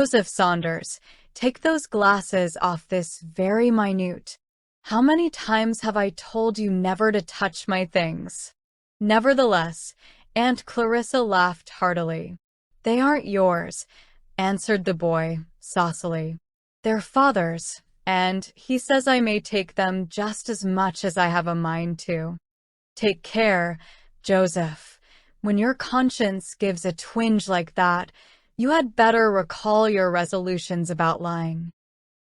Joseph Saunders, take those glasses off this very minute. How many times have I told you never to touch my things? Nevertheless, Aunt Clarissa laughed heartily. They aren't yours, answered the boy, saucily. They're father's, and he says I may take them just as much as I have a mind to. Take care, Joseph. When your conscience gives a twinge like that, you had better recall your resolutions about lying.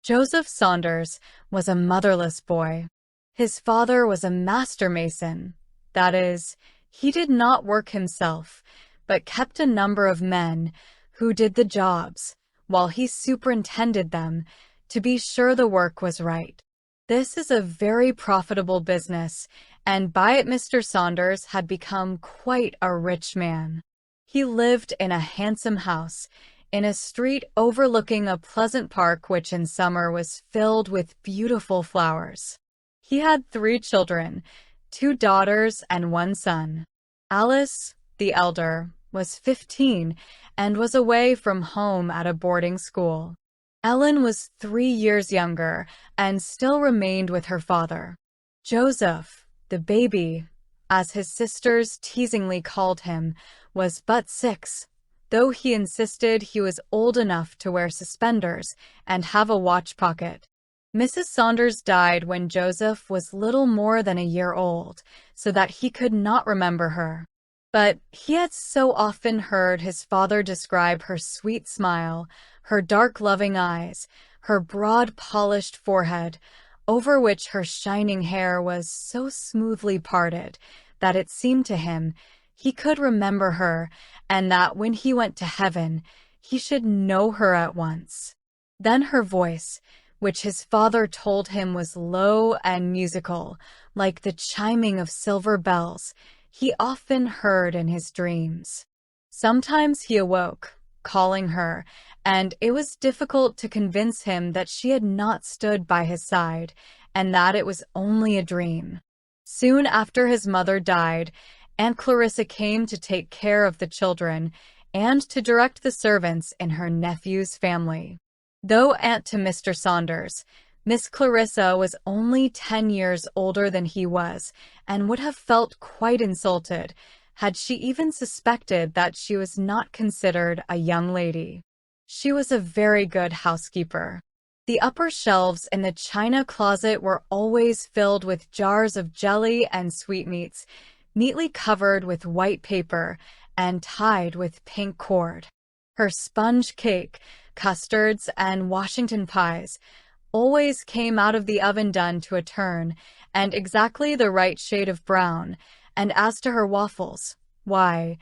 Joseph Saunders was a motherless boy. His father was a master mason. That is, he did not work himself, but kept a number of men who did the jobs, while he superintended them, to be sure the work was right. This is a very profitable business, and by it Mr. Saunders had become quite a rich man. He lived in a handsome house, in a street overlooking a pleasant park which in summer was filled with beautiful flowers. He had 3 children, 2 daughters and 1 son. Alice, the elder, was 15 and was away from home at a boarding school. Ellen was 3 years younger and still remained with her father. Joseph, the baby, as his sisters teasingly called him, was but 6, though he insisted he was old enough to wear suspenders and have a watch pocket. Mrs. Saunders died when Joseph was little more than a year old, so that he could not remember her. But he had so often heard his father describe her sweet smile, her dark loving eyes, her broad polished forehead, over which her shining hair was so smoothly parted, that it seemed to him he could remember her, and that when he went to heaven, he should know her at once. Then her voice, which his father told him was low and musical, like the chiming of silver bells, he often heard in his dreams. Sometimes he awoke, calling her, and it was difficult to convince him that she had not stood by his side, and that it was only a dream. Soon after his mother died, Aunt Clarissa came to take care of the children and to direct the servants in her nephew's family. Though aunt to Mr. Saunders, Miss Clarissa was only 10 years older than he was, and would have felt quite insulted had she even suspected that she was not considered a young lady. She was a very good housekeeper. The upper shelves in the china closet were always filled with jars of jelly and sweetmeats, neatly covered with white paper and tied with pink cord. Her sponge cake, custards, and Washington pies always came out of the oven done to a turn, and exactly the right shade of brown, and as to her waffles, why,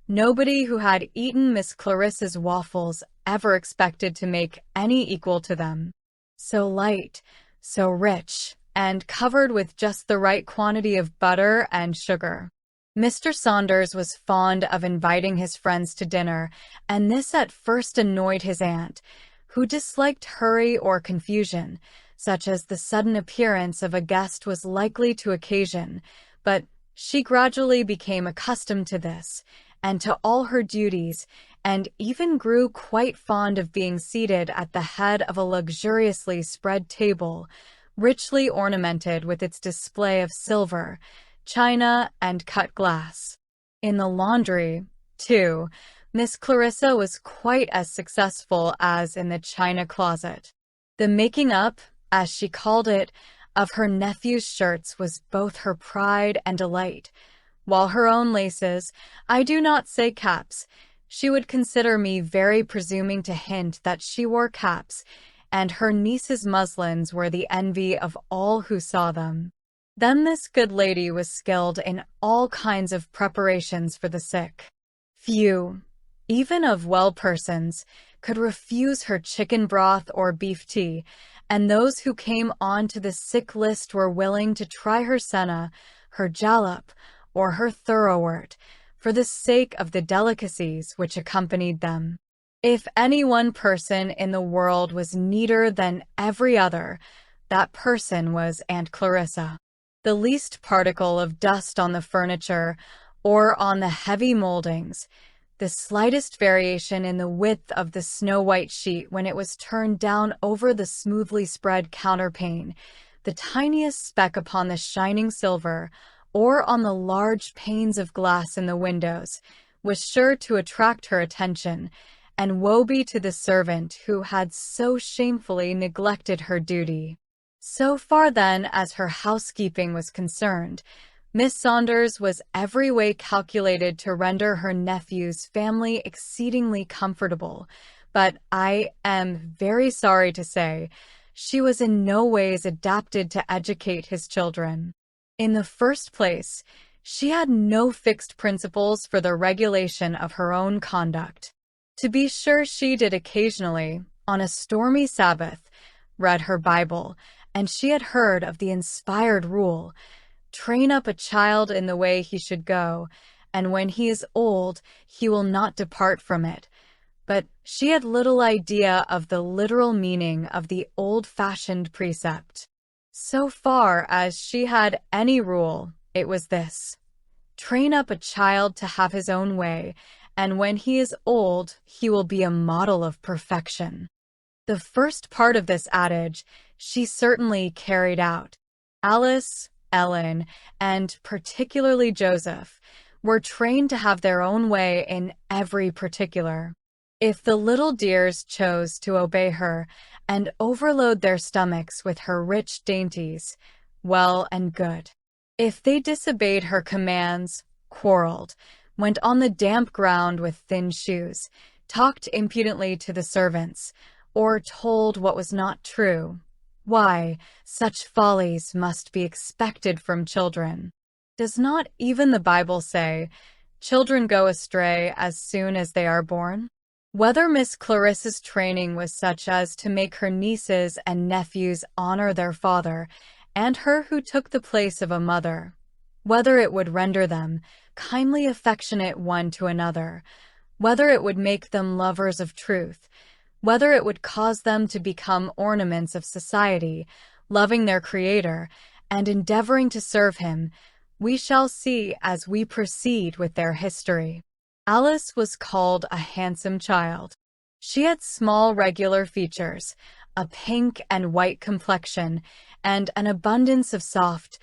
nobody who had eaten Miss Clarissa's waffles ever expected to make any equal to them. So light, so rich, and covered with just the right quantity of butter and sugar. Mr. Saunders was fond of inviting his friends to dinner, and this at first annoyed his aunt, who disliked hurry or confusion, such as the sudden appearance of a guest was likely to occasion, but she gradually became accustomed to this, and to all her duties, and even grew quite fond of being seated at the head of a luxuriously spread table, richly ornamented with its display of silver, china, and cut glass. In the laundry, too, Miss Clarissa was quite as successful as in the china closet. The making up, as she called it, of her nephew's shirts was both her pride and delight, while her own laces, I do not say caps, she would consider me very presuming to hint that she wore caps, and her niece's muslins were the envy of all who saw them. Then this good lady was skilled in all kinds of preparations for the sick. Few, even of well persons, could refuse her chicken broth or beef tea, and those who came on to the sick list were willing to try her senna, her jalap, or her thoroughwort, for the sake of the delicacies which accompanied them. If any one person in the world was neater than every other, that person was Aunt Clarissa. The least particle of dust on the furniture, or on the heavy moldings, The slightest variation in the width of the snow-white sheet when it was turned down over the smoothly spread counterpane, the tiniest speck upon the shining silver, or on the large panes of glass in the windows, was sure to attract her attention, and woe be to the servant who had so shamefully neglected her duty. So far then as her housekeeping was concerned, Miss Saunders was every way calculated to render her nephew's family exceedingly comfortable, but I am very sorry to say she was in no ways adapted to educate his children. In the first place, she had no fixed principles for the regulation of her own conduct. To be sure, she did occasionally, on a stormy Sabbath, read her Bible, and she had heard of the inspired rule, "Train up a child in the way he should go, and when he is old, he will not depart from it." But she had little idea of the literal meaning of the old-fashioned precept. So far as she had any rule, it was this: train up a child to have his own way, and when he is old, he will be a model of perfection. The first part of this adage she certainly carried out. Alice, Ellen, and particularly Joseph, were trained to have their own way in every particular. If the little dears chose to obey her and overload their stomachs with her rich dainties, well and good. If they disobeyed her commands, quarreled, went on the damp ground with thin shoes, talked impudently to the servants, or told what was not true, why, such follies must be expected from children. Does not even the Bible say, "Children go astray as soon as they are born"? Whether Miss Clarissa's training was such as to make her nieces and nephews honor their father, and her who took the place of a mother, whether it would render them kindly affectionate one to another, whether it would make them lovers of truth, whether it would cause them to become ornaments of society, loving their Creator, and endeavoring to serve Him, we shall see as we proceed with their history. Alice was called a handsome child. She had small regular features, a pink and white complexion, and an abundance of soft,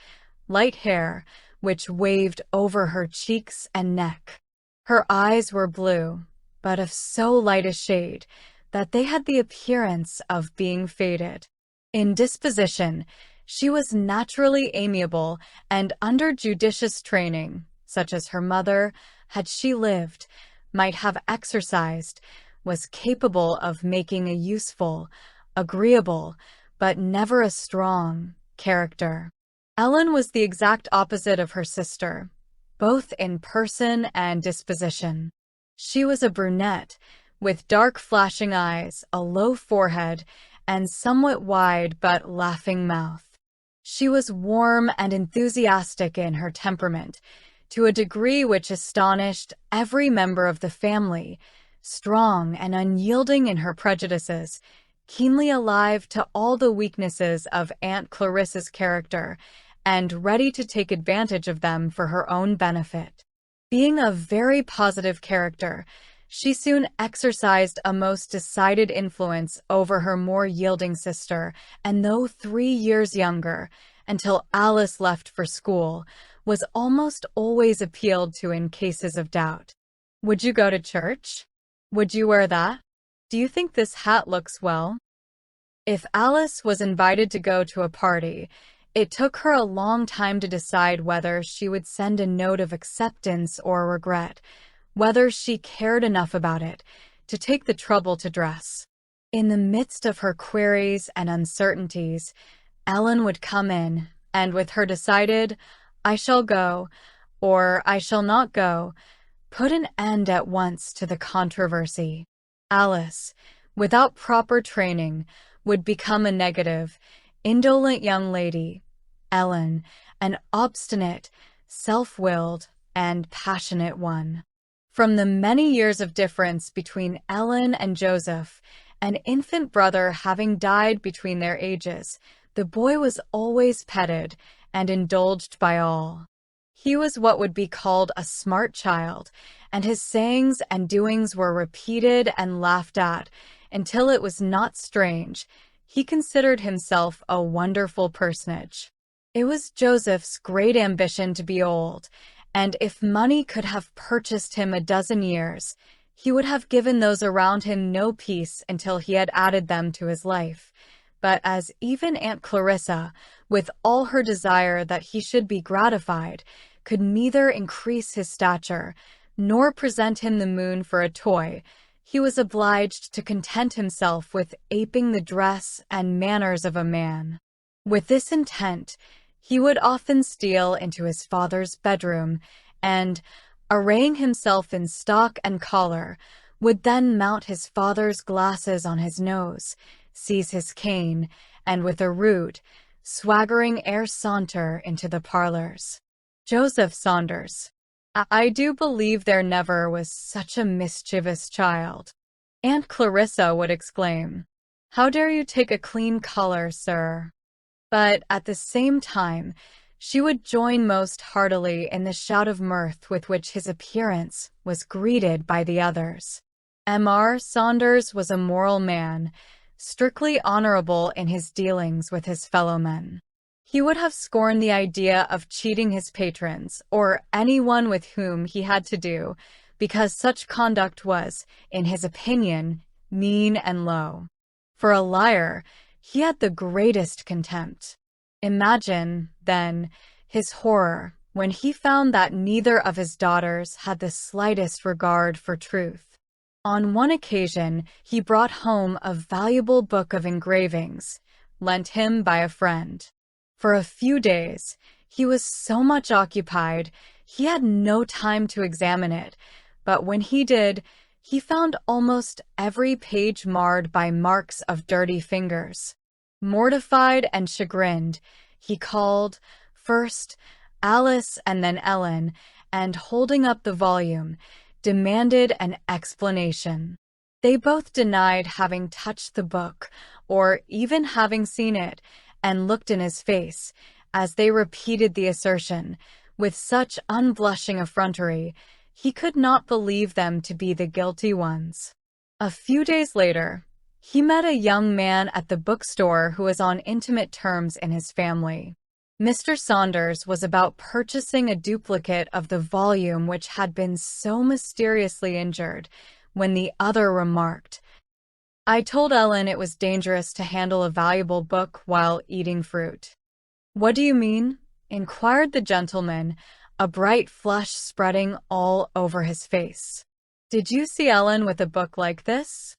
light hair, which waved over her cheeks and neck. Her eyes were blue, but of so light a shade that they had the appearance of being faded. In disposition, she was naturally amiable, and under judicious training, such as her mother, had she lived, might have exercised, was capable of making a useful, agreeable, but never a strong, character. Ellen was the exact opposite of her sister, both in person and disposition. She was a brunette, with dark flashing eyes, a low forehead, and somewhat wide but laughing mouth. She was warm and enthusiastic in her temperament, to a degree which astonished every member of the family, strong and unyielding in her prejudices, keenly alive to all the weaknesses of Aunt Clarissa's character, and ready to take advantage of them for her own benefit. Being a very positive character, she soon exercised a most decided influence over her more yielding sister, and though 3 years younger, until Alice left for school, was almost always appealed to in cases of doubt. "Would you go to church? Would you wear that? Do you think this hat looks well?" If Alice was invited to go to a party, it took her a long time to decide whether she would send a note of acceptance or regret, whether she cared enough about it to take the trouble to dress. In the midst of her queries and uncertainties, Ellen would come in, and with her decided, "I shall go," or "I shall not go," put an end at once to the controversy. Alice, without proper training, would become a negative, indolent young lady. Ellen, an obstinate, self-willed, and passionate one. From the many years of difference between Ellen and Joseph, an infant brother having died between their ages, the boy was always petted and indulged by all. He was what would be called a smart child, and his sayings and doings were repeated and laughed at until it was not strange. He considered himself a wonderful personage. It was Joseph's great ambition to be old, and if money could have purchased him a dozen years, he would have given those around him no peace until he had added them to his life. But as even Aunt Clarissa, with all her desire that he should be gratified, could neither increase his stature nor present him the moon for a toy, he was obliged to content himself with aping the dress and manners of a man. With this intent, he would often steal into his father's bedroom and, arraying himself in stock and collar, would then mount his father's glasses on his nose, seize his cane, and with a rude, swaggering air saunter into the parlors. Joseph Saunders. I do believe there never was such a mischievous child. Aunt Clarissa would exclaim, "How dare you take a clean color, sir?" But at the same time, she would join most heartily in the shout of mirth with which his appearance was greeted by the others. M.R. Saunders was a moral man, strictly honorable in his dealings with his fellow-men. He would have scorned the idea of cheating his patrons, or anyone with whom he had to do, because such conduct was, in his opinion, mean and low. For a liar, he had the greatest contempt. Imagine, then, his horror when he found that neither of his daughters had the slightest regard for truth. On one occasion, he brought home a valuable book of engravings, lent him by a friend. For a few days, he was so much occupied, he had no time to examine it, but when he did, he found almost every page marred by marks of dirty fingers. Mortified and chagrined, he called, first Alice and then Ellen, and holding up the volume, demanded an explanation. They both denied having touched the book, or even having seen it, and looked in his face, as they repeated the assertion, with such unblushing effrontery, he could not believe them to be the guilty ones. A few days later, he met a young man at the bookstore who was on intimate terms in his family. Mr. Saunders was about purchasing a duplicate of the volume which had been so mysteriously injured, when the other remarked, "I told Ellen it was dangerous to handle a valuable book while eating fruit." "What do you mean?" inquired the gentleman, a bright flush spreading all over his face. "Did you see Ellen with a book like this?"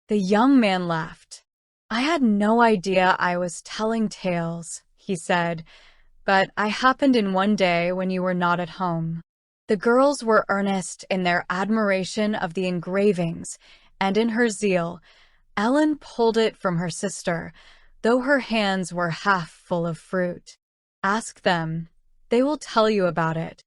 The young man laughed. "I had no idea I was telling tales," he said, "but I happened in one day when you were not at home." The girls were earnest in their admiration of the engravings, and in her zeal, Ellen pulled it from her sister, though her hands were half full of fruit. "Ask them. They will tell you about it."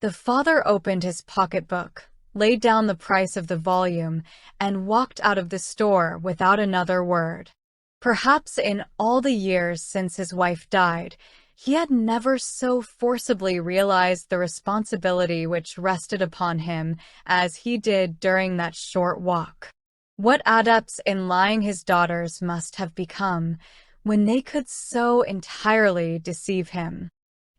The father opened his pocketbook, laid down the price of the volume, and walked out of the store without another word. Perhaps in all the years since his wife died, he had never so forcibly realized the responsibility which rested upon him as he did during that short walk. What adepts in lying his daughters must have become when they could so entirely deceive him.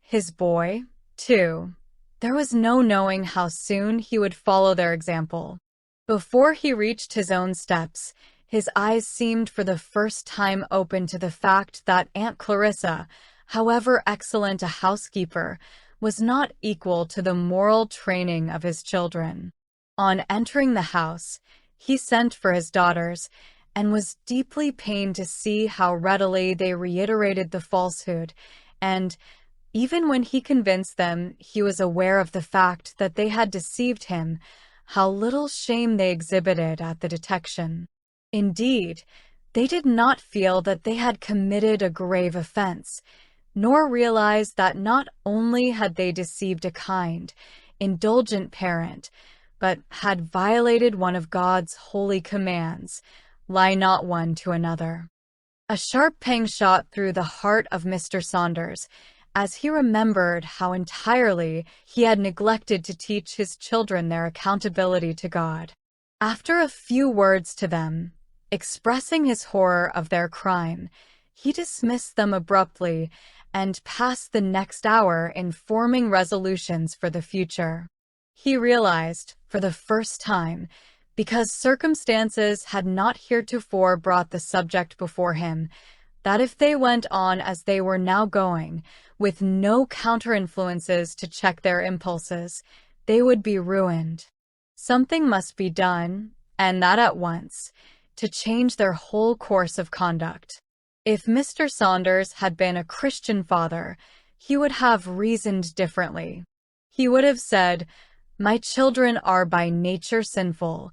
His boy, too. There was no knowing how soon he would follow their example. Before he reached his own steps, his eyes seemed for the first time open to the fact that Aunt Clarissa, however excellent a housekeeper, was not equal to the moral training of his children. On entering the house, he sent for his daughters, and was deeply pained to see how readily they reiterated the falsehood, and, even when he convinced them he was aware of the fact that they had deceived him, how little shame they exhibited at the detection. Indeed, they did not feel that they had committed a grave offense, nor realize that not only had they deceived a kind, indulgent parent, but had violated one of God's holy commands, "Lie not one to another." A sharp pang shot through the heart of Mr. Saunders, as he remembered how entirely he had neglected to teach his children their accountability to God. After a few words to them, expressing his horror of their crime, he dismissed them abruptly and passed the next hour in forming resolutions for the future. He realized, for the first time, because circumstances had not heretofore brought the subject before him, that if they went on as they were now going, with no counter-influences to check their impulses, they would be ruined. Something must be done, and that at once, to change their whole course of conduct. If Mr. Saunders had been a Christian father, he would have reasoned differently. He would have said, "My children are by nature sinful.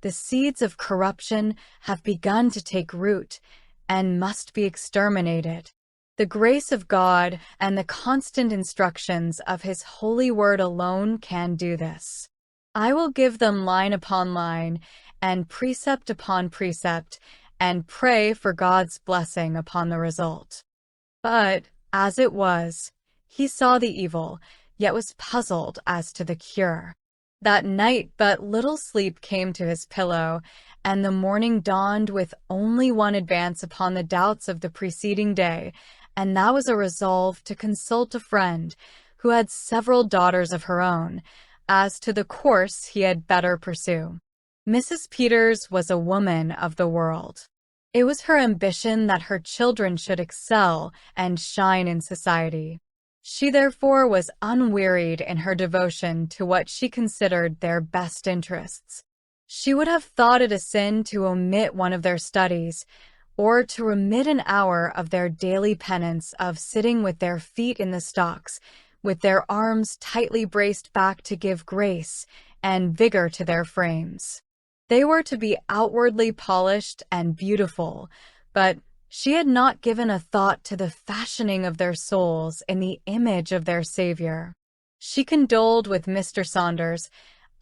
The seeds of corruption have begun to take root and must be exterminated. The grace of God and the constant instructions of His holy word alone can do this. I will give them line upon line and precept upon precept, and pray for God's blessing upon the result." But, as it was, he saw the evil, yet was puzzled as to the cure. That night but little sleep came to his pillow, and the morning dawned with only one advance upon the doubts of the preceding day, and that was a resolve to consult a friend, who had several daughters of her own, as to the course he had better pursue. Mrs. Peters was a woman of the world. It was her ambition that her children should excel and shine in society. She therefore was unwearied in her devotion to what she considered their best interests. She would have thought it a sin to omit one of their studies, or to remit an hour of their daily penance of sitting with their feet in the stocks, with their arms tightly braced back to give grace and vigor to their frames. They were to be outwardly polished and beautiful, but she had not given a thought to the fashioning of their souls in the image of their Savior. She condoled with Mr. Saunders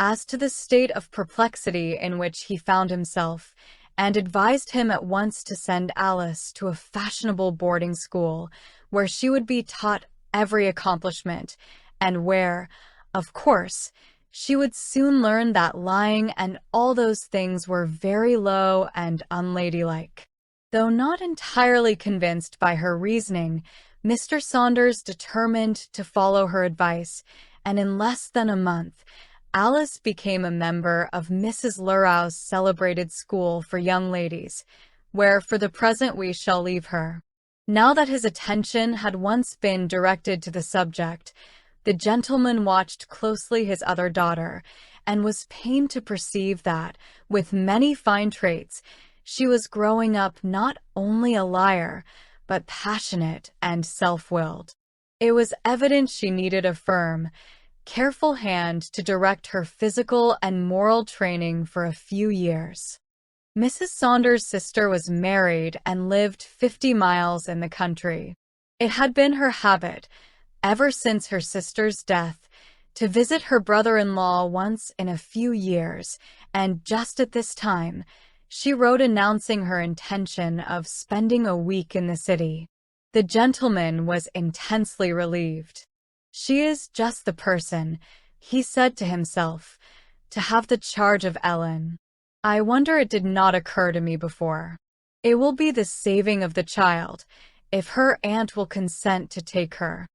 as to the state of perplexity in which he found himself, and advised him at once to send Alice to a fashionable boarding school, where she would be taught every accomplishment, and where, of course, she would soon learn that lying and all those things were very low and unladylike. Though not entirely convinced by her reasoning, Mr. Saunders determined to follow her advice, and in less than a month, Alice became a member of Mrs. Lurow's celebrated school for young ladies, where for the present we shall leave her. Now that his attention had once been directed to the subject, the gentleman watched closely his other daughter, and was pained to perceive that, with many fine traits, she was growing up not only a liar, but passionate and self-willed. It was evident she needed a firm, careful hand to direct her physical and moral training for a few years. Mrs. Saunders' sister was married and lived 50 miles in the country. It had been her habit, ever since her sister's death, to visit her brother-in-law once in a few years, and just at this time, she wrote announcing her intention of spending a week in the city. The gentleman was intensely relieved. "She is just the person," he said to himself, "to have the charge of Ellen. I wonder it did not occur to me before. It will be the saving of the child, if her aunt will consent to take her."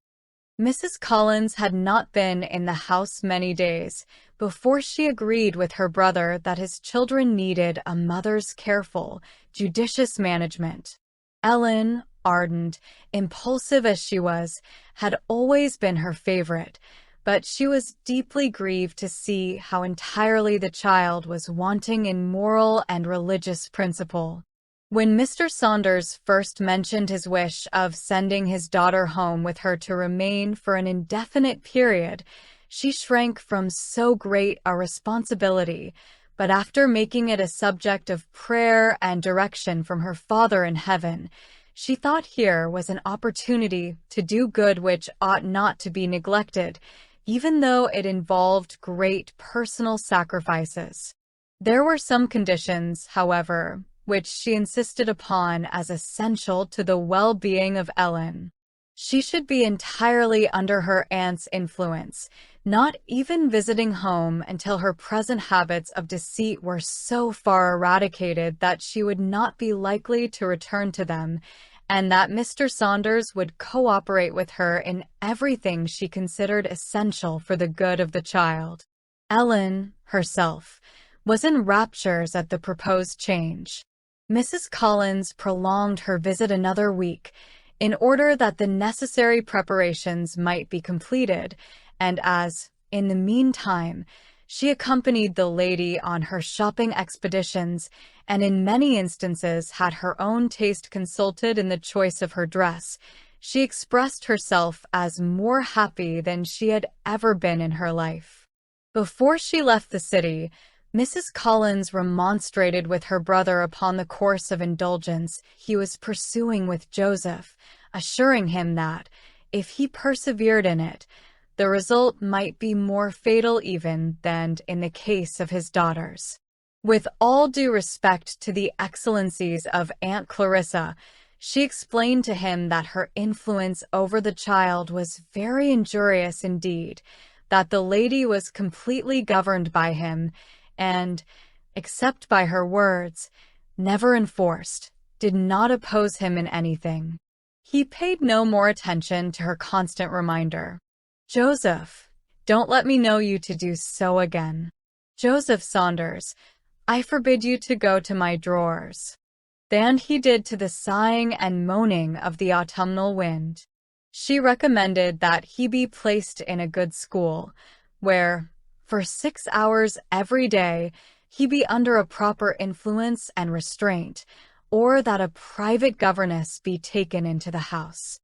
Mrs. Collins had not been in the house many days before she agreed with her brother that his children needed a mother's careful, judicious management. Ellen, ardent, impulsive as she was, had always been her favorite, but she was deeply grieved to see how entirely the child was wanting in moral and religious principle. When Mr. Saunders first mentioned his wish of sending his daughter home with her to remain for an indefinite period, she shrank from so great a responsibility, but after making it a subject of prayer and direction from her Father in heaven, she thought here was an opportunity to do good which ought not to be neglected, even though it involved great personal sacrifices. There were some conditions, however, which she insisted upon as essential to the well-being of Ellen. She should be entirely under her aunt's influence, not even visiting home until her present habits of deceit were so far eradicated that she would not be likely to return to them, and that Mr. Saunders would cooperate with her in everything she considered essential for the good of the child. Ellen, herself, was in raptures at the proposed change. Mrs. Collins prolonged her visit another week, in order that the necessary preparations might be completed, and as, in the meantime, she accompanied the lady on her shopping expeditions and in many instances had her own taste consulted in the choice of her dress, she expressed herself as more happy than she had ever been in her life. Before she left the city, Mrs. Collins remonstrated with her brother upon the course of indulgence he was pursuing with Joseph, assuring him that, if he persevered in it, the result might be more fatal even than in the case of his daughters. With all due respect to the excellencies of Aunt Clarissa, she explained to him that her influence over the child was very injurious indeed, that the lady was completely governed by him, and, except by her words, never enforced, did not oppose him in anything. He paid no more attention to her constant reminder. "Joseph, don't let me know you to do so again. Joseph Saunders, I forbid you to go to my drawers," than he did to the sighing and moaning of the autumnal wind. She recommended that he be placed in a good school, where, for 6 hours every day, he be under a proper influence and restraint, or that a private governess be taken into the house.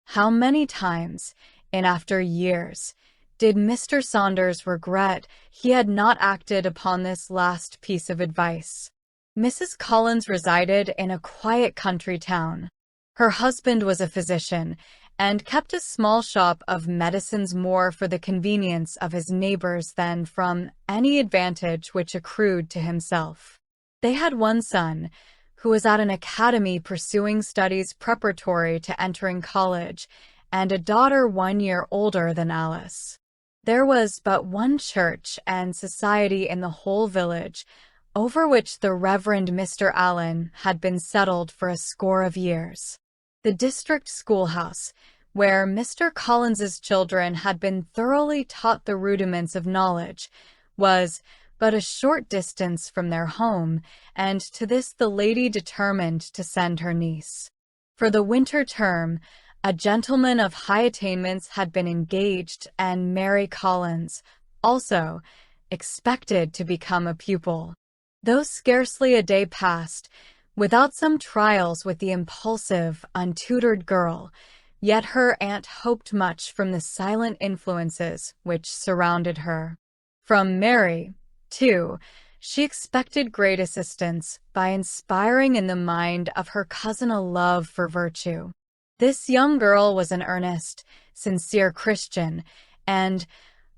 How many times, in after years, did Mr. Saunders regret he had not acted upon this last piece of advice? Mrs. Collins resided in a quiet country town. Her husband was a physician, and kept a small shop of medicines more for the convenience of his neighbors than from any advantage which accrued to himself. They had one son, who was at an academy pursuing studies preparatory to entering college, and a daughter 1 year older than Alice. There was but one church and society in the whole village, over which the Reverend Mr. Allen had been settled for a score of years. The district schoolhouse, where Mr. Collins's children had been thoroughly taught the rudiments of knowledge, was but a short distance from their home, and to this the lady determined to send her niece. For the winter term, a gentleman of high attainments had been engaged, and Mary Collins, also, expected to become a pupil. Though scarcely a day passed without some trials with the impulsive, untutored girl, yet her aunt hoped much from the silent influences which surrounded her. From Mary, too, she expected great assistance by inspiring in the mind of her cousin a love for virtue. This young girl was an earnest, sincere Christian, and,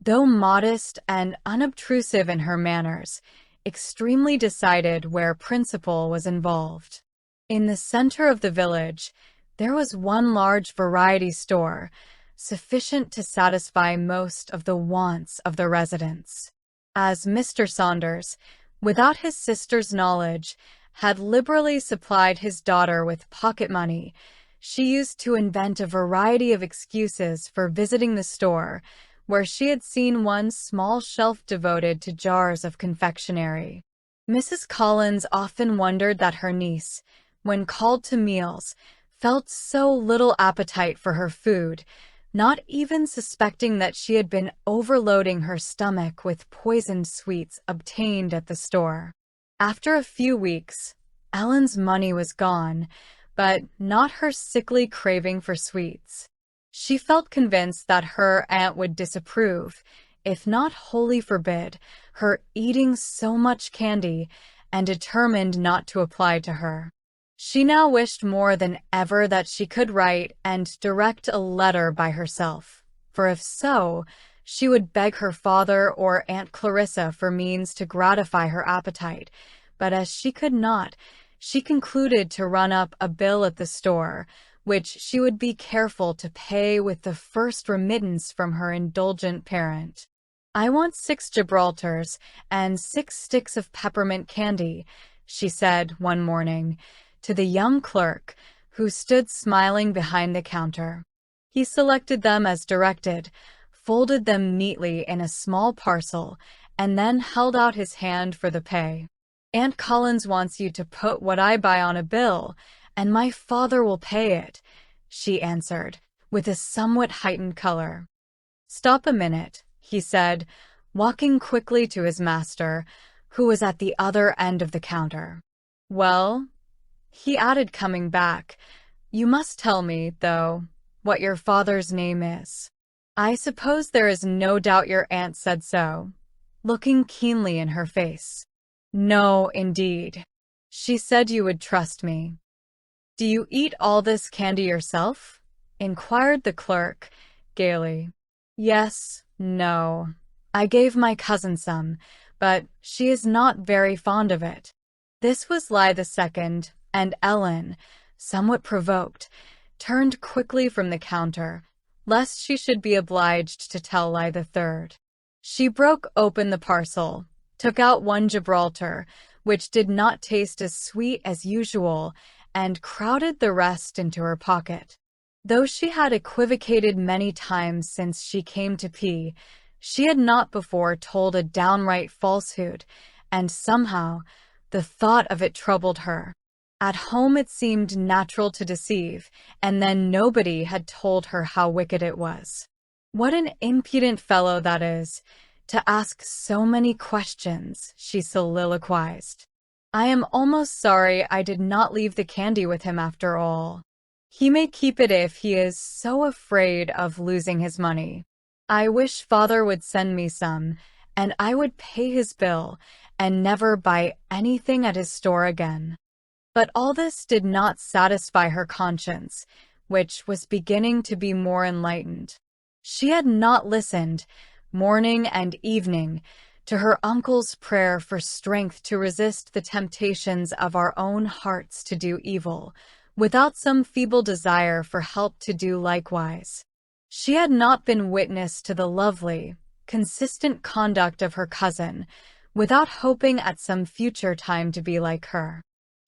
though modest and unobtrusive in her manners, extremely decided where principle was involved. In the center of the village, there was one large variety store, sufficient to satisfy most of the wants of the residents. As Mr. Saunders, without his sister's knowledge, had liberally supplied his daughter with pocket money, she used to invent a variety of excuses for visiting the store, where she had seen one small shelf devoted to jars of confectionery. Mrs. Collins often wondered that her niece, when called to meals, felt so little appetite for her food, not even suspecting that she had been overloading her stomach with poisoned sweets obtained at the store. After a few weeks, Ellen's money was gone, but not her sickly craving for sweets. She felt convinced that her aunt would disapprove, if not wholly forbid, her eating so much candy, and determined not to apply to her. She now wished more than ever that she could write and direct a letter by herself, for if so, she would beg her father or Aunt Clarissa for means to gratify her appetite, but as she could not, she concluded to run up a bill at the store, which she would be careful to pay with the first remittance from her indulgent parent. "I want 6 Gibraltars and 6 sticks of peppermint candy," she said one morning to the young clerk who stood smiling behind the counter. He selected them as directed, folded them neatly in a small parcel, and then held out his hand for the pay. "Aunt Collins wants you to put what I buy on a bill, and my father will pay it," she answered, with a somewhat heightened color. "Stop a minute," he said, walking quickly to his master, who was at the other end of the counter. "Well," he added, coming back, "you must tell me, though, what your father's name is. I suppose there is no doubt your aunt said so," looking keenly in her face. "No, indeed. She said you would trust me." "Do you eat all this candy yourself?" inquired the clerk, gaily. "Yes, no. I gave my cousin some, but she is not very fond of it." This was Lie the second, and Ellen, somewhat provoked, turned quickly from the counter, lest she should be obliged to tell Lie the third. She broke open the parcel, took out 1 Gibraltar, which did not taste as sweet as usual, and crowded the rest into her pocket. Though she had equivocated many times since she came to P, she had not before told a downright falsehood, and somehow the thought of it troubled her. At home it seemed natural to deceive, and then nobody had told her how wicked it was. "What an impudent fellow that is, to ask so many questions," she soliloquized. "I am almost sorry I did not leave the candy with him after all. He may keep it if he is so afraid of losing his money. I wish father would send me some, and I would pay his bill and never buy anything at his store again." But all this did not satisfy her conscience, which was beginning to be more enlightened. She had not listened, morning and evening, to her uncle's prayer for strength to resist the temptations of our own hearts to do evil, without some feeble desire for help to do likewise. She had not been witness to the lovely, consistent conduct of her cousin, without hoping at some future time to be like her.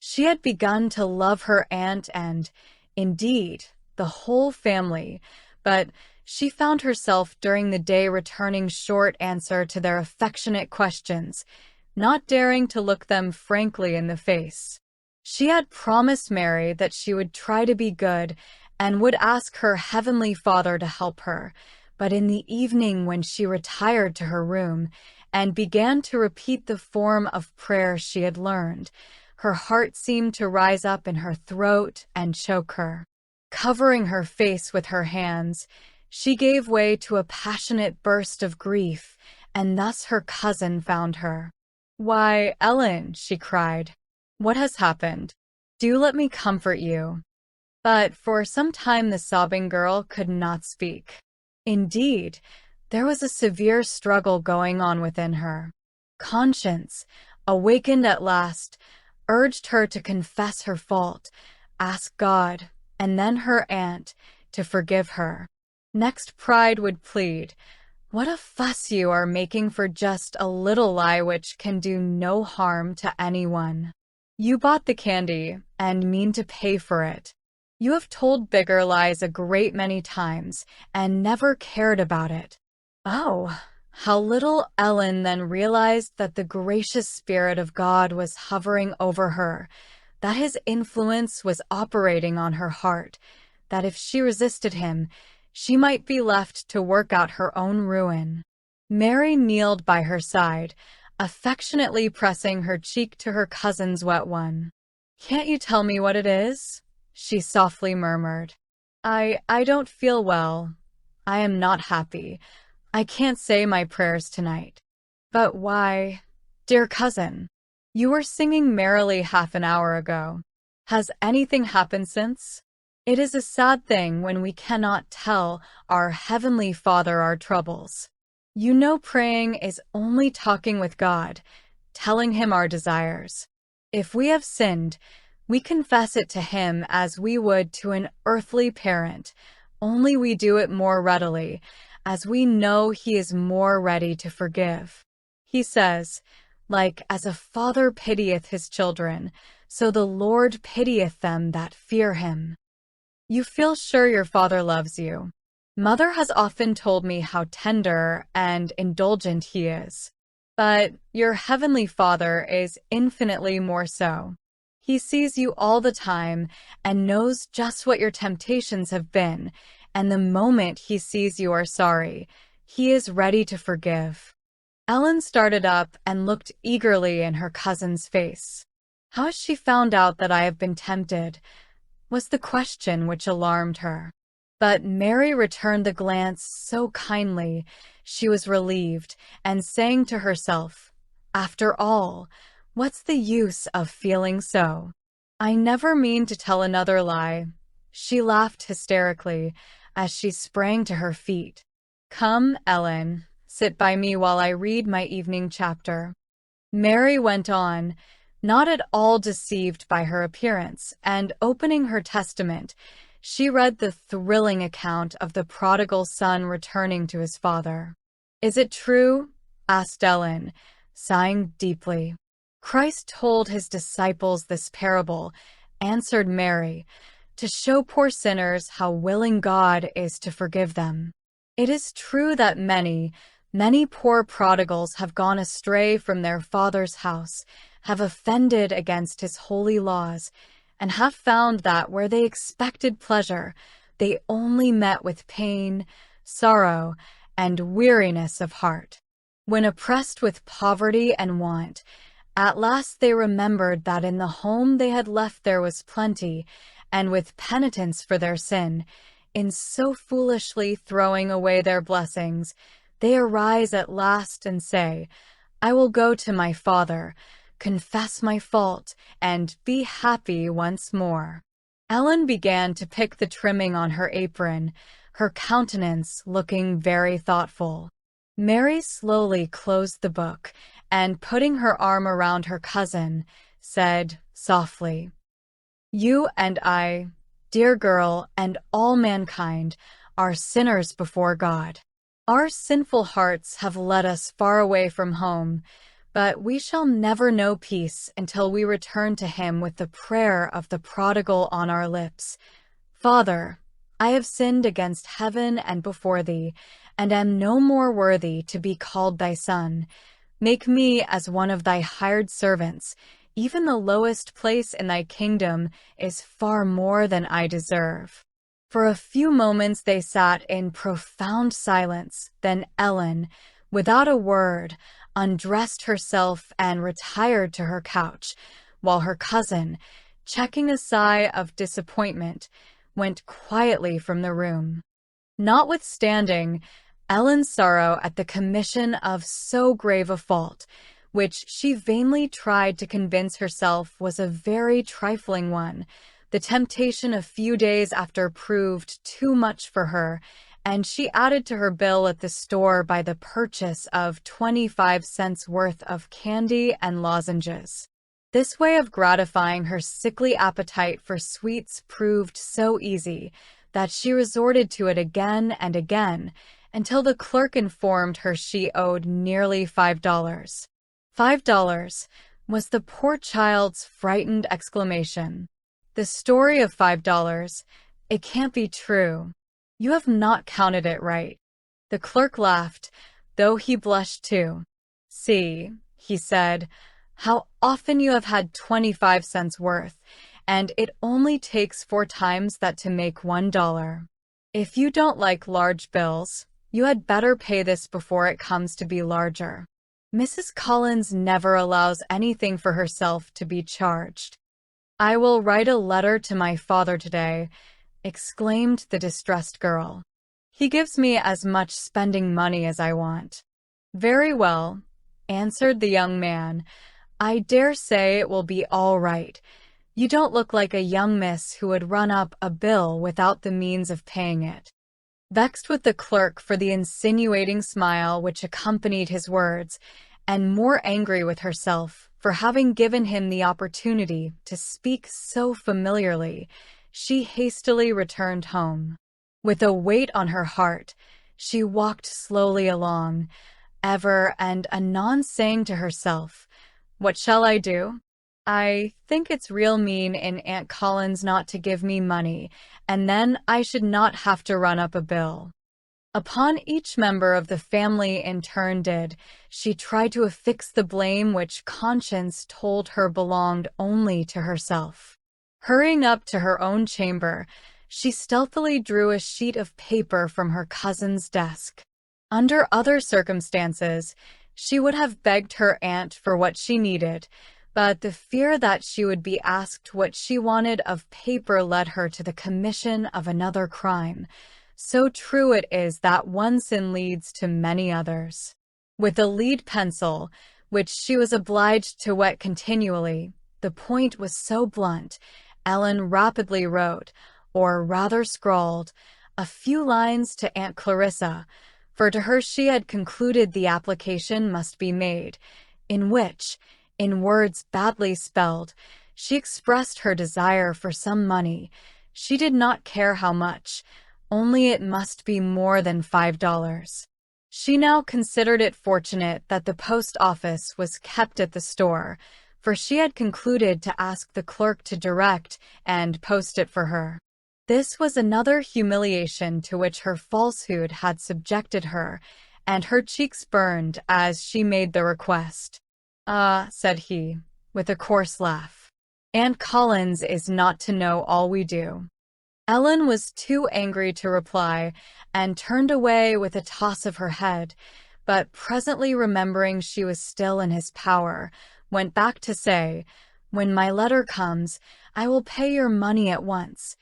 She had begun to love her aunt and, indeed, the whole family, but she found herself during the day returning short answer to their affectionate questions, not daring to look them frankly in the face. She had promised Mary that she would try to be good and would ask her Heavenly Father to help her, but in the evening when she retired to her room and began to repeat the form of prayer she had learned, her heart seemed to rise up in her throat and choke her. Covering her face with her hands, she gave way to a passionate burst of grief, and thus her cousin found her. "Why, Ellen," she cried, "what has happened? Do let me comfort you." But for some time the sobbing girl could not speak. Indeed, there was a severe struggle going on within her. Conscience, awakened at last, urged her to confess her fault, ask God, and then her aunt, to forgive her. Next pride would plead, "What a fuss you are making for just a little lie which can do no harm to anyone. You bought the candy, and mean to pay for it. You have told bigger lies a great many times, and never cared about it." Oh, how little Ellen then realized that the gracious Spirit of God was hovering over her, that his influence was operating on her heart, that if she resisted him, she might be left to work out her own ruin. Mary kneeled by her side, affectionately pressing her cheek to her cousin's wet one. "Can't you tell me what it is?" she softly murmured. I don't feel well. I am not happy. I can't say my prayers tonight." "But why, dear cousin, you were singing merrily half an hour ago. Has anything happened since? It is a sad thing when we cannot tell our Heavenly Father our troubles. You know praying is only talking with God, telling Him our desires. If we have sinned, We confess it to him as we would to an earthly parent, only we do it more readily, as we know he is more ready to forgive. He says, like, as a father pitieth his children, so the Lord pitieth them that fear him. You feel sure your father loves you. Mother has often told me how tender and indulgent he is. But your heavenly Father is infinitely more so. He sees you all the time and knows just what your temptations have been, and the moment he sees you are sorry, he is ready to forgive. Ellen started up and looked eagerly in her cousin's face. How has she found out that I have been tempted? Was the question which alarmed her. But Mary returned the glance so kindly, she was relieved, and saying to herself, "After all, what's the use of feeling so? I never mean to tell another lie." She laughed hysterically as she sprang to her feet. "Come, Ellen, sit by me while I read my evening chapter." Mary went on, not at all deceived by her appearance, and opening her testament, she read the thrilling account of the prodigal son returning to his father. "Is it true?" asked Ellen, sighing deeply. "Christ told his disciples this parable," answered Mary, "to show poor sinners how willing God is to forgive them. It is true that many poor prodigals have gone astray from their Father's house, have offended against his holy laws, and have found that where they expected pleasure, they only met with pain, sorrow, and weariness of heart. When oppressed with poverty and want, at last they remembered that in the home they had left there was plenty, and with penitence for their sin, in so foolishly throwing away their blessings, they arise at last and say, 'I will go to my Father, confess my fault, and be happy once more.'" Ellen began to pick the trimming on her apron, her countenance looking very thoughtful. Mary slowly closed the book, and putting her arm around her cousin, said softly, "You and I, dear girl, and all mankind, are sinners before God. Our sinful hearts have led us far away from home, but we shall never know peace until we return to him with the prayer of the prodigal on our lips. 'Father, I have sinned against heaven and before thee, and am no more worthy to be called thy son. Make me as one of thy hired servants. Even the lowest place in thy kingdom is far more than I deserve.'" For a few moments they sat in profound silence. Then Ellen, without a word, undressed herself and retired to her couch, while her cousin, checking a sigh of disappointment, went quietly from the room. Notwithstanding Ellen's sorrow at the commission of so grave a fault, which she vainly tried to convince herself was a very trifling one, the temptation a few days after proved too much for her, and she added to her bill at the store by the purchase of 25 cents worth of candy and lozenges. This way of gratifying her sickly appetite for sweets proved so easy that she resorted to it again and again until the clerk informed her she owed nearly $5. $5 was the poor child's frightened exclamation. "The story of $5, it can't be true. You have not counted it right." The clerk laughed, though he blushed too. "See," he said, "how often you have had 25 cents worth, and it only takes 4 times that to make $1. If you don't like large bills, you had better pay this before it comes to be larger. Mrs. Collins never allows anything for herself to be charged." "I will write a letter to my father today," exclaimed the distressed girl. "He gives me as much spending money as I want." "Very well," answered the young man. "I dare say it will be all right. You don't look like a young miss who would run up a bill without the means of paying it." Vexed with the clerk for the insinuating smile which accompanied his words, and more angry with herself for having given him the opportunity to speak so familiarly, she hastily returned home. With a weight on her heart, she walked slowly along, ever and anon saying to herself, "What shall I do? I think it's real mean in Aunt Collins not to give me money, and then I should not have to run up a bill." Upon each member of the family in turn she tried to affix the blame which conscience told her belonged only to herself. Hurrying up to her own chamber, she stealthily drew a sheet of paper from her cousin's desk. Under other circumstances, she would have begged her aunt for what she needed, but the fear that she would be asked what she wanted of paper led her to the commission of another crime. So true it is that one sin leads to many others. With a lead pencil, which she was obliged to wet continually, the point was so blunt, Ellen rapidly wrote, or rather scrawled, a few lines to Aunt Clarissa, for to her she had concluded the application must be made, in which, in words badly spelled, she expressed her desire for some money. She did not care how much, only it must be more than $5. She now considered it fortunate that the post office was kept at the store, for she had concluded to ask the clerk to direct and post it for her. This was another humiliation to which her falsehood had subjected her, and her cheeks burned as she made the request. "Ah," said he, with a coarse laugh, "Aunt Collins is not to know all we do." Ellen was too angry to reply, and turned away with a toss of her head, but presently remembering she was still in his power, went back to say, "When my letter comes, I will pay your money at once,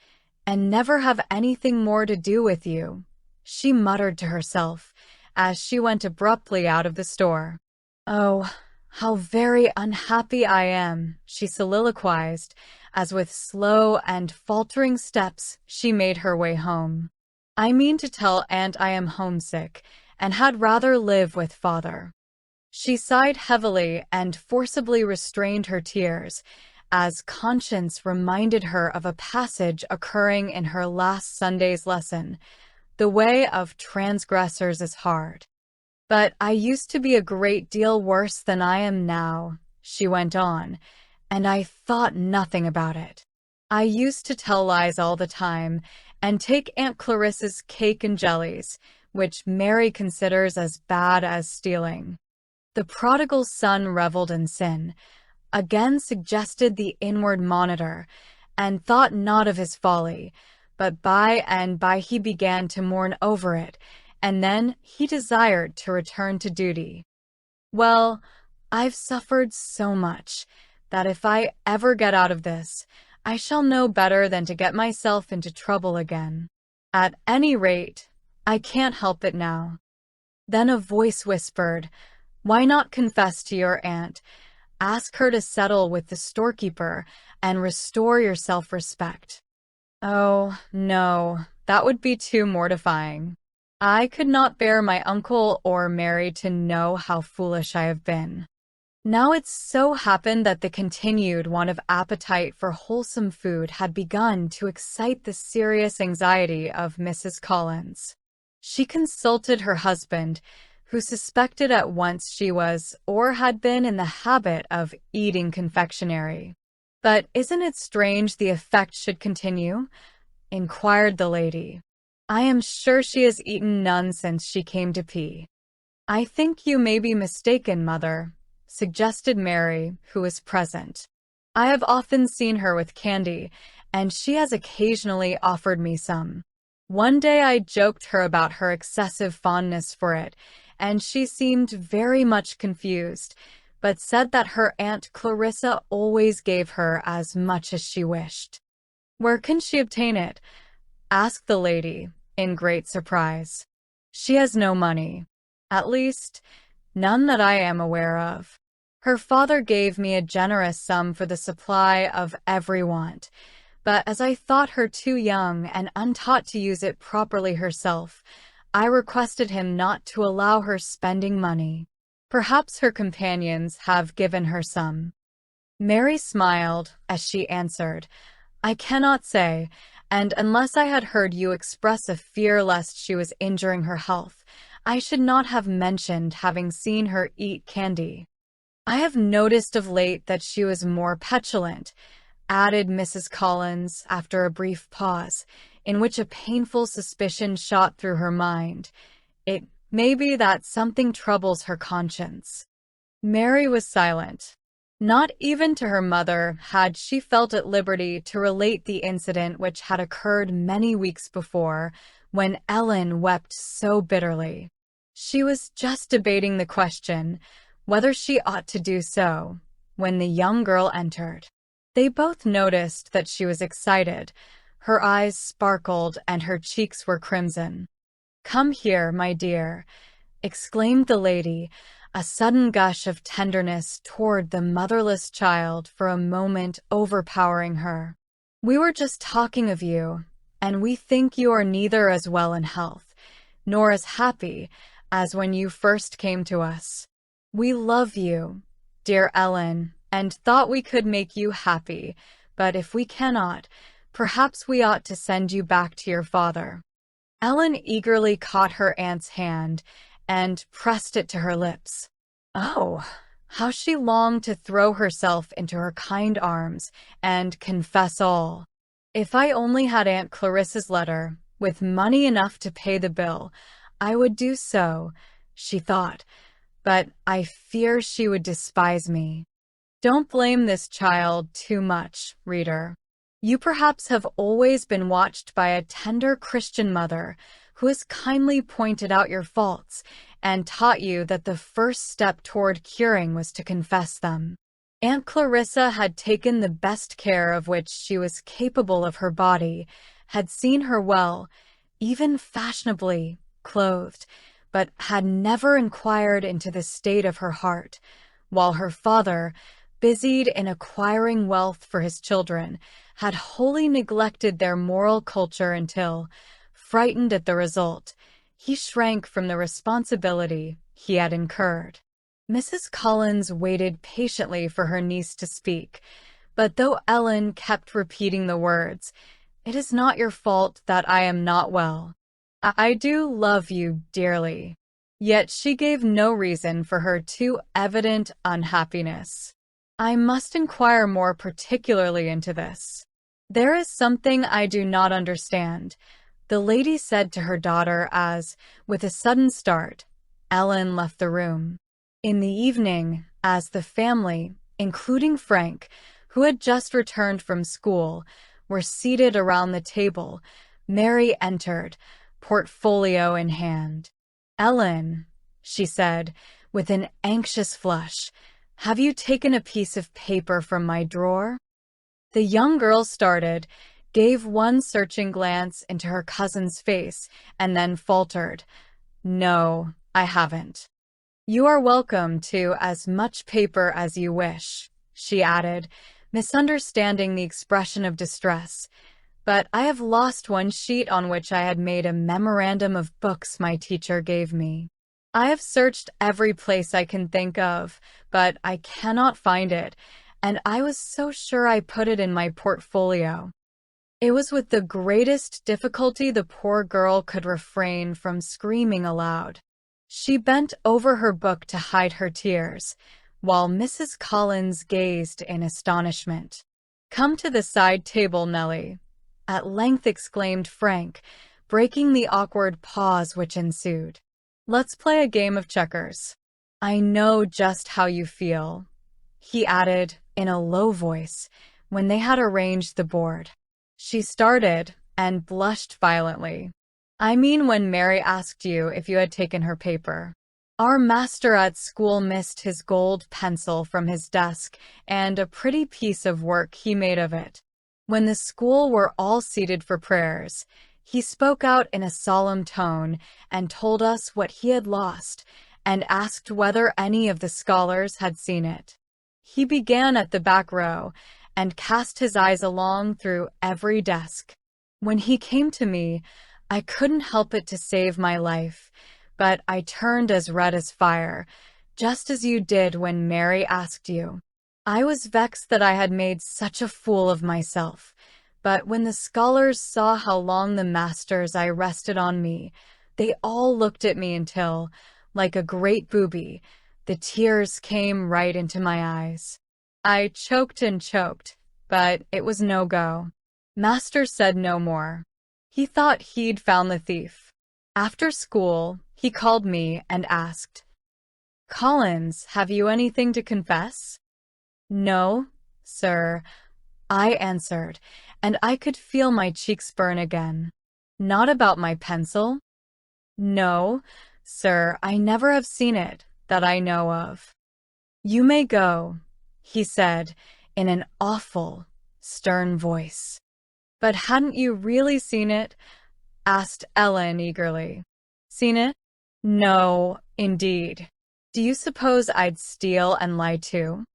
and never have anything more to do with you," she muttered to herself, as she went abruptly out of the store. "Oh, how very unhappy I am," she soliloquized, as with slow and faltering steps she made her way home. "I mean to tell Aunt I am homesick, and had rather live with father." She sighed heavily and forcibly restrained her tears, as conscience reminded her of a passage occurring in her last Sunday's lesson, "The way of transgressors is hard." "But I used to be a great deal worse than I am now," she went on, "and I thought nothing about it. I used to tell lies all the time, and take Aunt Clarissa's cake and jellies, which Mary considers as bad as stealing." The prodigal son reveled in sin, again suggested the inward monitor, and thought not of his folly, but by and by he began to mourn over it, and then he desired to return to duty. "Well, I've suffered so much, that if I ever get out of this, I shall know better than to get myself into trouble again. At any rate, I can't help it now." Then a voice whispered, "Why not confess to your aunt? Ask her to settle with the storekeeper and restore your self-respect." "Oh, no, that would be too mortifying. I could not bear my uncle or Mary to know how foolish I have been." Now it so happened that the continued want of appetite for wholesome food had begun to excite the serious anxiety of Mrs. Collins. She consulted her husband, who suspected at once she was or had been in the habit of eating confectionery. "But isn't it strange the effect should continue?" inquired the lady. "I am sure she has eaten none since she came to pea." "I think you may be mistaken, mother," suggested Mary, who was present. "I have often seen her with candy, and she has occasionally offered me some. One day I joked her about her excessive fondness for it, and she seemed very much confused, but said that her Aunt Clarissa always gave her as much as she wished." "Where can she obtain it?" asked the lady, in great surprise. "She has no money. At least, none that I am aware of. Her father gave me a generous sum for the supply of every want, but as I thought her too young and untaught to use it properly herself, I requested him not to allow her spending money." Perhaps her companions have given her some. Mary smiled as she answered, I cannot say, and unless I had heard you express a fear lest she was injuring her health, I should not have mentioned having seen her eat candy. I have noticed of late that she was more petulant, added Mrs. Collins after a brief pause, in which a painful suspicion shot through her mind. It may be that something troubles her conscience. Mary was silent. Not even to her mother had she felt at liberty to relate the incident which had occurred many weeks before, when Ellen wept so bitterly. She was just debating the question, whether she ought to do so, when the young girl entered. They both noticed that she was excited. Her eyes sparkled and her cheeks were crimson. "Come here, my dear," exclaimed the lady, a sudden gush of tenderness toward the motherless child for a moment overpowering her. "We were just talking of you, and we think you are neither as well in health, nor as happy as when you first came to us. We love you, dear Ellen, and thought we could make you happy, but if we cannot, perhaps we ought to send you back to your father." Ellen eagerly caught her aunt's hand and pressed it to her lips. Oh, how she longed to throw herself into her kind arms and confess all. If I only had Aunt Clarissa's letter, with money enough to pay the bill, I would do so, she thought, but I fear she would despise me. Don't blame this child too much, reader. You perhaps have always been watched by a tender Christian mother who has kindly pointed out your faults and taught you that the first step toward curing was to confess them. Aunt Clarissa had taken the best care of which she was capable of her body, had seen her well, even fashionably, clothed, but had never inquired into the state of her heart, while her father, busied in acquiring wealth for his children, had wholly neglected their moral culture until, frightened at the result, he shrank from the responsibility he had incurred. Mrs. Collins waited patiently for her niece to speak, but though Ellen kept repeating the words, "It is not your fault that I am not well. I do love you dearly," yet she gave no reason for her too evident unhappiness. "I must inquire more particularly into this. There is something I do not understand," the lady said to her daughter as, with a sudden start, Ellen left the room. In the evening, as the family, including Frank, who had just returned from school, were seated around the table, Mary entered, portfolio in hand. "Ellen," she said, with an anxious flush, "have you taken a piece of paper from my drawer?" The young girl started, gave one searching glance into her cousin's face, and then faltered, "No, I haven't." "You are welcome to as much paper as you wish," she added, misunderstanding the expression of distress, "but I have lost one sheet on which I had made a memorandum of books my teacher gave me. I have searched every place I can think of, but I cannot find it, and I was so sure I put it in my portfolio." It was with the greatest difficulty the poor girl could refrain from screaming aloud. She bent over her book to hide her tears, while Mrs. Collins gazed in astonishment. "Come to the side table, Nellie," at length exclaimed Frank, breaking the awkward pause which ensued. "Let's play a game of checkers. I know just how you feel," he added in a low voice when they had arranged the board. She started and blushed violently. "I mean when Mary asked you if you had taken her paper. Our master at school missed his gold pencil from his desk and a pretty piece of work he made of it. When the school were all seated for prayers, he spoke out in a solemn tone and told us what he had lost and asked whether any of the scholars had seen it. He began at the back row and cast his eyes along through every desk. When he came to me, I couldn't help it to save my life, but I turned as red as fire, just as you did when Mary asked you. I was vexed that I had made such a fool of myself, but when the scholars saw how long the masters I rested on me, they all looked at me until, like a great booby, the tears came right into my eyes. I choked and choked, but it was no go. Master said no more. He thought he'd found the thief. After school, he called me and asked, "Collins, have you anything to confess?" "No, sir," I answered, and I could feel my cheeks burn again. "Not about my pencil?" "No, sir, I never have seen it, that I know of." "You may go," he said, in an awful, stern voice. "But hadn't you really seen it?" asked Ellen eagerly. "Seen it? No, indeed. Do you suppose I'd steal and lie too?"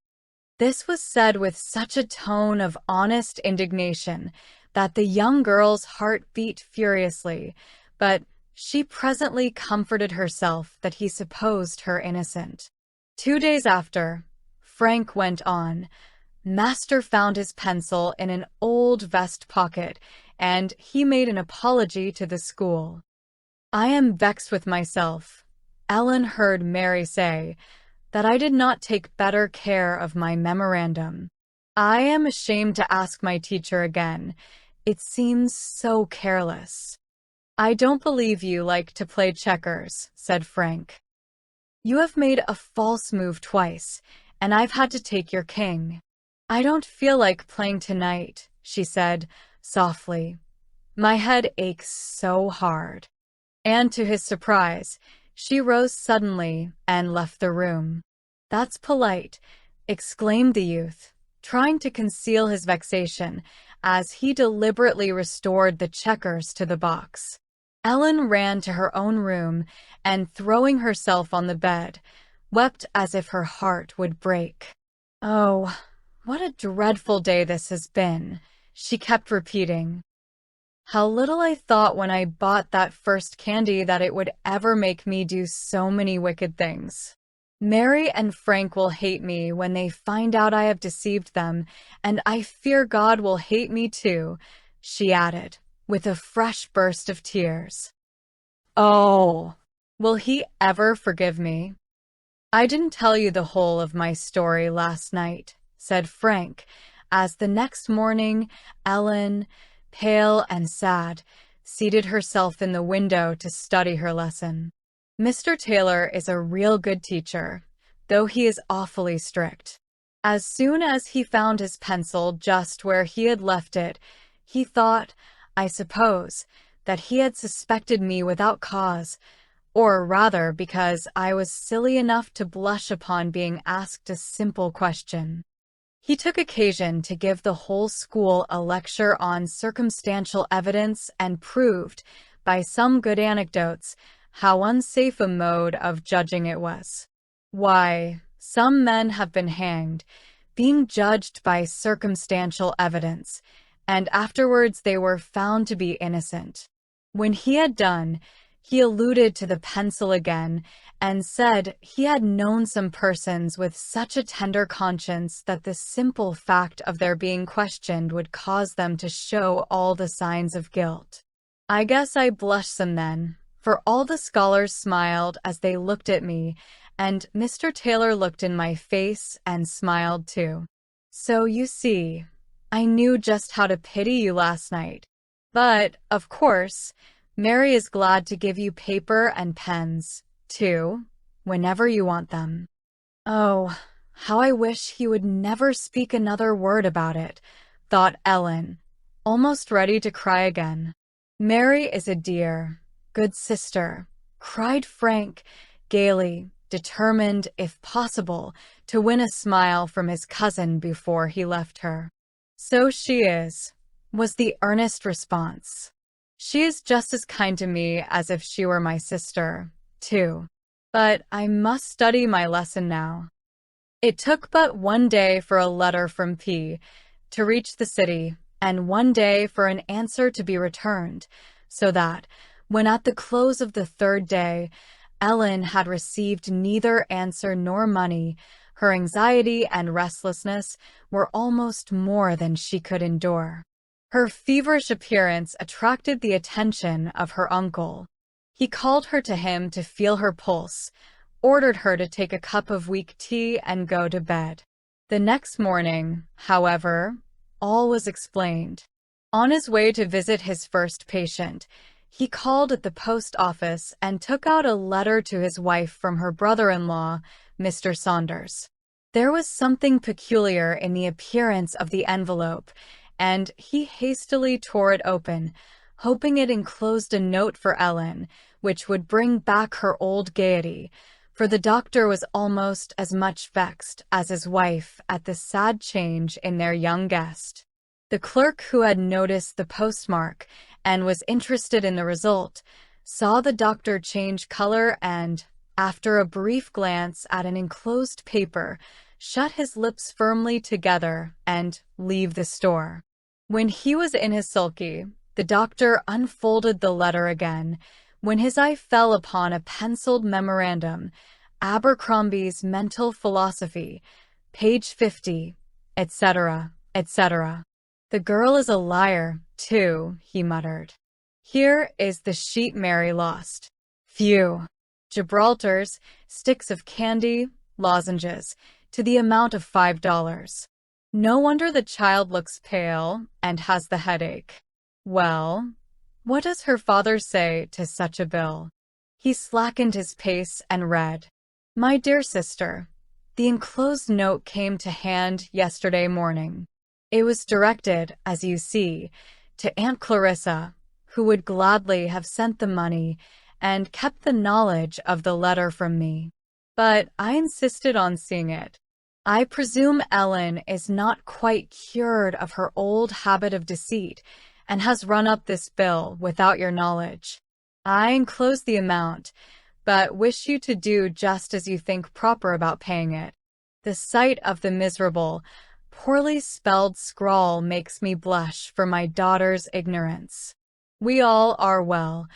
This was said with such a tone of honest indignation that the young girl's heart beat furiously, but she presently comforted herself that he supposed her innocent. 2 days after, Frank went on. Master found his pencil in an old vest pocket, and he made an apology to the school. "I am vexed with myself," Ellen heard Mary say, "that I did not take better care of my memorandum. I am ashamed to ask my teacher again. It seems so careless." "I don't believe you like to play checkers," said Frank. "You have made a false move twice, and I've had to take your king." "I don't feel like playing tonight," she said softly. "My head aches so hard." And to his surprise, she rose suddenly and left the room. "That's polite," exclaimed the youth, trying to conceal his vexation as he deliberately restored the checkers to the box. Ellen ran to her own room and, throwing herself on the bed, wept as if her heart would break. "Oh, what a dreadful day this has been," she kept repeating. "How little I thought when I bought that first candy that it would ever make me do so many wicked things. Mary and Frank will hate me when they find out I have deceived them, and I fear God will hate me too," she added, with a fresh burst of tears. "Oh, will he ever forgive me?" "I didn't tell you the whole of my story last night," said Frank, as the next morning Ellen, pale and sad, seated herself in the window to study her lesson. "Mr. Taylor is a real good teacher, though he is awfully strict. As soon as he found his pencil just where he had left it, he thought, I suppose, that he had suspected me without cause, or rather because I was silly enough to blush upon being asked a simple question. He took occasion to give the whole school a lecture on circumstantial evidence and proved, by some good anecdotes, how unsafe a mode of judging it was. Why, some men have been hanged, being judged by circumstantial evidence, and afterwards they were found to be innocent. When he had done, he alluded to the pencil again and said he had known some persons with such a tender conscience that the simple fact of their being questioned would cause them to show all the signs of guilt. I guess I blushed some then, for all the scholars smiled as they looked at me, and Mr. Taylor looked in my face and smiled too. So you see, I knew just how to pity you last night. But, of course, Mary is glad to give you paper and pens, too, whenever you want them." "Oh, how I wish he would never speak another word about it," thought Ellen, almost ready to cry again. "Mary is a dear, good sister," cried Frank, gaily, determined, if possible, to win a smile from his cousin before he left her. "So she is," was the earnest response. "She is just as kind to me as if she were my sister, too. But I must study my lesson now." It took but 1 day for a letter from P to reach the city, and 1 day for an answer to be returned, so that, when at the close of the 3rd day, Ellen had received neither answer nor money. Her anxiety and restlessness were almost more than she could endure. Her feverish appearance attracted the attention of her uncle. He called her to him to feel her pulse, ordered her to take a cup of weak tea and go to bed. The next morning, however, all was explained. On his way to visit his first patient, he called at the post office and took out a letter to his wife from her brother-in-law, Mr. Saunders. There was something peculiar in the appearance of the envelope, and he hastily tore it open, hoping it enclosed a note for Ellen, which would bring back her old gaiety, for the doctor was almost as much vexed as his wife at the sad change in their young guest. The clerk, who had noticed the postmark and was interested in the result, saw the doctor change color and, after a brief glance at an enclosed paper, shut his lips firmly together and leave the store. When he was in his sulky, the doctor unfolded the letter again, when his eye fell upon a penciled memorandum, Abercrombie's Mental Philosophy, page 50, etc., etc. "The girl is a liar, too," he muttered. "Here is the sheet Mary lost. Phew. Gibraltar's, sticks of candy, lozenges, to the amount of $5. No wonder the child looks pale and has the headache. Well, what does her father say to such a bill?" He slackened his pace and read, "My dear sister, the enclosed note came to hand yesterday morning. It was directed, as you see, to Aunt Clarissa, who would gladly have sent the money and kept the knowledge of the letter from me. But I insisted on seeing it. I presume Ellen is not quite cured of her old habit of deceit and has run up this bill without your knowledge. I enclose the amount, but wish you to do just as you think proper about paying it. The sight of the miserable, poorly spelled scrawl makes me blush for my daughter's ignorance. We all are well,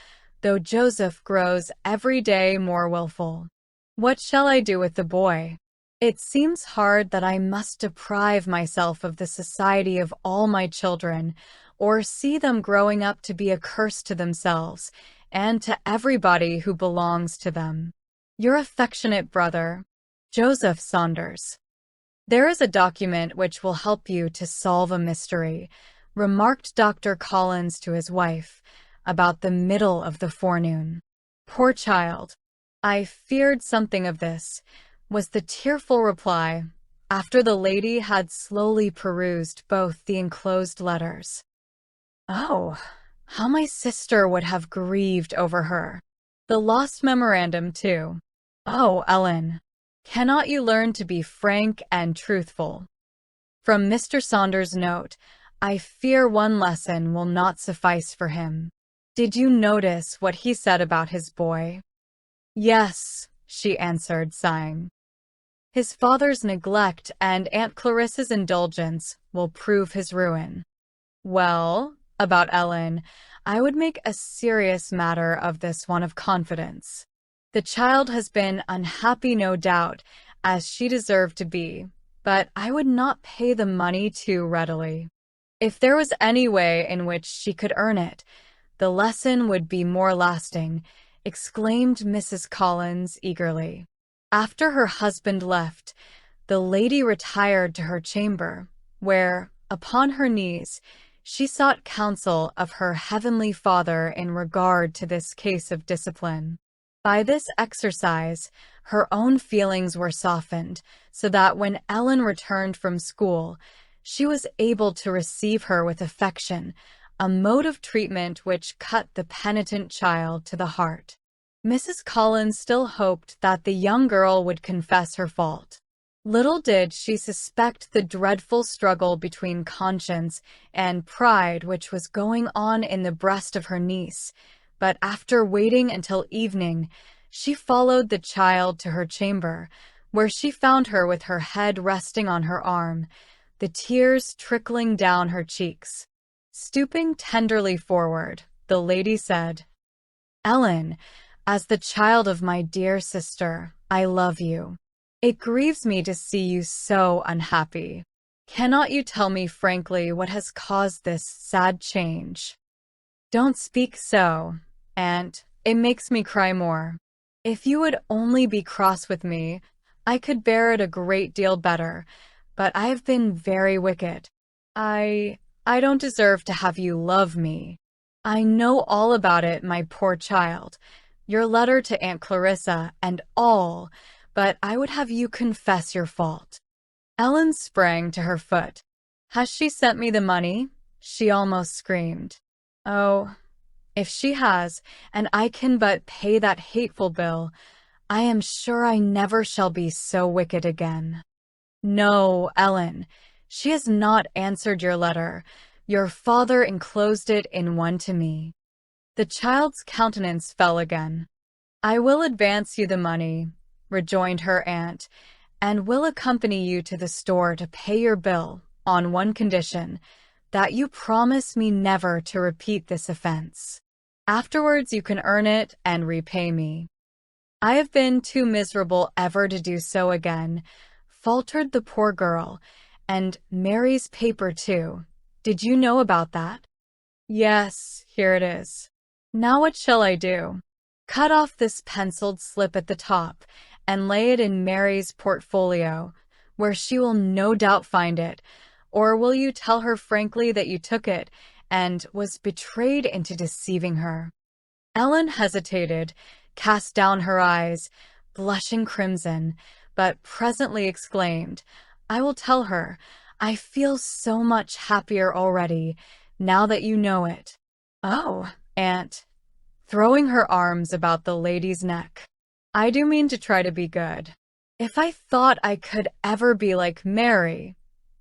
though Joseph grows every day more willful. What shall I do with the boy? It seems hard that I must deprive myself of the society of all my children, or see them growing up to be a curse to themselves and to everybody who belongs to them. Your affectionate brother, Joseph Saunders." "There is a document which will help you to solve a mystery," remarked Dr. Collins to his wife, about the middle of the forenoon. "Poor child. I feared something of this," was the tearful reply, after the lady had slowly perused both the enclosed letters. "Oh, how my sister would have grieved over her. The lost memorandum, too. Oh, Ellen, cannot you learn to be frank and truthful? From Mr. Saunders' note, I fear one lesson will not suffice for him. Did you notice what he said about his boy?" "Yes," she answered, sighing. "His father's neglect and Aunt Clarissa's indulgence will prove his ruin. Well, about Ellen, I would make a serious matter of this one of confidence. The child has been unhappy, no doubt, as she deserved to be, but I would not pay the money too readily. If there was any way in which she could earn it, the lesson would be more lasting," exclaimed Mrs. Collins eagerly. After her husband left, the lady retired to her chamber, where, upon her knees, she sought counsel of her Heavenly Father in regard to this case of discipline. By this exercise, her own feelings were softened, so that when Ellen returned from school, she was able to receive her with affection, a mode of treatment which cut the penitent child to the heart. Mrs. Collins still hoped that the young girl would confess her fault. Little did she suspect the dreadful struggle between conscience and pride which was going on in the breast of her niece, but after waiting until evening, she followed the child to her chamber, where she found her with her head resting on her arm, the tears trickling down her cheeks. Stooping tenderly forward, the lady said, "Ellen, As the child of my dear sister, I love you. It grieves me to see you so unhappy. Cannot you tell me frankly what has caused this sad change? Don't speak so, Aunt. It makes me cry more. If you would only be cross with me, I could bear it a great deal better, but I have been very wicked. I don't deserve to have you love me. I know all about it, my poor child, your letter to Aunt Clarissa and all, but I would have you confess your fault. Ellen sprang to her foot. Has she sent me the money? She almost screamed. Oh, if she has, and I can but pay that hateful bill, I am sure I never shall be so wicked again. No, Ellen, she has not answered your letter. Your father enclosed it in one to me. The child's countenance fell again. I will advance you the money, rejoined her aunt, and will accompany you to the store to pay your bill on one condition, that you promise me never to repeat this offense. Afterwards you can earn it and repay me. I have been too miserable ever to do so again, faltered the poor girl, and Mary's paper too. Did you know about that? Yes, here it is. Now what shall I do? Cut off this penciled slip at the top and lay it in Mary's portfolio, where she will no doubt find it, or will you tell her frankly that you took it and was betrayed into deceiving her? Ellen hesitated, cast down her eyes, blushing crimson, but presently exclaimed, I will tell her. I feel so much happier already, now that you know it. Oh, Aunt, throwing her arms about the lady's neck, I do mean to try to be good. If I thought I could ever be like Mary,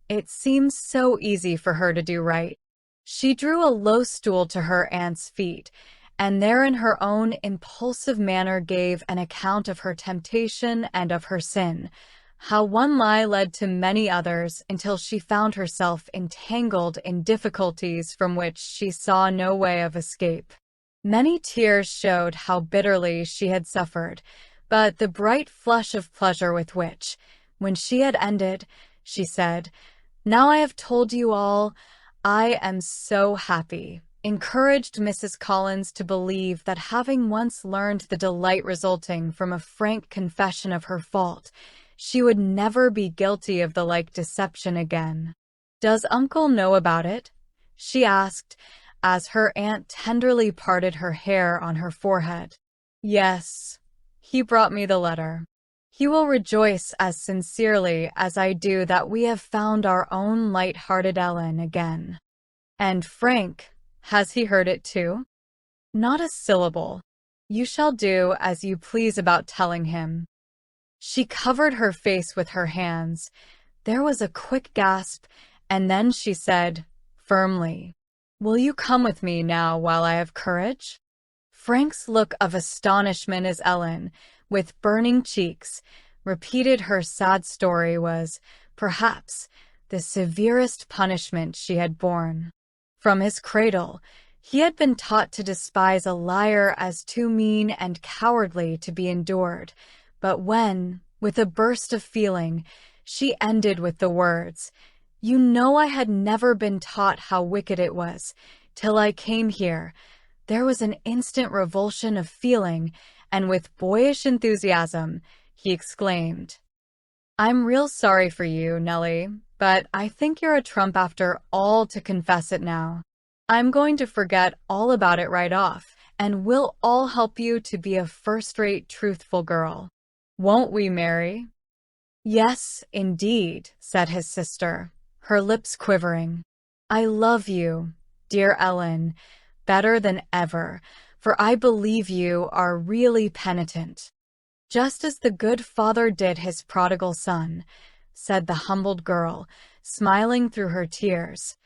it seems so easy for her to do right. She drew a low stool to her aunt's feet, and there in her own impulsive manner gave an account of her temptation and of her sin, how one lie led to many others until she found herself entangled in difficulties from which she saw no way of escape. Many tears showed how bitterly she had suffered, but the bright flush of pleasure with which, when she had ended, she said, Now I have told you all, I am so happy, encouraged Mrs. Collins to believe that having once learned the delight resulting from a frank confession of her fault, she would never be guilty of the like deception again. Does Uncle know about it? She asked, as her aunt tenderly parted her hair on her forehead. Yes, he brought me the letter. He will rejoice as sincerely as I do that we have found our own light-hearted Ellen again. And Frank, has he heard it too? Not a syllable. You shall do as you please about telling him. She covered her face with her hands. There was a quick gasp, and then she said, firmly, Will you come with me now while I have courage? Frank's look of astonishment as Ellen, with burning cheeks, repeated her sad story was, perhaps, the severest punishment she had borne. From his cradle, he had been taught to despise a liar as too mean and cowardly to be endured, but when, with a burst of feeling, she ended with the words, You know I had never been taught how wicked it was, till I came here, there was an instant revulsion of feeling, and with boyish enthusiasm, he exclaimed, I'm real sorry for you, Nellie, but I think you're a trump after all to confess it now. I'm going to forget all about it right off, and we'll all help you to be a first-rate, truthful girl. Won't we, Mary? Yes, indeed, said his sister, her lips quivering. I love you, dear Ellen, better than ever, for I believe you are really penitent. Just as the good father did his prodigal son, said the humbled girl, smiling through her tears.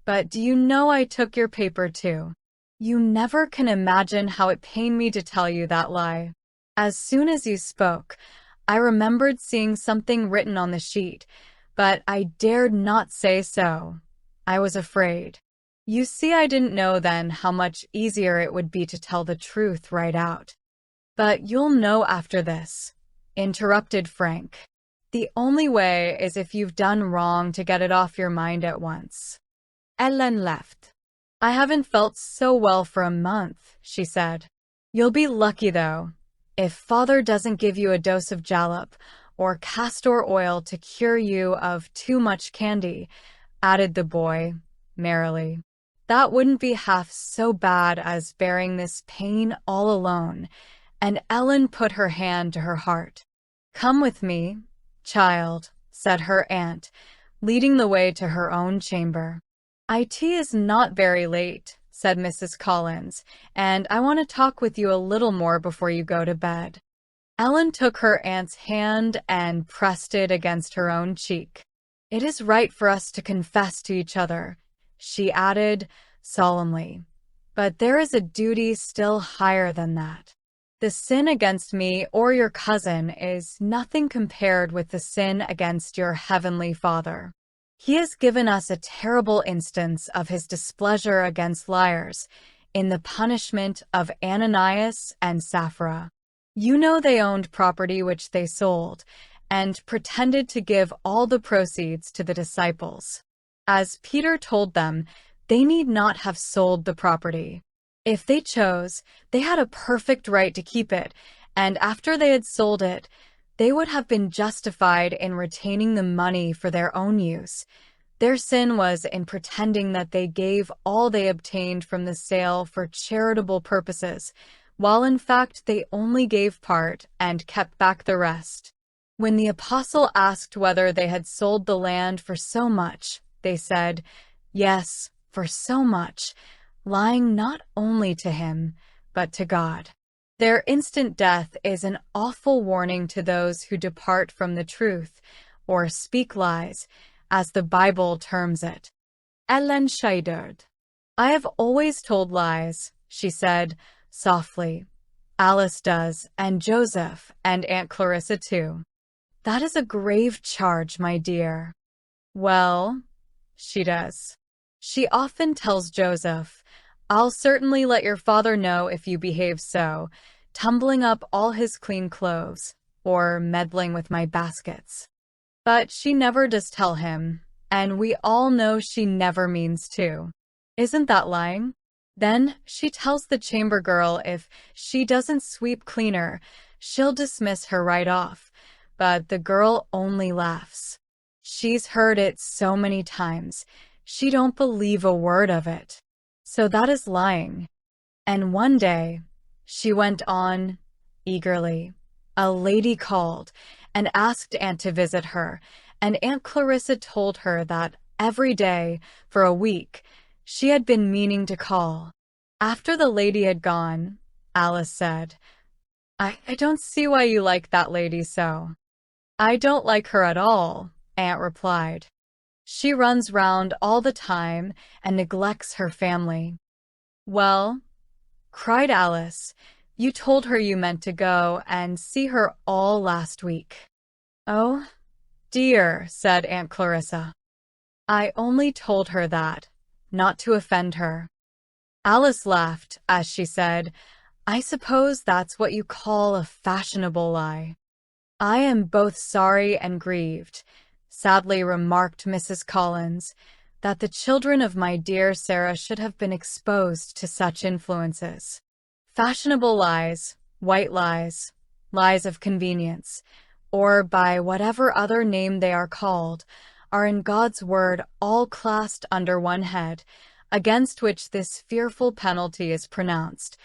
But do you know I took your paper too? You never can imagine how it pained me to tell you that lie. As soon as you spoke, I remembered seeing something written on the sheet, but I dared not say so. I was afraid. You see, I didn't know then how much easier it would be to tell the truth right out. But you'll know after this, interrupted Frank. The only way is if you've done wrong to get it off your mind at once. Ellen left. I haven't felt so well for a month, she said. You'll be lucky, though, if Father doesn't give you a dose of jalap or castor oil to cure you of too much candy, added the boy, merrily. That wouldn't be half so bad as bearing this pain all alone, and Ellen put her hand to her heart. Come with me, child, said her aunt, leading the way to her own chamber. It is not very late, said Mrs. Collins, and I want to talk with you a little more before you go to bed. Ellen took her aunt's hand and pressed it against her own cheek. It is right for us to confess to each other, she added solemnly, but there is a duty still higher than that. The sin against me or your cousin is nothing compared with the sin against your heavenly Father. He has given us a terrible instance of his displeasure against liars in the punishment of Ananias and Sapphira. You know they owned property which they sold, and pretended to give all the proceeds to the disciples. As Peter told them, they need not have sold the property. If they chose, they had a perfect right to keep it, and after they had sold it, they would have been justified in retaining the money for their own use. Their sin was in pretending that they gave all they obtained from the sale for charitable purposes, while in fact they only gave part and kept back the rest. When the apostle asked whether they had sold the land for so much, they said, "Yes, for so much," lying not only to him, but to God. Their instant death is an awful warning to those who depart from the truth, or speak lies, as the Bible terms it. Ellen shuddered. I have always told lies, she said, softly. Alice does, and Joseph, and Aunt Clarissa too. That is a grave charge, my dear. Well, she does. She often tells Joseph, I'll certainly let your father know if you behave so, tumbling up all his clean clothes, or meddling with my baskets. But she never does tell him, and we all know she never means to. Isn't that lying? Then she tells the chamber girl if she doesn't sweep cleaner, she'll dismiss her right off, but the girl only laughs. She's heard it so many times, she don't believe a word of it. So that is lying. And one day, she went on eagerly, a lady called and asked Aunt to visit her, and Aunt Clarissa told her that every day, for a week, she had been meaning to call. After the lady had gone, Alice said, I don't see why you like that lady so. I don't like her at all, Aunt replied. She runs round all the time and neglects her family. Well, cried Alice, you told her you meant to go and see her all last week. Oh, dear, said Aunt Clarissa. I only told her that, not to offend her. Alice laughed as she said, I suppose that's what you call a fashionable lie. I am both sorry and grieved, sadly remarked Mrs. Collins, that the children of my dear Sarah should have been exposed to such influences. Fashionable lies, white lies, lies of convenience, or by whatever other name they are called, are in God's word all classed under one head, against which this fearful penalty is pronounced.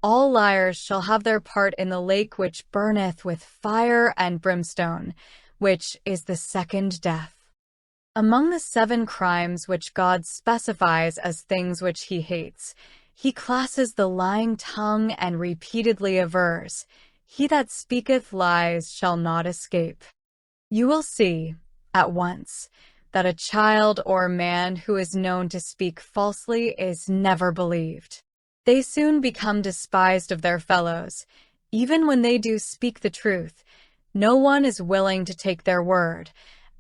All liars shall have their part in the lake which burneth with fire and brimstone, which is the second death. Among the 7 crimes which God specifies as things which he hates, he classes the lying tongue and repeatedly avers, he that speaketh lies shall not escape. You will see, at once, that a child or man who is known to speak falsely is never believed. They soon become despised of their fellows. Even when they do speak the truth, no one is willing to take their word,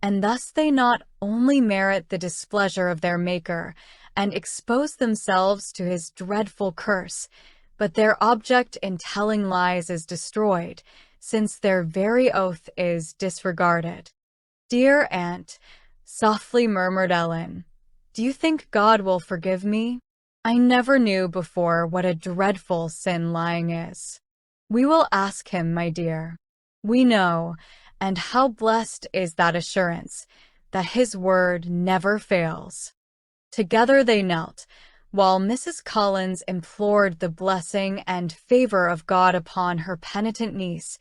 and thus they not only merit the displeasure of their Maker and expose themselves to his dreadful curse, but their object in telling lies is destroyed, since their very oath is disregarded. "Dear aunt," softly murmured Ellen, "do you think God will forgive me? I never knew before what a dreadful sin lying is." "We will ask him, my dear. We know, and how blessed is that assurance, that his word never fails." Together they knelt, while Mrs. Collins implored the blessing and favor of God upon her penitent niece,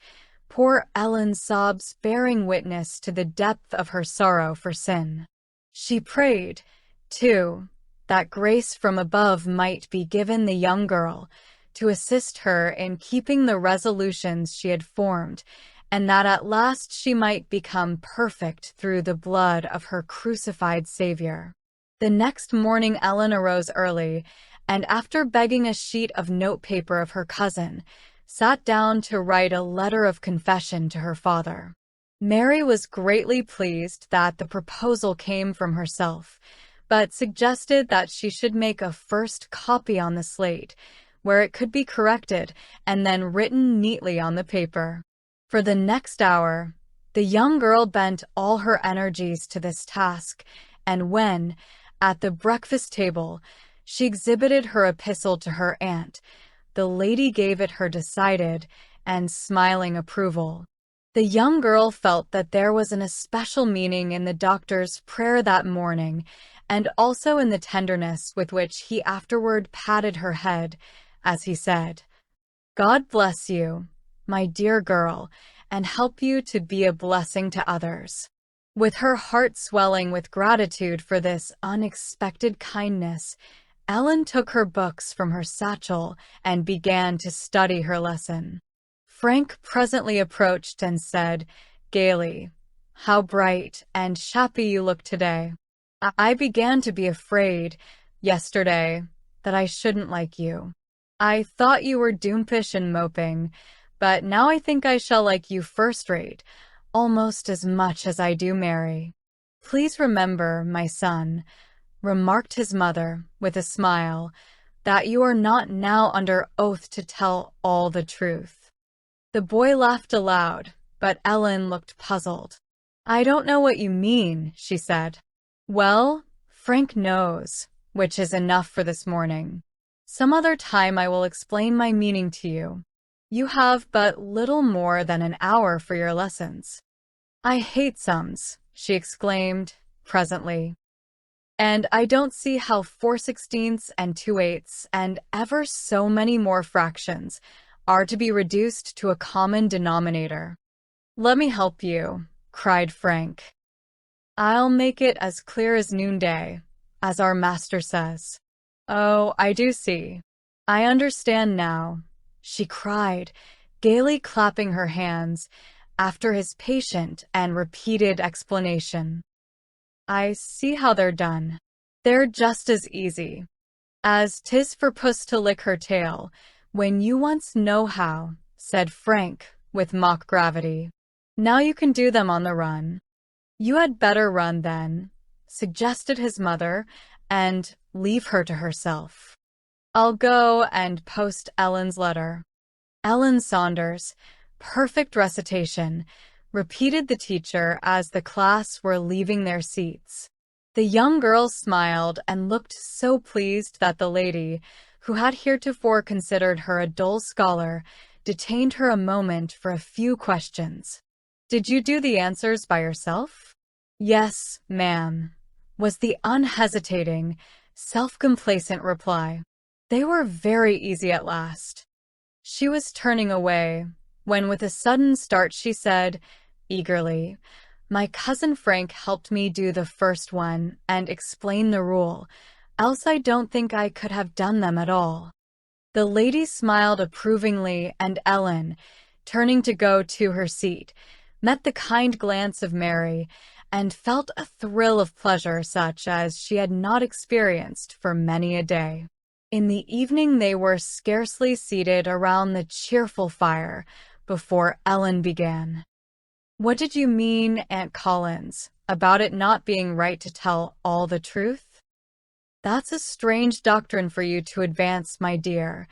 poor Ellen's sobs bearing witness to the depth of her sorrow for sin. She prayed, too, that grace from above might be given the young girl to assist her in keeping the resolutions she had formed, and that at last she might become perfect through the blood of her crucified Savior. The next morning Ellen arose early, and after begging a sheet of notepaper of her cousin, sat down to write a letter of confession to her father. Mary was greatly pleased that the proposal came from herself, but suggested that she should make a first copy on the slate, where it could be corrected and then written neatly on the paper. For the next hour, the young girl bent all her energies to this task, and when, at the breakfast table, she exhibited her epistle to her aunt, the lady gave it her decided and smiling approval. The young girl felt that there was an especial meaning in the doctor's prayer that morning, and also in the tenderness with which he afterward patted her head, as he said, "God bless you, my dear girl, and help you to be a blessing to others." With her heart swelling with gratitude for this unexpected kindness, Ellen took her books from her satchel and began to study her lesson. Frank presently approached and said, gaily, "How bright and shappy you look today. I began to be afraid, yesterday, that I shouldn't like you. I thought you were doompish and moping, but now I think I shall like you first-rate, almost as much as I do Mary. Please remember, my son," remarked his mother, with a smile, "that you are not now under oath to tell all the truth." The boy laughed aloud, but Ellen looked puzzled. "I don't know what you mean," she said. "Well, Frank knows, which is enough for this morning. Some other time I will explain my meaning to you. You have but little more than an hour for your lessons." "I hate sums," she exclaimed, presently. "And I don't see how 4/16 and 2/8 and ever so many more fractions are to be reduced to a common denominator." "Let me help you," cried Frank. "I'll make it as clear as noonday, as our master says." "Oh, I do see. I understand now," she cried, gaily clapping her hands, after his patient and repeated explanation. "I see how they're done. They're just as easy as 'tis for puss to lick her tail, when you once know how," said Frank, with mock gravity. "Now you can do them on the run." "You had better run, then," suggested his mother, "and leave her to herself. I'll go and post Ellen's letter." "Ellen Saunders, perfect recitation," repeated the teacher as the class were leaving their seats. The young girl smiled and looked so pleased that the lady, who had heretofore considered her a dull scholar, detained her a moment for a few questions. "Did you do the answers by yourself?" "Yes, ma'am," was the unhesitating, self-complacent reply. "They were very easy at last." She was turning away, when with a sudden start she said, eagerly, "My cousin Frank helped me do the first one and explain the rule, else I don't think I could have done them at all." The lady smiled approvingly, and Ellen, turning to go to her seat, met the kind glance of Mary, and felt a thrill of pleasure such as she had not experienced for many a day. In the evening they were scarcely seated around the cheerful fire before Ellen began. "What did you mean, Aunt Collins, about it not being right to tell all the truth?" "That's a strange doctrine for you to advance, my dear,"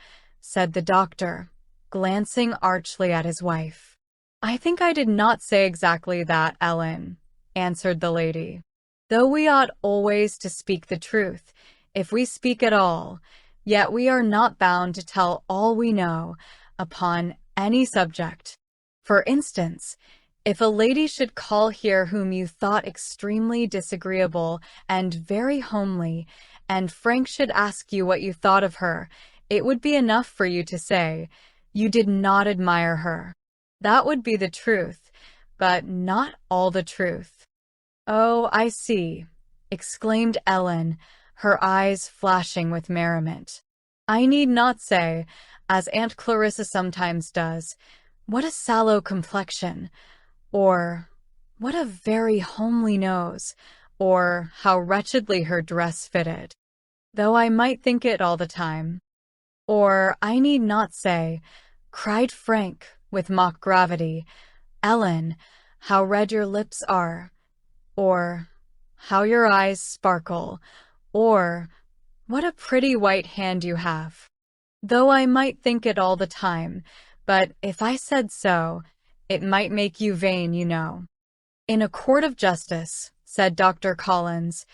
said the doctor, glancing archly at his wife. I think I did not say exactly that, Ellen, answered the lady. Though we ought always to speak the truth, if we speak at all, yet we are not bound to tell all we know upon any subject. For instance, if a lady should call here whom you thought extremely disagreeable and very homely, and Frank should ask you what you thought of her, it would be enough for you to say, you did not admire her. That would be the truth, but not all the truth. Oh, I see, exclaimed Ellen, her eyes flashing with merriment. I need not say, as Aunt Clarissa sometimes does, what a sallow complexion, or what a very homely nose, or how wretchedly her dress fitted, though I might think it all the time. Or I need not say, cried Frank with mock gravity, Ellen, how red your lips are, or how your eyes sparkle, or what a pretty white hand you have. Though I might think it all the time, but if I said so, it might make you vain, you know. In a court of justice, said Dr. Collins,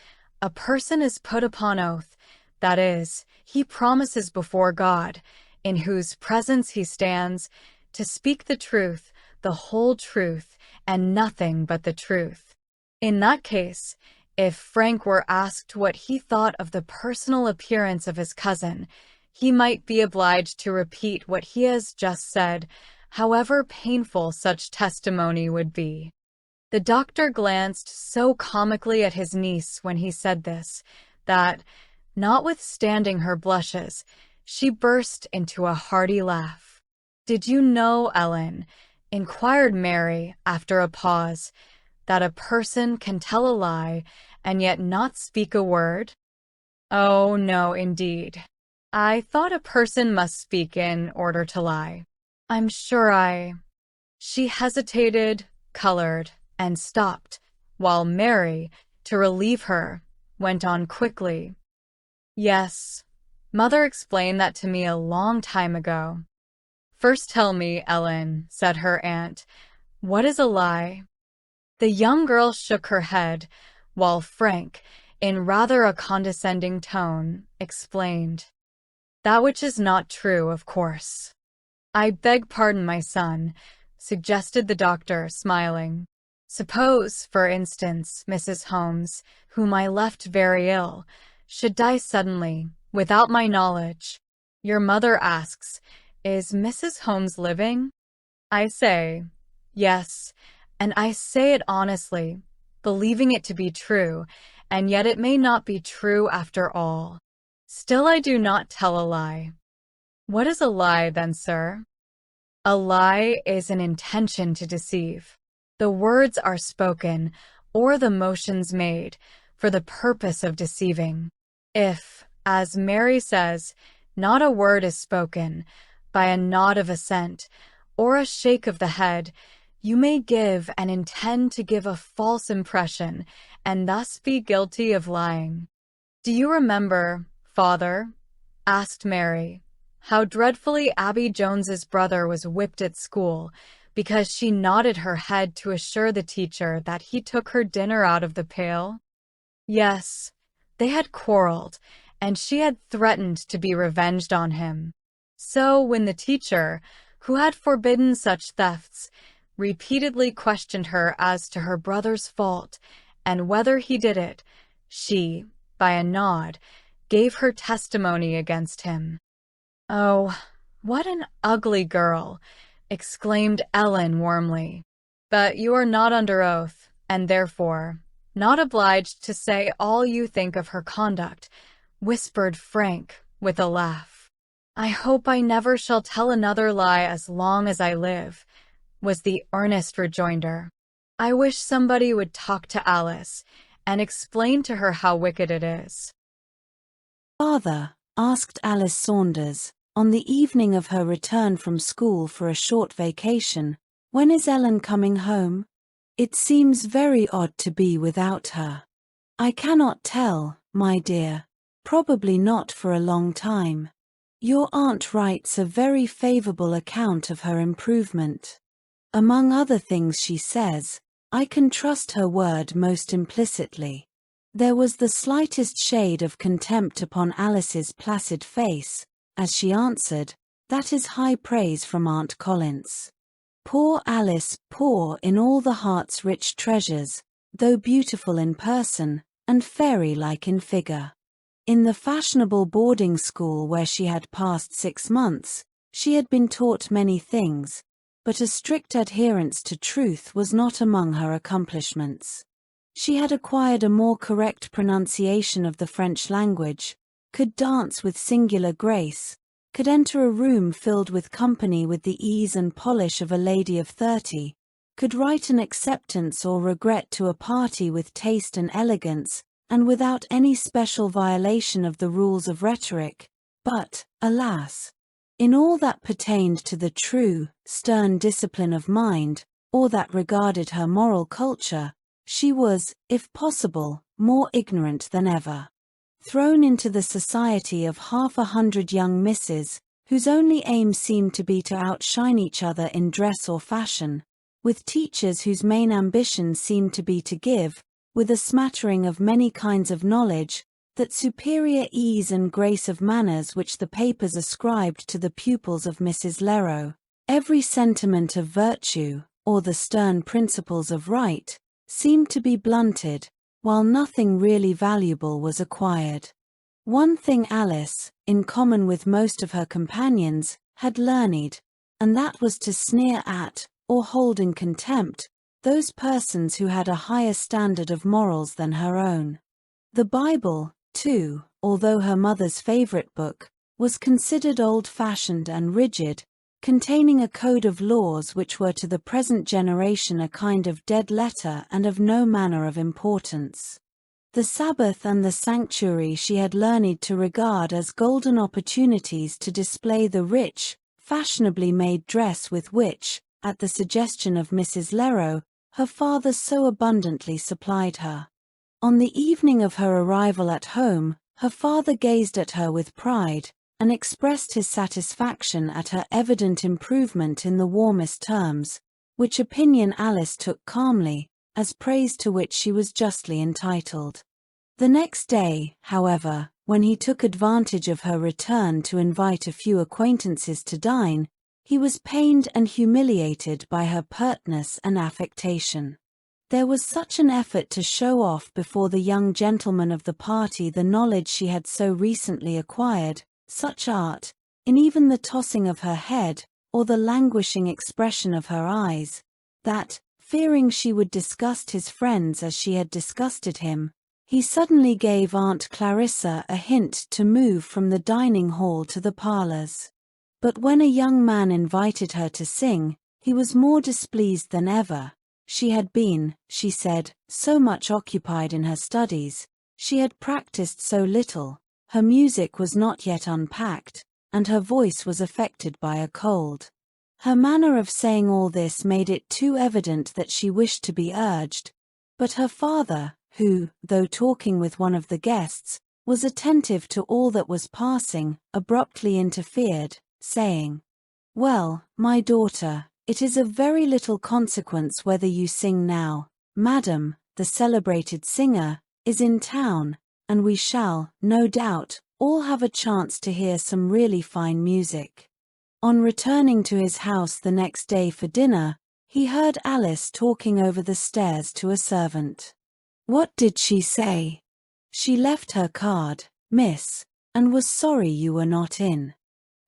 a person is put upon oath, that is, he promises before God, in whose presence he stands, to speak the truth, the whole truth, and nothing but the truth. In that case, if Frank were asked what he thought of the personal appearance of his cousin, he might be obliged to repeat what he has just said, however painful such testimony would be. The doctor glanced so comically at his niece when he said this, that, notwithstanding her blushes, she burst into a hearty laugh. Did you know, Ellen, inquired Mary after a pause, that a person can tell a lie and yet not speak a word? Oh, no, indeed. I thought a person must speak in order to lie. I'm sure She hesitated, colored, and stopped, while Mary, to relieve her, went on quickly. Yes, Mother explained that to me a long time ago. First tell me, Ellen, said her aunt, what is a lie? The young girl shook her head, while Frank, in rather a condescending tone, explained. That which is not true, of course. I beg pardon, my son, suggested the doctor, smiling. Suppose, for instance, Mrs. Holmes, whom I left very ill, should die suddenly, without my knowledge. Your mother asks, is Mrs. Holmes living? I say, yes, and I say it honestly, believing it to be true, and yet it may not be true after all. Still I do not tell a lie. What is a lie, then, sir? A lie is an intention to deceive. The words are spoken, or the motions made, for the purpose of deceiving. If, as Mary says, not a word is spoken, by a nod of assent, or a shake of the head, you may give and intend to give a false impression, and thus be guilty of lying. Do you remember, Father, asked Mary, how dreadfully Abby Jones's brother was whipped at school because she nodded her head to assure the teacher that he took her dinner out of the pail? Yes, they had quarreled, and she had threatened to be revenged on him. So when the teacher, who had forbidden such thefts, repeatedly questioned her as to her brother's fault and whether he did it, she, by a nod, gave her testimony against him. Oh, what an ugly girl, exclaimed Ellen warmly. But you are not under oath, and therefore not obliged to say all you think of her conduct, whispered Frank with a laugh. I hope I never shall tell another lie as long as I live, was the earnest rejoinder. I wish somebody would talk to Alice and explain to her how wicked it is. Father, asked Alice Saunders, on the evening of her return from school for a short vacation, when is Ellen coming home? It seems very odd to be without her. I cannot tell, my dear, probably not for a long time. Your aunt writes a very favourable account of her improvement. Among other things she says, I can trust her word most implicitly. There was the slightest shade of contempt upon Alice's placid face, as she answered, that is high praise from Aunt Collins. Poor Alice, poor in all the heart's rich treasures, though beautiful in person, and fairy-like in figure. In the fashionable boarding school where she had passed 6 months, she had been taught many things, but a strict adherence to truth was not among her accomplishments. She had acquired a more correct pronunciation of the French language, could dance with singular grace, could enter a room filled with company with the ease and polish of a lady of 30, could write an acceptance or regret to a party with taste and elegance, and without any special violation of the rules of rhetoric, but, alas! In all that pertained to the true, stern discipline of mind, or that regarded her moral culture, she was, if possible, more ignorant than ever. Thrown into the society of 100 young misses, whose only aim seemed to be to outshine each other in dress or fashion, with teachers whose main ambition seemed to be to give, with a smattering of many kinds of knowledge, that superior ease and grace of manners which the papers ascribed to the pupils of Mrs. Leroux, every sentiment of virtue, or the stern principles of right, seemed to be blunted, while nothing really valuable was acquired. One thing Alice, in common with most of her companions, had learned, and that was to sneer at, or hold in contempt, those persons who had a higher standard of morals than her own. The Bible, too, although her mother's favourite book, was considered old-fashioned and rigid, containing a code of laws which were to the present generation a kind of dead letter and of no manner of importance. The Sabbath and the sanctuary she had learned to regard as golden opportunities to display the rich, fashionably made dress with which, at the suggestion of Mrs. Leroux, her father so abundantly supplied her. On the evening of her arrival at home, her father gazed at her with pride, and expressed his satisfaction at her evident improvement in the warmest terms, which opinion Alice took calmly, as praise to which she was justly entitled. The next day, however, when he took advantage of her return to invite a few acquaintances to dine, he was pained and humiliated by her pertness and affectation. There was such an effort to show off before the young gentlemen of the party the knowledge she had so recently acquired, such art, in even the tossing of her head, or the languishing expression of her eyes, that, fearing she would disgust his friends as she had disgusted him, he suddenly gave Aunt Clarissa a hint to move from the dining hall to the parlours. But when a young man invited her to sing, he was more displeased than ever. She had been, she said, so much occupied in her studies, she had practised so little, her music was not yet unpacked, and her voice was affected by a cold. Her manner of saying all this made it too evident that she wished to be urged, but her father, who, though talking with one of the guests, was attentive to all that was passing, abruptly interfered, saying, "Well, my daughter, it is of very little consequence whether you sing now. Madam, the celebrated singer, is in town, and we shall, no doubt, all have a chance to hear some really fine music." On returning to his house the next day for dinner, he heard Alice talking over the stairs to a servant. "What did she say?" "She left her card, miss, and was sorry you were not in."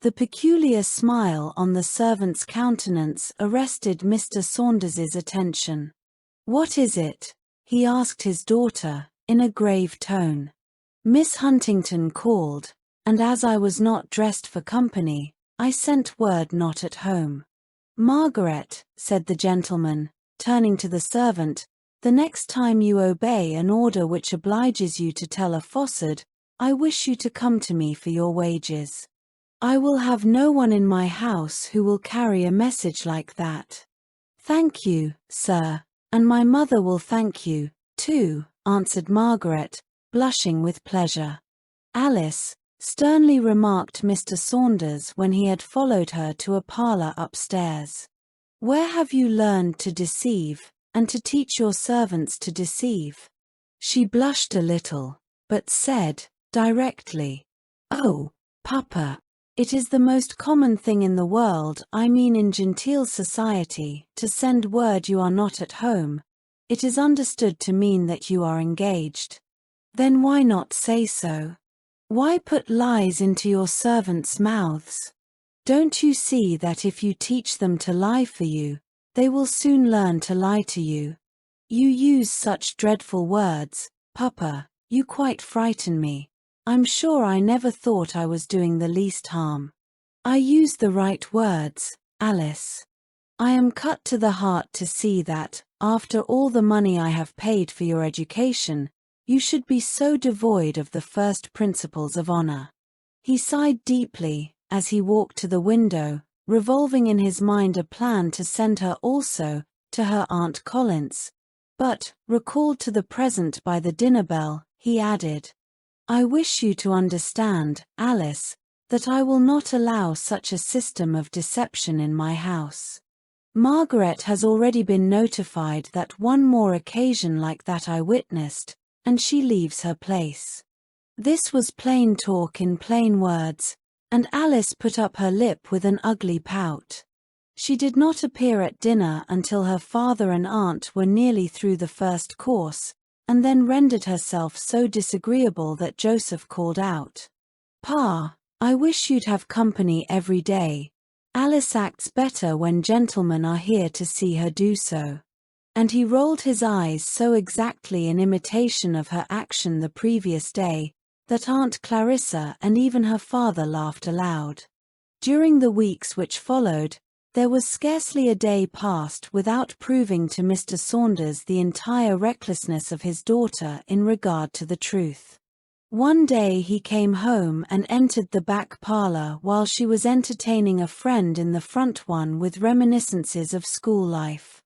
The peculiar smile on the servant's countenance arrested Mr. Saunders's attention. "What is it?" he asked his daughter, in a grave tone. "Miss Huntington called, and as I was not dressed for company, I sent word not at home." "Margaret," said the gentleman, turning to the servant, "the next time you obey an order which obliges you to tell a falsehood, I wish you to come to me for your wages. I will have no one in my house who will carry a message like that." "Thank you, sir, and my mother will thank you, too," answered Margaret, blushing with pleasure. "Alice," sternly remarked Mr. Saunders when he had followed her to a parlour upstairs. "Where have you learned to deceive, and to teach your servants to deceive?" She blushed a little, but said, directly, "Oh, Papa, it is the most common thing in the world, I mean in genteel society, to send word you are not at home. It is understood to mean that you are engaged. Then why not say so? Why put lies into your servants' mouths? Don't you see that if you teach them to lie for you, they will soon learn to lie to you? You use such dreadful words, Papa, you quite frighten me. I'm sure I never thought I was doing the least harm. I use the right words, Alice. I am cut to the heart to see that, after all the money I have paid for your education, you should be so devoid of the first principles of honor." He sighed deeply as he walked to the window, revolving in his mind a plan to send her also to her Aunt Collins. But, recalled to the present by the dinner bell, he added, "I wish you to understand, Alice, that I will not allow such a system of deception in my house. Margaret has already been notified that one more occasion like that I witnessed, and she leaves her place." This was plain talk in plain words, and Alice put up her lip with an ugly pout. She did not appear at dinner until her father and aunt were nearly through the first course, and then rendered herself so disagreeable that Joseph called out, "Pa, I wish you'd have company every day. Alice acts better when gentlemen are here to see her do so." And he rolled his eyes so exactly in imitation of her action the previous day, that Aunt Clarissa and even her father laughed aloud. During the weeks which followed, there was scarcely a day passed without proving to Mr. Saunders the entire recklessness of his daughter in regard to the truth. One day he came home and entered the back parlour while she was entertaining a friend in the front one with reminiscences of school life.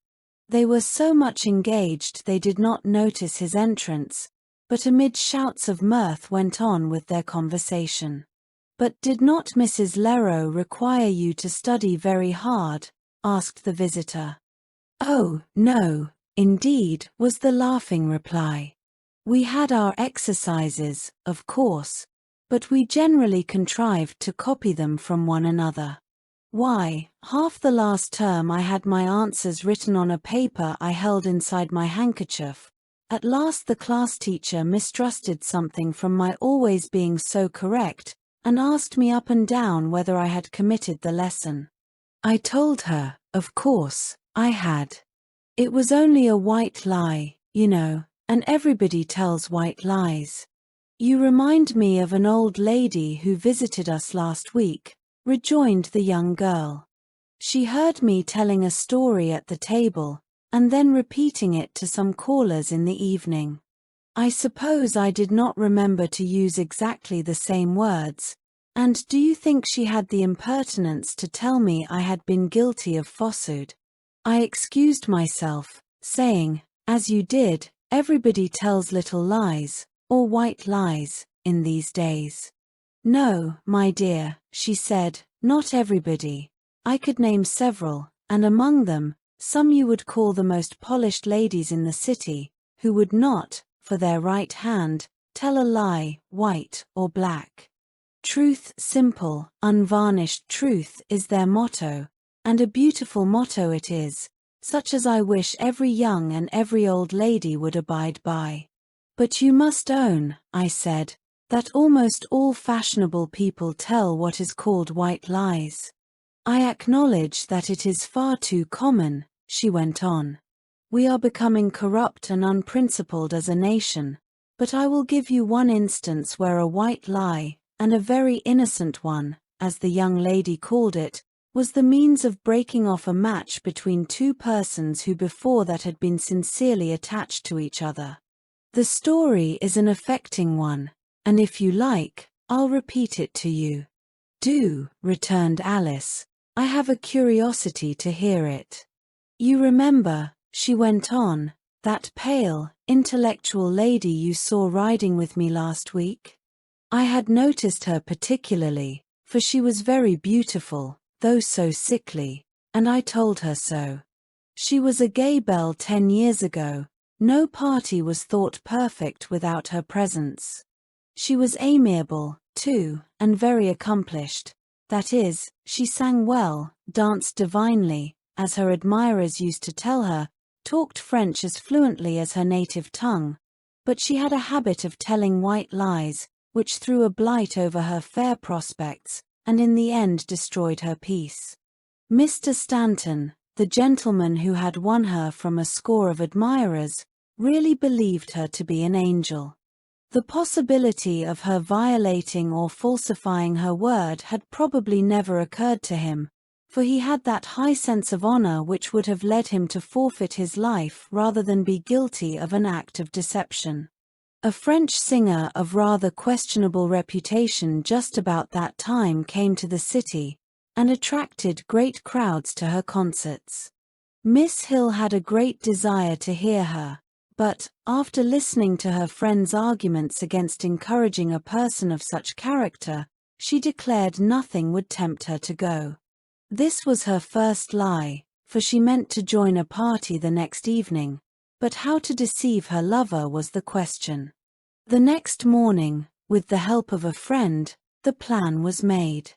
They were so much engaged they did not notice his entrance, but amid shouts of mirth went on with their conversation. "But did not Mrs. Leroux require you to study very hard?" asked the visitor. "Oh, no, indeed," was the laughing reply. "We had our exercises, of course, but we generally contrived to copy them from one another. Why, half the last term I had my answers written on a paper I held inside my handkerchief. At last the class teacher mistrusted something from my always being so correct, and asked me up and down whether I had committed the lesson. I told her, of course, I had. It was only a white lie, you know, and everybody tells white lies." "You remind me of an old lady who visited us last week," rejoined the young girl. "She heard me telling a story at the table, and then repeating it to some callers in the evening. I suppose I did not remember to use exactly the same words, and do you think she had the impertinence to tell me I had been guilty of falsehood? I excused myself, saying, as you did, everybody tells little lies, or white lies, in these days. "No, my dear," she said, "not everybody. I could name several, and among them, some you would call the most polished ladies in the city, who would not, for their right hand, tell a lie, white or black. Truth, simple, unvarnished truth is their motto, and a beautiful motto it is, such as I wish every young and every old lady would abide by. But you must own," I said, "that almost all fashionable people tell what is called white lies." "I acknowledge that it is far too common," she went on. "We are becoming corrupt and unprincipled as a nation, but I will give you one instance where a white lie, and a very innocent one, as the young lady called it, was the means of breaking off a match between two persons who before that had been sincerely attached to each other. The story is an affecting one, and if you like, I'll repeat it to you." "Do," returned Alice. "I have a curiosity to hear it." "You remember," she went on, "that pale, intellectual lady you saw riding with me last week?" I had noticed her particularly, for she was very beautiful, though so sickly, and I told her so. She was a gay belle 10 years ago. No party was thought perfect without her presence. She was amiable, too, and very accomplished. That is, she sang well, danced divinely, as her admirers used to tell her, talked French as fluently as her native tongue. But she had a habit of telling white lies, which threw a blight over her fair prospects, and in the end destroyed her peace. Mr. Stanton, the gentleman who had won her from a score of admirers, really believed her to be an angel. The possibility of her violating or falsifying her word had probably never occurred to him, for he had that high sense of honor which would have led him to forfeit his life rather than be guilty of an act of deception. A French singer of rather questionable reputation just about that time came to the city, and attracted great crowds to her concerts. Miss Hill had a great desire to hear her, but, after listening to her friend's arguments against encouraging a person of such character, she declared nothing would tempt her to go. This was her first lie, for she meant to join a party the next evening, but how to deceive her lover was the question. The next morning, with the help of a friend, the plan was made.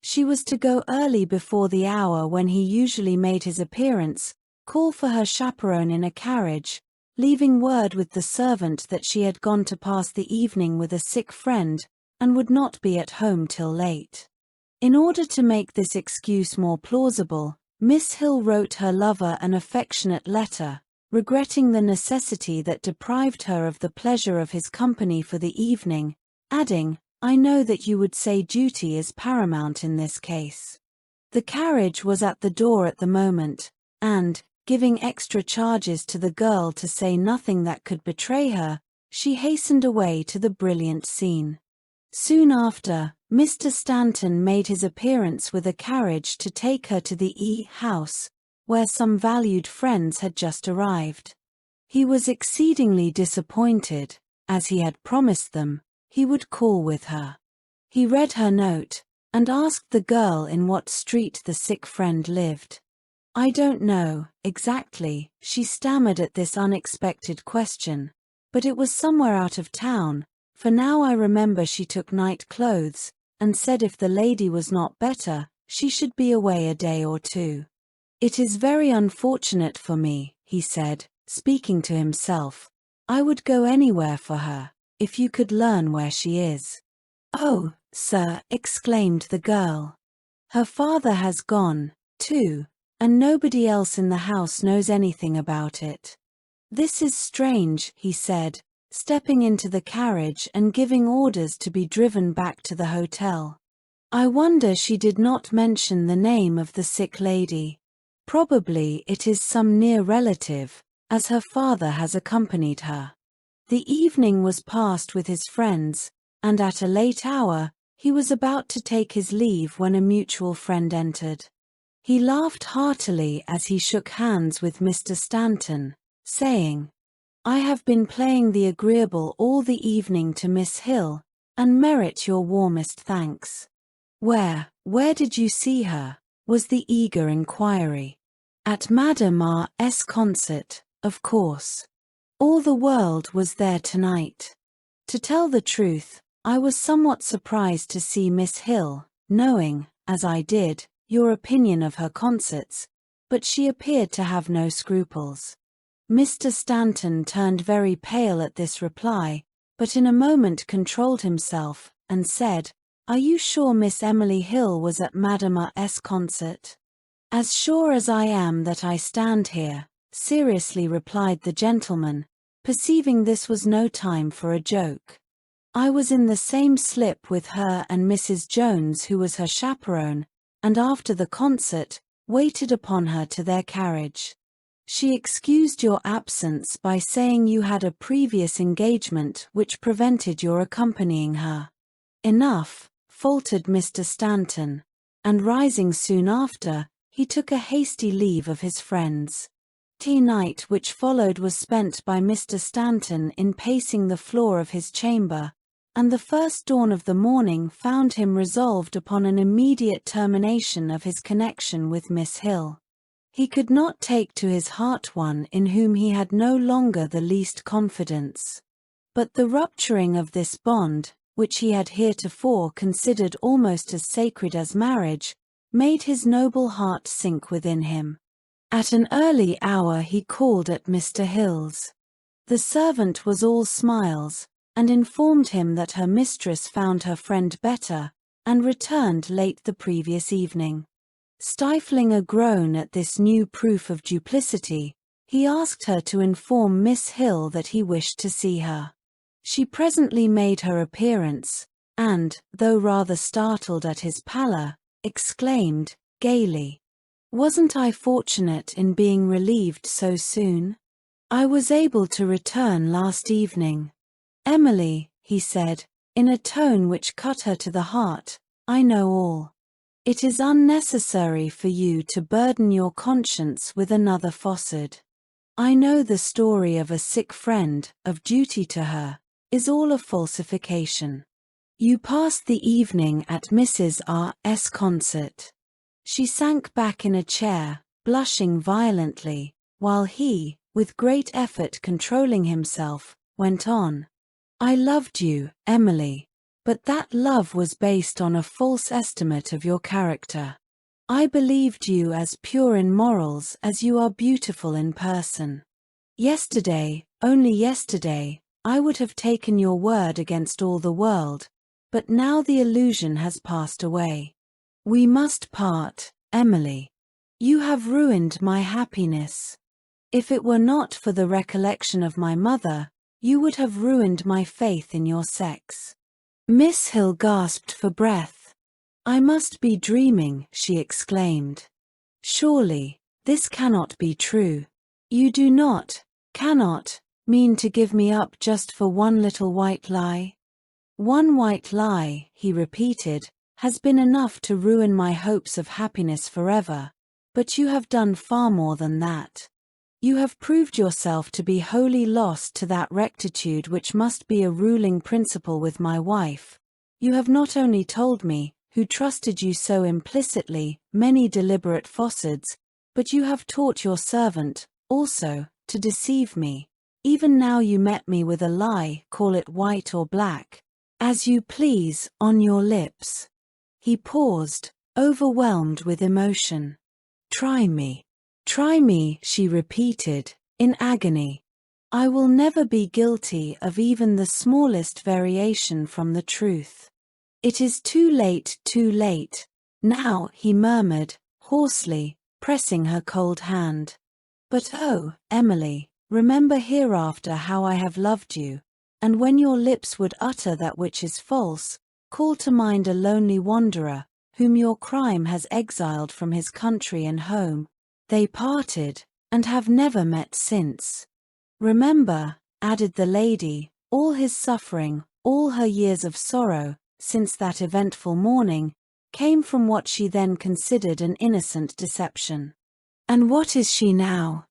She was to go early before the hour when he usually made his appearance, call for her chaperone in a carriage, leaving word with the servant that she had gone to pass the evening with a sick friend, and would not be at home till late. In order to make this excuse more plausible, Miss Hill wrote her lover an affectionate letter, regretting the necessity that deprived her of the pleasure of his company for the evening, adding, "I know that you would say duty is paramount in this case." The carriage was at the door at the moment, and, giving extra charges to the girl to say nothing that could betray her, she hastened away to the brilliant scene. Soon after, Mr. Stanton made his appearance with a carriage to take her to the house, where some valued friends had just arrived. He was exceedingly disappointed, as he had promised them he would call with her. He read her note, and asked the girl in what street the sick friend lived. "I don't know, exactly," she stammered at this unexpected question, "but it was somewhere out of town, for now I remember she took night clothes, and said if the lady was not better, she should be away a day or two. It is very unfortunate for me," he said, speaking to himself. "I would go anywhere for her, if you could learn where she is." "Oh, sir," exclaimed the girl. "Her father has gone, too, and nobody else in the house knows anything about it." "This is strange," he said, stepping into the carriage and giving orders to be driven back to the hotel. "I wonder she did not mention the name of the sick lady. Probably it is some near relative, as her father has accompanied her." The evening was passed with his friends, and at a late hour, he was about to take his leave when a mutual friend entered. He laughed heartily as he shook hands with Mr. Stanton, saying, "I have been playing the agreeable all the evening to Miss Hill, and merit your warmest thanks." Where did you see her?" was the eager inquiry. "At Madame R.'s concert, of course. All the world was there tonight. To tell the truth, I was somewhat surprised to see Miss Hill, knowing, as I did, your opinion of her concerts, but she appeared to have no scruples." Mr. Stanton turned very pale at this reply, but in a moment controlled himself, and said, "Are you sure Miss Emily Hill was at Madame R.'s concert?" "As sure as I am that I stand here," seriously replied the gentleman, perceiving this was no time for a joke. "I was in the same slip with her and Mrs. Jones, who was her chaperone, and after the concert, waited upon her to their carriage. She excused your absence by saying you had a previous engagement which prevented your accompanying her." "Enough," faltered Mr. Stanton, and rising soon after, he took a hasty leave of his friends. The night which followed was spent by Mr. Stanton in pacing the floor of his chamber, and the first dawn of the morning found him resolved upon an immediate termination of his connection with Miss Hill. He could not take to his heart one in whom he had no longer the least confidence. But the rupturing of this bond, which he had heretofore considered almost as sacred as marriage, made his noble heart sink within him. At an early hour he called at Mr. Hill's. The servant was all smiles, and informed him that her mistress found her friend better, and returned late the previous evening. Stifling a groan at this new proof of duplicity, he asked her to inform Miss Hill that he wished to see her. She presently made her appearance, and, though rather startled at his pallor, exclaimed, gaily, "Wasn't I fortunate in being relieved so soon? I was able to return last evening." "Emily," he said, in a tone which cut her to the heart, "I know all. It is unnecessary for you to burden your conscience with another falsehood. I know the story of a sick friend, of duty to her, is all a falsification. You passed the evening at Mrs. R.'s concert." She sank back in a chair, blushing violently, while he, with great effort controlling himself, went on. "I loved you, Emily, but that love was based on a false estimate of your character. I believed you as pure in morals as you are beautiful in person. Yesterday, only yesterday, I would have taken your word against all the world, but now the illusion has passed away. We must part, Emily. You have ruined my happiness. If it were not for the recollection of my mother, you would have ruined my faith in your sex." Miss Hill gasped for breath. "I must be dreaming," she exclaimed. "Surely, this cannot be true. You do not, cannot, mean to give me up just for one little white lie?" "One white lie," he repeated, "has been enough to ruin my hopes of happiness forever, but you have done far more than that. You have proved yourself to be wholly lost to that rectitude which must be a ruling principle with my wife. You have not only told me, who trusted you so implicitly, many deliberate falsehoods, but you have taught your servant, also, to deceive me. Even now you met me with a lie, call it white or black, as you please, on your lips." He paused, overwhelmed with emotion. "Try me. Try me," she repeated, in agony. "I will never be guilty of even the smallest variation from the truth. It is too late now," he murmured, hoarsely, pressing her cold hand. "But oh, Emily, remember hereafter how I have loved you, and when your lips would utter that which is false, call to mind a lonely wanderer, whom your crime has exiled from his country and home. They parted, and have never met since. Remember," added the lady, "all his suffering, all her years of sorrow, since that eventful morning, came from what she then considered an innocent deception." "And what is she now?"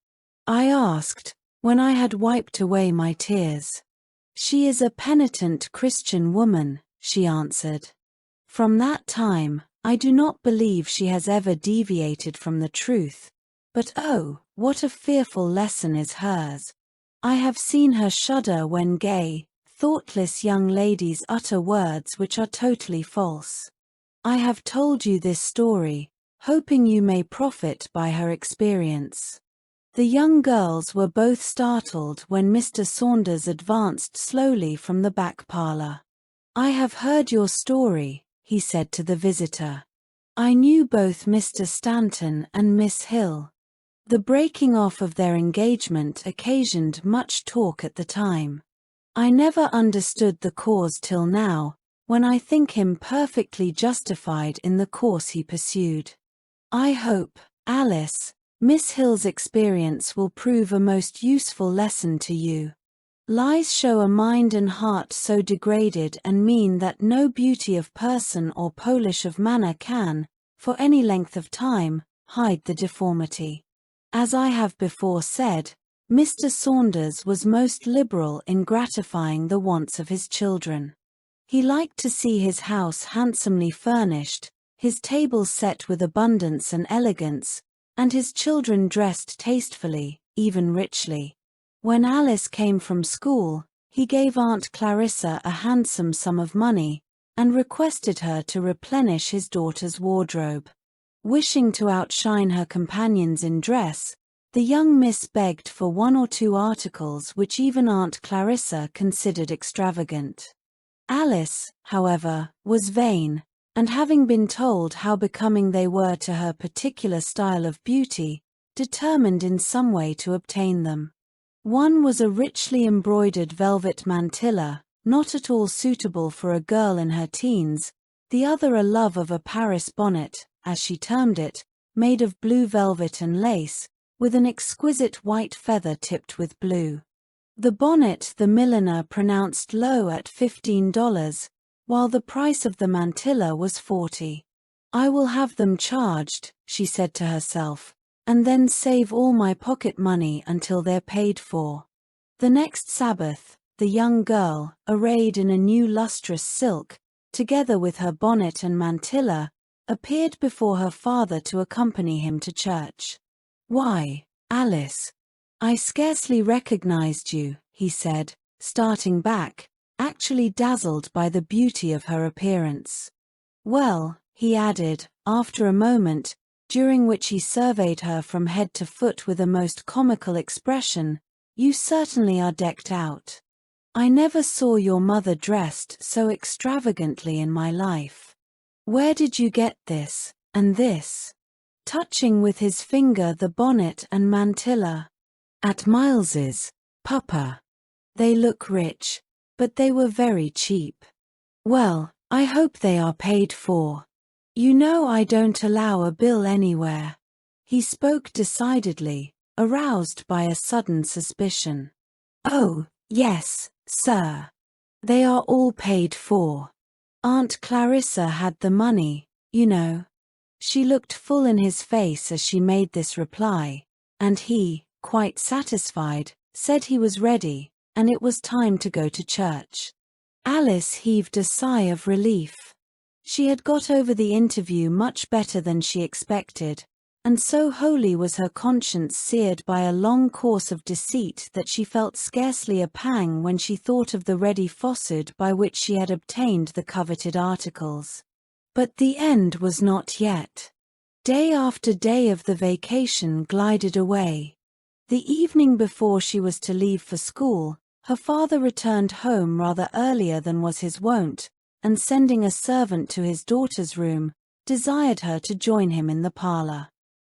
I asked, when I had wiped away my tears. "She is a penitent Christian woman," she answered. "From that time, I do not believe she has ever deviated from the truth. But oh, what a fearful lesson is hers! I have seen her shudder when gay, thoughtless young ladies utter words which are totally false. I have told you this story, hoping you may profit by her experience." The young girls were both startled when Mr. Saunders advanced slowly from the back parlor. "I have heard your story," he said to the visitor. "I knew both Mr. Stanton and Miss Hill. The breaking off of their engagement occasioned much talk at the time. I never understood the cause till now, when I think him perfectly justified in the course he pursued. I hope, Alice, Miss Hill's experience will prove a most useful lesson to you. Lies show a mind and heart so degraded and mean that no beauty of person or polish of manner can, for any length of time, hide the deformity. As I have before said, Mr. Saunders was most liberal in gratifying the wants of his children. He liked to see his house handsomely furnished, his table set with abundance and elegance, and his children dressed tastefully, even richly. When Alice came from school, he gave Aunt Clarissa a handsome sum of money, and requested her to replenish his daughter's wardrobe. Wishing to outshine her companions in dress, the young miss begged for one or two articles which even Aunt Clarissa considered extravagant. Alice, however, was vain, and having been told how becoming they were to her particular style of beauty, determined in some way to obtain them. One was a richly embroidered velvet mantilla, not at all suitable for a girl in her teens, the other a love of a Paris bonnet, as she termed it, made of blue velvet and lace, with an exquisite white feather tipped with blue. The bonnet the milliner pronounced low at $15, while the price of the mantilla was $40. "I will have them charged," she said to herself, "and then save all my pocket money until they're paid for." The next Sabbath, the young girl, arrayed in a new lustrous silk, together with her bonnet and mantilla, appeared before her father to accompany him to church. "Why, Alice, I scarcely recognized you," he said, starting back, actually dazzled by the beauty of her appearance. "Well," he added, after a moment, during which he surveyed her from head to foot with a most comical expression, "you certainly are decked out. I never saw your mother dressed so extravagantly in my life. Where did you get this, and this?" touching with his finger the bonnet and mantilla. "At Miles's, Papa. They look rich, but they were very cheap." "Well, I hope they are paid for. You know I don't allow a bill anywhere." He spoke decidedly, aroused by a sudden suspicion. "Oh, yes, sir. They are all paid for. Aunt Clarissa had the money, you know." She looked full in his face as she made this reply, and he, quite satisfied, said he was ready, and it was time to go to church. Alice heaved a sigh of relief. She had got over the interview much better than she expected, and so wholly was her conscience seared by a long course of deceit that she felt scarcely a pang when she thought of the ready fausud by which she had obtained the coveted articles. But the end was not yet. Day after day of the vacation glided away. The evening before she was to leave for school, her father returned home rather earlier than was his wont, and sending a servant to his daughter's room, desired her to join him in the parlor.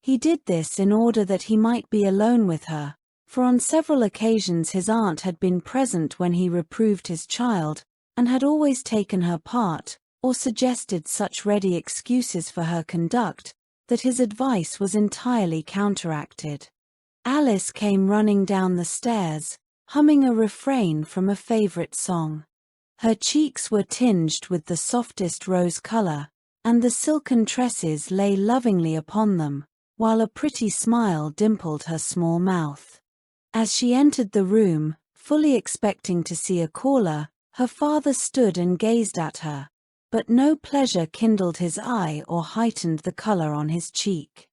He did this in order that he might be alone with her, for on several occasions his aunt had been present when he reproved his child, and had always taken her part, or suggested such ready excuses for her conduct, that his advice was entirely counteracted. Alice came running down the stairs, humming a refrain from a favorite song. Her cheeks were tinged with the softest rose color, and the silken tresses lay lovingly upon them, while a pretty smile dimpled her small mouth. As she entered the room, fully expecting to see a caller, her father stood and gazed at her, but no pleasure kindled his eye or heightened the color on his cheek.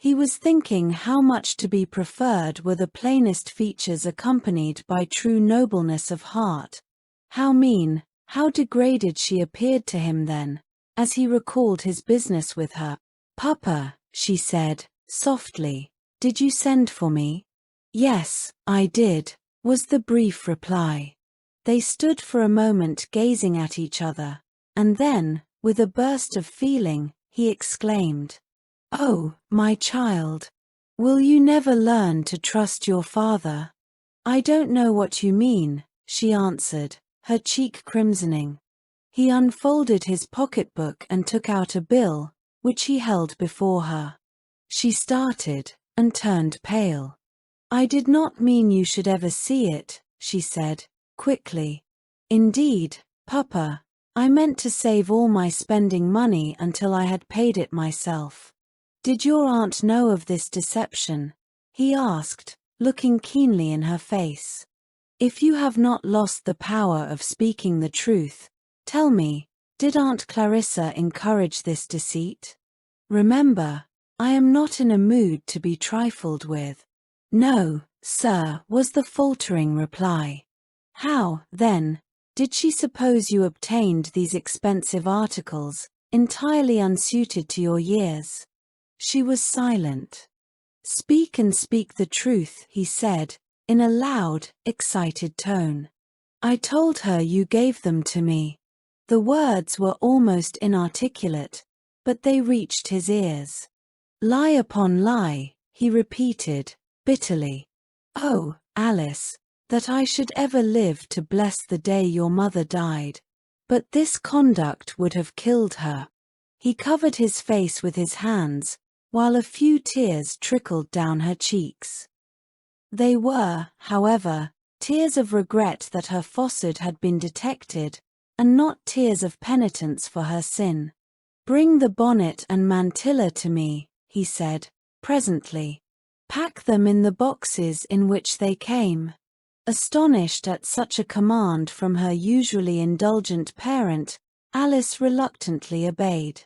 He was thinking how much to be preferred were the plainest features accompanied by true nobleness of heart. How mean, how degraded she appeared to him then, as he recalled his business with her. "Papa," she said, softly, "did you send for me?" "Yes, I did," was the brief reply. They stood for a moment gazing at each other, and then, with a burst of feeling, he exclaimed, "Oh, my child, will you never learn to trust your father?" "I don't know what you mean," she answered, her cheek crimsoning. He unfolded his pocketbook and took out a bill, which he held before her. She started, and turned pale. "I did not mean you should ever see it," she said, quickly. "Indeed, Papa, I meant to save all my spending money until I had paid it myself." "Did your aunt know of this deception?" he asked, looking keenly in her face. "If you have not lost the power of speaking the truth, Tell me, did Aunt Clarissa encourage this deceit? Remember, I am not in a mood to be trifled with. No, sir, was the faltering reply. How, then, did she suppose you obtained these expensive articles, entirely unsuited to your years? She was silent. Speak and speak the truth, he said, in a loud, excited tone. I told her you gave them to me. The words were almost inarticulate, but they reached his ears. Lie upon lie, he repeated, bitterly. Oh, Alice, that I should ever live to bless the day your mother died. But this conduct would have killed her. He covered his face with his hands, while a few tears trickled down her cheeks. They were, however, tears of regret that her falsehood had been detected, and not tears of penitence for her sin. Bring the bonnet and mantilla to me, he said, presently. Pack them in the boxes in which they came. Astonished at such a command from her usually indulgent parent, Alice reluctantly obeyed.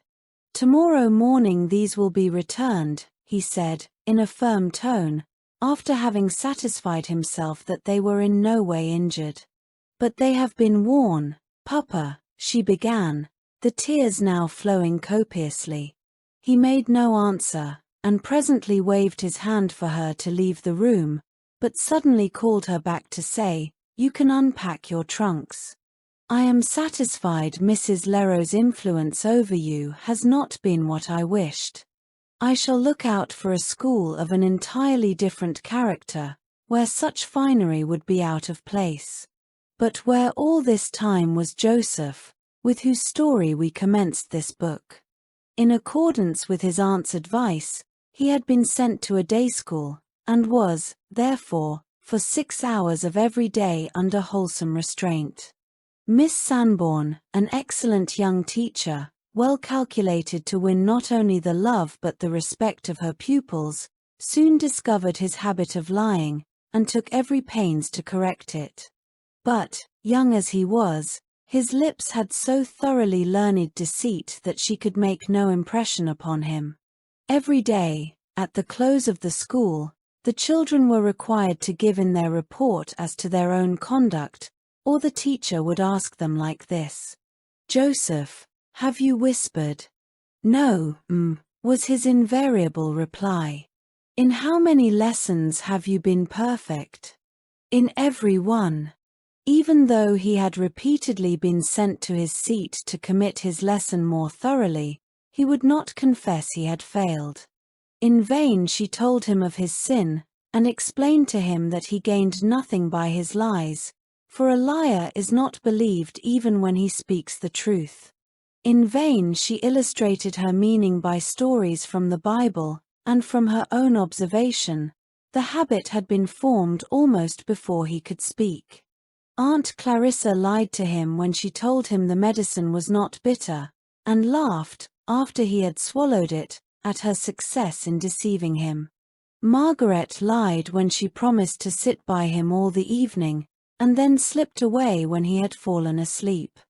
Tomorrow morning these will be returned, he said, in a firm tone, after having satisfied himself that they were in no way injured. But they have been worn, Papa, she began, the tears now flowing copiously. He made no answer, and presently waved his hand for her to leave the room, but suddenly called her back to say, You can unpack your trunks. I am satisfied Mrs. Leroux's influence over you has not been what I wished. I shall look out for a school of an entirely different character, where such finery would be out of place. But where all this time was Joseph, with whose story we commenced this book. In accordance with his aunt's advice, he had been sent to a day school, and was, therefore, for 6 hours of every day under wholesome restraint. Miss Sanborn, an excellent young teacher, well calculated to win not only the love but the respect of her pupils, soon discovered his habit of lying, and took every pains to correct it. But, young as he was, his lips had so thoroughly learned deceit that she could make no impression upon him. Every day, at the close of the school, the children were required to give in their report as to their own conduct, or the teacher would ask them like this. Joseph, have you whispered? No, was his invariable reply. In how many lessons have you been perfect? In every one. Even though he had repeatedly been sent to his seat to commit his lesson more thoroughly, he would not confess he had failed. In vain she told him of his sin, and explained to him that he gained nothing by his lies, for a liar is not believed even when he speaks the truth. In vain she illustrated her meaning by stories from the Bible, and from her own observation, the habit had been formed almost before he could speak. Aunt Clarissa lied to him when she told him the medicine was not bitter, and laughed, after he had swallowed it, at her success in deceiving him. Margaret lied when she promised to sit by him all the evening, and then slipped away when he had fallen asleep.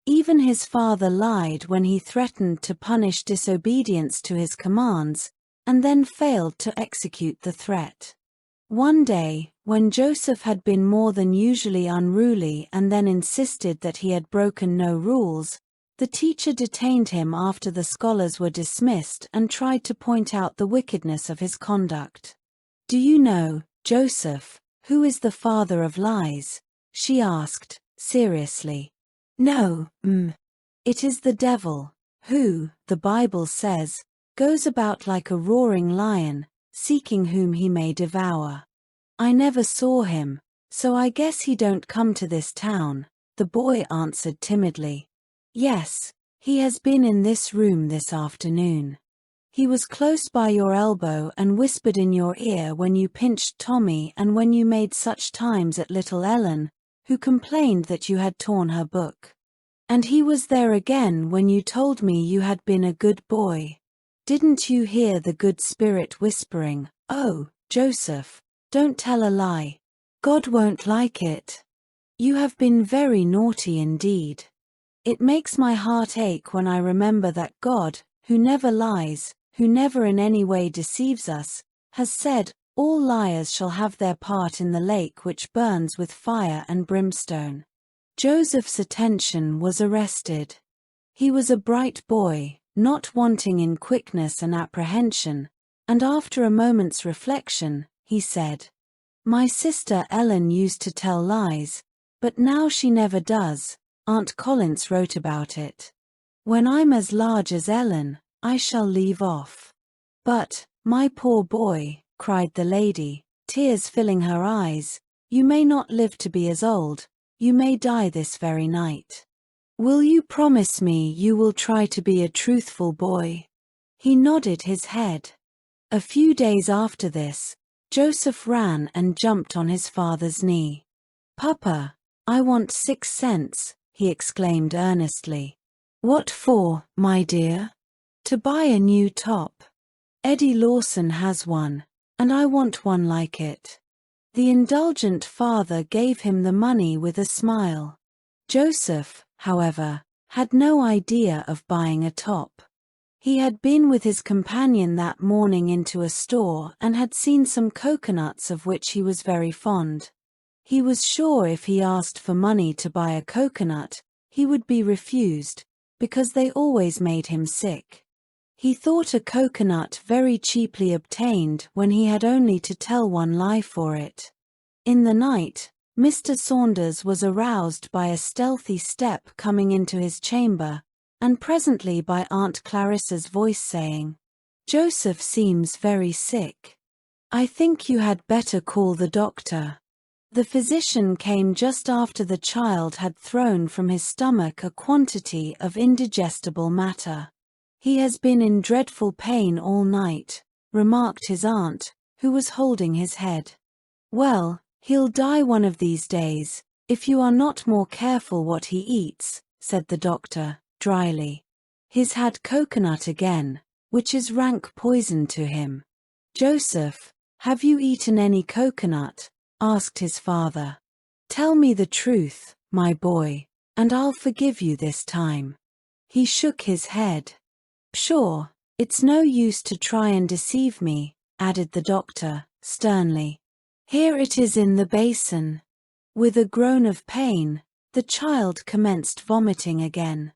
Even his father lied when he threatened to punish disobedience to his commands, and then failed to execute the threat. One day, when Joseph had been more than usually unruly and then insisted that he had broken no rules, the teacher detained him after the scholars were dismissed and tried to point out the wickedness of his conduct. Do you know, Joseph, who is the father of lies? She asked, seriously. No, it is the devil, who, the Bible says, goes about like a roaring lion, seeking whom he may devour. I never saw him, so I guess he don't come to this town, the boy answered timidly. Yes, he has been in this room this afternoon. He was close by your elbow and whispered in your ear when you pinched Tommy and when you made such times at little Ellen, who complained that you had torn her book. And he was there again when you told me you had been a good boy. Didn't you hear the good spirit whispering, Oh, Joseph, don't tell a lie. God won't like it. You have been very naughty indeed. It makes my heart ache when I remember that God, who never lies, who never in any way deceives us, has said, all liars shall have their part in the lake which burns with fire and brimstone. Joseph's attention was arrested. He was a bright boy, not wanting in quickness and apprehension, and after a moment's reflection, he said, "My sister Ellen used to tell lies, but now she never does. Aunt Collins wrote about it. When I'm as large as Ellen, I shall leave off." "But, my poor boy," cried the lady, tears filling her eyes, "you may not live to be as old, you may die this very night. Will you promise me you will try to be a truthful boy?" He nodded his head. A few days after this, Joseph ran and jumped on his father's knee. "Papa, I want 6 cents, he exclaimed earnestly. "What for, my dear?" "To buy a new top. Eddie Lawson has one, and I want one like it." The indulgent father gave him the money with a smile. Joseph, however, had no idea of buying a top. He had been with his companion that morning into a store and had seen some coconuts of which he was very fond. He was sure if he asked for money to buy a coconut, he would be refused, because they always made him sick. He thought a coconut very cheaply obtained when he had only to tell one lie for it. In the night, Mr. Saunders was aroused by a stealthy step coming into his chamber, and presently by Aunt Clarissa's voice saying, "Joseph seems very sick. I think you had better call the doctor." The physician came just after the child had thrown from his stomach a quantity of indigestible matter. "He has been in dreadful pain all night," remarked his aunt, who was holding his head. "Well, he'll die one of these days, if you are not more careful what he eats," said the doctor, dryly. "He's had coconut again, which is rank poison to him." "Joseph, have you eaten any coconut?" asked his father. "Tell me the truth, my boy, and I'll forgive you this time." He shook his head. "Pshaw, it's no use to try and deceive me," added the doctor, sternly. "Here it is in the basin." With a groan of pain, the child commenced vomiting again.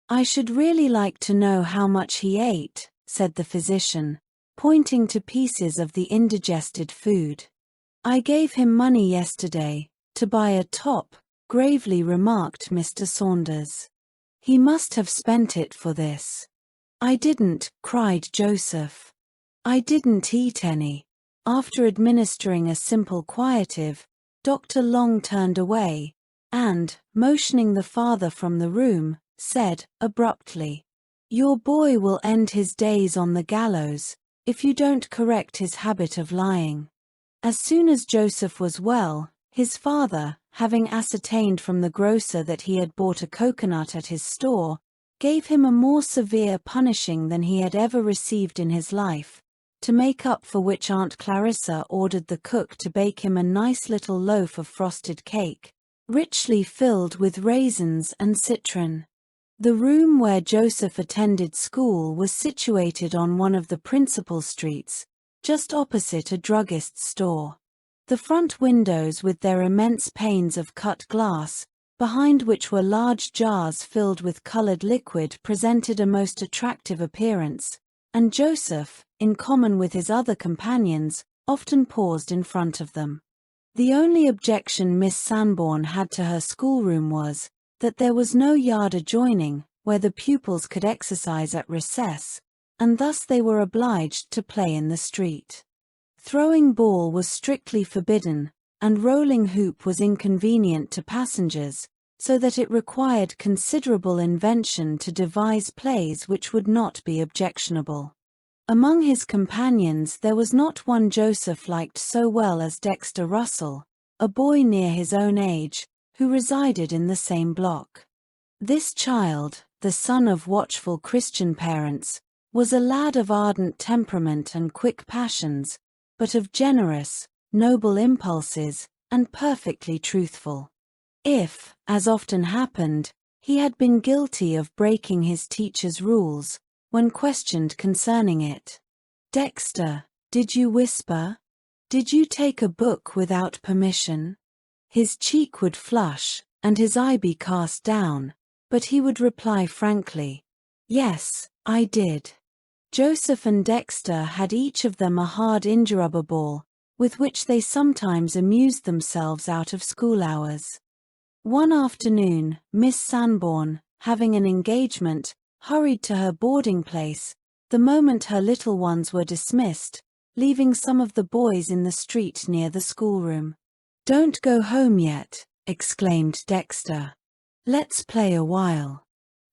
"I should really like to know how much he ate," said the physician, pointing to pieces of the indigested food. "I gave him money yesterday, to buy a top," gravely remarked Mr. Saunders. "He must have spent it for this." "I didn't," cried Joseph. "I didn't eat any." After administering a simple quietive, Dr. Long turned away, and, motioning the father from the room, said, abruptly, "Your boy will end his days on the gallows, if you don't correct his habit of lying." As soon as Joseph was well, his father, having ascertained from the grocer that he had bought a coconut at his store, gave him a more severe punishing than he had ever received in his life, to make up for which Aunt Clarissa ordered the cook to bake him a nice little loaf of frosted cake, richly filled with raisins and citron. The room where Joseph attended school was situated on one of the principal streets, just opposite a druggist's store. The front windows with their immense panes of cut glass, behind which were large jars filled with colored liquid, presented a most attractive appearance, and Joseph, in common with his other companions, often paused in front of them. The only objection Miss Sanborn had to her schoolroom was, that there was no yard adjoining, where the pupils could exercise at recess, and thus they were obliged to play in the street. Throwing ball was strictly forbidden, and rolling hoop was inconvenient to passengers, so that it required considerable invention to devise plays which would not be objectionable. Among his companions there was not one Joseph liked so well as Dexter Russell, a boy near his own age, who resided in the same block. This child, the son of watchful Christian parents, was a lad of ardent temperament and quick passions, but of generous, noble impulses, and perfectly truthful. If, as often happened, He had been guilty of breaking his teacher's rules when questioned concerning it. "Dexter, did you whisper? Did you take a book without permission?" His cheek would flush, and his eye be cast down, but he would reply frankly, "Yes, I did." Joseph and Dexter had each of them a hard india-rubber ball, with which they sometimes amused themselves out of school hours. One afternoon, Miss Sanborn, having an engagement, hurried to her boarding place the moment her little ones were dismissed, leaving some of the boys in the street near the schoolroom. "Don't go home yet," exclaimed Dexter. "Let's play a while."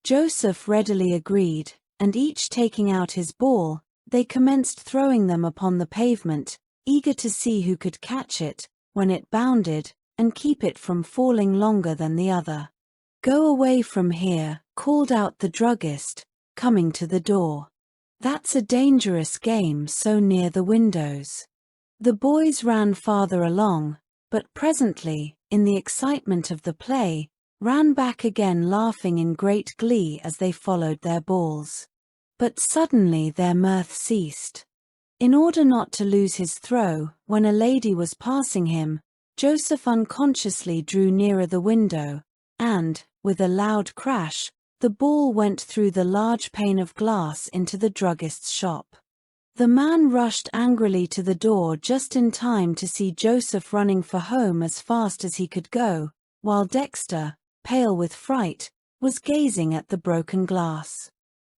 Joseph readily agreed, and each taking out his ball, they commenced throwing them upon the pavement, eager to see who could catch it when it bounded and keep it from falling longer than the other. "Go away from here," called out the druggist, coming to the door. "That's a dangerous game so near the windows." The boys ran farther along, but presently, in the excitement of the play, ran back again laughing in great glee as they followed their balls. But suddenly their mirth ceased. In order not to lose his throw, when a lady was passing him, Joseph unconsciously drew nearer the window, and, with a loud crash, the ball went through the large pane of glass into the druggist's shop. The man rushed angrily to the door just in time to see Joseph running for home as fast as he could go, while Dexter, pale with fright, was gazing at the broken glass.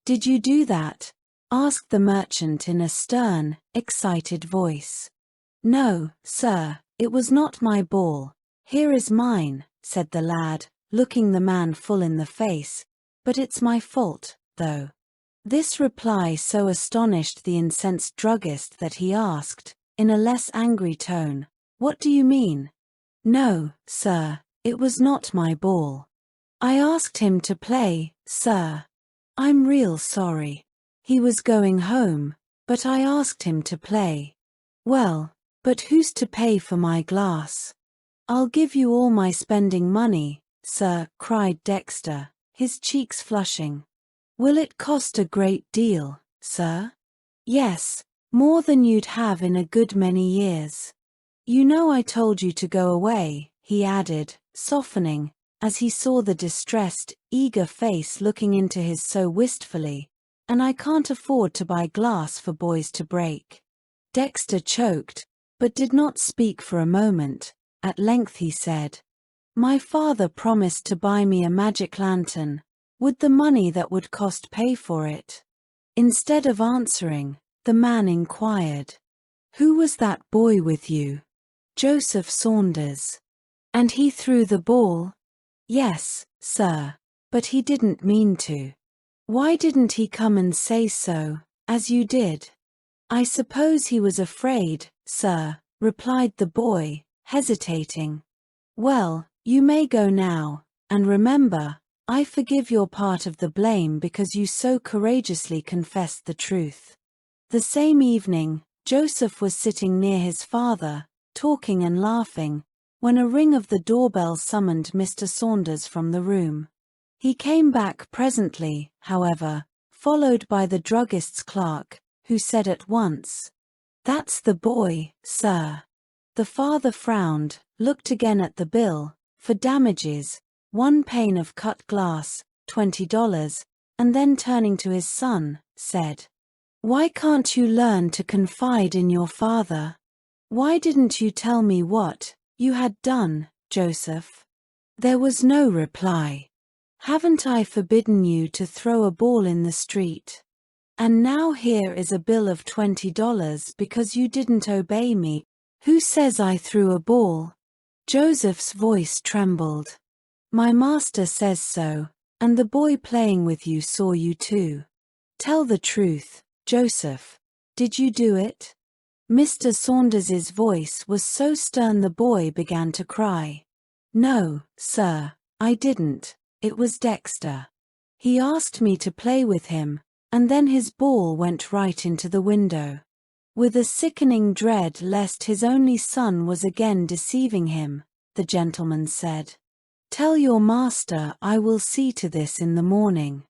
"Did you do that?" asked the merchant in a stern, excited voice. "No, sir, it was not my ball. Here is mine," said the lad, looking the man full in the face. "But it's my fault, though." This reply so astonished the incensed druggist that he asked, in a less angry tone, "What do you mean?" "No, sir, it was not my ball. I asked him to play, sir. I'm real sorry. He was going home, but I asked him to play." "Well, but who's to pay for my glass?" "I'll give you all my spending money, sir," cried Dexter, his cheeks flushing. "Will it cost a great deal, sir?" "Yes, more than you'd have in a good many years. You know I told you to go away," he added, softening, as he saw the distressed, eager face looking into his so wistfully, "and I can't afford to buy glass for boys to break." Dexter choked, but did not speak for a moment. At length he said, "My father promised to buy me a magic lantern. Would the money that would cost pay for it?" Instead of answering, the man inquired, "Who was that boy with you?" "Joseph Saunders." "And he threw the ball?" "Yes, sir, but he didn't mean to." "Why didn't he come and say so, as you did?" "I suppose he was afraid, sir," replied the boy, hesitating. "Well, you may go now, and remember, I forgive your part of the blame because you so courageously confessed the truth." The same evening, Joseph was sitting near his father, talking and laughing, when a ring of the doorbell summoned Mr. Saunders from the room. He came back presently, however, followed by the druggist's clerk, who said at once, "That's the boy, sir." The father frowned, looked again at the bill, for damages, 1 pane of cut glass, $20, and then turning to his son, said, "Why can't you learn to confide in your father? Why didn't you tell me what you had done, Joseph?" There was no reply. "Haven't I forbidden you to throw a ball in the street? And now here is a bill of $20 because you didn't obey me. Who says I threw a ball?" Joseph's voice trembled. "My master says so, and the boy playing with you saw you too. Tell the truth, Joseph. Did you do it?" Mr. Saunders's voice was so stern the boy began to cry. "No, sir, I didn't. It was Dexter. He asked me to play with him, and then his ball went right into the window." With a sickening dread lest his only son was again deceiving him, the gentleman said, Tell your master I will see to this in the morning.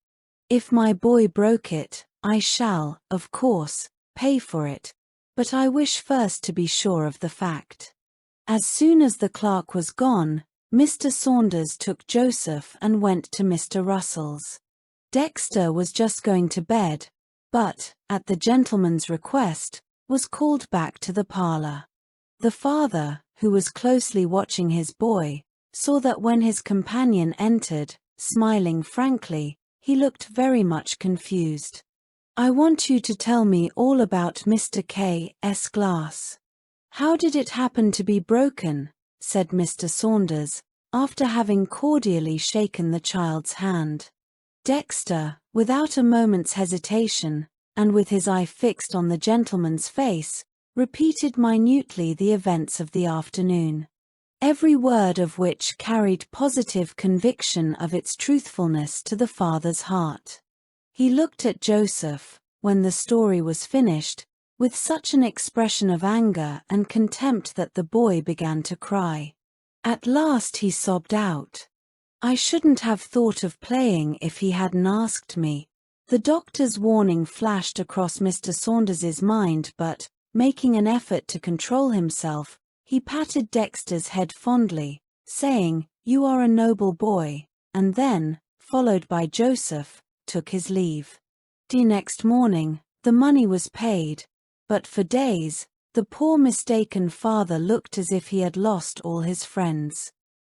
If my boy broke it, I shall, of course, pay for it, but I wish first to be sure of the fact." As soon as the clerk was gone, Mr. Saunders took Joseph and went to Mr. Russell's. Dexter was just going to bed, but, at the gentleman's request, was called back to the parlor. The father, who was closely watching his boy, saw that when his companion entered, smiling frankly, he looked very much confused. "I want you to tell me all about Mr. K.'s glass. How did it happen to be broken?" said Mr. Saunders, after having cordially shaken the child's hand. Dexter, without a moment's hesitation, and with his eye fixed on the gentleman's face, repeated minutely the events of the afternoon, every word of which carried positive conviction of its truthfulness to the father's heart. He looked at Joseph, when the story was finished, with such an expression of anger and contempt that the boy began to cry. At last he sobbed out, "I shouldn't have thought of playing if he hadn't asked me." The doctor's warning flashed across Mr. Saunders's mind, but, making an effort to control himself, he patted Dexter's head fondly, saying, "You are a noble boy," and then, followed by Joseph, took his leave. The next morning, the money was paid, but for days, the poor mistaken father looked as if he had lost all his friends.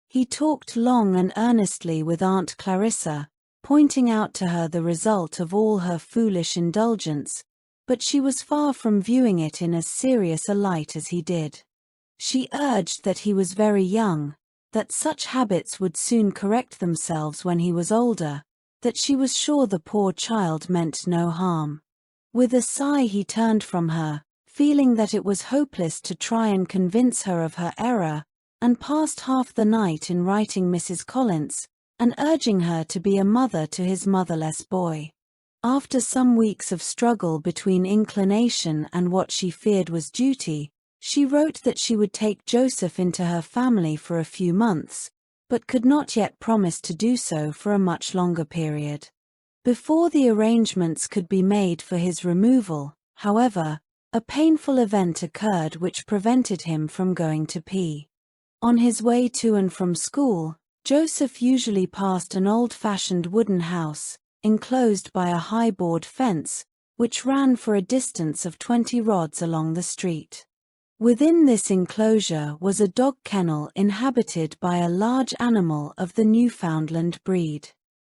He talked long and earnestly with Aunt Clarissa, pointing out to her the result of all her foolish indulgence, but she was far from viewing it in as serious a light as he did. She urged that he was very young, that such habits would soon correct themselves when he was older, that she was sure the poor child meant no harm. With a sigh he turned from her, feeling that it was hopeless to try and convince her of her error, and passed half the night in writing Mrs. Collins, and urging her to be a mother to his motherless boy. After some weeks of struggle between inclination and what she feared was duty, she wrote that she would take Joseph into her family for a few months, but could not yet promise to do so for a much longer period. Before the arrangements could be made for his removal, however, a painful event occurred which prevented him from going to P. On his way to and from school, Joseph usually passed an old-fashioned wooden house, enclosed by a high board fence, which ran for a distance of 20 rods along the street. Within this enclosure was a dog kennel inhabited by a large animal of the Newfoundland breed.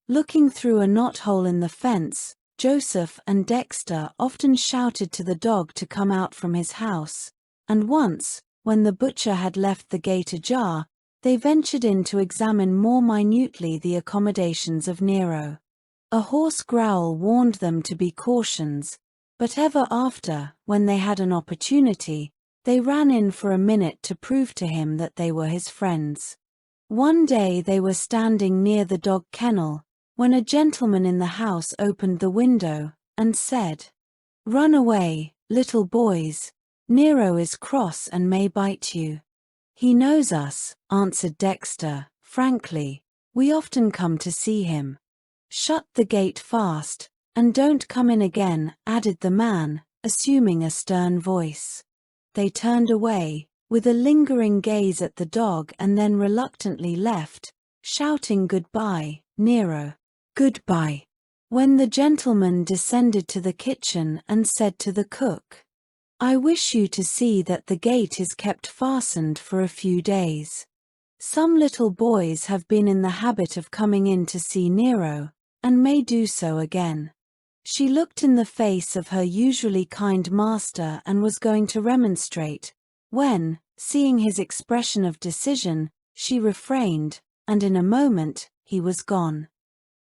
Looking through a knothole in the fence, Joseph and Dexter often shouted to the dog to come out from his house, and once, when the butcher had left the gate ajar, they ventured in to examine more minutely the accommodations of Nero. A hoarse growl warned them to be cautious, but ever after, when they had an opportunity, they ran in for a minute to prove to him that they were his friends. One day they were standing near the dog kennel, when a gentleman in the house opened the window, and said, "Run away, little boys. Nero is cross and may bite you." "He knows us," answered Dexter, frankly. "We often come to see him." "Shut the gate fast, and don't come in again," added the man, assuming a stern voice. They turned away, with a lingering gaze at the dog, and then reluctantly left, shouting "Goodbye, Nero. Goodbye," when the gentleman descended to the kitchen and said to the cook, "I wish you to see that the gate is kept fastened for a few days. Some little boys have been in the habit of coming in to see Nero, and may do so again." She looked in the face of her usually kind master and was going to remonstrate, when, seeing his expression of decision, she refrained, and in a moment, he was gone.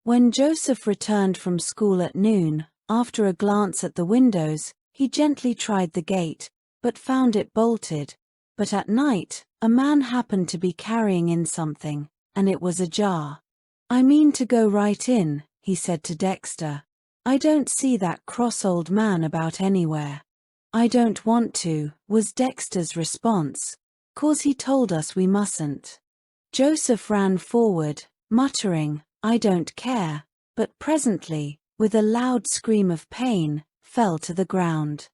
When Joseph returned from school at noon, after a glance at the windows, he gently tried the gate, but found it bolted. But at night, a man happened to be carrying in something, and it was ajar. "I mean to go right in," he said to Dexter. "I don't see that cross old man about anywhere." "I don't want to," was Dexter's response, "'cause he told us we mustn't." Joseph ran forward, muttering, "I don't care," but presently, with a loud scream of pain, fell to the ground.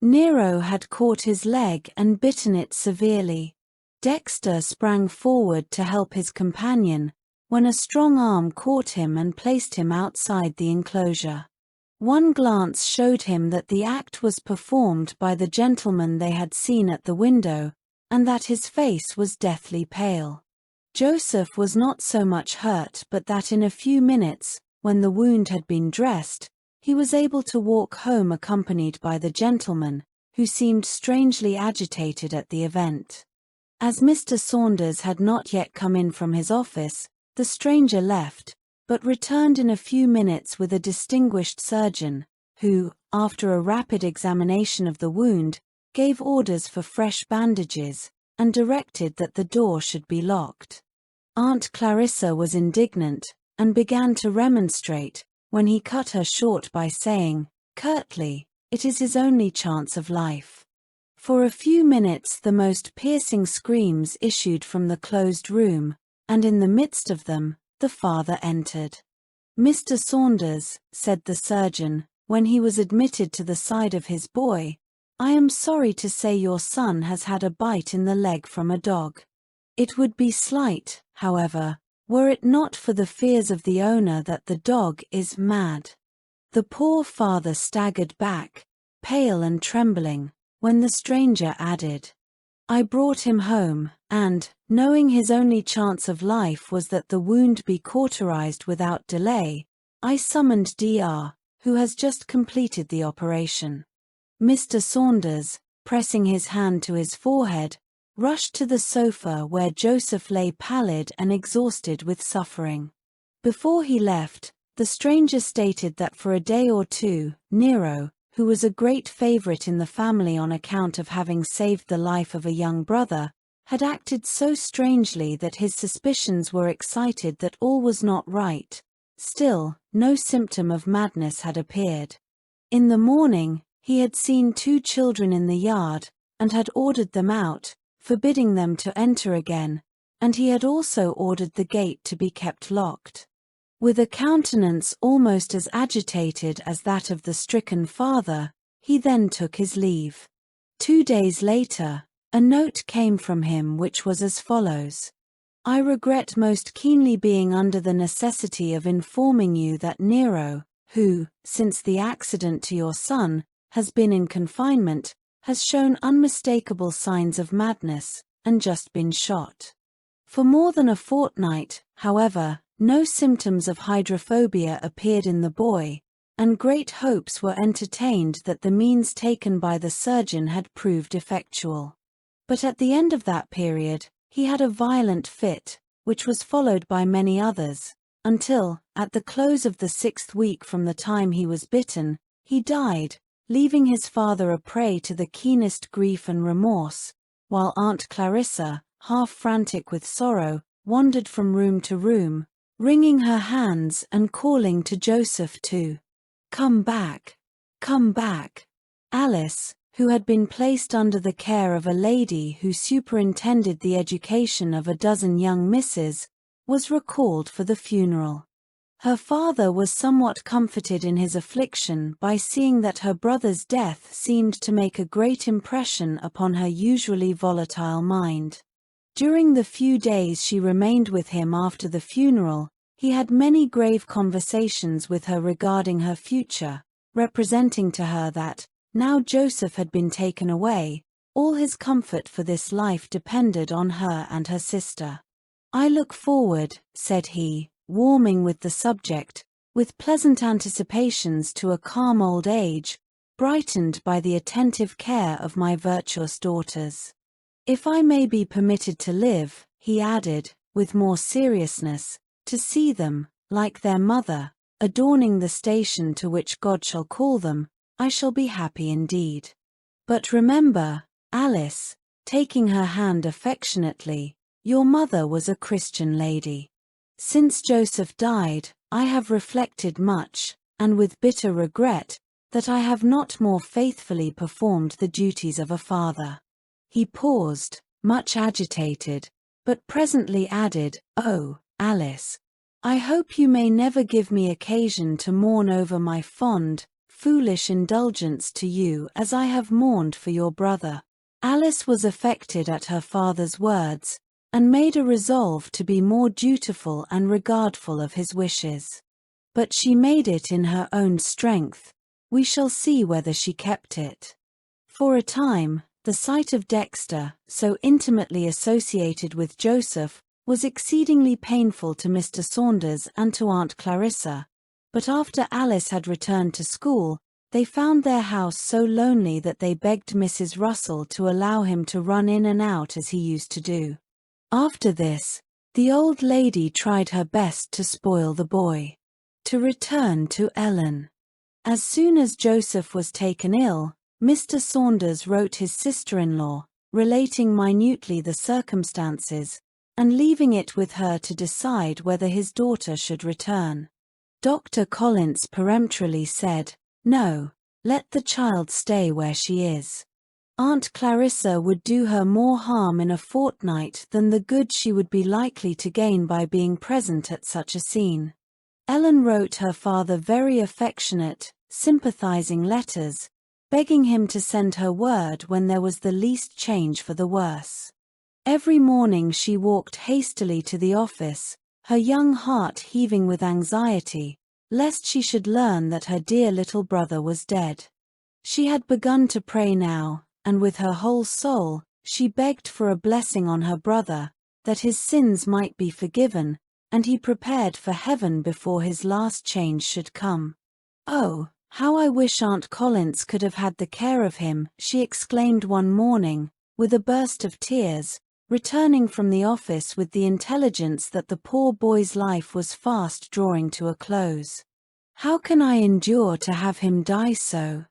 Nero had caught his leg and bitten it severely. Dexter sprang forward to help his companion, when a strong arm caught him and placed him outside the enclosure. One glance showed him that the act was performed by the gentleman they had seen at the window, and that his face was deathly pale. Joseph was not so much hurt but that in a few minutes, when the wound had been dressed, he was able to walk home accompanied by the gentleman, who seemed strangely agitated at the event. As Mr. Saunders had not yet come in from his office, the stranger left, but returned in a few minutes with a distinguished surgeon, who, after a rapid examination of the wound, gave orders for fresh bandages, and directed that the door should be locked. Aunt Clarissa was indignant, and began to remonstrate, when he cut her short by saying, curtly, "It is his only chance of life." For a few minutes the most piercing screams issued from the closed room, and in the midst of them, the father entered. "Mr. Saunders," said the surgeon, when he was admitted to the side of his boy, "I am sorry to say your son has had a bite in the leg from a dog. It would be slight, however, were it not for the fears of the owner that the dog is mad." The poor father staggered back, pale and trembling, when the stranger added, "I brought him home, and, knowing his only chance of life was that the wound be cauterized without delay, I summoned Dr., who has just completed the operation." Mr. Saunders, pressing his hand to his forehead, rushed to the sofa where Joseph lay pallid and exhausted with suffering. Before he left, the stranger stated that for a day or two, Nero, who was a great favorite in the family on account of having saved the life of a young brother, had acted so strangely that his suspicions were excited that all was not right. Still, no symptom of madness had appeared. In the morning, he had seen 2 children in the yard, and had ordered them out, forbidding them to enter again, and he had also ordered the gate to be kept locked. With a countenance almost as agitated as that of the stricken father, he then took his leave. 2 days later, a note came from him which was as follows: "I regret most keenly being under the necessity of informing you that Nero, who, since the accident to your son, has been in confinement, has shown unmistakable signs of madness, and just been shot. For more than a fortnight, however, no symptoms of hydrophobia appeared in the boy, and great hopes were entertained that the means taken by the surgeon had proved effectual. But at the end of that period, he had a violent fit, which was followed by many others, until, at the close of the 6th week from the time he was bitten, he died, leaving his father a prey to the keenest grief and remorse, while Aunt Clarissa, half frantic with sorrow, wandered from room to room, wringing her hands and calling to Joseph to come back, come back. Alice, who had been placed under the care of a lady who superintended the education of a dozen young misses, was recalled for the funeral. Her father was somewhat comforted in his affliction by seeing that her brother's death seemed to make a great impression upon her usually volatile mind. During the few days she remained with him after the funeral, he had many grave conversations with her regarding her future, representing to her that, now Joseph had been taken away, all his comfort for this life depended on her and her sister. "I look forward," said he, warming with the subject, "with pleasant anticipations to a calm old age, brightened by the attentive care of my virtuous daughters. If I may be permitted to live," he added, with more seriousness, "to see them, like their mother, adorning the station to which God shall call them, I shall be happy indeed. But remember, Alice," taking her hand affectionately, "your mother was a Christian lady. Since Joseph died, I have reflected much, and with bitter regret, that I have not more faithfully performed the duties of a father." He paused, much agitated, but presently added, "Oh, Alice, I hope you may never give me occasion to mourn over my fond, foolish indulgence to you as I have mourned for your brother." Alice was affected at her father's words, and made a resolve to be more dutiful and regardful of his wishes. But she made it in her own strength. We shall see whether she kept it. For a time, the sight of Dexter, so intimately associated with Joseph, was exceedingly painful to Mr. Saunders and to Aunt Clarissa, but after Alice had returned to school, they found their house so lonely that they begged Mrs. Russell to allow him to run in and out as he used to do. After this, the old lady tried her best to spoil the boy. To return to Ellen. As soon as Joseph was taken ill, Mr. Saunders wrote his sister-in-law, relating minutely the circumstances, and leaving it with her to decide whether his daughter should return. Dr. Collins peremptorily said, "No, let the child stay where she is. Aunt Clarissa would do her more harm in a fortnight than the good she would be likely to gain by being present at such a scene." Ellen wrote her father very affectionate, sympathizing letters, begging him to send her word when there was the least change for the worse. Every morning she walked hastily to the office, her young heart heaving with anxiety, lest she should learn that her dear little brother was dead. She had begun to pray now, and with her whole soul, she begged for a blessing on her brother, that his sins might be forgiven, and he prepared for heaven before his last change should come. "Oh, how I wish Aunt Collins could have had the care of him," she exclaimed one morning, with a burst of tears, returning from the office with the intelligence that the poor boy's life was fast drawing to a close. "How can I endure to have him die so?"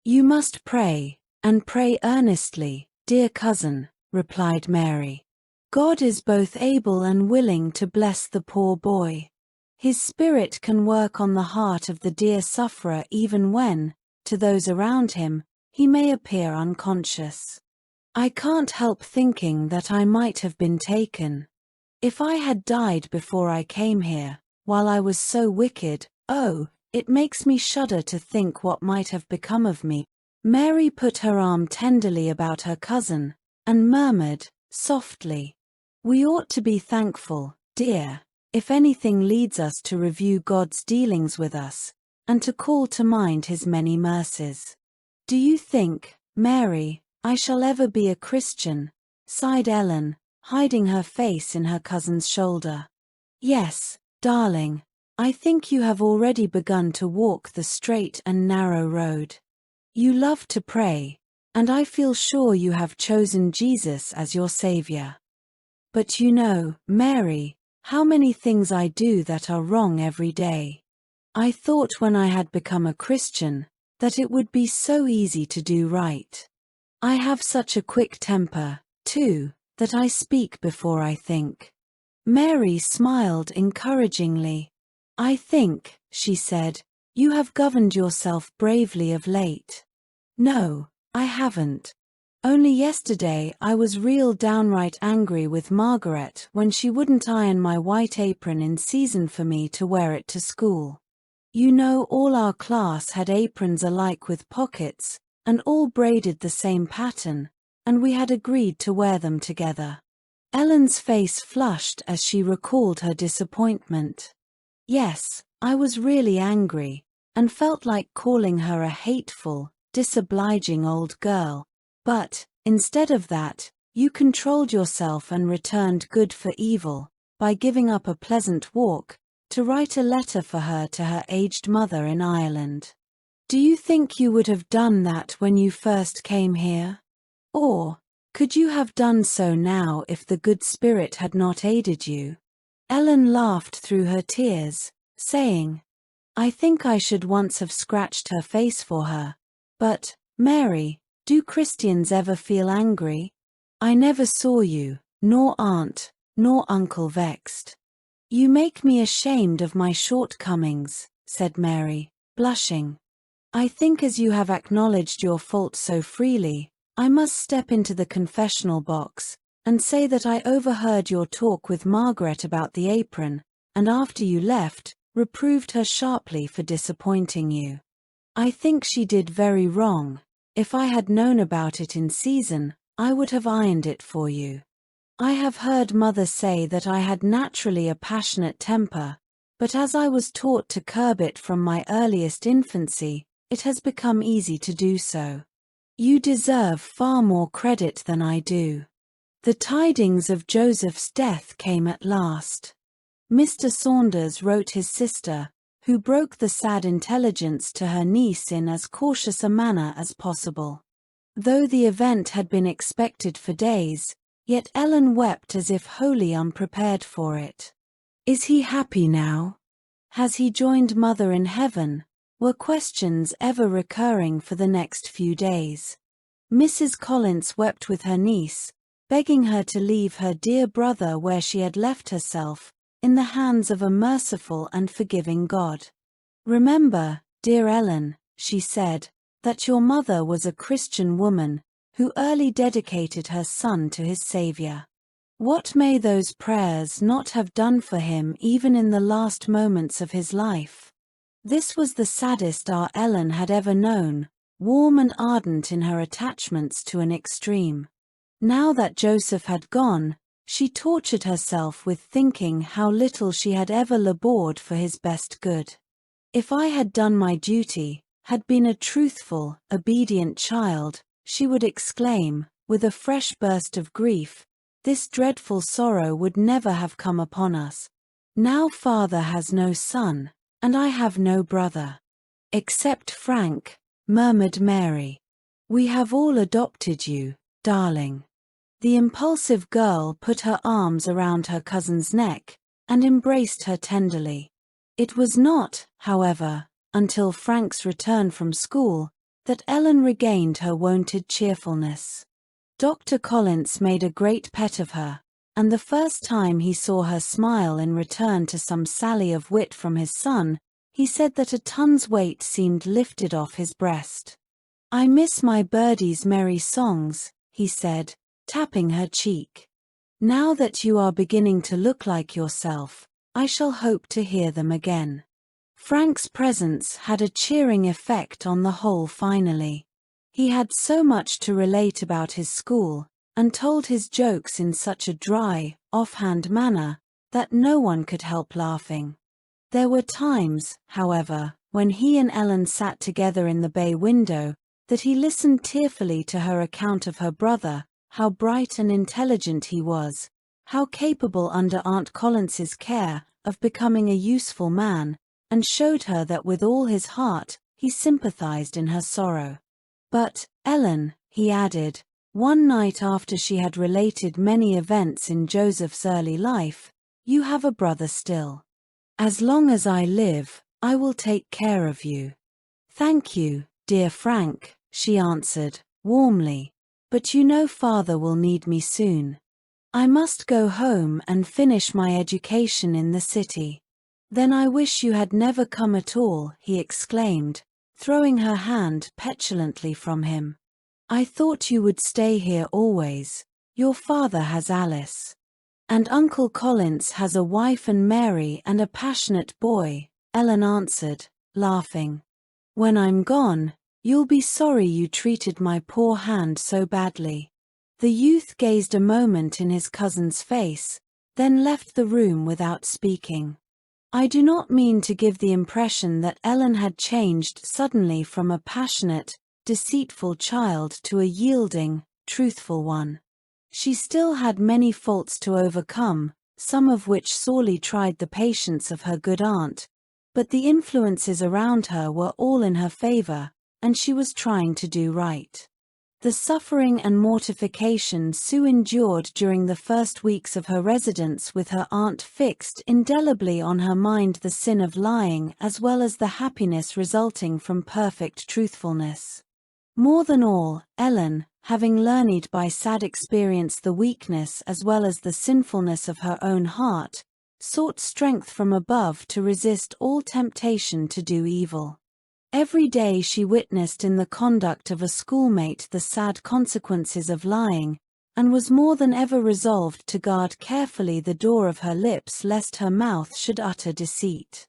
"You must pray, and pray earnestly, dear cousin," replied Mary. "God is both able and willing to bless the poor boy. His Spirit can work on the heart of the dear sufferer even when, to those around him, he may appear unconscious. I can't help thinking that I might have been taken. If I had died before I came here, while I was so wicked, oh, it makes me shudder to think what might have become of me." Mary put her arm tenderly about her cousin, and murmured, softly, "We ought to be thankful, dear, if anything leads us to review God's dealings with us, and to call to mind his many mercies." "Do you think, Mary, I shall ever be a Christian?" sighed Ellen, hiding her face in her cousin's shoulder. "Yes, darling, I think you have already begun to walk the straight and narrow road. You love to pray, and I feel sure you have chosen Jesus as your Savior. But you know, Mary, how many things I do that are wrong every day. I thought when I had become a Christian, that it would be so easy to do right. I have such a quick temper, too, that I speak before I think." Mary smiled encouragingly. "I think," she said, "you have governed yourself bravely of late." "No, I haven't. Only yesterday I was real downright angry with Margaret when she wouldn't iron my white apron in season for me to wear it to school. You know, all our class had aprons alike with pockets, and all braided the same pattern, and we had agreed to wear them together." Ellen's face flushed as she recalled her disappointment. "Yes, I was really angry, and felt like calling her a hateful, disobliging old girl, but, instead of that, you controlled yourself and returned good for evil, by giving up a pleasant walk, to write a letter for her to her aged mother in Ireland. Do you think you would have done that when you first came here? Or, could you have done so now if the good spirit had not aided you?" Ellen laughed through her tears, saying, "I think I should once have scratched her face for her. But, Mary, do Christians ever feel angry? I never saw you, nor aunt, nor uncle vexed." "You make me ashamed of my shortcomings," said Mary, blushing. "I think as you have acknowledged your fault so freely, I must step into the confessional box, and say that I overheard your talk with Margaret about the apron, and after you left, reproved her sharply for disappointing you. I think she did very wrong. If I had known about it in season, I would have ironed it for you. I have heard Mother say that I had naturally a passionate temper, but as I was taught to curb it from my earliest infancy, it has become easy to do so. You deserve far more credit than I do. The tidings of Joseph's death came at last. Mr. Saunders wrote his sister, who broke the sad intelligence to her niece in as cautious a manner as possible. Though the event had been expected for days, yet Ellen wept as if wholly unprepared for it. Is he happy now? Has he joined Mother in heaven? Were questions ever recurring for the next few days. Mrs. Collins wept with her niece, begging her to leave her dear brother where she had left herself, in the hands of a merciful and forgiving God. Remember, dear Ellen, she said, that your mother was a Christian woman, who early dedicated her son to his Saviour. What may those prayers not have done for him even in the last moments of his life? This was the saddest our Ellen had ever known, warm and ardent in her attachments to an extreme. Now that Joseph had gone, she tortured herself with thinking how little she had ever labored for his best good. If I had done my duty, had been a truthful, obedient child, she would exclaim, with a fresh burst of grief, this dreadful sorrow would never have come upon us. Now father has no son, and I have no brother. Except Frank, murmured Mary. We have all adopted you, darling. The impulsive girl put her arms around her cousin's neck, and embraced her tenderly. It was not, however, until Frank's return from school, that Ellen regained her wonted cheerfulness. Dr. Collins made a great pet of her, and the first time he saw her smile in return to some sally of wit from his son, he said that a ton's weight seemed lifted off his breast. I miss my birdie's merry songs, he said, tapping her cheek. Now that you are beginning to look like yourself, I shall hope to hear them again. Frank's presence had a cheering effect on the whole finally. He had so much to relate about his school, and told his jokes in such a dry, offhand manner, that no one could help laughing. There were times, however, when he and Ellen sat together in the bay window, that he listened tearfully to her account of her brother, how bright and intelligent he was, how capable under Aunt Collins's care of becoming a useful man, and showed her that with all his heart he sympathized in her sorrow. But, Ellen, he added, one night after she had related many events in Joseph's early life, you have a brother still. As long as I live, I will take care of you. Thank you, dear Frank, she answered, warmly, but you know father will need me soon. I must go home and finish my education in the city. Then I wish you had never come at all, he exclaimed, throwing her hand petulantly from him. I thought you would stay here always. Your father has Alice. And Uncle Collins has a wife and Mary and a passionate boy, Ellen answered, laughing. When I'm gone, you'll be sorry you treated my poor hand so badly. The youth gazed a moment in his cousin's face, then left the room without speaking. I do not mean to give the impression that Ellen had changed suddenly from a passionate, deceitful child to a yielding, truthful one. She still had many faults to overcome, some of which sorely tried the patience of her good aunt, but the influences around her were all in her favor, and she was trying to do right. The suffering and mortification Sue endured during the first weeks of her residence with her aunt fixed indelibly on her mind the sin of lying as well as the happiness resulting from perfect truthfulness. More than all, Ellen, having learned by sad experience the weakness as well as the sinfulness of her own heart, sought strength from above to resist all temptation to do evil. Every day she witnessed in the conduct of a schoolmate the sad consequences of lying, and was more than ever resolved to guard carefully the door of her lips lest her mouth should utter deceit.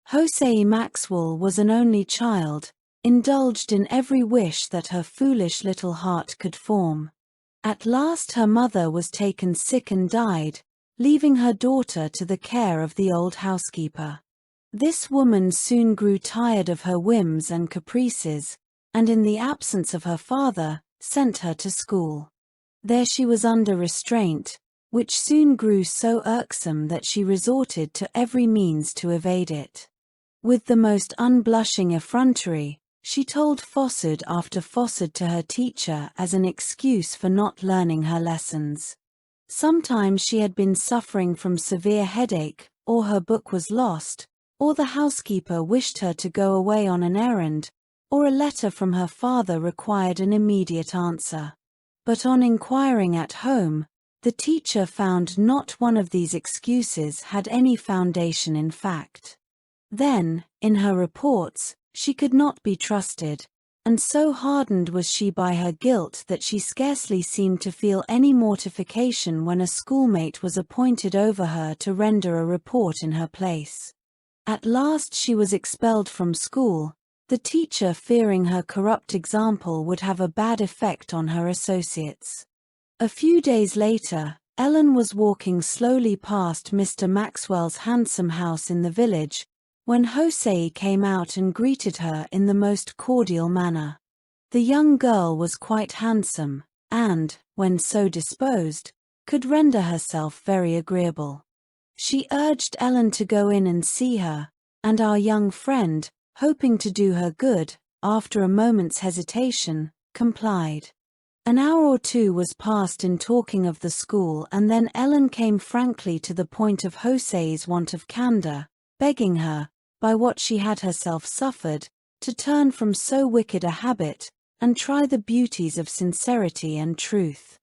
Jose Maxwell was an only child, indulged in every wish that her foolish little heart could form. At last her mother was taken sick and died, leaving her daughter to the care of the old housekeeper. This woman soon grew tired of her whims and caprices, and in the absence of her father, sent her to school. There she was under restraint, which soon grew so irksome that she resorted to every means to evade it. With the most unblushing effrontery, she told falsehood after falsehood to her teacher as an excuse for not learning her lessons. Sometimes she had been suffering from severe headache, or her book was lost, or the housekeeper wished her to go away on an errand, or a letter from her father required an immediate answer. But on inquiring at home, the teacher found not one of these excuses had any foundation in fact. Then, in her reports, she could not be trusted, and so hardened was she by her guilt that she scarcely seemed to feel any mortification when a schoolmate was appointed over her to render a report in her place. At last she was expelled from school, the teacher fearing her corrupt example would have a bad effect on her associates. A few days later, Ellen was walking slowly past Mr. Maxwell's handsome house in the village, when Jose came out and greeted her in the most cordial manner. The young girl was quite handsome, and, when so disposed, could render herself very agreeable. She urged Ellen to go in and see her, and our young friend, hoping to do her good, after a moment's hesitation, complied. An hour or two was passed in talking of the school, and then Ellen came frankly to the point of Jose's want of candor, begging her, by what she had herself suffered, to turn from so wicked a habit, and try the beauties of sincerity and truth.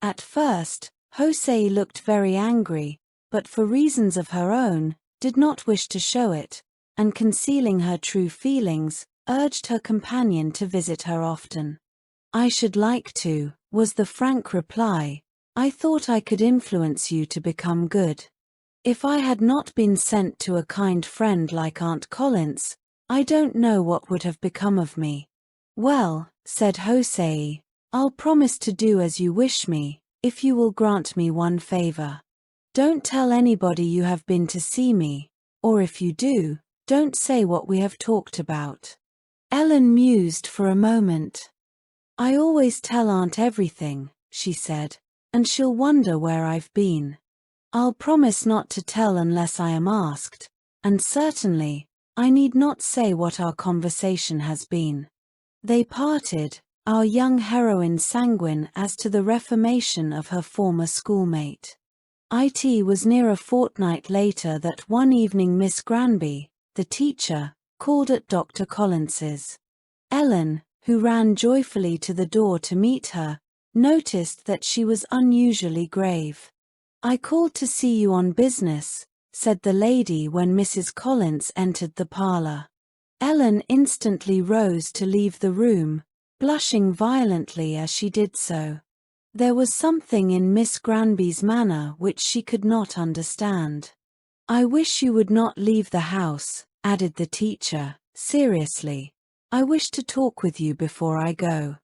At first, Jose looked very angry, but for reasons of her own, did not wish to show it, and concealing her true feelings, urged her companion to visit her often. "I should like to," was the frank reply. "I thought I could influence you to become good. If I had not been sent to a kind friend like Aunt Collins, I don't know what would have become of me." "Well," said Jose, "I'll promise to do as you wish me, if you will grant me one favor. Don't tell anybody you have been to see me, or if you do, don't say what we have talked about." Ellen mused for a moment. "I always tell Aunt everything," she said, "and she'll wonder where I've been. I'll promise not to tell unless I am asked, and certainly, I need not say what our conversation has been." They parted, our young heroine sanguine as to the reformation of her former schoolmate. It was near a fortnight later that one evening Miss Granby, the teacher, called at Dr. Collins's. Ellen, who ran joyfully to the door to meet her, noticed that she was unusually grave. "I called to see you on business," said the lady when Mrs. Collins entered the parlor. Ellen instantly rose to leave the room, blushing violently as she did so. There was something in Miss Granby's manner which she could not understand. "I wish you would not leave the house," added the teacher, seriously. "I wish to talk with you before I go."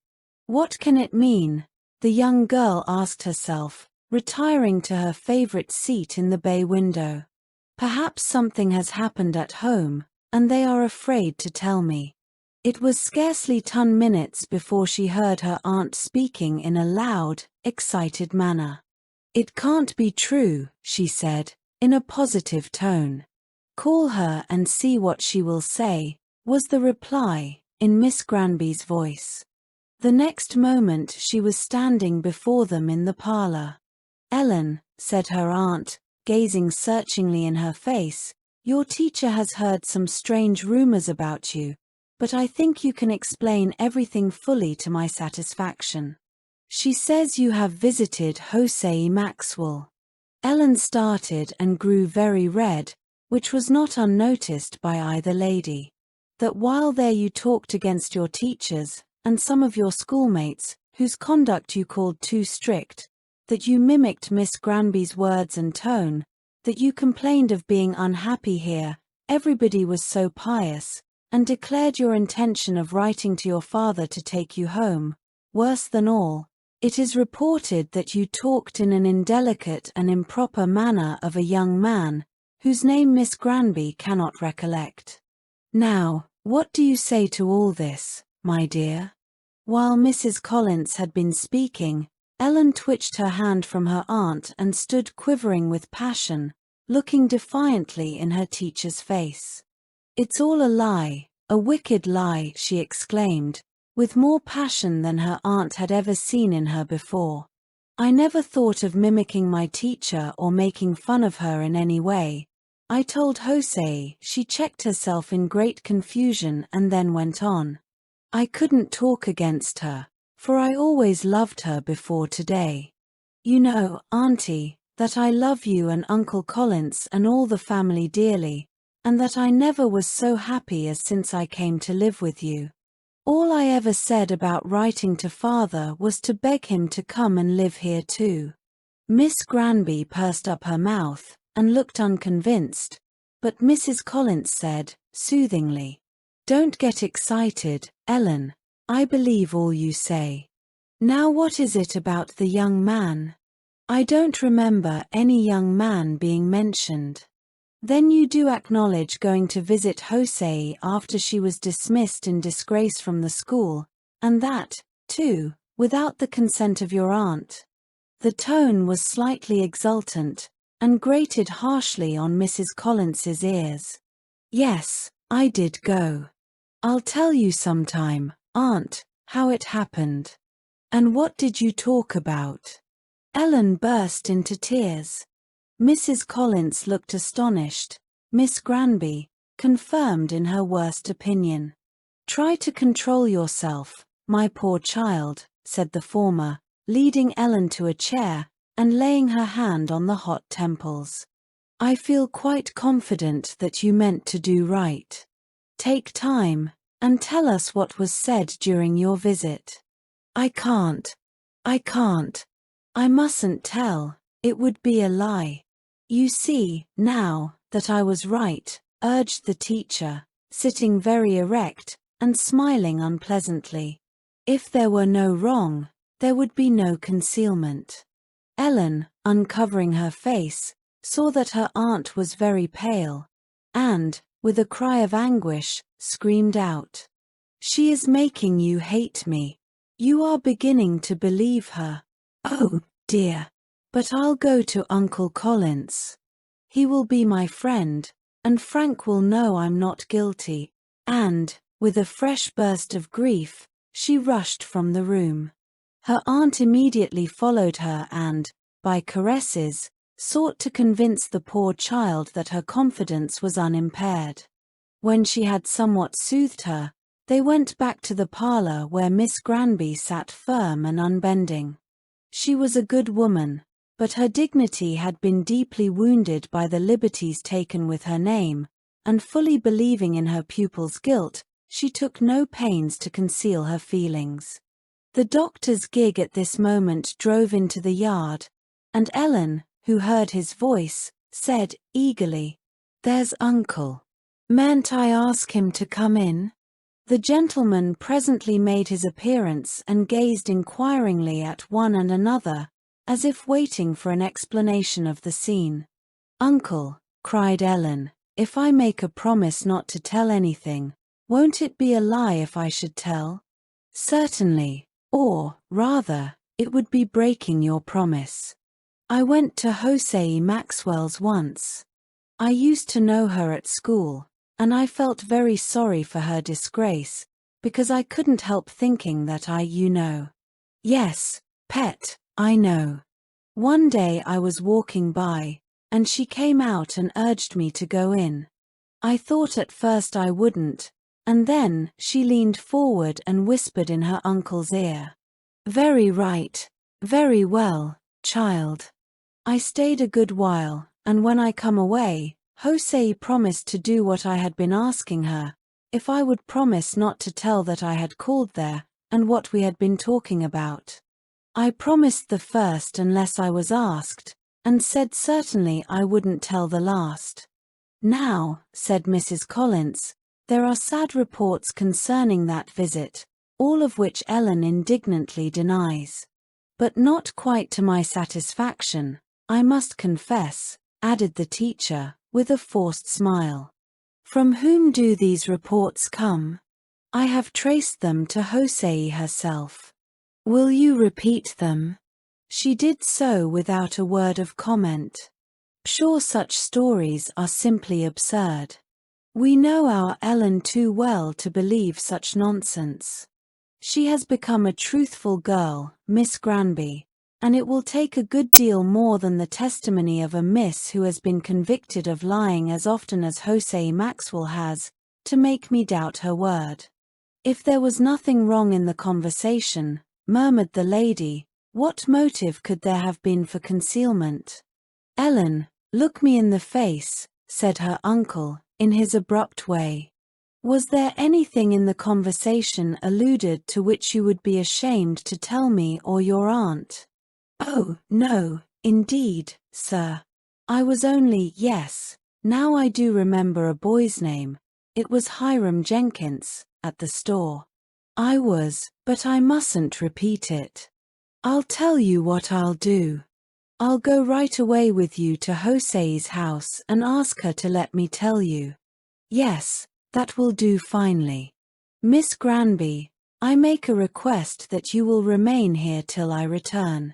"What can it mean?" the young girl asked herself, retiring to her favorite seat in the bay window. "Perhaps something has happened at home, and they are afraid to tell me." It was scarcely 10 minutes before she heard her aunt speaking in a loud, excited manner. "It can't be true," she said, in a positive tone. "Call her and see what she will say," was the reply, in Miss Granby's voice. The next moment she was standing before them in the parlor. "Ellen," said her aunt, gazing searchingly in her face, "your teacher has heard some strange rumors about you, but I think you can explain everything fully to my satisfaction. She says you have visited Jose Maxwell." Ellen started and grew very red, which was not unnoticed by either lady. "That while there you talked against your teachers, and some of your schoolmates, whose conduct you called too strict, that you mimicked Miss Granby's words and tone, that you complained of being unhappy here. Everybody was so pious, and declared your intention of writing to your father to take you home. Worse than all, it is reported that you talked in an indelicate and improper manner of a young man, whose name Miss Granby cannot recollect. Now, what do you say to all this, my dear?" While Mrs. Collins had been speaking, Ellen twitched her hand from her aunt and stood quivering with passion, looking defiantly in her teacher's face. "It's all a lie, a wicked lie," she exclaimed, with more passion than her aunt had ever seen in her before. "I never thought of mimicking my teacher or making fun of her in any way. I told Jose." She checked herself in great confusion and then went on. "I couldn't talk against her, for I always loved her before today. You know, Auntie, that I love you and Uncle Collins and all the family dearly, and that I never was so happy as since I came to live with you. All I ever said about writing to Father was to beg him to come and live here too." Miss Granby pursed up her mouth and looked unconvinced, but Mrs. Collins said, soothingly, "Don't get excited, Ellen. I believe all you say. Now what is it about the young man? I don't remember any young man being mentioned. Then you do acknowledge going to visit Jose after she was dismissed in disgrace from the school, and that, too, without the consent of your aunt?" The tone was slightly exultant, and grated harshly on Mrs. Collins's ears. "Yes, I did go. I'll tell you sometime, Aunt, how it happened." "And what did you talk about?" Ellen burst into tears. Mrs. Collins looked astonished. Miss Granby, confirmed in her worst opinion. "Try to control yourself, my poor child," said the former, leading Ellen to a chair and laying her hand on the hot temples. "I feel quite confident that you meant to do right. Take time, and tell us what was said during your visit." I can't. I mustn't tell, it would be a lie." "You see, now, that I was right," urged the teacher, sitting very erect and smiling unpleasantly. "If there were no wrong, there would be no concealment." Ellen, uncovering her face, saw that her aunt was very pale, and, with a cry of anguish, screamed out, "She is making you hate me. You are beginning to believe her. Oh, dear. But I'll go to Uncle Collins. He will be my friend, and Frank will know I'm not guilty." And, with a fresh burst of grief, she rushed from the room. Her aunt immediately followed her and, by caresses, sought to convince the poor child that her confidence was unimpaired. When she had somewhat soothed her, they went back to the parlor where Miss Granby sat firm and unbending. She was a good woman, but her dignity had been deeply wounded by the liberties taken with her name, and fully believing in her pupil's guilt, she took no pains to conceal her feelings. The doctor's gig at this moment drove into the yard, and Ellen, who heard his voice, said eagerly, "There's Uncle. Mayn't I ask him to come in?" The gentleman presently made his appearance and gazed inquiringly at one and another, as if waiting for an explanation of the scene. "Uncle," cried Ellen, "if I make a promise not to tell anything, won't it be a lie if I should tell?" "Certainly, or, rather, it would be breaking your promise. I went to Jose Maxwell's once. I used to know her at school, and I felt very sorry for her disgrace, because I couldn't help thinking that Yes, pet, I know. One day I was walking by, and she came out and urged me to go in. I thought at first I wouldn't, and then she leaned forward and whispered in her uncle's ear, 'Very right, very well, child.' I stayed a good while, and when I come away, Jose promised to do what I had been asking her, if I would promise not to tell that I had called there, and what we had been talking about. I promised the first unless I was asked, and said certainly I wouldn't tell the last. Now, said Mrs. Collins, there are sad reports concerning that visit, all of which Ellen indignantly denies. But not quite to my satisfaction, I must confess, added the teacher, with a forced smile. From whom do these reports come? I have traced them to Hosei herself. Will you repeat them? She did so without a word of comment. Sure, such stories are simply absurd. We know our Ellen too well to believe such nonsense. She has become a truthful girl, Miss Granby, and it will take a good deal more than the testimony of a miss who has been convicted of lying as often as Hosei Maxwell has, to make me doubt her word. If there was nothing wrong in the conversation, murmured the lady, what motive could there have been for concealment? Ellen, look me in the face, said her uncle, in his abrupt way. Was there anything in the conversation alluded to which you would be ashamed to tell me or your aunt? Oh, no, indeed, sir. I was only, yes, now I do remember a boy's name. It was Hiram Jenkins, at the store. I was, but I mustn't repeat it. I'll tell you what I'll do. I'll go right away with you to Hosei's house and ask her to let me tell you. Yes, that will do finely. Miss Granby, I make a request that you will remain here till I return.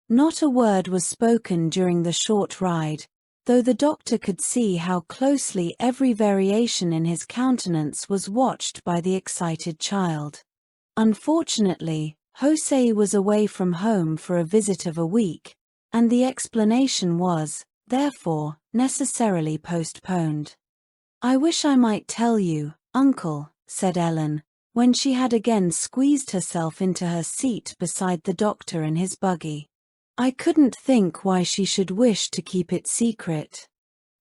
Not a word was spoken during the short ride, though the doctor could see how closely every variation in his countenance was watched by the excited child. Unfortunately, Hosei was away from home for a visit of a week, and the explanation was, therefore, necessarily postponed. I wish I might tell you, uncle, said Ellen, when she had again squeezed herself into her seat beside the doctor in his buggy. I couldn't think why she should wish to keep it secret.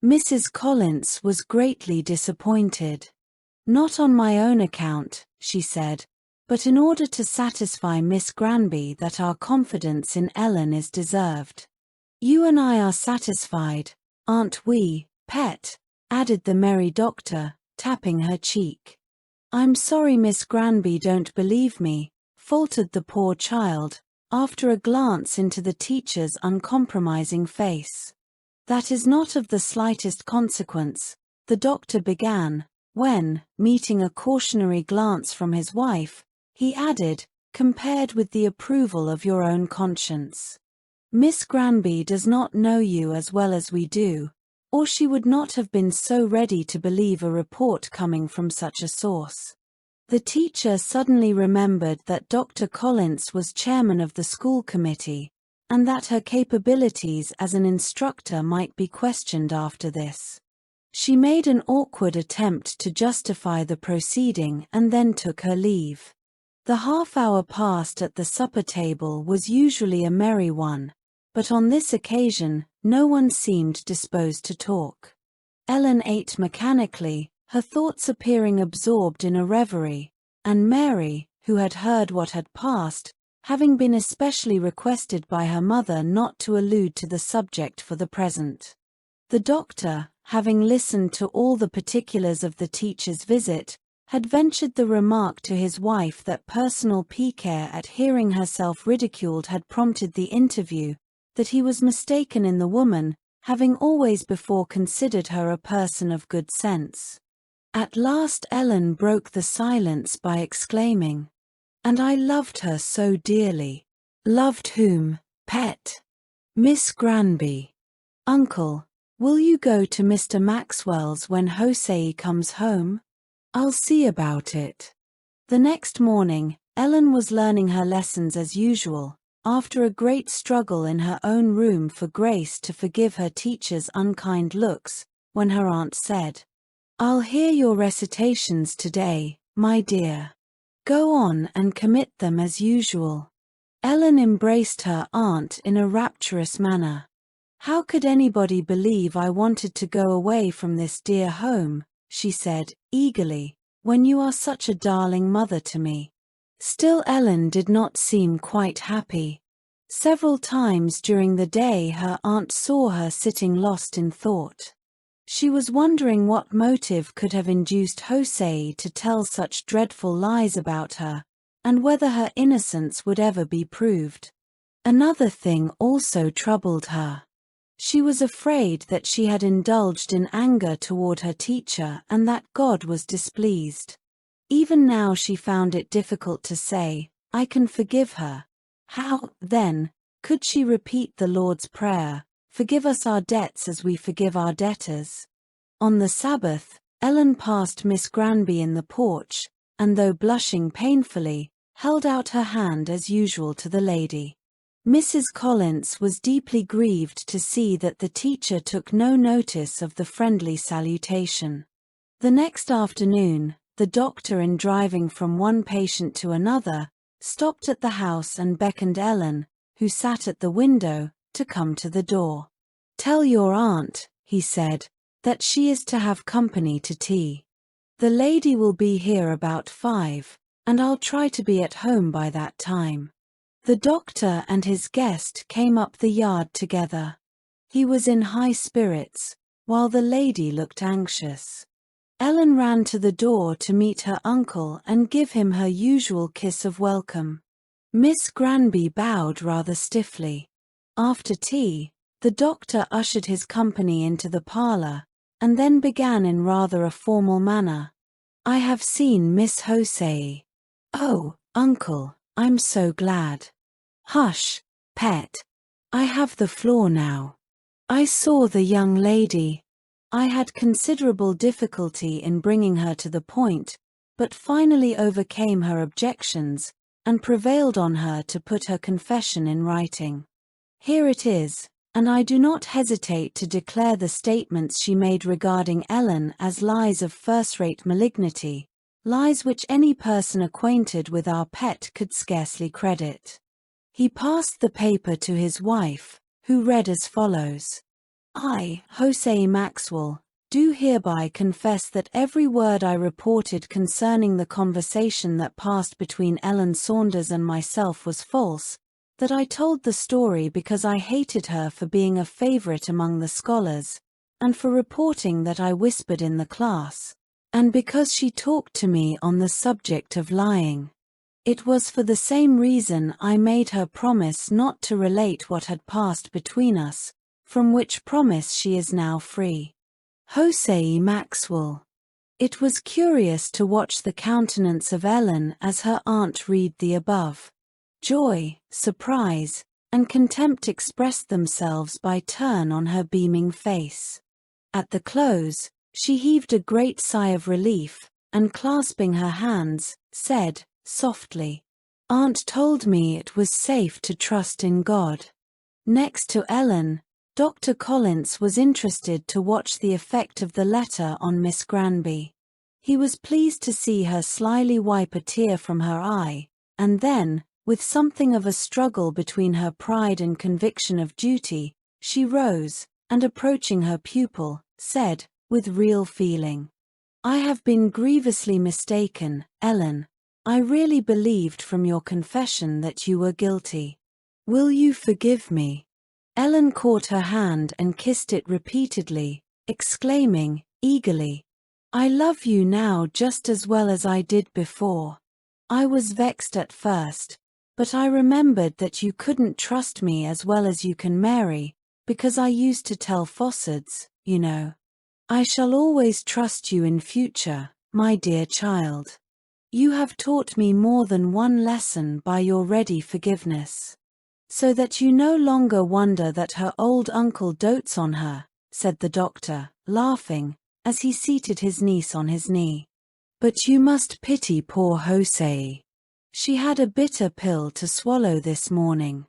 Mrs. Collins was greatly disappointed. Not on my own account, she said, but in order to satisfy Miss Granby that our confidence in Ellen is deserved. You and I are satisfied, aren't we, pet? Added the merry doctor, tapping her cheek. I'm sorry Miss Granby don't believe me, faltered the poor child, after a glance into the teacher's uncompromising face. That is not of the slightest consequence, the doctor began, when, meeting a cautionary glance from his wife, he added, compared with the approval of your own conscience. Miss Granby does not know you as well as we do, or she would not have been so ready to believe a report coming from such a source. The teacher suddenly remembered that Dr. Collins was chairman of the school committee, and that her capabilities as an instructor might be questioned after this. She made an awkward attempt to justify the proceeding and then took her leave. The half-hour passed at the supper table was usually a merry one, but on this occasion, no one seemed disposed to talk. Ellen ate mechanically, her thoughts appearing absorbed in a reverie, and Mary, who had heard what had passed, having been especially requested by her mother not to allude to the subject for the present. The doctor, having listened to all the particulars of the teacher's visit, had ventured the remark to his wife that personal pique at hearing herself ridiculed had prompted the interview, that he was mistaken in the woman, having always before considered her a person of good sense. At last Ellen broke the silence by exclaiming, "And I loved her so dearly." "Loved whom, pet?" "Miss Granby." "Uncle, will you go to Mr. Maxwell's when Hosei comes home?" "I'll see about it." The next morning, Ellen was learning her lessons as usual, after a great struggle in her own room for grace to forgive her teacher's unkind looks, when her aunt said, "I'll hear your recitations today, my dear. Go on and commit them as usual." Ellen embraced her aunt in a rapturous manner. "How could anybody believe I wanted to go away from this dear home," she said, eagerly, "when you are such a darling mother to me?" Still Ellen did not seem quite happy. Several times during the day her aunt saw her sitting lost in thought. She was wondering what motive could have induced Jose to tell such dreadful lies about her, and whether her innocence would ever be proved. Another thing also troubled her. She was afraid that she had indulged in anger toward her teacher and that God was displeased. Even now she found it difficult to say, "I can forgive her." How, then, could she repeat the Lord's Prayer, "Forgive us our debts as we forgive our debtors"? On the Sabbath, Ellen passed Miss Granby in the porch, and though blushing painfully, held out her hand as usual to the lady. Mrs. Collins was deeply grieved to see that the teacher took no notice of the friendly salutation. The next afternoon, the doctor, in driving from one patient to another, stopped at the house and beckoned Ellen, who sat at the window, to come to the door. "Tell your aunt," he said, "that she is to have company to tea. The lady will be here about 5, and I'll try to be at home by that time." The doctor and his guest came up the yard together. He was in high spirits, while the lady looked anxious. Ellen ran to the door to meet her uncle and give him her usual kiss of welcome. Miss Granby bowed rather stiffly. After tea, the doctor ushered his company into the parlor, and then began in rather a formal manner. "I have seen Miss Jose." "Oh, uncle, I'm so glad." "Hush, pet. I have the floor now. I saw the young lady. I had considerable difficulty in bringing her to the point, but finally overcame her objections, and prevailed on her to put her confession in writing. Here it is, and I do not hesitate to declare the statements she made regarding Ellen as lies of first-rate malignity, lies which any person acquainted with our pet could scarcely credit." He passed the paper to his wife, who read as follows: "I, Jose Maxwell, do hereby confess that every word I reported concerning the conversation that passed between Ellen Saunders and myself was false, that I told the story because I hated her for being a favorite among the scholars, and for reporting that I whispered in the class, and because she talked to me on the subject of lying. It was for the same reason I made her promise not to relate what had passed between us, from which promise she is now free. Jose Maxwell." It was curious to watch the countenance of Ellen as her aunt read the above. Joy, surprise, and contempt expressed themselves by turn on her beaming face. At the close, she heaved a great sigh of relief, and clasping her hands, said, softly, "Aunt told me it was safe to trust in God." Next to Ellen, Dr. Collins was interested to watch the effect of the letter on Miss Granby. He was pleased to see her slyly wipe a tear from her eye, and then, with something of a struggle between her pride and conviction of duty, she rose, and approaching her pupil, said, with real feeling, "I have been grievously mistaken, Ellen. I really believed from your confession that you were guilty. Will you forgive me?" Ellen caught her hand and kissed it repeatedly, exclaiming, eagerly, "I love you now just as well as I did before. I was vexed at first, but I remembered that you couldn't trust me as well as you can Mary, because I used to tell falsehoods, you know. I shall always trust you in future, my dear child. You have taught me more than one lesson by your ready forgiveness. So that you no longer wonder that her old uncle dotes on her," said the doctor, laughing, as he seated his niece on his knee. "But you must pity poor Jose. She had a bitter pill to swallow this morning.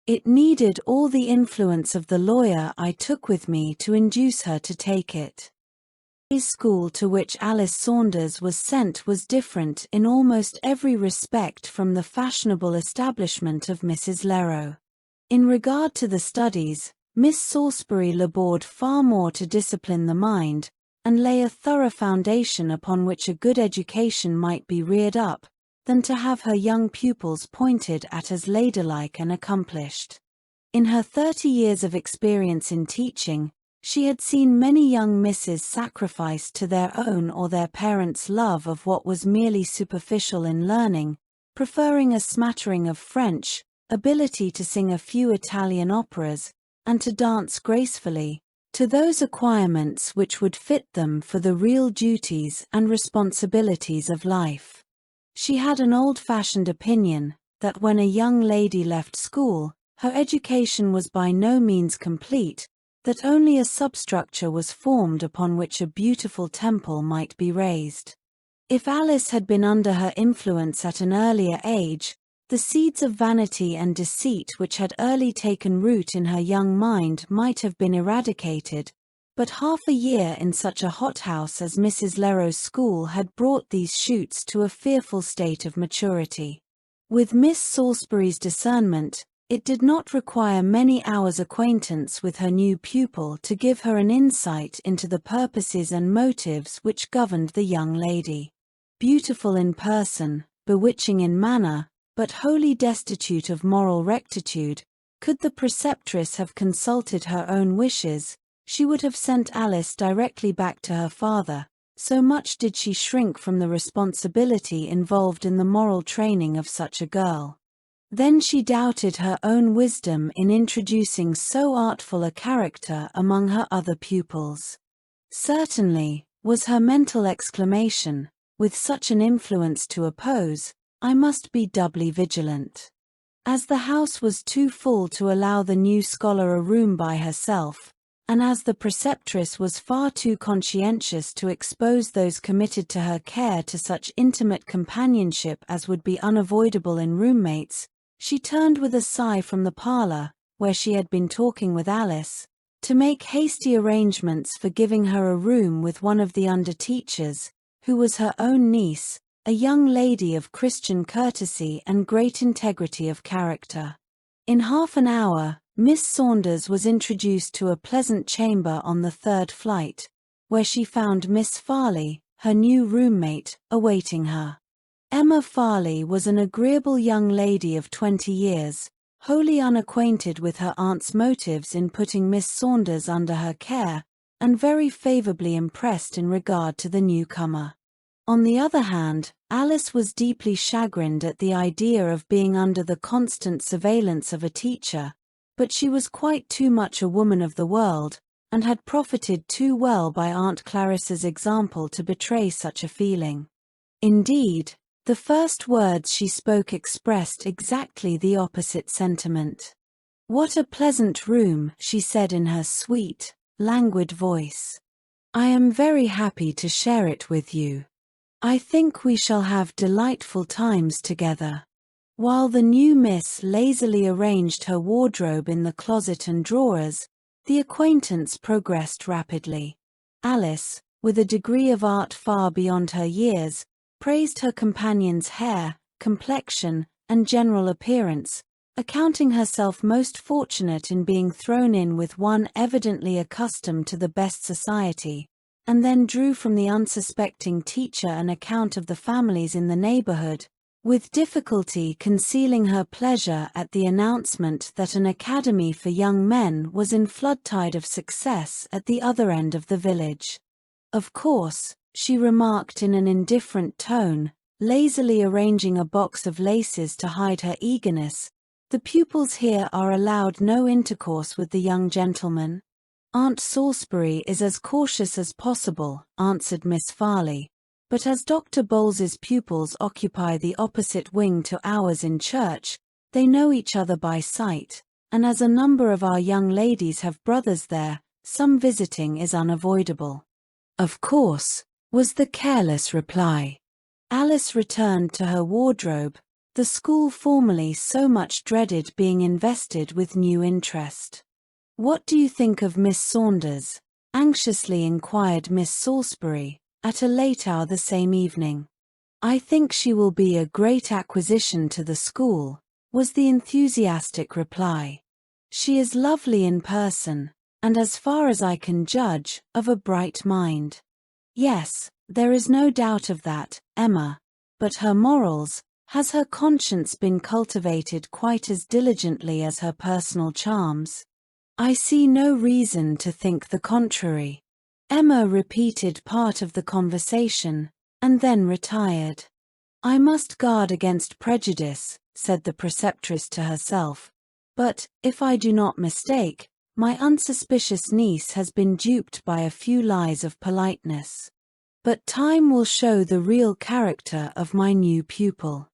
It needed all the influence of the lawyer I took with me to induce her to take it." The school to which Alice Saunders was sent was different in almost every respect from the fashionable establishment of Mrs. Leroux. In regard to the studies, Miss Salisbury labored far more to discipline the mind, and lay a thorough foundation upon which a good education might be reared up, than to have her young pupils pointed at as ladylike and accomplished. In her 30 years of experience in teaching, she had seen many young misses sacrificed to their own or their parents' love of what was merely superficial in learning, preferring a smattering of French, ability to sing a few Italian operas, and to dance gracefully, to those acquirements which would fit them for the real duties and responsibilities of life. She had an old-fashioned opinion that when a young lady left school, her education was by no means complete, that only a substructure was formed upon which a beautiful temple might be raised. If Alice had been under her influence at an earlier age, the seeds of vanity and deceit which had early taken root in her young mind might have been eradicated, but half a year in such a hothouse as Mrs. Leroux's school had brought these shoots to a fearful state of maturity. With Miss Salisbury's discernment, it did not require many hours' acquaintance with her new pupil to give her an insight into the purposes and motives which governed the young lady. Beautiful in person, bewitching in manner, but wholly destitute of moral rectitude, could the preceptress have consulted her own wishes, she would have sent Alice directly back to her father, so much did she shrink from the responsibility involved in the moral training of such a girl. Then she doubted her own wisdom in introducing so artful a character among her other pupils. Certainly, was her mental exclamation, with such an influence to oppose, I must be doubly vigilant. As the house was too full to allow the new scholar a room by herself, and as the preceptress was far too conscientious to expose those committed to her care to such intimate companionship as would be unavoidable in roommates, she turned with a sigh from the parlor, where she had been talking with Alice, to make hasty arrangements for giving her a room with one of the under-teachers, who was her own niece, a young lady of Christian courtesy and great integrity of character. In half an hour, Miss Saunders was introduced to a pleasant chamber on the 3rd flight, where she found Miss Farley, her new roommate, awaiting her. Emma Farley was an agreeable young lady of 20 years, wholly unacquainted with her aunt's motives in putting Miss Saunders under her care, and very favourably impressed in regard to the newcomer. On the other hand, Alice was deeply chagrined at the idea of being under the constant surveillance of a teacher, but she was quite too much a woman of the world, and had profited too well by Aunt Clarissa's example to betray such a feeling. Indeed, the first words she spoke expressed exactly the opposite sentiment. "What a pleasant room," she said in her sweet, languid voice. "I am very happy to share it with you. I think we shall have delightful times together." While the new miss lazily arranged her wardrobe in the closet and drawers, the acquaintance progressed rapidly. Alice, with a degree of art far beyond her years, praised her companion's hair, complexion, and general appearance, accounting herself most fortunate in being thrown in with one evidently accustomed to the best society, and then drew from the unsuspecting teacher an account of the families in the neighborhood, with difficulty concealing her pleasure at the announcement that an academy for young men was in flood-tide of success at the other end of the village. "Of course," she remarked in an indifferent tone, lazily arranging a box of laces to hide her eagerness, "the pupils here are allowed no intercourse with the young gentlemen." "Aunt Salisbury is as cautious as possible," answered Miss Farley, "but as Dr. Bowles's pupils occupy the opposite wing to ours in church, they know each other by sight, and as a number of our young ladies have brothers there, some visiting is unavoidable." "Of course," was the careless reply. Alice returned to her wardrobe, the school formerly so much dreaded being invested with new interest. "What do you think of Miss Saunders?" anxiously inquired Miss Salisbury, at a late hour the same evening. "I think she will be a great acquisition to the school," was the enthusiastic reply. "She is lovely in person, and as far as I can judge, of a bright mind." "Yes, there is no doubt of that, Emma, but her morals, Has her conscience been cultivated quite as diligently as her personal charms? I see no reason to think the contrary. Emma repeated part of the conversation, and then retired. I must guard against prejudice, said the preceptress to herself. But, if I do not mistake, my unsuspicious niece has been duped by a few lies of politeness. But time will show the real character of my new pupil.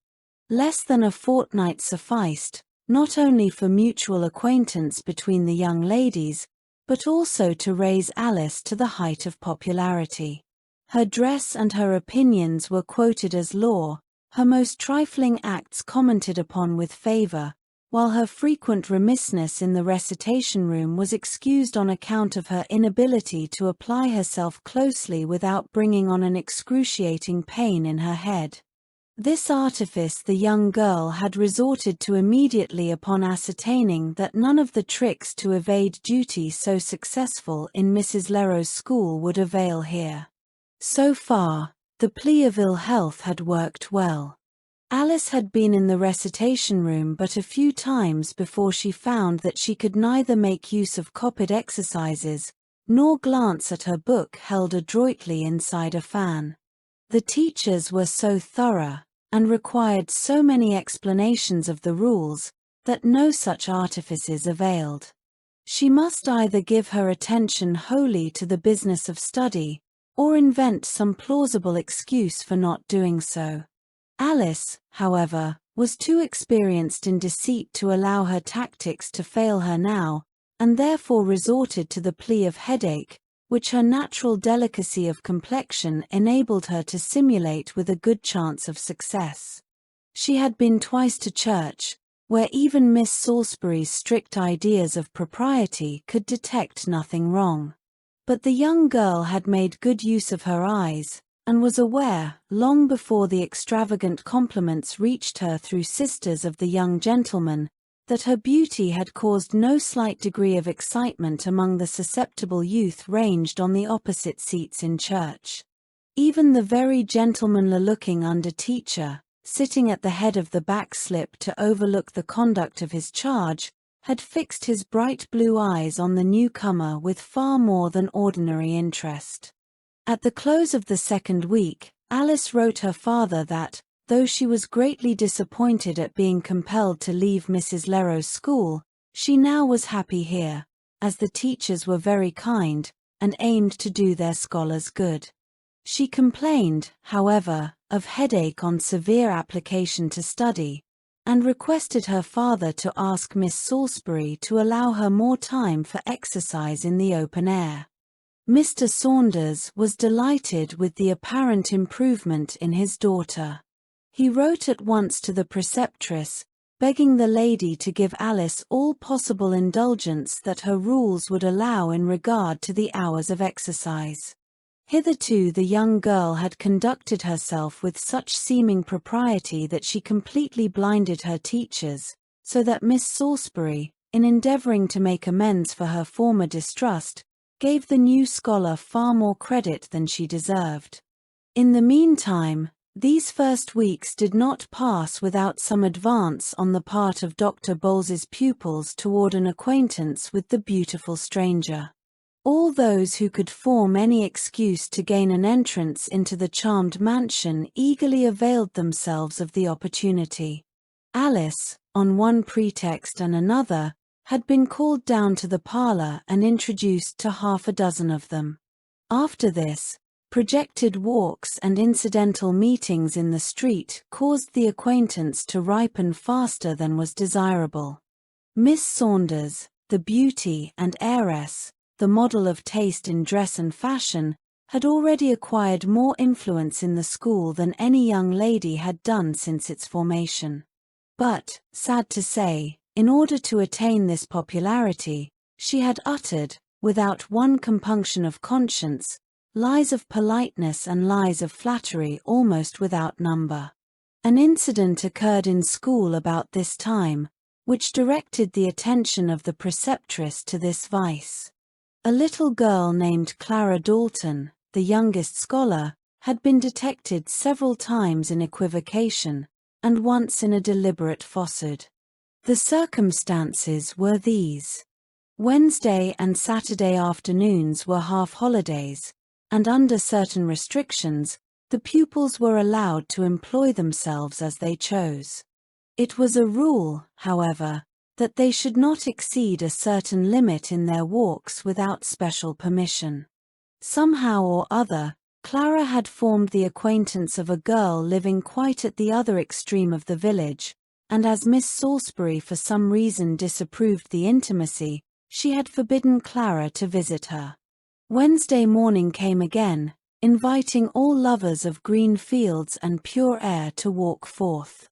Less than a fortnight sufficed, not only for mutual acquaintance between the young ladies, but also to raise Alice to the height of popularity. Her dress and her opinions were quoted as law, her most trifling acts commented upon with favor, while her frequent remissness in the recitation room was excused on account of her inability to apply herself closely without bringing on an excruciating pain in her head. This artifice the young girl had resorted to immediately upon ascertaining that none of the tricks to evade duty so successful in Mrs. Leroux's school would avail here. So far, the plea of ill health had worked well. Alice had been in the recitation room but a few times before she found that she could neither make use of copied exercises, nor glance at her book held adroitly inside a fan. The teachers were so thorough, and required so many explanations of the rules, that no such artifices availed. She must either give her attention wholly to the business of study, or invent some plausible excuse for not doing so. Alice, however, was too experienced in deceit to allow her tactics to fail her now, and therefore resorted to the plea of headache, which her natural delicacy of complexion enabled her to simulate with a good chance of success. She had been twice to church, where even Miss Salisbury's strict ideas of propriety could detect nothing wrong. But the young girl had made good use of her eyes, and was aware, long before the extravagant compliments reached her through sisters of the young gentleman, that her beauty had caused no slight degree of excitement among the susceptible youth ranged on the opposite seats in church. Even the very gentlemanly-looking under-teacher, sitting at the head of the back slip to overlook the conduct of his charge, had fixed his bright blue eyes on the newcomer with far more than ordinary interest. At the close of the second week, Alice wrote her father that, though she was greatly disappointed at being compelled to leave Mrs. Leroux's school, she now was happy here, as the teachers were very kind, and aimed to do their scholars good. She complained, however, of headache on severe application to study, and requested her father to ask Miss Salisbury to allow her more time for exercise in the open air. Mr. Saunders was delighted with the apparent improvement in his daughter. He wrote at once to the preceptress, begging the lady to give Alice all possible indulgence that her rules would allow in regard to the hours of exercise. Hitherto the young girl had conducted herself with such seeming propriety that she completely blinded her teachers, so that Miss Salisbury, in endeavouring to make amends for her former distrust, gave the new scholar far more credit than she deserved. In the meantime, these first weeks did not pass without some advance on the part of Dr. Bowles's pupils toward an acquaintance with the beautiful stranger. All those who could form any excuse to gain an entrance into the charmed mansion eagerly availed themselves of the opportunity. Alice, on one pretext and another, had been called down to the parlor and introduced to half a dozen of them. After this, projected walks and incidental meetings in the street caused the acquaintance to ripen faster than was desirable. Miss Saunders, the beauty and heiress, the model of taste in dress and fashion, had already acquired more influence in the school than any young lady had done since its formation. But, sad to say, in order to attain this popularity, she had uttered, without one compunction of conscience, lies of politeness and lies of flattery almost without number. An incident occurred in school about this time, which directed the attention of the preceptress to this vice. A little girl named Clara Dalton, the youngest scholar, had been detected several times in equivocation, and once in a deliberate falsehood. The circumstances were these. Wednesday and Saturday afternoons were half holidays, and under certain restrictions, the pupils were allowed to employ themselves as they chose. It was a rule, however, that they should not exceed a certain limit in their walks without special permission. Somehow or other, Clara had formed the acquaintance of a girl living quite at the other extreme of the village, and as Miss Salisbury for some reason disapproved the intimacy, she had forbidden Clara to visit her. Wednesday morning came again, inviting all lovers of green fields and pure air to walk forth.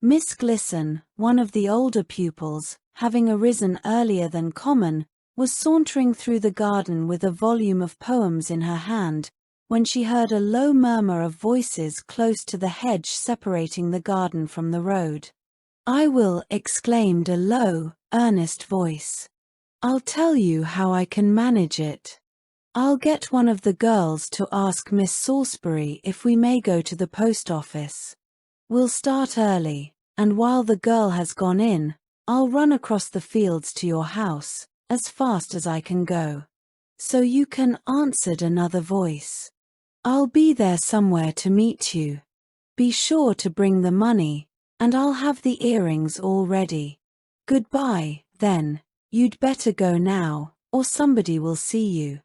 Miss Glisson, one of the older pupils, having arisen earlier than common, was sauntering through the garden with a volume of poems in her hand, when she heard a low murmur of voices close to the hedge separating the garden from the road. "I will," exclaimed a low, earnest voice. "I'll tell you how I can manage it. I'll get one of the girls to ask Miss Salisbury if we may go to the post office. We'll start early, and while the girl has gone in, I'll run across the fields to your house, as fast as I can go." "So you can," answered another voice. "I'll be there somewhere to meet you. Be sure to bring the money, and I'll have the earrings all ready. Goodbye, then. You'd better go now, or somebody will see you.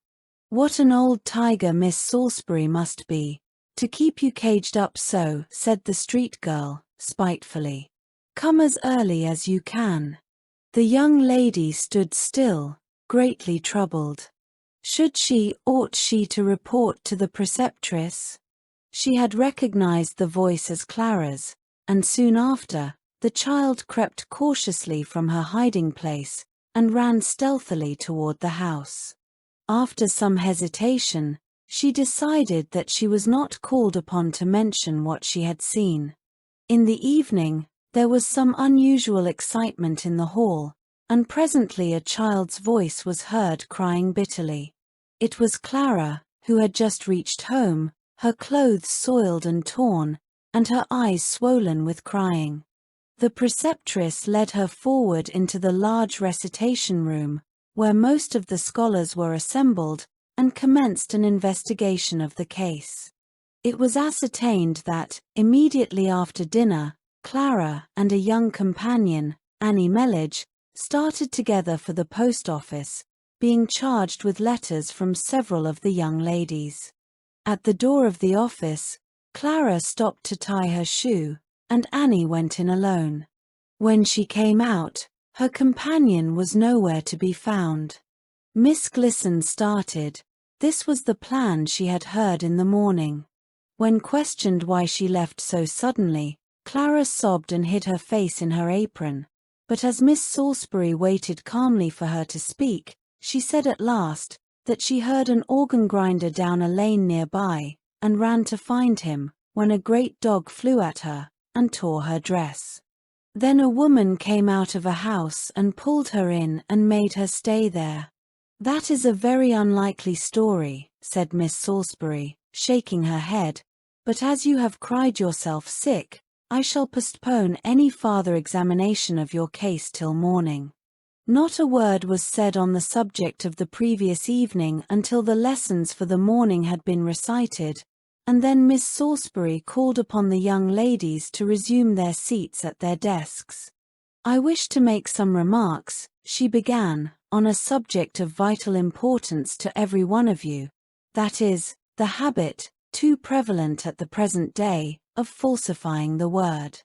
What an old tiger Miss Salisbury must be, to keep you caged up so," said the street girl, spitefully. "Come as early as you can." The young lady stood still, greatly troubled. Ought she to report to the preceptress? She had recognized the voice as Clara's, and soon after, the child crept cautiously from her hiding place, and ran stealthily toward the house. After some hesitation, she decided that she was not called upon to mention what she had seen. In the evening, there was some unusual excitement in the hall, and presently a child's voice was heard crying bitterly. It was Clara, who had just reached home, her clothes soiled and torn, and her eyes swollen with crying. The preceptress led her forward into the large recitation room, where most of the scholars were assembled, and commenced an investigation of the case. It was ascertained that, immediately after dinner, Clara and a young companion, Annie Mellage, started together for the post office, being charged with letters from several of the young ladies. At the door of the office, Clara stopped to tie her shoe, and Annie went in alone. When she came out, her companion was nowhere to be found. Miss Glisson started. This was the plan she had heard in the morning. When questioned why she left so suddenly, Clara sobbed and hid her face in her apron, but as Miss Salisbury waited calmly for her to speak, she said at last that she heard an organ grinder down a lane nearby, and ran to find him, when a great dog flew at her, and tore her dress. Then a woman came out of a house and pulled her in and made her stay there. "That is a very unlikely story," said Miss Salisbury, shaking her head, "but as you have cried yourself sick, I shall postpone any farther examination of your case till morning." Not a word was said on the subject of the previous evening until the lessons for the morning had been recited, and then Miss Salisbury called upon the young ladies to resume their seats at their desks. "I wish to make some remarks," she began, "on a subject of vital importance to every one of you, that is, the habit, too prevalent at the present day, of falsifying the word.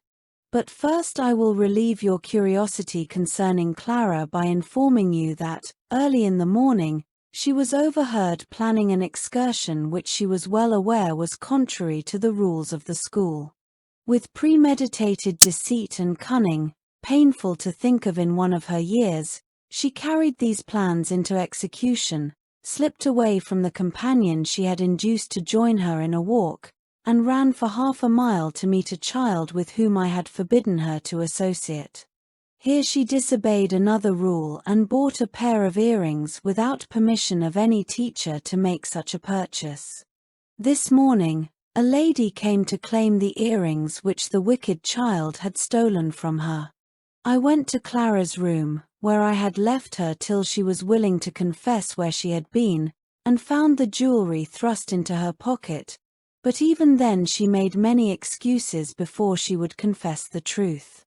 But first I will relieve your curiosity concerning Clara by informing you that, early in the morning, she was overheard planning an excursion which she was well aware was contrary to the rules of the school. With premeditated deceit and cunning, painful to think of in one of her years, she carried these plans into execution, slipped away from the companion she had induced to join her in a walk, and ran for half a mile to meet a child with whom I had forbidden her to associate. Here she disobeyed another rule and bought a pair of earrings without permission of any teacher to make such a purchase. This morning, A lady came to claim the earrings which the wicked child had stolen from her. I went to Clara's room, where I had left her till she was willing to confess where she had been, and found the jewelry thrust into her pocket, but even then she made many excuses before she would confess the truth.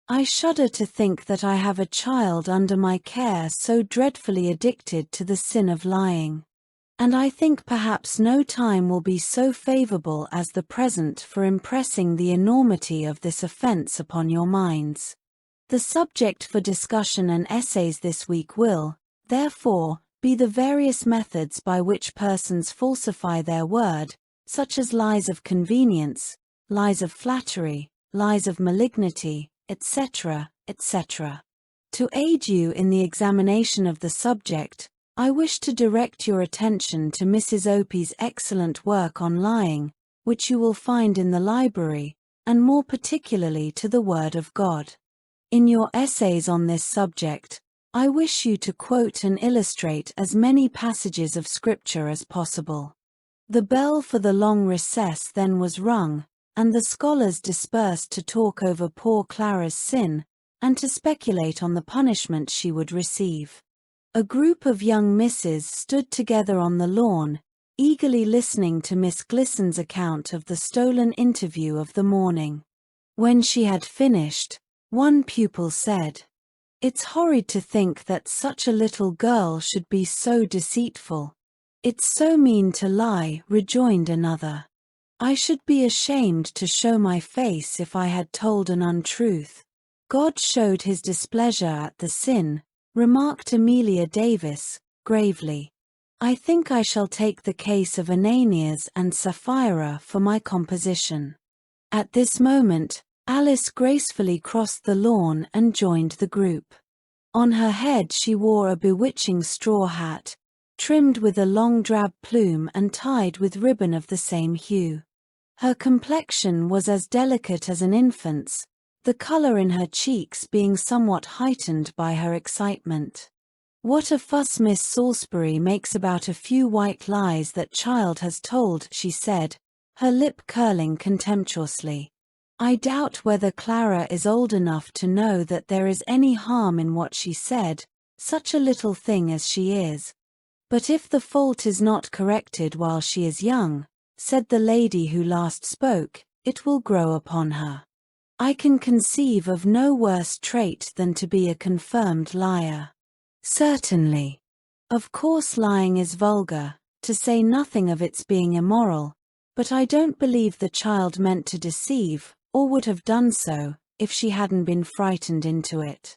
I shudder to think that I have a child under my care so dreadfully addicted to the sin of lying. And I think perhaps no time will be so favorable as the present for impressing the enormity of this offense upon your minds. The subject for discussion and essays this week will, therefore, be the various methods by which persons falsify their word, such as lies of convenience, lies of flattery, lies of malignity, etc., etc. To aid you in the examination of the subject, I wish to direct your attention to Mrs. Opie's excellent work on lying, which you will find in the library, and more particularly to the Word of God. In your essays on this subject, I wish you to quote and illustrate as many passages of Scripture as possible. The bell for the long recess then was rung, and the scholars dispersed to talk over poor Clara's sin, and to speculate on the punishment she would receive. A group of young misses stood together on the lawn, eagerly listening to Miss Glisson's account of the stolen interview of the morning. When she had finished, one pupil said, "It's horrid to think that such a little girl should be so deceitful." "It's so mean to lie," rejoined another. "I should be ashamed to show my face if I had told an untruth." "God showed his displeasure at the sin," remarked Amelia Davis, gravely. "I think I shall take the case of Ananias and Sapphira for my composition." At this moment, Alice gracefully crossed the lawn and joined the group. On her head she wore a bewitching straw hat, trimmed with a long drab plume and tied with ribbon of the same hue. Her complexion was as delicate as an infant's, the color in her cheeks being somewhat heightened by her excitement. "What a fuss Miss Salisbury makes about a few white lies that child has told," she said, her lip curling contemptuously. "I doubt whether Clara is old enough to know that there is any harm in what she said, such a little thing as she is. But if the fault is not corrected while she is young," said the lady who last spoke, "it will grow upon her. I can conceive of no worse trait than to be a confirmed liar." "Certainly. Of course lying is vulgar, to say nothing of its being immoral, but I don't believe the child meant to deceive, or would have done so, if she hadn't been frightened into it.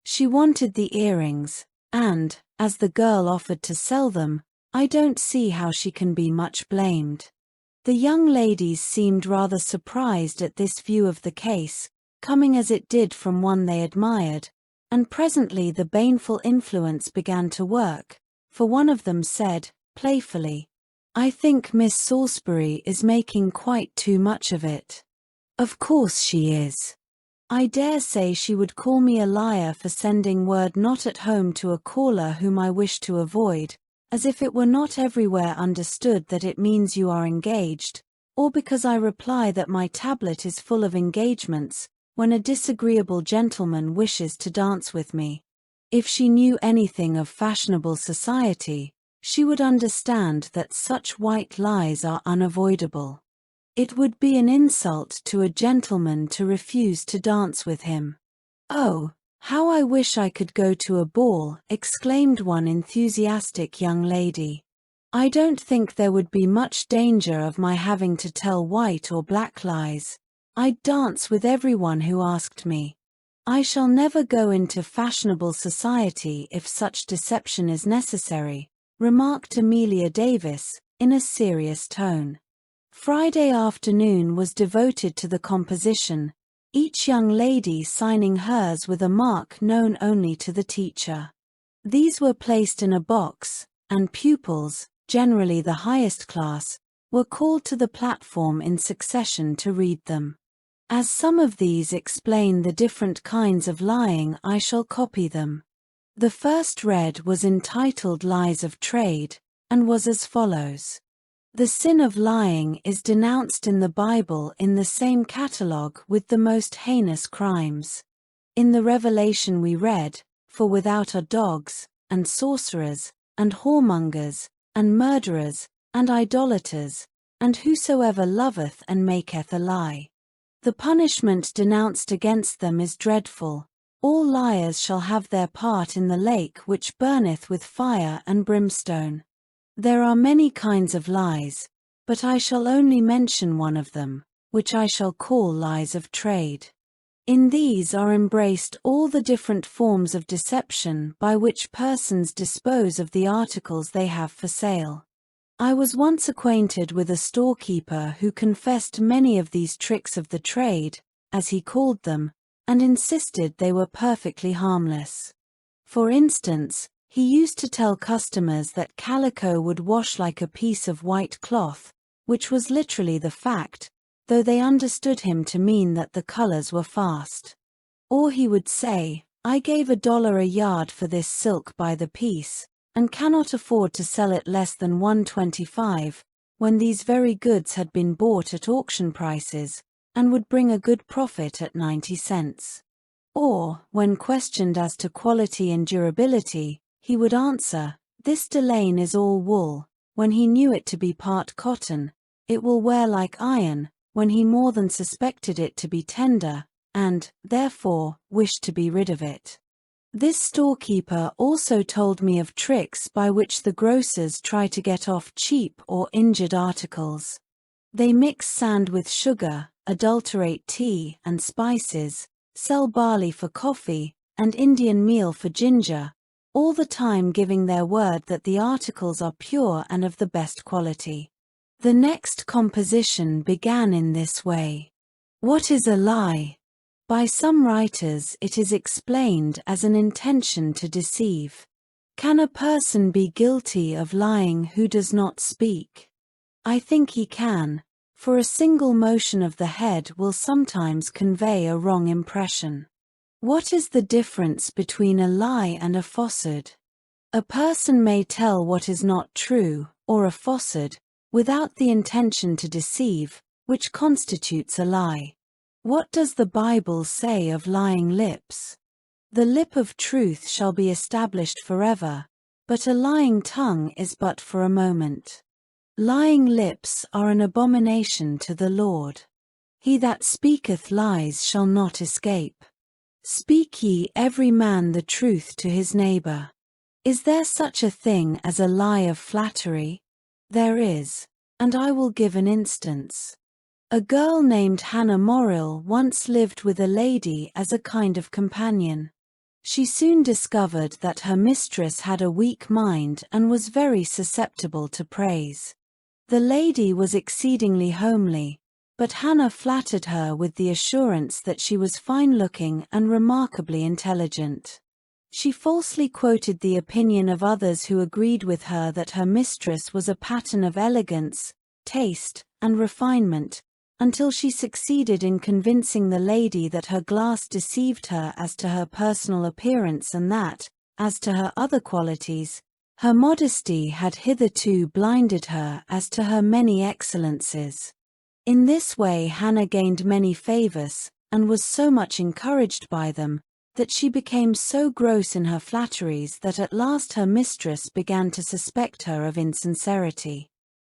She wanted the earrings, and, as the girl offered to sell them, I don't see how she can be much blamed." The young ladies seemed rather surprised at this view of the case, coming as it did from one they admired, and presently the baneful influence began to work, for one of them said, playfully, "I think Miss Salisbury is making quite too much of it." "Of course she is. I dare say she would call me a liar for sending word not at home to a caller whom I wish to avoid, as if it were not everywhere understood that it means you are engaged, or because I reply that my tablet is full of engagements, when a disagreeable gentleman wishes to dance with me. If she knew anything of fashionable society, she would understand that such white lies are unavoidable. It would be an insult to a gentleman to refuse to dance with him." "Oh, how I wish I could go to a ball," exclaimed one enthusiastic young lady. "I don't think there would be much danger of my having to tell white or black lies. I'd dance with everyone who asked me. I shall never go into fashionable society if such deception is necessary," remarked Amelia Davis, in a serious tone. Friday afternoon was devoted to the composition, each young lady signing hers with a mark known only to the teacher. These were placed in a box, and pupils, generally the highest class, were called to the platform in succession to read them. As some of these explain the different kinds of lying, I shall copy them. The first read was entitled Lies of Trade, and was as follows. The sin of lying is denounced in the Bible in the same catalogue with the most heinous crimes. In the Revelation we read, "For without are dogs, and sorcerers, and whoremongers, and murderers, and idolaters, and whosoever loveth and maketh a lie." The punishment denounced against them is dreadful. All liars shall have their part in the lake which burneth with fire and brimstone. There are many kinds of lies, but I shall only mention one of them, which I shall call lies of trade. In these are embraced all the different forms of deception by which persons dispose of the articles they have for sale. I was once acquainted with a storekeeper who confessed many of these tricks of the trade, as he called them, and insisted they were perfectly harmless. For instance, he used to tell customers that calico would wash like a piece of white cloth, which was literally the fact, though they understood him to mean that the colors were fast. Or he would say, "I gave $1 a yard for this silk by the piece, and cannot afford to sell it less than $1.25, when these very goods had been bought at auction prices, and would bring a good profit at 90 cents. Or, when questioned as to quality and durability, he would answer, "This delaine is all wool," when he knew it to be part cotton; "It will wear like iron," when he more than suspected it to be tender, and, therefore, wished to be rid of it. This storekeeper also told me of tricks by which the grocers try to get off cheap or injured articles. They mix sand with sugar, adulterate tea and spices, sell barley for coffee, and Indian meal for ginger, all the time giving their word that the articles are pure and of the best quality. The next composition began in this way. What is a lie? By some writers it is explained as an intention to deceive. Can a person be guilty of lying who does not speak? I think he can, for a single motion of the head will sometimes convey a wrong impression. What is the difference between a lie and a falsehood? A person may tell what is not true, or a falsehood, without the intention to deceive, which constitutes a lie. What does the Bible say of lying lips? The lip of truth shall be established forever, but a lying tongue is but for a moment. Lying lips are an abomination to the Lord. He that speaketh lies shall not escape. Speak ye every man the truth to his neighbor. Is there such a thing as a lie of flattery? There is, and I will give an instance. A girl named Hannah Morrill once lived with a lady as a kind of companion. She soon discovered that her mistress had a weak mind and was very susceptible to praise. The lady was exceedingly homely, but Hannah flattered her with the assurance that she was fine-looking and remarkably intelligent. She falsely quoted the opinion of others who agreed with her that her mistress was a pattern of elegance, taste, and refinement, until she succeeded in convincing the lady that her glass deceived her as to her personal appearance and that, as to her other qualities, her modesty had hitherto blinded her as to her many excellences. In this way Hannah gained many favors, and was so much encouraged by them, that she became so gross in her flatteries that at last her mistress began to suspect her of insincerity.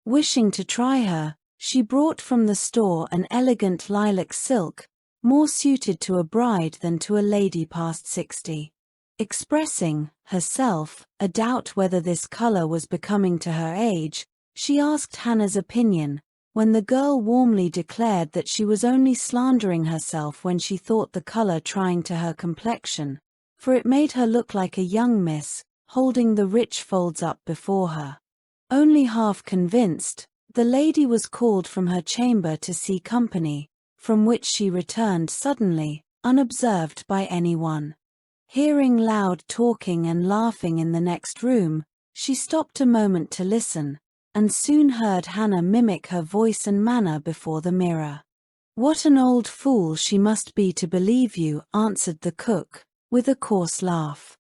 Wishing to try her, she brought from the store an elegant lilac silk, more suited to a bride than to a lady past 60. Expressing, herself, a doubt whether this color was becoming to her age, she asked Hannah's opinion, when the girl warmly declared that she was only slandering herself when she thought the color trying to her complexion, for it made her look like a young miss, holding the rich folds up before her. Only half convinced, the lady was called from her chamber to see company, from which she returned suddenly, unobserved by anyone. Hearing loud talking and laughing in the next room, she stopped a moment to listen, and soon heard Hannah mimic her voice and manner before the mirror. "What an old fool she must be to believe you," answered the cook, with a coarse laugh.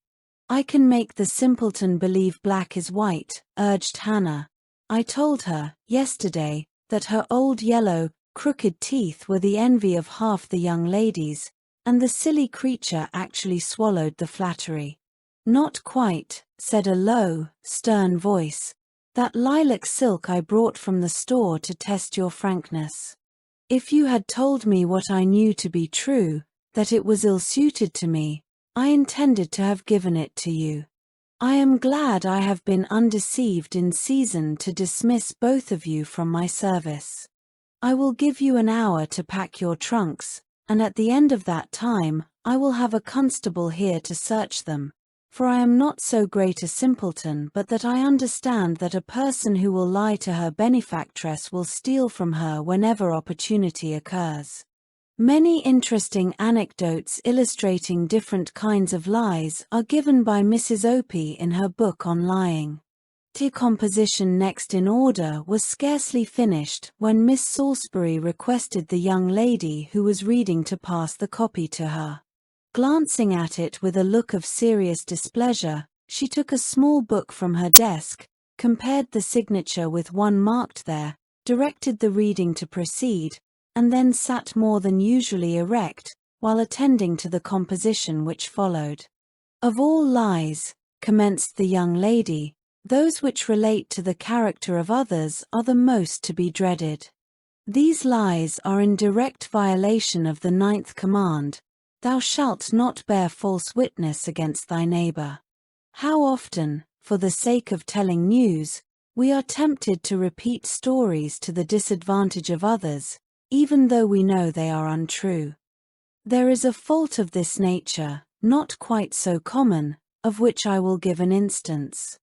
"I can make the simpleton believe black is white," urged Hannah. I told her, yesterday, that her old yellow, crooked teeth were the envy of half the young ladies, and the silly creature actually swallowed the flattery. Not quite, said a low, stern voice. That lilac silk I brought from the store to test your frankness. If you had told me what I knew to be true, that it was ill-suited to me, I intended to have given it to you. I am glad I have been undeceived in season to dismiss both of you from my service. I will give you an hour to pack your trunks, and at the end of that time, I will have a constable here to search them, for I am not so great a simpleton but that I understand that a person who will lie to her benefactress will steal from her whenever opportunity occurs. Many interesting anecdotes illustrating different kinds of lies are given by Mrs. Opie in her book on lying. The composition next in order was scarcely finished when Miss Salisbury requested the young lady who was reading to pass the copy to her. Glancing at it with a look of serious displeasure, she took a small book from her desk, compared the signature with one marked there, directed the reading to proceed, and then sat more than usually erect, while attending to the composition which followed. Of all lies, commenced the young lady, those which relate to the character of others are the most to be dreaded. These lies are in direct violation of the 9th command, Thou shalt not bear false witness against thy neighbor. How often, for the sake of telling news, we are tempted to repeat stories to the disadvantage of others, even though we know they are untrue. There is a fault of this nature, not quite so common, of which I will give an instance.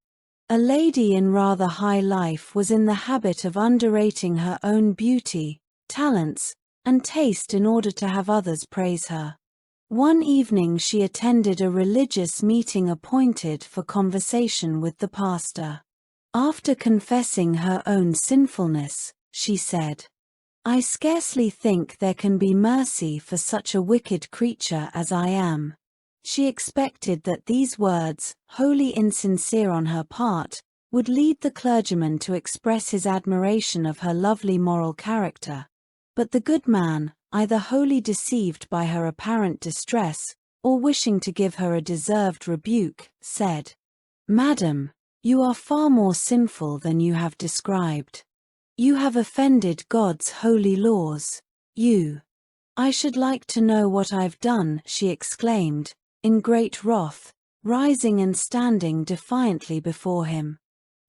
A lady in rather high life was in the habit of underrating her own beauty, talents, and taste in order to have others praise her. One evening she attended a religious meeting appointed for conversation with the pastor. After confessing her own sinfulness, she said, I scarcely think there can be mercy for such a wicked creature as I am. She expected that these words, wholly insincere on her part, would lead the clergyman to express his admiration of her lovely moral character. But the good man, either wholly deceived by her apparent distress, or wishing to give her a deserved rebuke, said, Madam, you are far more sinful than you have described. You have offended God's holy laws. I should like to know what I've done, she exclaimed, in great wrath, rising and standing defiantly before him.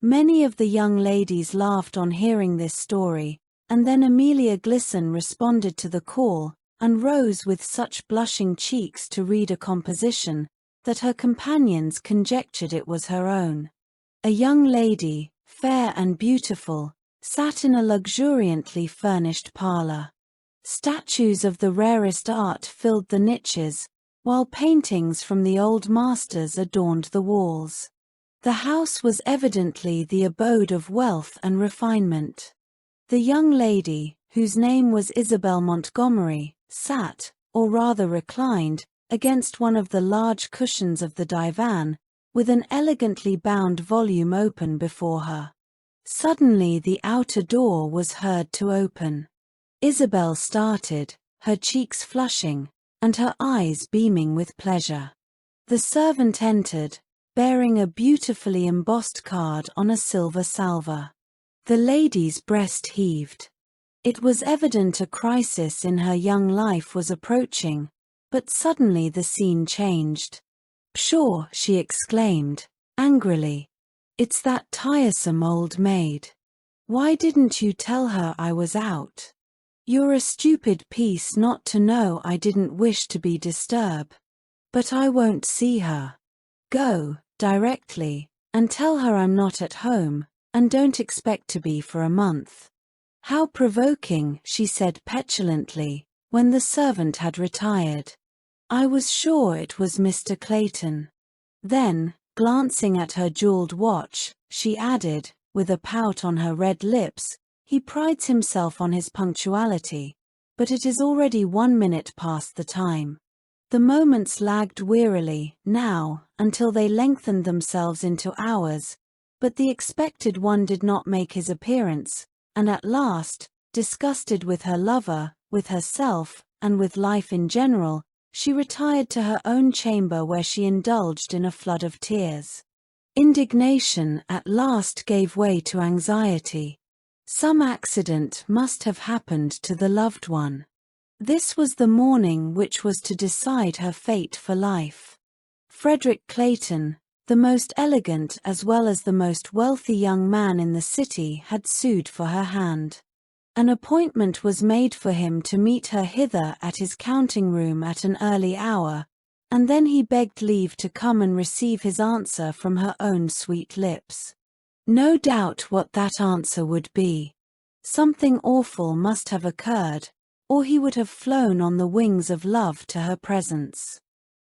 Many of the young ladies laughed on hearing this story, and then Amelia Glisson responded to the call, and rose with such blushing cheeks to read a composition, that her companions conjectured it was her own. A young lady, fair and beautiful, sat in a luxuriantly furnished parlor. Statues of the rarest art filled the niches, while paintings from the old masters adorned the walls. The house was evidently the abode of wealth and refinement. The young lady, whose name was Isabel Montgomery, sat, or rather reclined, against one of the large cushions of the divan, with an elegantly bound volume open before her. Suddenly the outer door was heard to open. Isabel started, her cheeks flushing, and her eyes beaming with pleasure. The servant entered, bearing a beautifully embossed card on a silver salver. The lady's breast heaved. It was evident a crisis in her young life was approaching, but suddenly the scene changed. Pshaw, she exclaimed, angrily. It's that tiresome old maid. Why didn't you tell her I was out? You're a stupid piece not to know I didn't wish to be disturbed. But I won't see her. Go, directly, and tell her I'm not at home, and don't expect to be for a month. How provoking, she said petulantly, when the servant had retired. I was sure it was Mr. Clayton. Then, glancing at her jeweled watch, she added, with a pout on her red lips, he prides himself on his punctuality, but it is already 1 minute past the time. The moments lagged wearily, now, until they lengthened themselves into hours, But the expected one did not make his appearance, and at last, disgusted with her lover, with herself, and with life in general, she retired to her own chamber where she indulged in a flood of tears. Indignation at last gave way to anxiety. Some accident must have happened to the loved one. This was the morning which was to decide her fate for life. Frederick Clayton, the most elegant as well as the most wealthy young man in the city, had sued for her hand. An appointment was made for him to meet her hither at his counting room at an early hour, and then he begged leave to come and receive his answer from her own sweet lips. No doubt what that answer would be. Something awful must have occurred, or he would have flown on the wings of love to her presence.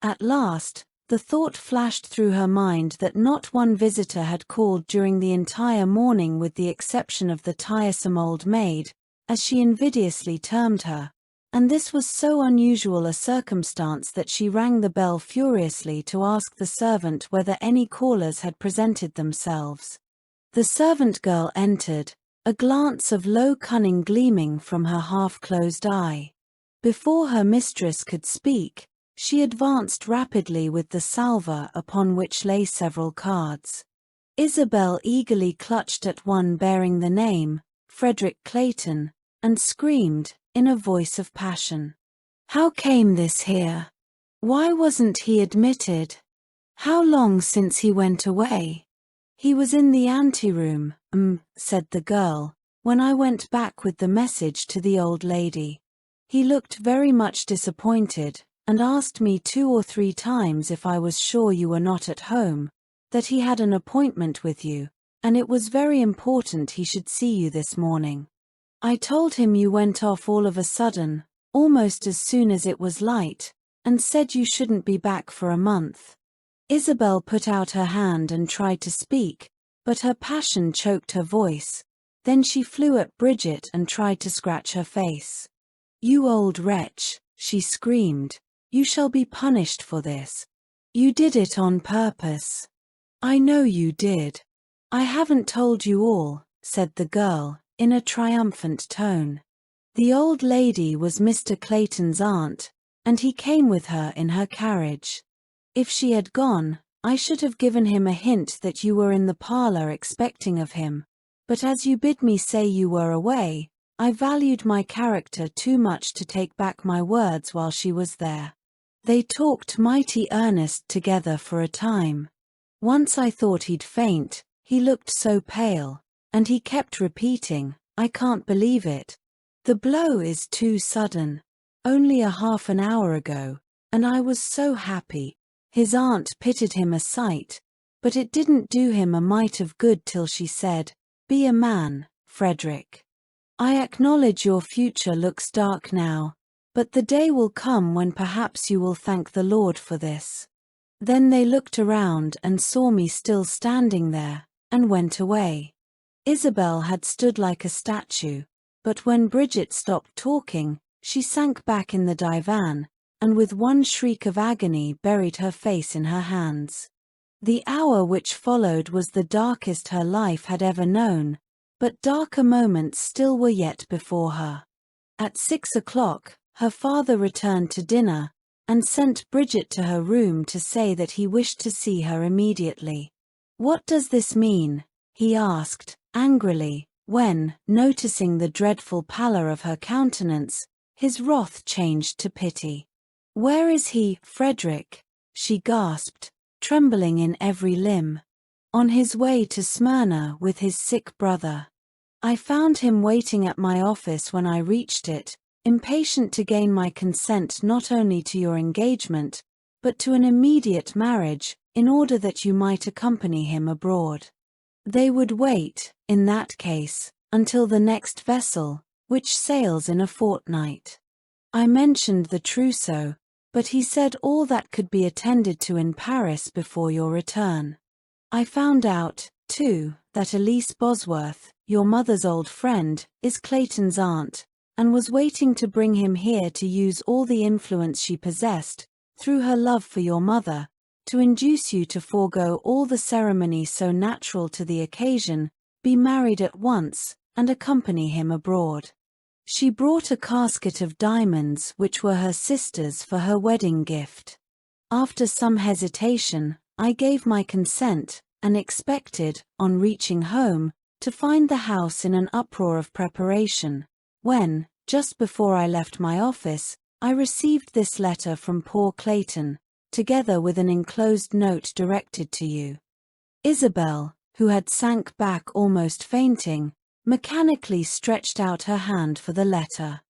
At last, the thought flashed through her mind that not one visitor had called during the entire morning with the exception of the tiresome old maid, as she invidiously termed her, and this was so unusual a circumstance that she rang the bell furiously to ask the servant whether any callers had presented themselves. The servant girl entered, a glance of low cunning gleaming from her half-closed eye. Before her mistress could speak, she advanced rapidly with the salver upon which lay several cards. Isabel eagerly clutched at one bearing the name, Frederick Clayton, and screamed, in a voice of passion, "How came this here? Why wasn't he admitted? How long since he went away?" "He was in the anteroom, said the girl, "when I went back with the message to the old lady. He looked very much disappointed, and asked me 2 or 3 times if I was sure you were not at home, that he had an appointment with you, and it was very important he should see you this morning. I told him you went off all of a sudden, almost as soon as it was light, and said you shouldn't be back for a month." Isabel put out her hand and tried to speak, but her passion choked her voice. Then she flew at Bridget and tried to scratch her face. "You old wretch," she screamed, "you shall be punished for this. You did it on purpose. I know you did." "I haven't told you all," said the girl, in a triumphant tone. "The old lady was Mr. Clayton's aunt, and he came with her in her carriage. If she had gone, I should have given him a hint that you were in the parlor expecting of him, but as you bid me say you were away, I valued my character too much to take back my words while she was there. They talked mighty earnest together for a time. Once I thought he'd faint, he looked so pale, and he kept repeating, 'I can't believe it. The blow is too sudden. Only a half an hour ago, and I was so happy.' His aunt pitied him a sight, but it didn't do him a mite of good till she said, 'Be a man, Frederick. I acknowledge your future looks dark now, but the day will come when perhaps you will thank the Lord for this.' Then they looked around and saw me still standing there, and went away." Isabel had stood like a statue, but when Bridget stopped talking, she sank back in the divan, and with one shriek of agony buried her face in her hands. The hour which followed was the darkest her life had ever known, but darker moments still were yet before her. At 6 o'clock, her father returned to dinner, and sent Bridget to her room to say that he wished to see her immediately. "What does this mean?" he asked, angrily, when, noticing the dreadful pallor of her countenance, his wrath changed to pity. "Where is he, Frederick?" she gasped, trembling in every limb. "On his way to Smyrna with his sick brother. I found him waiting at my office when I reached it, impatient to gain my consent not only to your engagement, but to an immediate marriage, in order that you might accompany him abroad. They would wait, in that case, until the next vessel, which sails in a fortnight. I mentioned the trousseau, but he said all that could be attended to in Paris before your return. I found out, too, that Elise Bosworth, your mother's old friend, is Clayton's aunt, and was waiting to bring him here to use all the influence she possessed, through her love for your mother, to induce you to forego all the ceremony so natural to the occasion, be married at once, and accompany him abroad. She brought a casket of diamonds which were her sister's for her wedding gift. After some hesitation, I gave my consent, and expected, on reaching home, to find the house in an uproar of preparation, when, just before I left my office, I received this letter from poor Clayton, together with an enclosed note directed to you. Isabel, who had sank back almost fainting, mechanically stretched out her hand for the letter.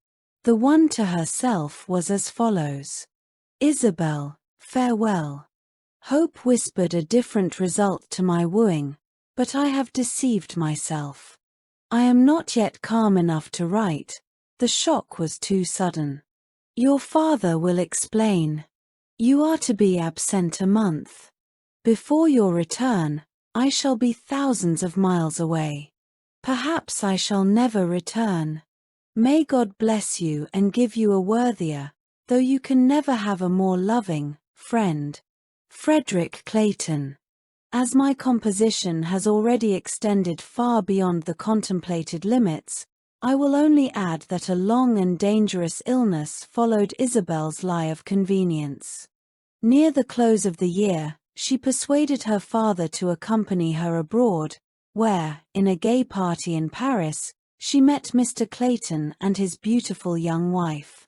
The one to herself was as follows: Isabel, farewell. Hope whispered a different result to my wooing, but I have deceived myself. I am not yet calm enough to write. The shock was too sudden. Your father will explain. You are to be absent a month. Before your return, I shall be thousands of miles away. Perhaps I shall never return. May God bless you and give you a worthier, though you can never have a more loving, friend. Frederick Clayton. As my composition has already extended far beyond the contemplated limits, I will only add that a long and dangerous illness followed Isabel's lie of convenience. Near the close of the year, she persuaded her father to accompany her abroad, where, in a gay party in Paris, she met Mr. Clayton and his beautiful young wife.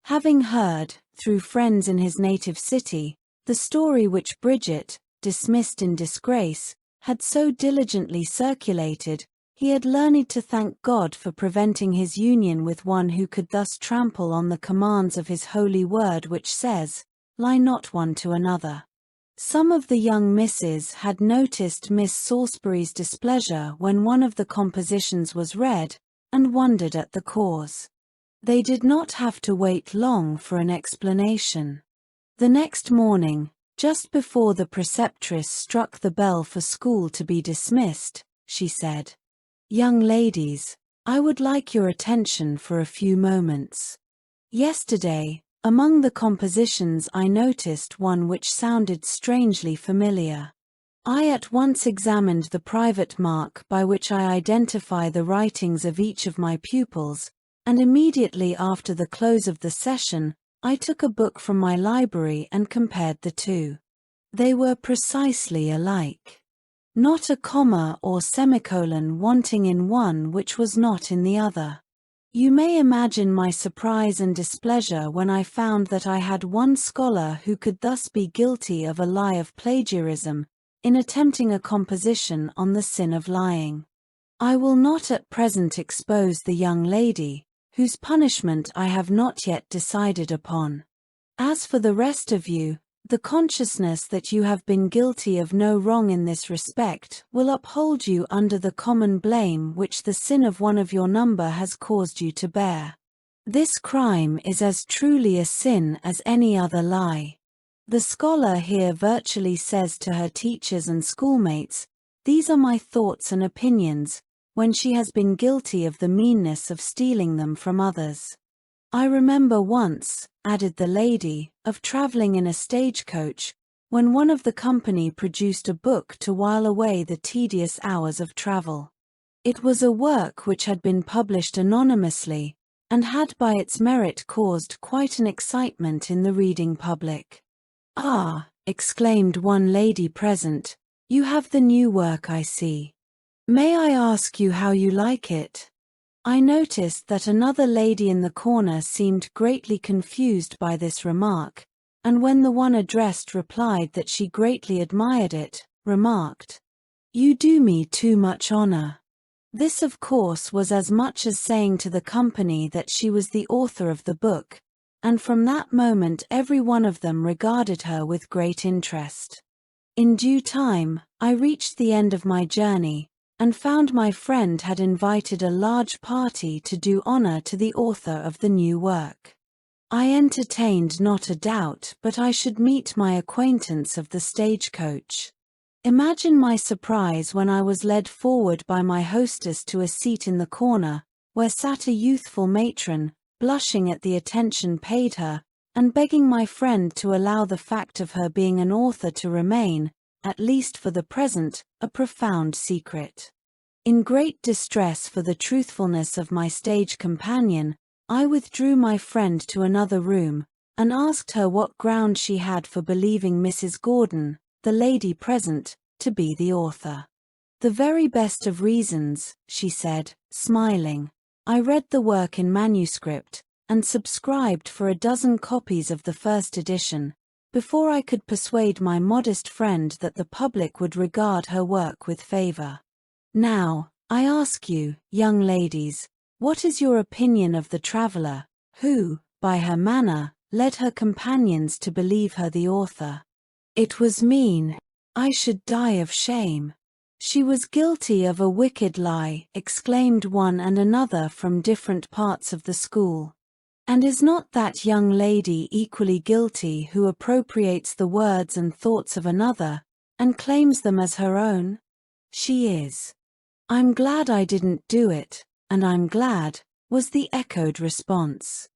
Having heard, through friends in his native city, the story which Bridget, dismissed in disgrace, had so diligently circulated, he had learned to thank God for preventing his union with one who could thus trample on the commands of his holy word, which says, "Lie not one to another." Some of the young misses had noticed Miss Salisbury's displeasure when one of the compositions was read, and wondered at the cause. They did not have to wait long for an explanation. The next morning, just before the preceptress struck the bell for school to be dismissed, she said, "Young ladies, I would like your attention for a few moments. Yesterday, among the compositions I noticed one which sounded strangely familiar. I at once examined the private mark by which I identify the writings of each of my pupils, and immediately after the close of the session, I took a book from my library and compared the two. They were precisely alike. Not a comma or semicolon wanting in one which was not in the other. You may imagine my surprise and displeasure when I found that I had one scholar who could thus be guilty of a lie of plagiarism, in attempting a composition on the sin of lying. I will not at present expose the young lady, whose punishment I have not yet decided upon. As for the rest of you, the consciousness that you have been guilty of no wrong in this respect will uphold you under the common blame which the sin of one of your number has caused you to bear. This crime is as truly a sin as any other lie. The scholar here virtually says to her teachers and schoolmates, "These are my thoughts and opinions," when she has been guilty of the meanness of stealing them from others. I remember once, added the lady, of travelling in a stagecoach, when one of the company produced a book to while away the tedious hours of travel. It was a work which had been published anonymously, and had by its merit caused quite an excitement in the reading public. "Ah," exclaimed one lady present, "you have the new work, I see. May I ask you how you like it?" I noticed that another lady in the corner seemed greatly confused by this remark, and when the one addressed replied that she greatly admired it, remarked, "You do me too much honor." This of course was as much as saying to the company that she was the author of the book, and from that moment every one of them regarded her with great interest. In due time, I reached the end of my journey, and found my friend had invited a large party to do honor to the author of the new work. I entertained not a doubt but I should meet my acquaintance of the stagecoach. Imagine my surprise when I was led forward by my hostess to a seat in the corner, where sat a youthful matron, blushing at the attention paid her, and begging my friend to allow the fact of her being an author to remain, at least for the present, a profound secret. In great distress for the truthfulness of my stage companion, I withdrew my friend to another room, and asked her what ground she had for believing Mrs. Gordon, the lady present, to be the author. "The very best of reasons," she said, smiling. "I read the work in manuscript, and subscribed for a dozen copies of the first edition, before I could persuade my modest friend that the public would regard her work with favor. Now, I ask you, young ladies, what is your opinion of the traveler, who, by her manner, led her companions to believe her the author?" "It was mean. I should die of shame. She was guilty of a wicked lie," exclaimed one and another from different parts of the school. "And is not that young lady equally guilty who appropriates the words and thoughts of another, and claims them as her own?" "She is." "I'm glad I didn't do it, and I'm glad," was the echoed response.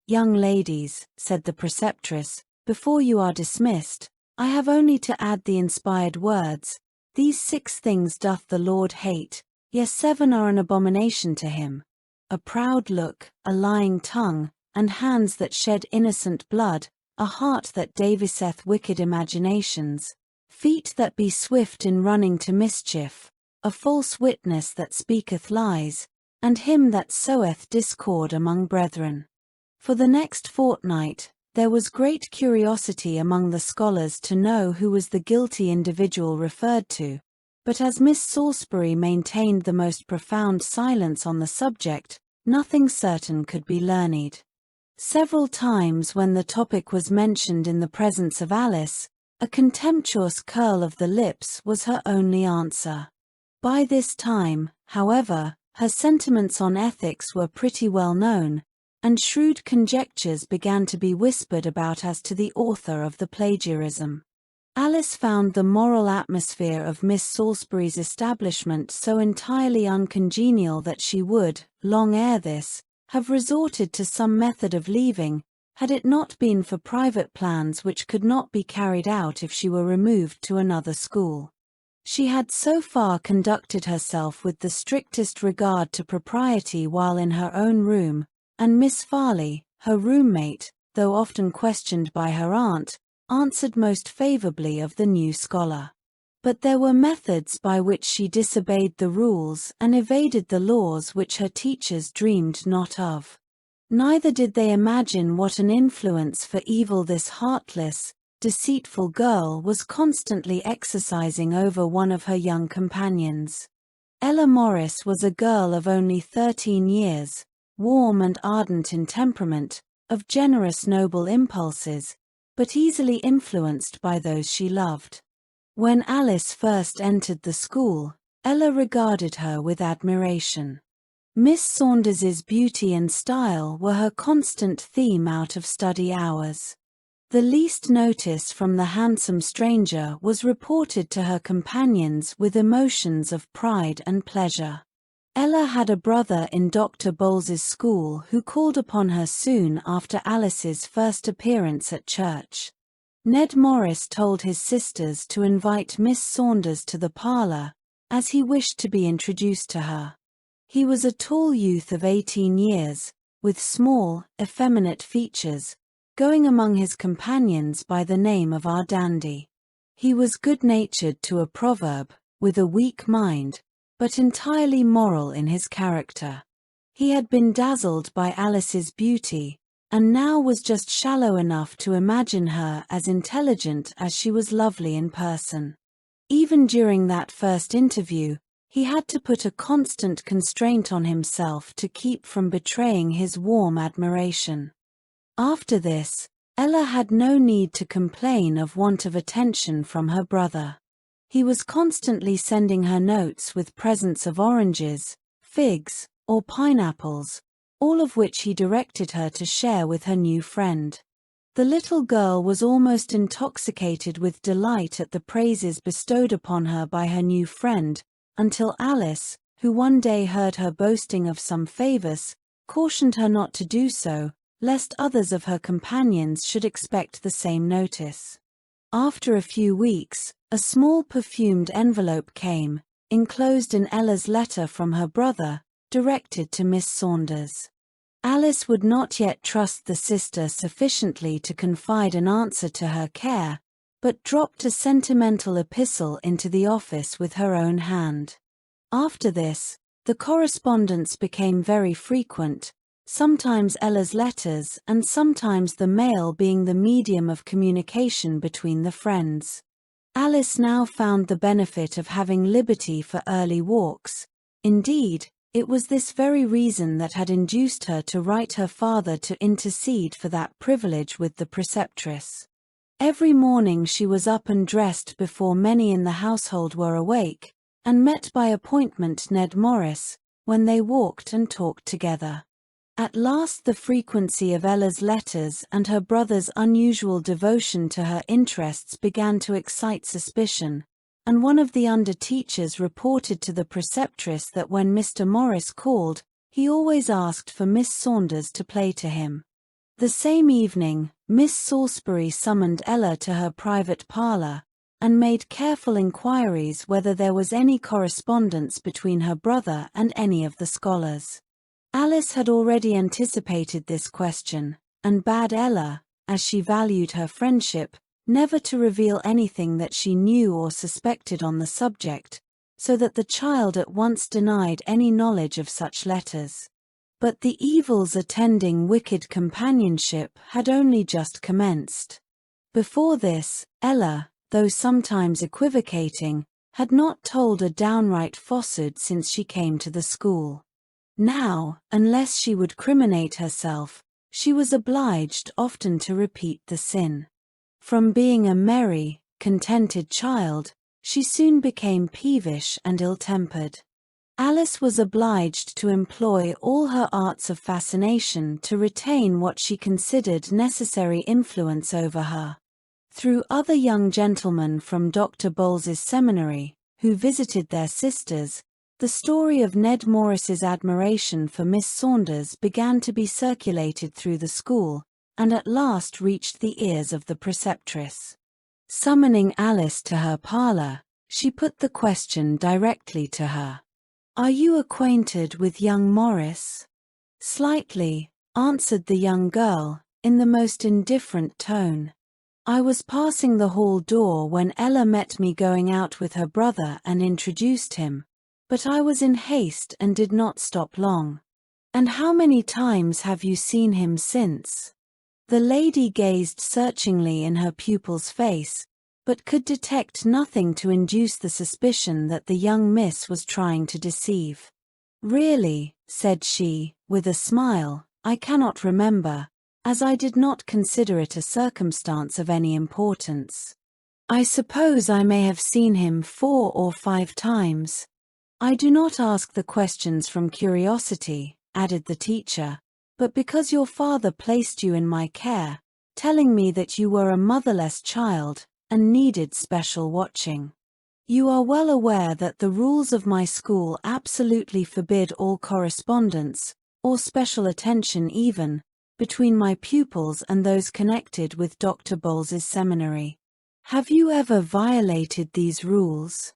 "Young ladies," said the preceptress, "before you are dismissed, I have only to add the inspired words, 'These 6 things doth the Lord hate, yes 7 are an abomination to him: a proud look, a lying tongue, and hands that shed innocent blood, a heart that deviseth wicked imaginations, feet that be swift in running to mischief, a false witness that speaketh lies, and him that soweth discord among brethren.'" For the next fortnight, there was great curiosity among the scholars to know who was the guilty individual referred to, but as Miss Salisbury maintained the most profound silence on the subject, nothing certain could be learned. Several times when the topic was mentioned in the presence of Alice, a contemptuous curl of the lips was her only answer. By this time, however, her sentiments on ethics were pretty well known, and shrewd conjectures began to be whispered about as to the author of the plagiarism. Alice found the moral atmosphere of Miss Salisbury's establishment so entirely uncongenial that she would, long ere this, have resorted to some method of leaving, had it not been for private plans which could not be carried out if she were removed to another school. She had so far conducted herself with the strictest regard to propriety while in her own room, and Miss Farley, her roommate, though often questioned by her aunt, answered most favorably of the new scholar. But there were methods by which she disobeyed the rules and evaded the laws which her teachers dreamed not of. Neither did they imagine what an influence for evil this heartless, deceitful girl was constantly exercising over one of her young companions. Ella Morris was a girl of only 13 years, warm and ardent in temperament, of generous noble impulses, but easily influenced by those she loved. When Alice first entered the school, Ella regarded her with admiration. Miss Saunders's beauty and style were her constant theme out of study hours. The least notice from the handsome stranger was reported to her companions with emotions of pride and pleasure. Ella had a brother in Dr. Bowles's school who called upon her soon after Alice's first appearance at church. Ned Morris told his sisters to invite Miss Saunders to the parlor, as he wished to be introduced to her. He was a tall youth of 18 years, with small, effeminate features, going among his companions by the name of our dandy. He was good-natured to a proverb, with a weak mind, but entirely moral in his character. He had been dazzled by Alice's beauty, and now was just shallow enough to imagine her as intelligent as she was lovely in person. Even during that first interview, he had to put a constant constraint on himself to keep from betraying his warm admiration. After this, Ella had no need to complain of want of attention from her brother. He was constantly sending her notes with presents of oranges, figs, or pineapples, all of which he directed her to share with her new friend. The little girl was almost intoxicated with delight at the praises bestowed upon her by her new friend, until Alice, who one day heard her boasting of some favors, cautioned her not to do so, lest others of her companions should expect the same notice. After a few weeks, a small perfumed envelope came, enclosed in Ella's letter from her brother, directed to Miss Saunders. Alice would not yet trust the sister sufficiently to confide an answer to her care, but dropped a sentimental epistle into the office with her own hand. After this, the correspondence became very frequent, sometimes Ella's letters and sometimes the mail being the medium of communication between the friends. Alice now found the benefit of having liberty for early walks. Indeed, it was this very reason that had induced her to write her father to intercede for that privilege with the preceptress. Every morning she was up and dressed before many in the household were awake, and met by appointment Ned Morris, when they walked and talked together. At last the frequency of Ella's letters and her brother's unusual devotion to her interests began to excite suspicion, and one of the under-teachers reported to the preceptress that when Mr. Morris called, he always asked for Miss Saunders to play to him. The same evening, Miss Salisbury summoned Ella to her private parlour, and made careful inquiries whether there was any correspondence between her brother and any of the scholars. Alice had already anticipated this question, and bade Ella, as she valued her friendship, never to reveal anything that she knew or suspected on the subject, so that the child at once denied any knowledge of such letters. But the evils attending wicked companionship had only just commenced. Before this, Ella, though sometimes equivocating, had not told a downright falsehood since she came to the school. Now, unless she would criminate herself, she was obliged often to repeat the sin. From being a merry, contented child, she soon became peevish and ill-tempered. Alice was obliged to employ all her arts of fascination to retain what she considered necessary influence over her. Through other young gentlemen from Dr. Bowles's seminary, who visited their sisters, the story of Ned Morris's admiration for Miss Saunders began to be circulated through the school, and at last reached the ears of the preceptress. Summoning Alice to her parlour, she put the question directly to her. "Are you acquainted with young Morris?" "Slightly," answered the young girl, in the most indifferent tone. "I was passing the hall door when Ella met me going out with her brother and introduced him, but I was in haste and did not stop long." "And how many times have you seen him since?" The lady gazed searchingly in her pupil's face, but could detect nothing to induce the suspicion that the young miss was trying to deceive. "Really," said she, with a smile, "I cannot remember, as I did not consider it a circumstance of any importance. I suppose I may have seen him 4 or 5 times. I do not ask the questions from curiosity," added the teacher, "but because your father placed you in my care, telling me that you were a motherless child, and needed special watching. You are well aware that the rules of my school absolutely forbid all correspondence, or special attention even, between my pupils and those connected with Dr. Bowles's seminary. Have you ever violated these rules?"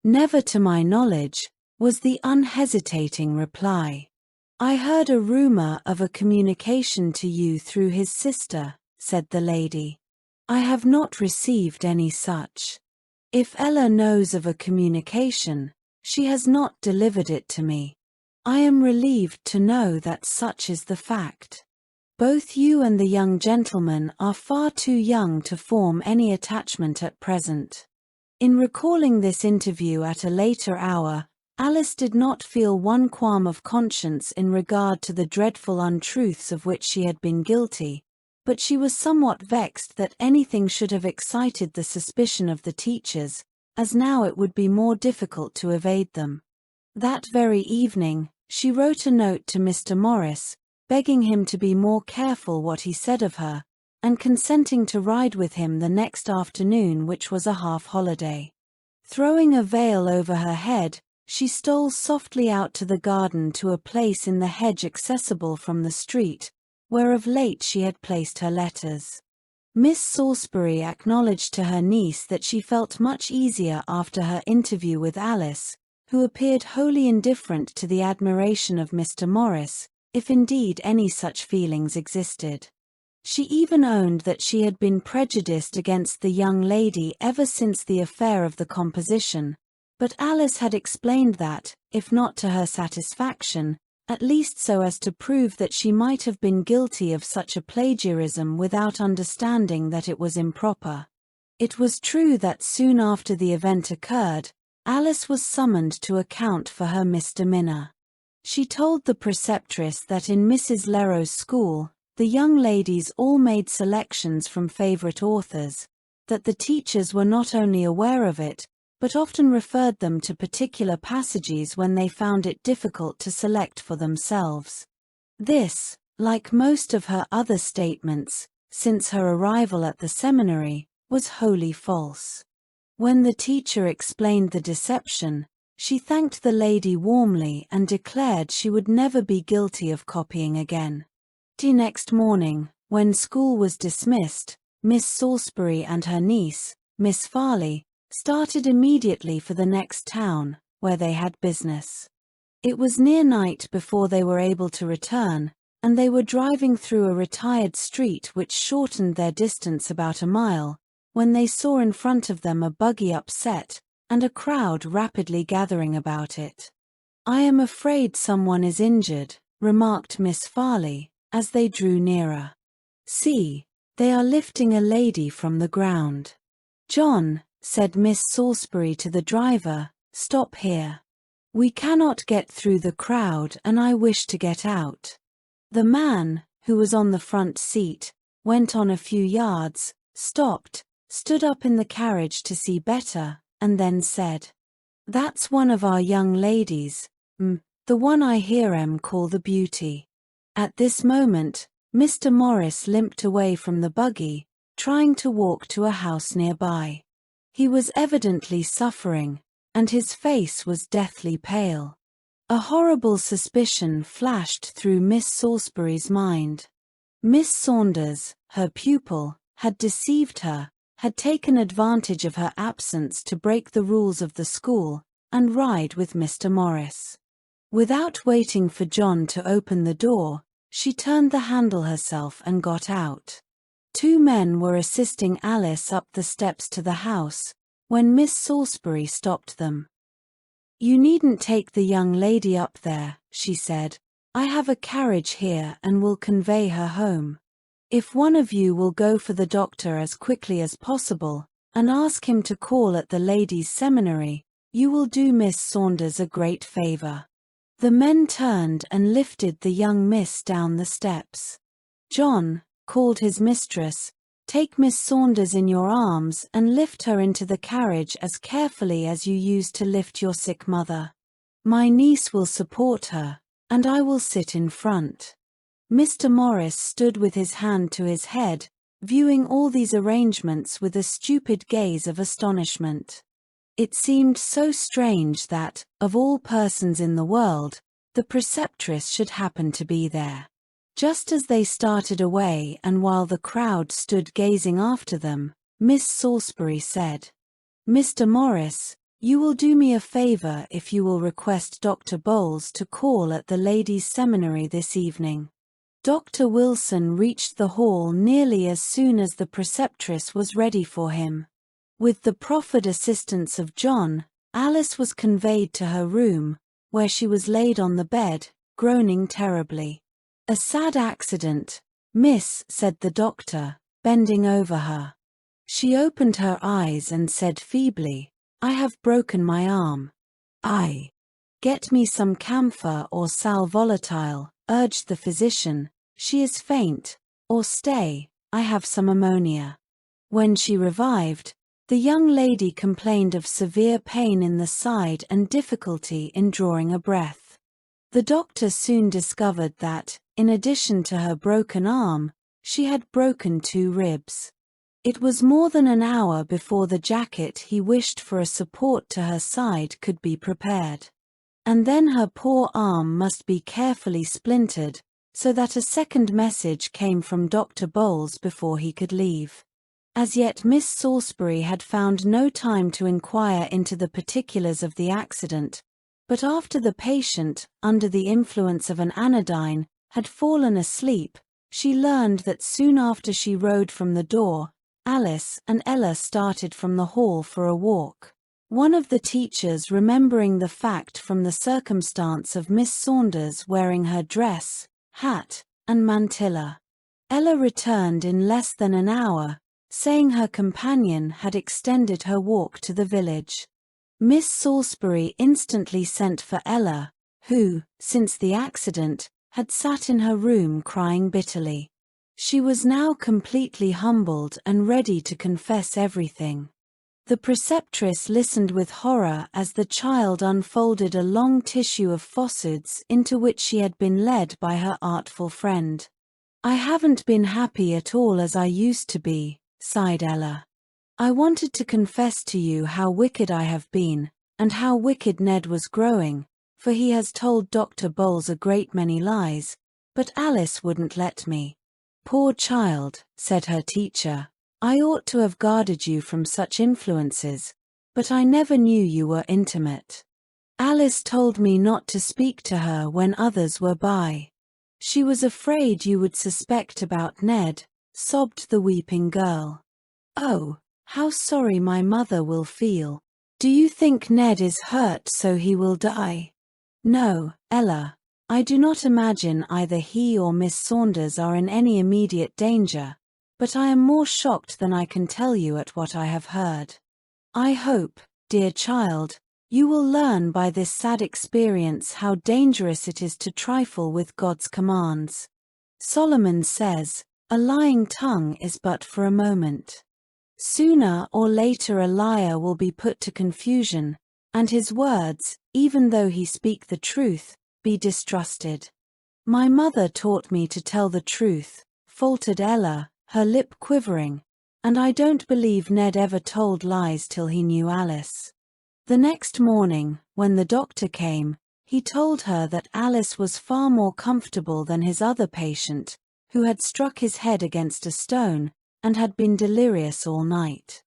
"Never to my knowledge," was the unhesitating reply. "I heard a rumor of a communication to you through his sister," said the lady. "I have not received any such. If Ella knows of a communication, she has not delivered it to me. I am relieved to know that such is the fact. Both you and the young gentleman are far too young to form any attachment at present." In recalling this interview at a later hour, Alice did not feel one qualm of conscience in regard to the dreadful untruths of which she had been guilty, but she was somewhat vexed that anything should have excited the suspicion of the teachers, as now it would be more difficult to evade them. That very evening, she wrote a note to Mr. Morris, begging him to be more careful what he said of her, and consenting to ride with him the next afternoon, which was a half-holiday. Throwing a veil over her head, she stole softly out to the garden to a place in the hedge accessible from the street, where of late she had placed her letters. Miss Salisbury acknowledged to her niece that she felt much easier after her interview with Alice, who appeared wholly indifferent to the admiration of Mr. Morris, if indeed any such feelings existed. She even owned that she had been prejudiced against the young lady ever since the affair of the composition, but Alice had explained that, if not to her satisfaction, at least so as to prove that she might have been guilty of such a plagiarism without understanding that it was improper. It was true that soon after the event occurred, Alice was summoned to account for her misdemeanor. She told the preceptress that in Mrs. Leroux's school, the young ladies all made selections from favorite authors, that the teachers were not only aware of it, but often referred them to particular passages when they found it difficult to select for themselves. This, like most of her other statements, since her arrival at the seminary, was wholly false. When the teacher explained the deception, she thanked the lady warmly and declared she would never be guilty of copying again. The next morning, when school was dismissed, Miss Salisbury and her niece, Miss Farley, started immediately for the next town, where they had business. It was near night before they were able to return, and they were driving through a retired street which shortened their distance about a mile, when they saw in front of them a buggy upset, and a crowd rapidly gathering about it. "I am afraid someone is injured," remarked Miss Farley, as they drew nearer. "See, they are lifting a lady from the ground." "John," said Miss Salisbury to the driver, "stop here. We cannot get through the crowd and I wish to get out." The man, who was on the front seat, went on a few yards, stopped, stood up in the carriage to see better, and then said, "That's one of our young ladies, the one I hear call the beauty." At this moment, Mr. Morris limped away from the buggy, trying to walk to a house nearby. He was evidently suffering, and his face was deathly pale. A horrible suspicion flashed through Miss Salisbury's mind. Miss Saunders, her pupil, had deceived her, had taken advantage of her absence to break the rules of the school, and ride with Mr. Morris. Without waiting for John to open the door, she turned the handle herself and got out. 2 men were assisting Alice up the steps to the house, when Miss Salisbury stopped them. "You needn't take the young lady up there," she said. "I have a carriage here and will convey her home. If one of you will go for the doctor as quickly as possible, and ask him to call at the ladies' seminary, you will do Miss Saunders a great favor." The men turned and lifted the young miss down the steps. "John," called his mistress, "take Miss Saunders in your arms and lift her into the carriage as carefully as you used to lift your sick mother. My niece will support her, and I will sit in front." Mr. Morris stood with his hand to his head, viewing all these arrangements with a stupid gaze of astonishment. It seemed so strange that, of all persons in the world, the preceptress should happen to be there. Just as they started away and while the crowd stood gazing after them, Miss Salisbury said, "Mr. Morris, you will do me a favor if you will request Dr. Bowles to call at the ladies' seminary this evening." Dr. Wilson reached the hall nearly as soon as the preceptress was ready for him. With the proffered assistance of John, Alice was conveyed to her room, where she was laid on the bed, groaning terribly. "A sad accident, miss," said the doctor, bending over her. She opened her eyes and said feebly, "I have broken my arm." "Aye. Get me some camphor or sal volatile," urged the physician. "She is faint. Or stay, I have some ammonia." When she revived, the young lady complained of severe pain in the side and difficulty in drawing a breath. The doctor soon discovered that, in addition to her broken arm, she had broken 2 ribs. It was more than an hour before the jacket he wished for a support to her side could be prepared. And then her poor arm must be carefully splintered, so that a second message came from Dr. Bowles before he could leave. As yet Miss Salisbury had found no time to inquire into the particulars of the accident, but after the patient, under the influence of an anodyne, had fallen asleep, she learned that soon after she rode from the door, Alice and Ella started from the hall for a walk. One of the teachers, remembering the fact from the circumstance of Miss Saunders wearing her dress, hat, and mantilla. Ella returned in less than an hour, saying her companion had extended her walk to the village. Miss Salisbury instantly sent for Ella, who, since the accident, had sat in her room crying bitterly. She was now completely humbled and ready to confess everything. The preceptress listened with horror as the child unfolded a long tissue of falsehoods into which she had been led by her artful friend. "I haven't been happy at all as I used to be," sighed Ella. "I wanted to confess to you how wicked I have been, and how wicked Ned was growing, for he has told Dr. Bowles a great many lies, but Alice wouldn't let me." "Poor child," said her teacher. "I ought to have guarded you from such influences, but I never knew you were intimate. Alice told me not to speak to her when others were by. She was afraid you would suspect about Ned," sobbed the weeping girl. "Oh, how sorry my mother will feel. Do you think Ned is hurt so he will die?" "No, Ella. I do not imagine either he or Miss Saunders are in any immediate danger, but I am more shocked than I can tell you at what I have heard. I hope, dear child, you will learn by this sad experience how dangerous it is to trifle with God's commands. Solomon says, 'A lying tongue is but for a moment. Sooner or later a liar will be put to confusion, and his words, even though he speak the truth, be distrusted.'" "My mother taught me to tell the truth," faltered Ella, her lip quivering, "and I don't believe Ned ever told lies till he knew Alice." The next morning, when the doctor came, he told her that Alice was far more comfortable than his other patient, who had struck his head against a stone, and had been delirious all night.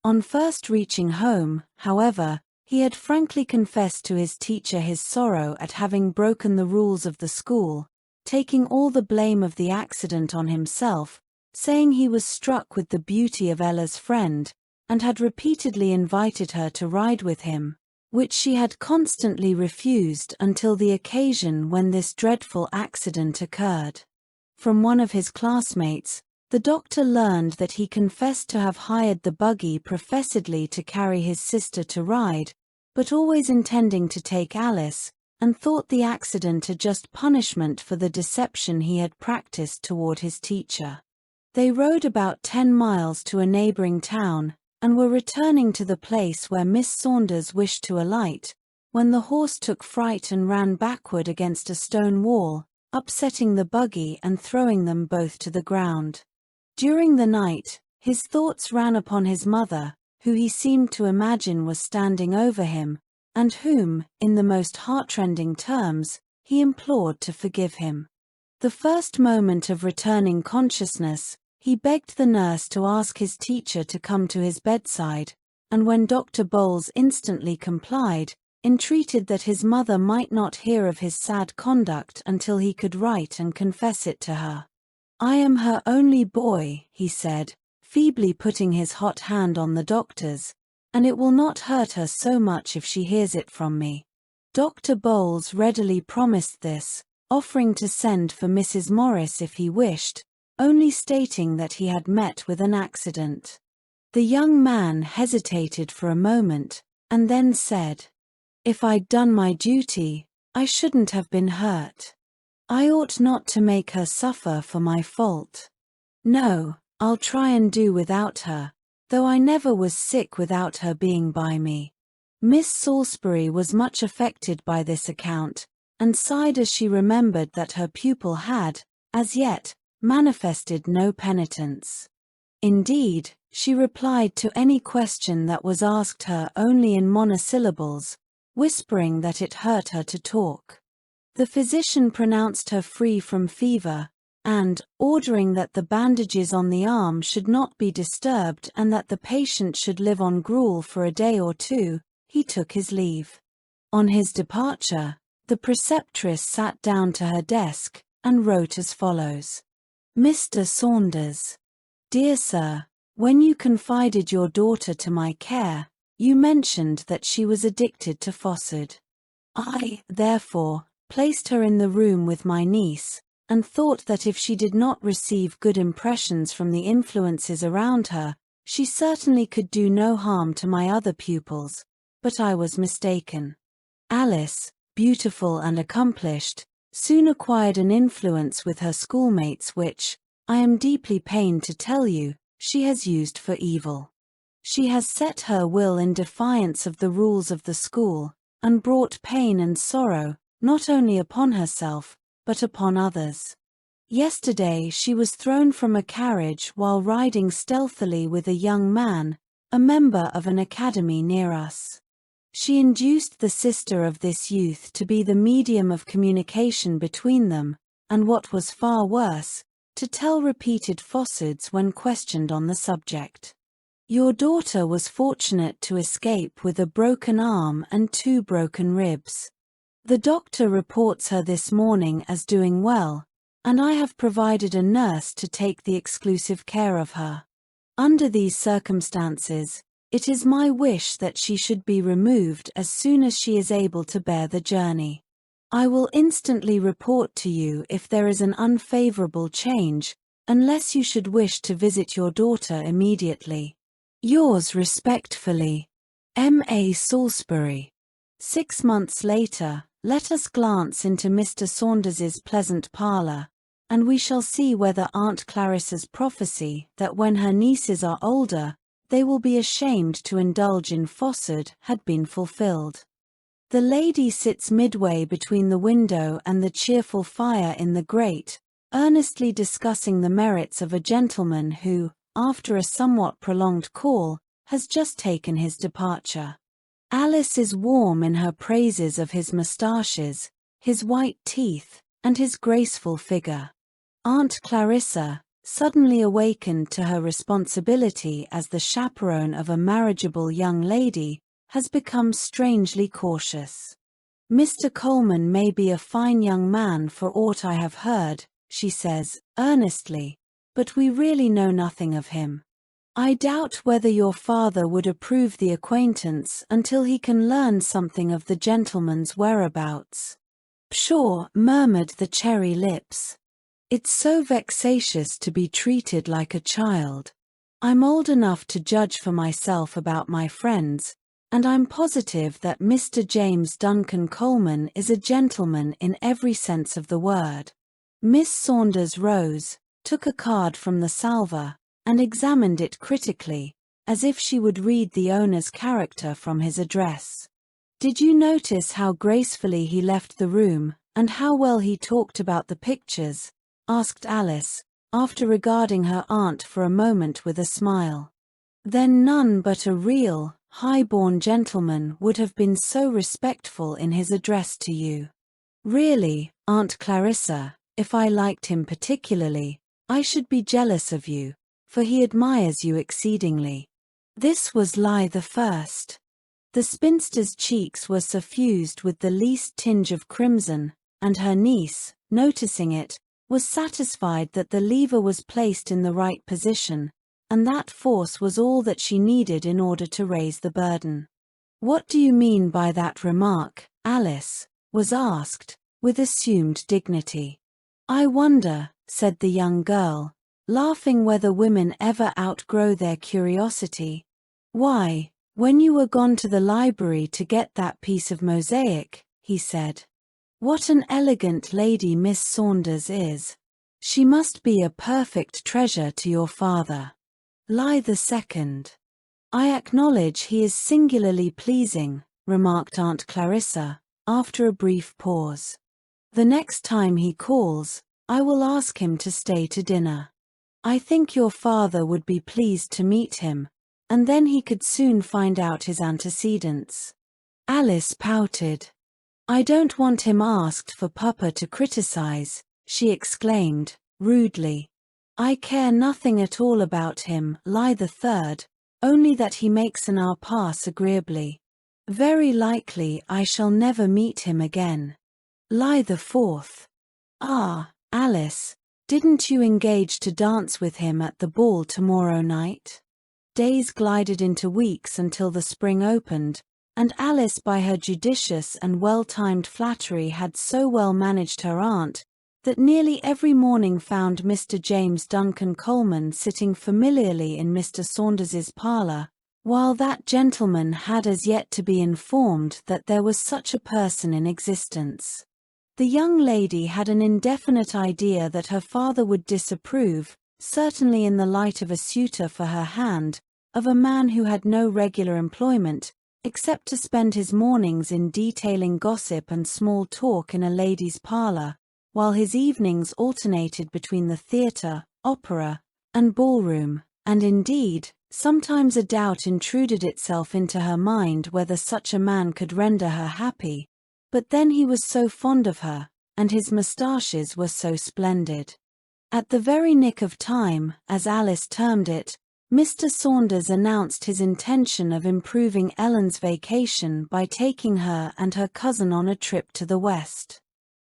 On first reaching home, however, he had frankly confessed to his teacher his sorrow at having broken the rules of the school, taking all the blame of the accident on himself, saying he was struck with the beauty of Ella's friend, and had repeatedly invited her to ride with him, which she had constantly refused until the occasion when this dreadful accident occurred. From one of his classmates, the doctor learned that he confessed to have hired the buggy professedly to carry his sister to ride, but always intending to take Alice, and thought the accident a just punishment for the deception he had practiced toward his teacher. They rode about 10 miles to a neighboring town, and were returning to the place where Miss Saunders wished to alight, when the horse took fright and ran backward against a stone wall, upsetting the buggy and throwing them both to the ground. During the night, his thoughts ran upon his mother, who he seemed to imagine was standing over him, and whom, in the most heartrending terms, he implored to forgive him. The first moment of returning consciousness, he begged the nurse to ask his teacher to come to his bedside, and when Dr. Bowles instantly complied, entreated that his mother might not hear of his sad conduct until he could write and confess it to her. "I am her only boy," he said, feebly putting his hot hand on the doctor's, "and it will not hurt her so much if she hears it from me." Dr. Bowles readily promised this, offering to send for Mrs. Morris if he wished, only stating that he had met with an accident. The young man hesitated for a moment, and then said, "If I'd done my duty, I shouldn't have been hurt. I ought not to make her suffer for my fault. No, I'll try and do without her, though I never was sick without her being by me." Miss Salisbury was much affected by this account, and sighed as she remembered that her pupil had, as yet, manifested no penitence. Indeed, she replied to any question that was asked her only in monosyllables, whispering that it hurt her to talk. The physician pronounced her free from fever, and, ordering that the bandages on the arm should not be disturbed and that the patient should live on gruel for a day or two, he took his leave. On his departure, the preceptress sat down to her desk and wrote as follows. Mr. Saunders. Dear Sir, when you confided your daughter to my care, you mentioned that she was addicted to fossard. I, therefore, placed her in the room with my niece, and thought that if she did not receive good impressions from the influences around her, she certainly could do no harm to my other pupils, but I was mistaken. Alice, beautiful and accomplished, soon acquired an influence with her schoolmates which, I am deeply pained to tell you, she has used for evil. She has set her will in defiance of the rules of the school, and brought pain and sorrow, not only upon herself, but upon others. Yesterday she was thrown from a carriage while riding stealthily with a young man, a member of an academy near us. She induced the sister of this youth to be the medium of communication between them, and what was far worse, to tell repeated falsehoods when questioned on the subject. Your daughter was fortunate to escape with a broken arm and 2 broken ribs. The doctor reports her this morning as doing well, and I have provided a nurse to take the exclusive care of her. Under these circumstances, it is my wish that she should be removed as soon as she is able to bear the journey. I will instantly report to you if there is an unfavorable change, unless you should wish to visit your daughter immediately. Yours respectfully, M.A. Salisbury. 6 months later, let us glance into Mr. Saunders's pleasant parlour, and we shall see whether Aunt Clarissa's prophecy that when her nieces are older, they will be ashamed to indulge in fossard had been fulfilled. The lady sits midway between the window and the cheerful fire in the grate, earnestly discussing the merits of a gentleman who, after a somewhat prolonged call, has just taken his departure. Alice is warm in her praises of his moustaches, his white teeth, and his graceful figure. Aunt Clarissa, suddenly awakened to her responsibility as the chaperone of a marriageable young lady, has become strangely cautious. Mr. Coleman may be a fine young man for aught I have heard, she says, earnestly, but we really know nothing of him. I doubt whether your father would approve the acquaintance until he can learn something of the gentleman's whereabouts. Pshaw, murmured the cherry lips. It's so vexatious to be treated like a child. I'm old enough to judge for myself about my friends, and I'm positive that Mr. James Duncan Coleman is a gentleman in every sense of the word. Miss Saunders rose, took a card from the salver, and examined it critically, as if she would read the owner's character from his address. Did you notice how gracefully he left the room, and how well he talked about the pictures? Asked Alice, after regarding her aunt for a moment with a smile. Then none but a real, high-born gentleman would have been so respectful in his address to you. Really, Aunt Clarissa, if I liked him particularly, I should be jealous of you, for he admires you exceedingly. This was lie the first. The spinster's cheeks were suffused with the least tinge of crimson, and her niece, noticing it, was satisfied that the lever was placed in the right position, and that force was all that she needed in order to raise the burden. What do you mean by that remark, Alice? Was asked, with assumed dignity. I wonder, said the young girl, laughing, whether women ever outgrow their curiosity. Why, when you were gone to the library to get that piece of mosaic, he said. What an elegant lady Miss Saunders is. She must be a perfect treasure to your father. Lie the second. I acknowledge he is singularly pleasing, remarked Aunt Clarissa, after a brief pause. The next time he calls, I will ask him to stay to dinner. I think your father would be pleased to meet him, and then he could soon find out his antecedents. Alice pouted. "I don't want him asked for Papa to criticize," she exclaimed, rudely. "I care nothing at all about him, Lie the third, only that he makes an hour pass agreeably. Very likely I shall never meet him again. Lie the fourth. Ah, Alice, didn't you engage to dance with him at the ball tomorrow night?" Days glided into weeks until the spring opened, and Alice by her judicious and well-timed flattery had so well managed her aunt that nearly every morning found Mr. James Duncan Coleman sitting familiarly in Mr. Saunders's parlour, while that gentleman had as yet to be informed that there was such a person in existence. The young lady had an indefinite idea that her father would disapprove, certainly in the light of a suitor for her hand, of a man who had no regular employment, except to spend his mornings in detailing gossip and small talk in a lady's parlour, while his evenings alternated between the theatre, opera, and ballroom, and indeed, sometimes a doubt intruded itself into her mind whether such a man could render her happy, but then he was so fond of her, and his moustaches were so splendid. At the very nick of time, as Alice termed it, Mr. Saunders announced his intention of improving Ellen's vacation by taking her and her cousin on a trip to the West.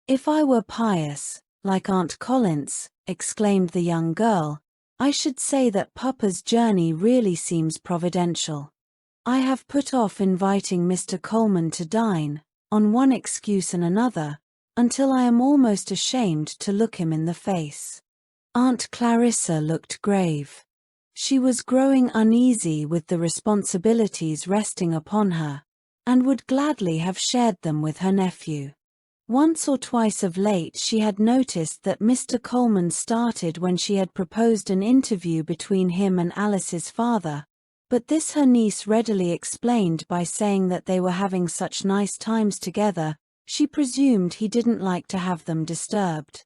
"If I were pious, like Aunt Collins," exclaimed the young girl, "I should say that Papa's journey really seems providential. I have put off inviting Mr. Coleman to dine, on one excuse and another, until I am almost ashamed to look him in the face." Aunt Clarissa looked grave. She was growing uneasy with the responsibilities resting upon her, and would gladly have shared them with her nephew. Once or twice of late she had noticed that Mr. Coleman started when she had proposed an interview between him and Alice's father, but this her niece readily explained by saying that they were having such nice times together, she presumed he didn't like to have them disturbed.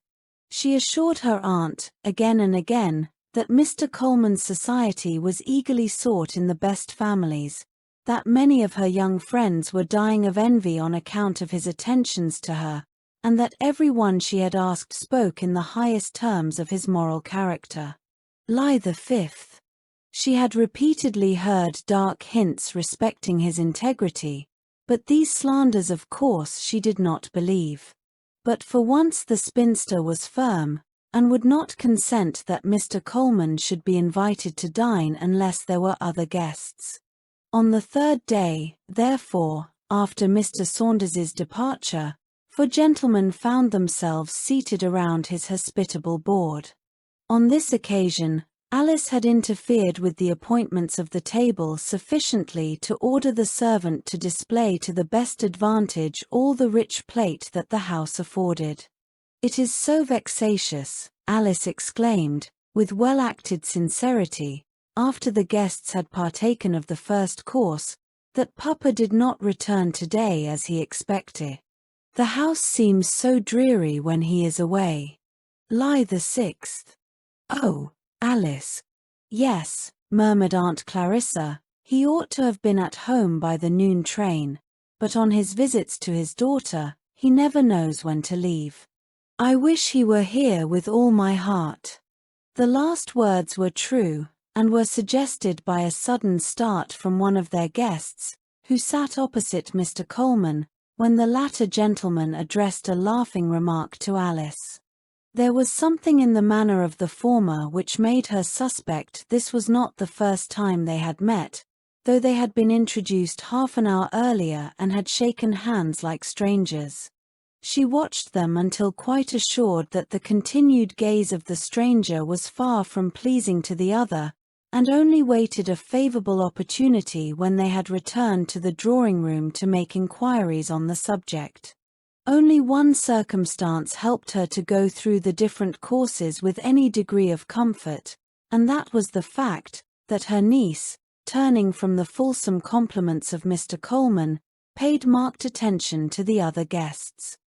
She assured her aunt, again and again, that Mr. Coleman's society was eagerly sought in the best families, that many of her young friends were dying of envy on account of his attentions to her, and that every one she had asked spoke in the highest terms of his moral character. Lie the fifth. She had repeatedly heard dark hints respecting his integrity, but these slanders of course she did not believe. But for once the spinster was firm, and would not consent that Mr. Coleman should be invited to dine unless there were other guests. On the third day, therefore, after Mr. Saunders's departure, four gentlemen found themselves seated around his hospitable board. On this occasion, Alice had interfered with the appointments of the table sufficiently to order the servant to display to the best advantage all the rich plate that the house afforded. "It is so vexatious," Alice exclaimed, with well-acted sincerity, after the guests had partaken of the first course, "that Papa did not return today as he expected. The house seems so dreary when he is away." Lie the sixth. "Oh, Alice." "Yes," murmured Aunt Clarissa, "he ought to have been at home by the noon train, but on his visits to his daughter, he never knows when to leave. I wish he were here with all my heart." The last words were true, and were suggested by a sudden start from one of their guests, who sat opposite Mr. Coleman, when the latter gentleman addressed a laughing remark to Alice. There was something in the manner of the former which made her suspect this was not the first time they had met, though they had been introduced half an hour earlier and had shaken hands like strangers. She watched them until quite assured that the continued gaze of the stranger was far from pleasing to the other, and only waited a favourable opportunity when they had returned to the drawing-room to make inquiries on the subject. Only one circumstance helped her to go through the different courses with any degree of comfort, and that was the fact that her niece, turning from the fulsome compliments of Mr. Coleman, paid marked attention to the other guests.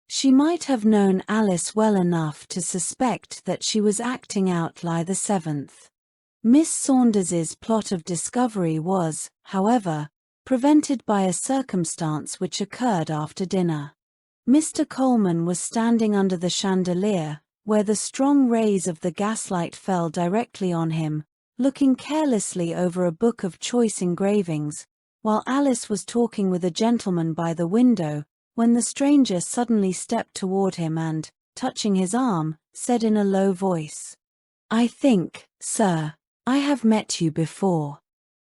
She might have known Alice well enough to suspect that she was acting out Lie the seventh. Miss Saunders's plot of discovery was, however, prevented by a circumstance which occurred after dinner. Mr. Coleman was standing under the chandelier, where the strong rays of the gaslight fell directly on him, looking carelessly over a book of choice engravings, while Alice was talking with a gentleman by the window, when the stranger suddenly stepped toward him and, touching his arm, said in a low voice, "I think, sir, I have met you before."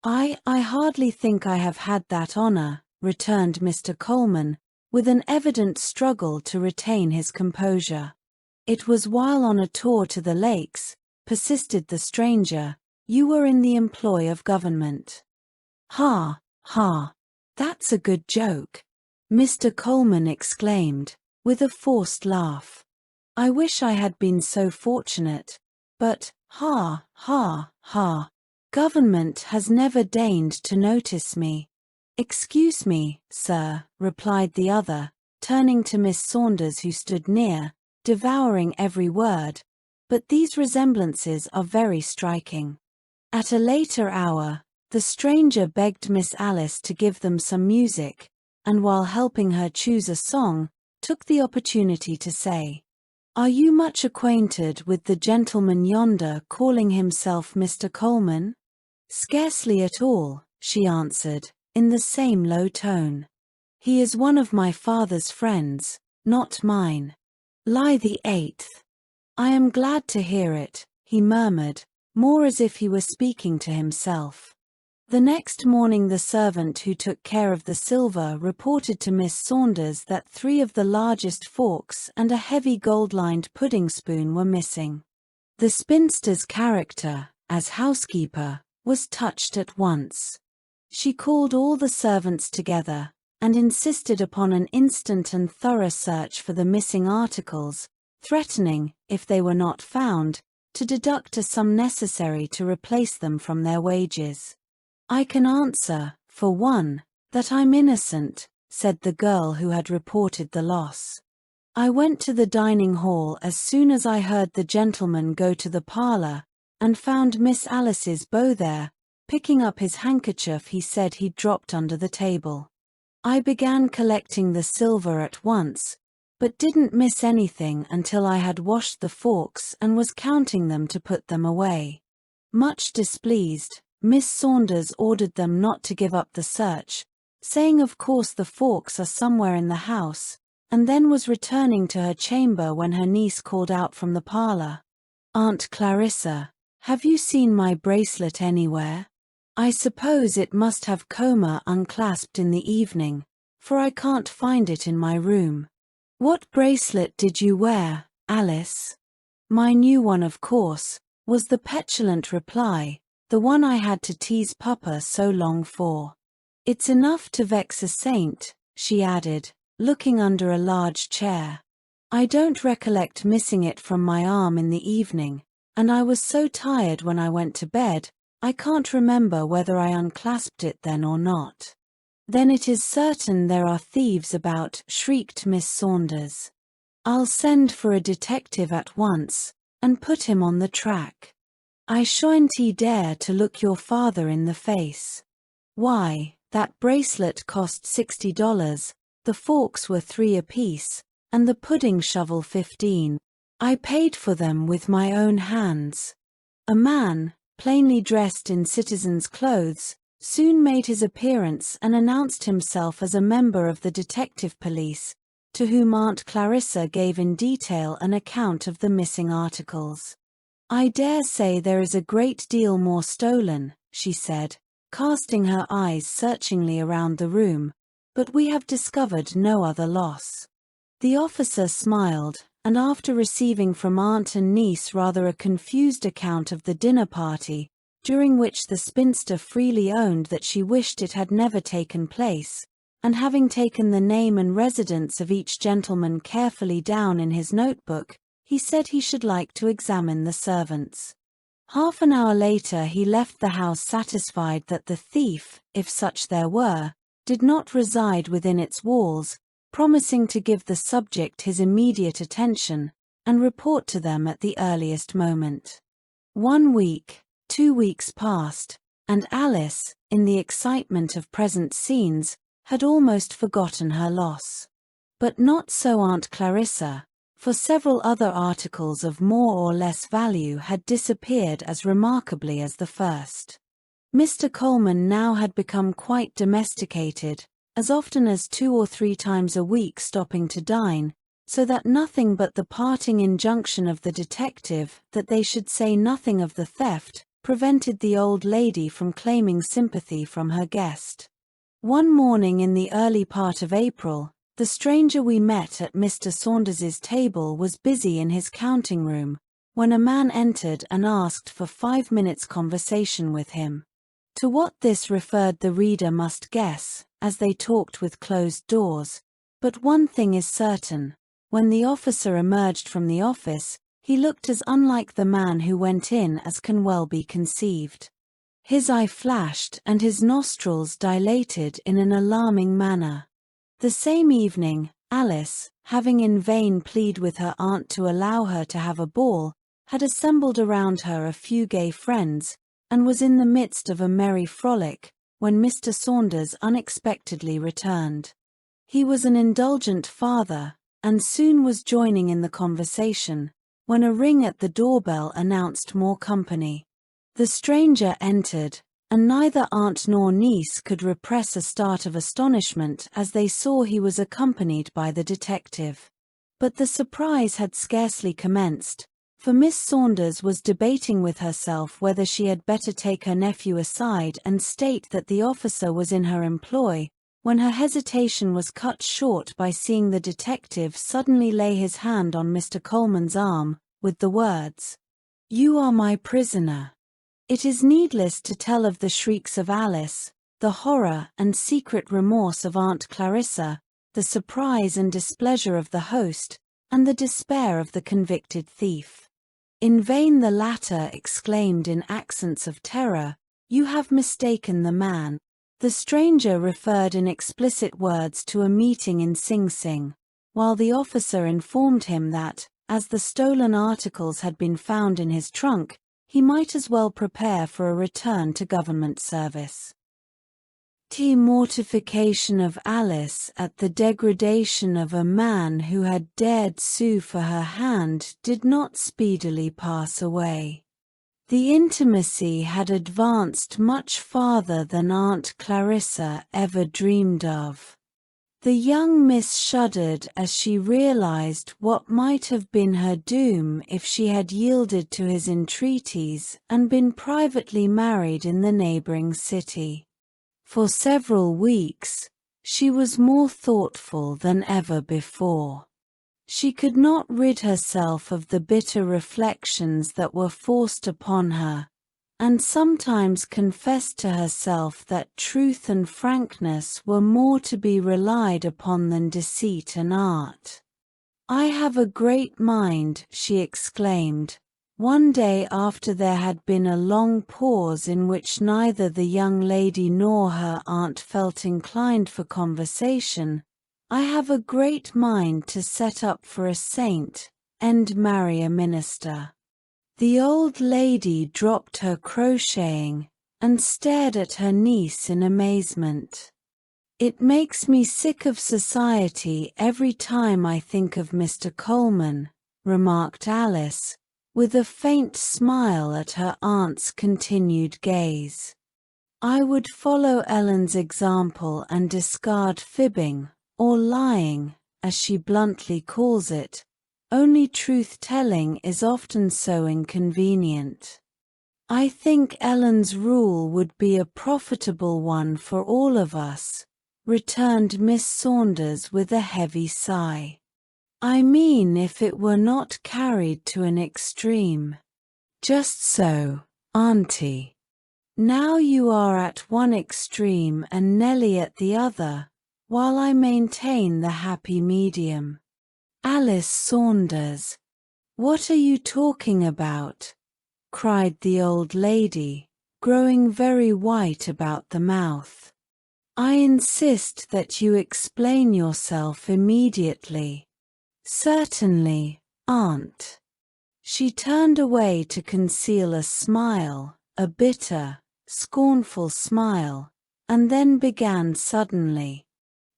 I hardly think I have had that honor," returned Mr. Coleman, with an evident struggle to retain his composure. "It was while on a tour to the lakes," persisted the stranger. "You were in the employ of government." "Ha, ha, that's a good joke," Mr. Coleman exclaimed, with a forced laugh. "I wish I had been so fortunate, but, ha, ha, ha, government has never deigned to notice me." "Excuse me, sir," replied the other, turning to Miss Saunders who stood near, devouring every word, "but these resemblances are very striking." At a later hour, the stranger begged Miss Alice to give them some music, and while helping her choose a song, took the opportunity to say, "Are you much acquainted with the gentleman yonder calling himself Mr. Coleman?" "Scarcely at all," she answered, in the same low tone. "He is one of my father's friends, not mine." "Lie the 8th. I am glad to hear it," he murmured, more as if he were speaking to himself. The next morning the servant who took care of the silver reported to Miss Saunders that 3 of the largest forks and a heavy gold-lined pudding spoon were missing. The spinster's character, as housekeeper, was touched at once. She called all the servants together, and insisted upon an instant and thorough search for the missing articles, threatening, if they were not found, to deduct a sum necessary to replace them from their wages. "I can answer, for one, that I'm innocent," said the girl who had reported the loss. "I went to the dining hall as soon as I heard the gentleman go to the parlor, and found Miss Alice's beau there, picking up his handkerchief he said he'd dropped under the table. I began collecting the silver at once, but didn't miss anything until I had washed the forks and was counting them to put them away." Much displeased, Miss Saunders ordered them not to give up the search, saying of course the forks are somewhere in the house, and then was returning to her chamber when her niece called out from the parlor, "Aunt Clarissa, have you seen my bracelet anywhere? I suppose it must have coma unclasped in the evening, for I can't find it in my room." "What bracelet did you wear, Alice?" "My new one, of course," was the petulant reply, "the one I had to tease Papa so long for." "It's enough to vex a saint," she added, looking under a large chair. "I don't recollect missing it from my arm in the evening, and I was so tired when I went to bed, I can't remember whether I unclasped it then or not." "Then it is certain there are thieves about," shrieked Miss Saunders. "I'll send for a detective at once, and put him on the track. I shan't dare to look your father in the face. Why, that bracelet cost $60, the forks were 3 apiece, and the pudding shovel 15. I paid for them with my own hands." A man, plainly dressed in citizen's clothes, soon made his appearance and announced himself as a member of the detective police, to whom Aunt Clarissa gave in detail an account of the missing articles. "I dare say there is a great deal more stolen," she said, casting her eyes searchingly around the room, "but we have discovered no other loss." The officer smiled, and after receiving from aunt and niece rather a confused account of the dinner party, during which the spinster freely owned that she wished it had never taken place, and having taken the name and residence of each gentleman carefully down in his notebook, he said he should like to examine the servants. Half an hour later he left the house satisfied that the thief, if such there were, did not reside within its walls, promising to give the subject his immediate attention, and report to them at the earliest moment. 1 week, 2 weeks passed, and Alice, in the excitement of present scenes, had almost forgotten her loss. But not so Aunt Clarissa, for several other articles of more or less value had disappeared as remarkably as the first. Mr. Coleman now had become quite domesticated, as often as 2 or 3 times a week stopping to dine, so that nothing but the parting injunction of the detective that they should say nothing of the theft prevented the old lady from claiming sympathy from her guest. One morning in the early part of April, the stranger we met at Mr. Saunders's table was busy in his counting room, when a man entered and asked for 5 minutes' conversation with him. To what this referred the reader must guess, as they talked with closed doors, but one thing is certain: when the officer emerged from the office, he looked as unlike the man who went in as can well be conceived. His eye flashed and his nostrils dilated in an alarming manner. The same evening, Alice, having in vain pleaded with her aunt to allow her to have a ball, had assembled around her a few gay friends, and was in the midst of a merry frolic, when Mr. Saunders unexpectedly returned. He was an indulgent father, and soon was joining in the conversation, when a ring at the doorbell announced more company. The stranger entered, and neither aunt nor niece could repress a start of astonishment as they saw he was accompanied by the detective. But the surprise had scarcely commenced, for Miss Saunders was debating with herself whether she had better take her nephew aside and state that the officer was in her employ, when her hesitation was cut short by seeing the detective suddenly lay his hand on Mr. Coleman's arm, with the words, "You are my prisoner." It is needless to tell of the shrieks of Alice, the horror and secret remorse of Aunt Clarissa, the surprise and displeasure of the host, and the despair of the convicted thief. In vain the latter exclaimed in accents of terror, "You have mistaken the man." The stranger referred in explicit words to a meeting in Sing Sing, while the officer informed him that, as the stolen articles had been found in his trunk, he might as well prepare for a return to government service. The mortification of Alice at the degradation of a man who had dared sue for her hand did not speedily pass away. The intimacy had advanced much farther than Aunt Clarissa ever dreamed of. The young miss shuddered as she realized what might have been her doom if she had yielded to his entreaties and been privately married in the neighboring city. For several weeks, she was more thoughtful than ever before. She could not rid herself of the bitter reflections that were forced upon her, and sometimes confessed to herself that truth and frankness were more to be relied upon than deceit and art. "I have a great mind," she exclaimed, one day after there had been a long pause in which neither the young lady nor her aunt felt inclined for conversation, "I have a great mind to set up for a saint, and marry a minister." The old lady dropped her crocheting, and stared at her niece in amazement. "It makes me sick of society every time I think of Mr. Coleman," remarked Alice, with a faint smile at her aunt's continued gaze. "I would follow Ellen's example and discard fibbing, or lying, as she bluntly calls it. Only truth-telling is often so inconvenient." "I think Ellen's rule would be a profitable one for all of us," returned Miss Saunders with a heavy sigh. "I mean if it were not carried to an extreme." "Just so, Auntie. Now you are at one extreme and Nellie at the other, while I maintain the happy medium." "Alice Saunders, what are you talking about?" cried the old lady, growing very white about the mouth. "I insist that you explain yourself immediately." "Certainly, aunt." She turned away to conceal a smile, a bitter, scornful smile, and then began suddenly.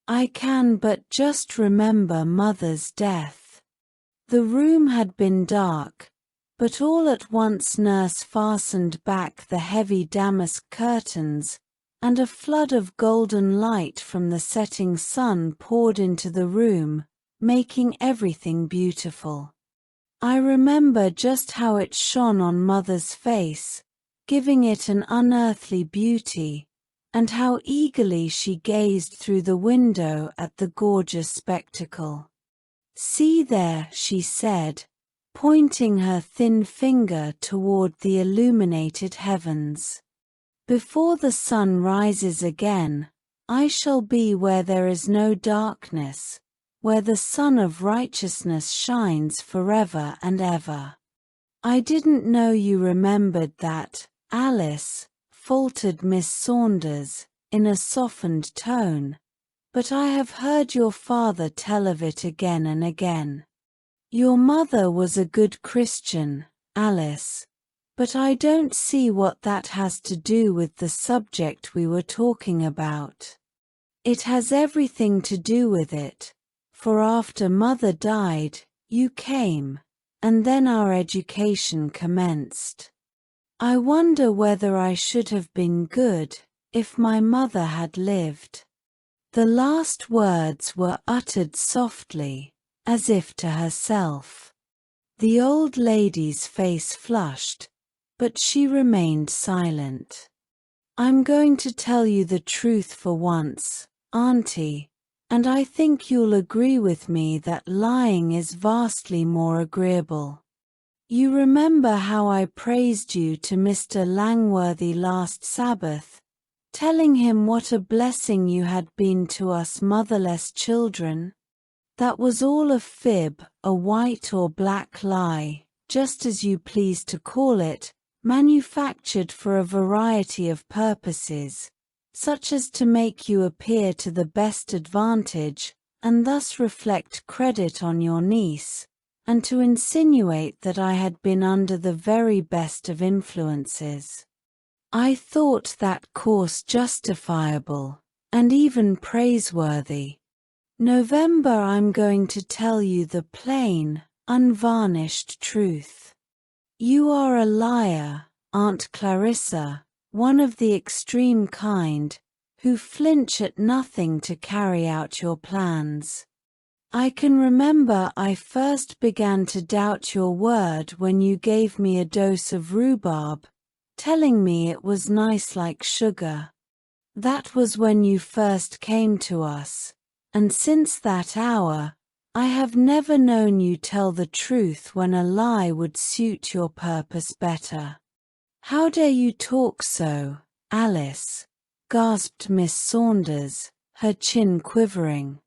I can but just remember Mother's death. The room had been dark, but all at once Nurse fastened back the heavy damask curtains, and a flood of golden light from the setting sun poured into the room, making everything beautiful. I remember just how it shone on Mother's face, giving it an unearthly beauty, and how eagerly she gazed through the window at the gorgeous spectacle. "See there," she said, pointing her thin finger toward the illuminated heavens. "Before the sun rises again, I shall be where there is no darkness, where the sun of righteousness shines forever and ever." "I didn't know you remembered that, Alice," faltered Miss Saunders, in a softened tone, "but I have heard your father tell of it again and again. Your mother was a good Christian, Alice, but I don't see what that has to do with the subject we were talking about." "It has everything to do with it, for after Mother died, you came, and then our education commenced. I wonder whether I should have been good if my mother had lived." The last words were uttered softly, as if to herself. The old lady's face flushed, but she remained silent. "I'm going to tell you the truth for once, Auntie, and I think you'll agree with me that lying is vastly more agreeable. You remember how I praised you to Mr. Langworthy last Sabbath, telling him what a blessing you had been to us motherless children? That was all a fib, a white or black lie, just as you please to call it, manufactured for a variety of purposes, such as to make you appear to the best advantage, and thus reflect credit on your niece, and to insinuate that I had been under the very best of influences. I thought that course justifiable, and even praiseworthy. November, I'm going to tell you the plain, unvarnished truth. You are a liar, Aunt Clarissa, one of the extreme kind, who flinch at nothing to carry out your plans. I can remember I first began to doubt your word when you gave me a dose of rhubarb, telling me it was nice like sugar. That was when you first came to us, and since that hour, I have never known you tell the truth when a lie would suit your purpose better." "How dare you talk so, Alice?" gasped Miss Saunders, her chin quivering.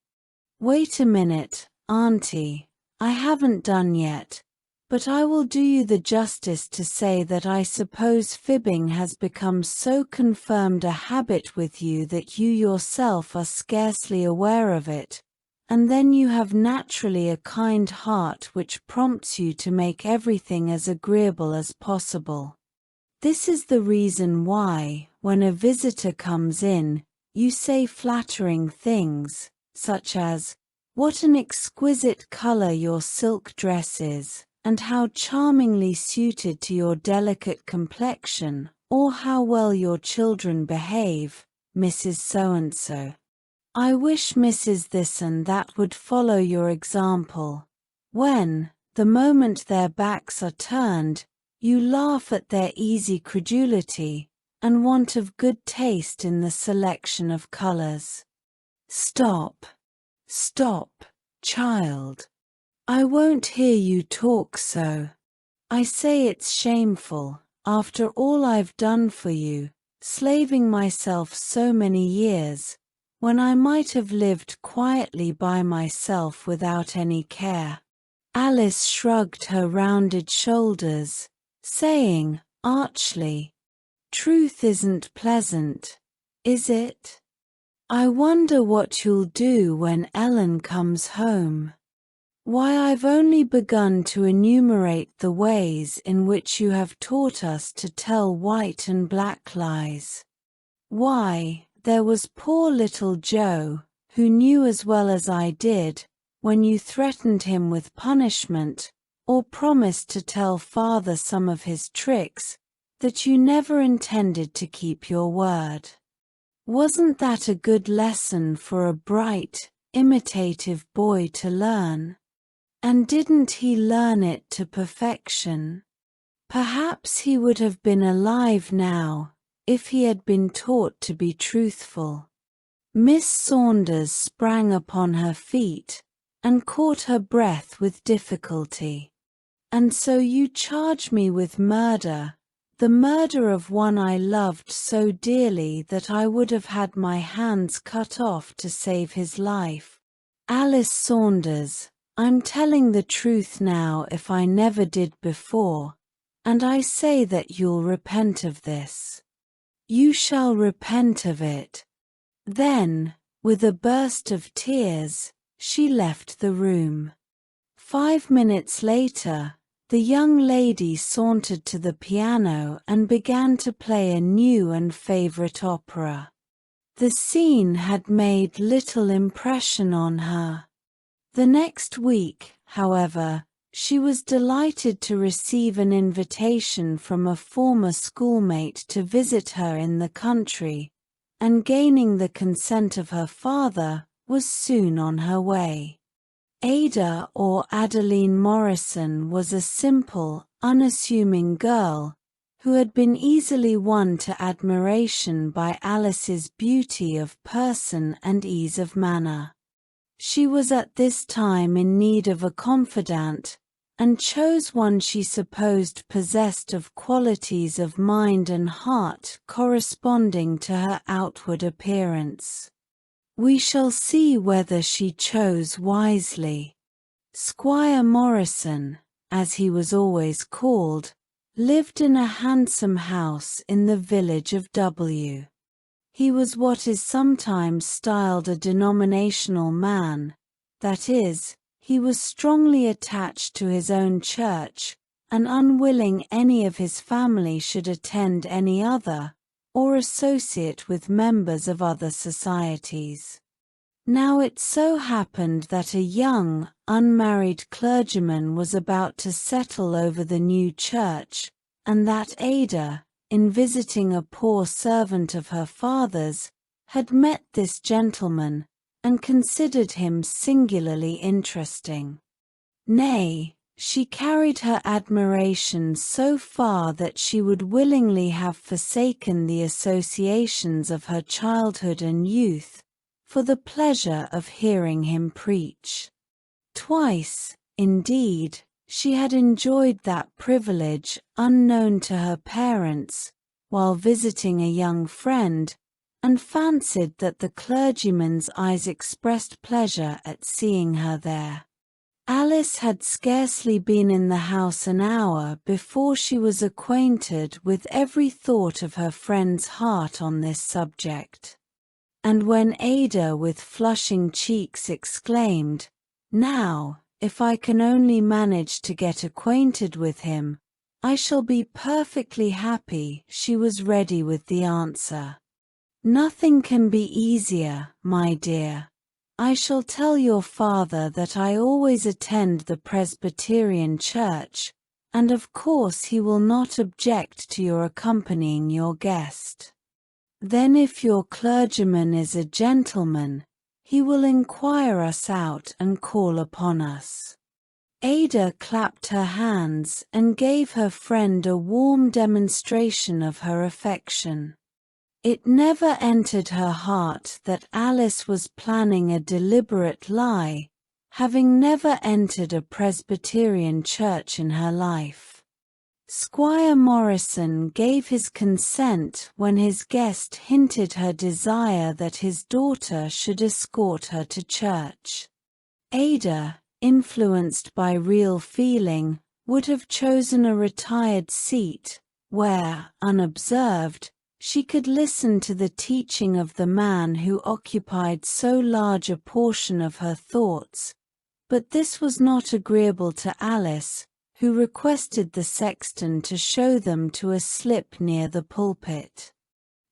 "Wait a minute, Auntie, I haven't done yet, but I will do you the justice to say that I suppose fibbing has become so confirmed a habit with you that you yourself are scarcely aware of it, and then you have naturally a kind heart which prompts you to make everything as agreeable as possible. This is the reason why, when a visitor comes in, you say flattering things, such as, 'What an exquisite color your silk dress is, and how charmingly suited to your delicate complexion,' or 'how well your children behave, Mrs. So-and-so. I wish Mrs. This and That would follow your example. When, the moment their backs are turned, you laugh at their easy credulity, and want of good taste in the selection of colors. Stop, stop, child. I won't hear you talk so. I say it's shameful, after all I've done for you, slaving myself so many years, when I might have lived quietly by myself without any care." Alice shrugged her rounded shoulders, saying, archly, "Truth isn't pleasant, is it? I wonder what you'll do when Ellen comes home. Why, I've only begun to enumerate the ways in which you have taught us to tell white and black lies. Why, there was poor little Joe, who knew as well as I did, when you threatened him with punishment, or promised to tell father some of his tricks, that you never intended to keep your word. Wasn't that a good lesson for a bright, imitative boy to learn? And didn't he learn it to perfection? Perhaps he would have been alive now, if he had been taught to be truthful. Miss Saunders sprang upon her feet, and caught her breath with difficulty. And so you charge me with murder, the murder of one I loved so dearly that I would have had my hands cut off to save his life. Alice Saunders, I'm telling the truth now if I never did before, and I say that you'll repent of this. You shall repent of it. Then, with a burst of tears, she left the room. 5 minutes later, the young lady sauntered to the piano and began to play a new and favorite opera. The scene had made little impression on her. The next week, however, she was delighted to receive an invitation from a former schoolmate to visit her in the country, and gaining the consent of her father, was soon on her way. Ada, or Adeline Morrison, was a simple, unassuming girl, who had been easily won to admiration by Alice's beauty of person and ease of manner. She was at this time in need of a confidant, and chose one she supposed possessed of qualities of mind and heart corresponding to her outward appearance. We shall see whether she chose wisely. Squire Morrison, as he was always called, lived in a handsome house in the village of W. He was what is sometimes styled a denominational man, that is, he was strongly attached to his own church, and unwilling any of his family should attend any other, or associate with members of other societies. Now it so happened that a young, unmarried clergyman was about to settle over the new church, and that Ada, in visiting a poor servant of her father's, had met this gentleman, and considered him singularly interesting. Nay, she carried her admiration so far that she would willingly have forsaken the associations of her childhood and youth, for the pleasure of hearing him preach. Twice, indeed, she had enjoyed that privilege unknown to her parents, while visiting a young friend, and fancied that the clergyman's eyes expressed pleasure at seeing her there. Alice had scarcely been in the house an hour before she was acquainted with every thought of her friend's heart on this subject. And when Ada with flushing cheeks exclaimed, "Now, if I can only manage to get acquainted with him, I shall be perfectly happy," she was ready with the answer. "Nothing can be easier, my dear. I shall tell your father that I always attend the Presbyterian church, and of course he will not object to your accompanying your guest. Then if your clergyman is a gentleman, he will inquire us out and call upon us." Ada clapped her hands and gave her friend a warm demonstration of her affection. It never entered her heart that Alice was planning a deliberate lie, having never entered a Presbyterian church in her life. Squire Morrison gave his consent when his guest hinted her desire that his daughter should escort her to church. Ada, influenced by real feeling, would have chosen a retired seat, where, unobserved, she could listen to the teaching of the man who occupied so large a portion of her thoughts, but this was not agreeable to Alice, who requested the sexton to show them to a slip near the pulpit.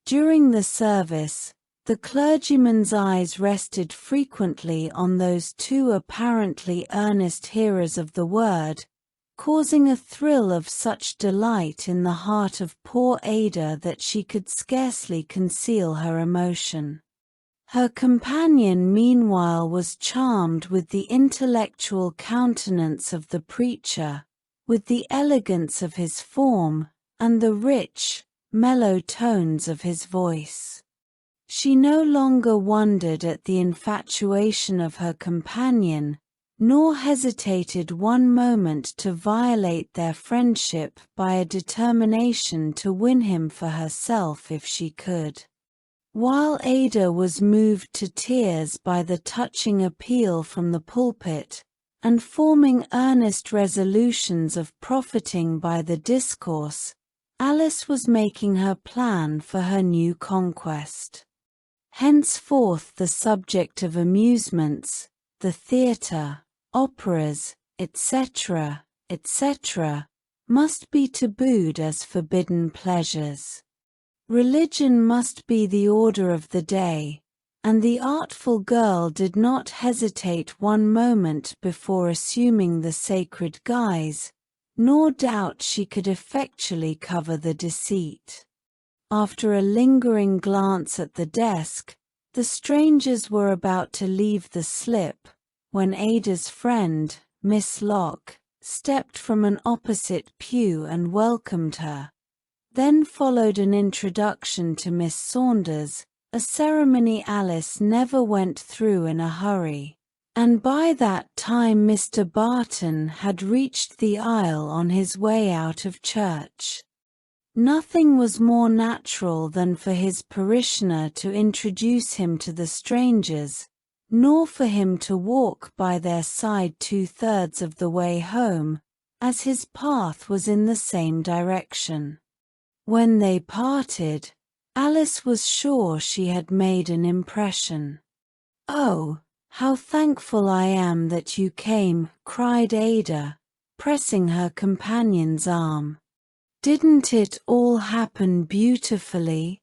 During the service, The clergyman's eyes rested frequently on those two apparently earnest hearers of the word, causing a thrill of such delight in the heart of poor Ada that she could scarcely conceal her emotion. Her companion meanwhile was charmed with the intellectual countenance of the preacher, with the elegance of his form, and the rich, mellow tones of his voice. She no longer wondered at the infatuation of her companion, nor hesitated one moment to violate their friendship by a determination to win him for herself if she could. While Ada was moved to tears by the touching appeal from the pulpit, and forming earnest resolutions of profiting by the discourse, Alice was making her plan for her new conquest. Henceforth the subject of amusements, the theatre, operas, etc., etc., must be tabooed as forbidden pleasures. Religion must be the order of the day, and the artful girl did not hesitate one moment before assuming the sacred guise, nor doubt she could effectually cover the deceit. After a lingering glance at the desk, the strangers were about to leave the slip, when Ada's friend, Miss Locke, stepped from an opposite pew and welcomed her. Then followed an introduction to Miss Saunders, a ceremony Alice never went through in a hurry, and by that time Mr. Barton had reached the aisle on his way out of church. Nothing was more natural than for his parishioner to introduce him to the strangers, nor for him to walk by their side 2/3 of the way home, as his path was in the same direction. When they parted, Alice was sure she had made an impression. "Oh, how thankful I am that you came," cried Ada, pressing her companion's arm. "Didn't it all happen beautifully?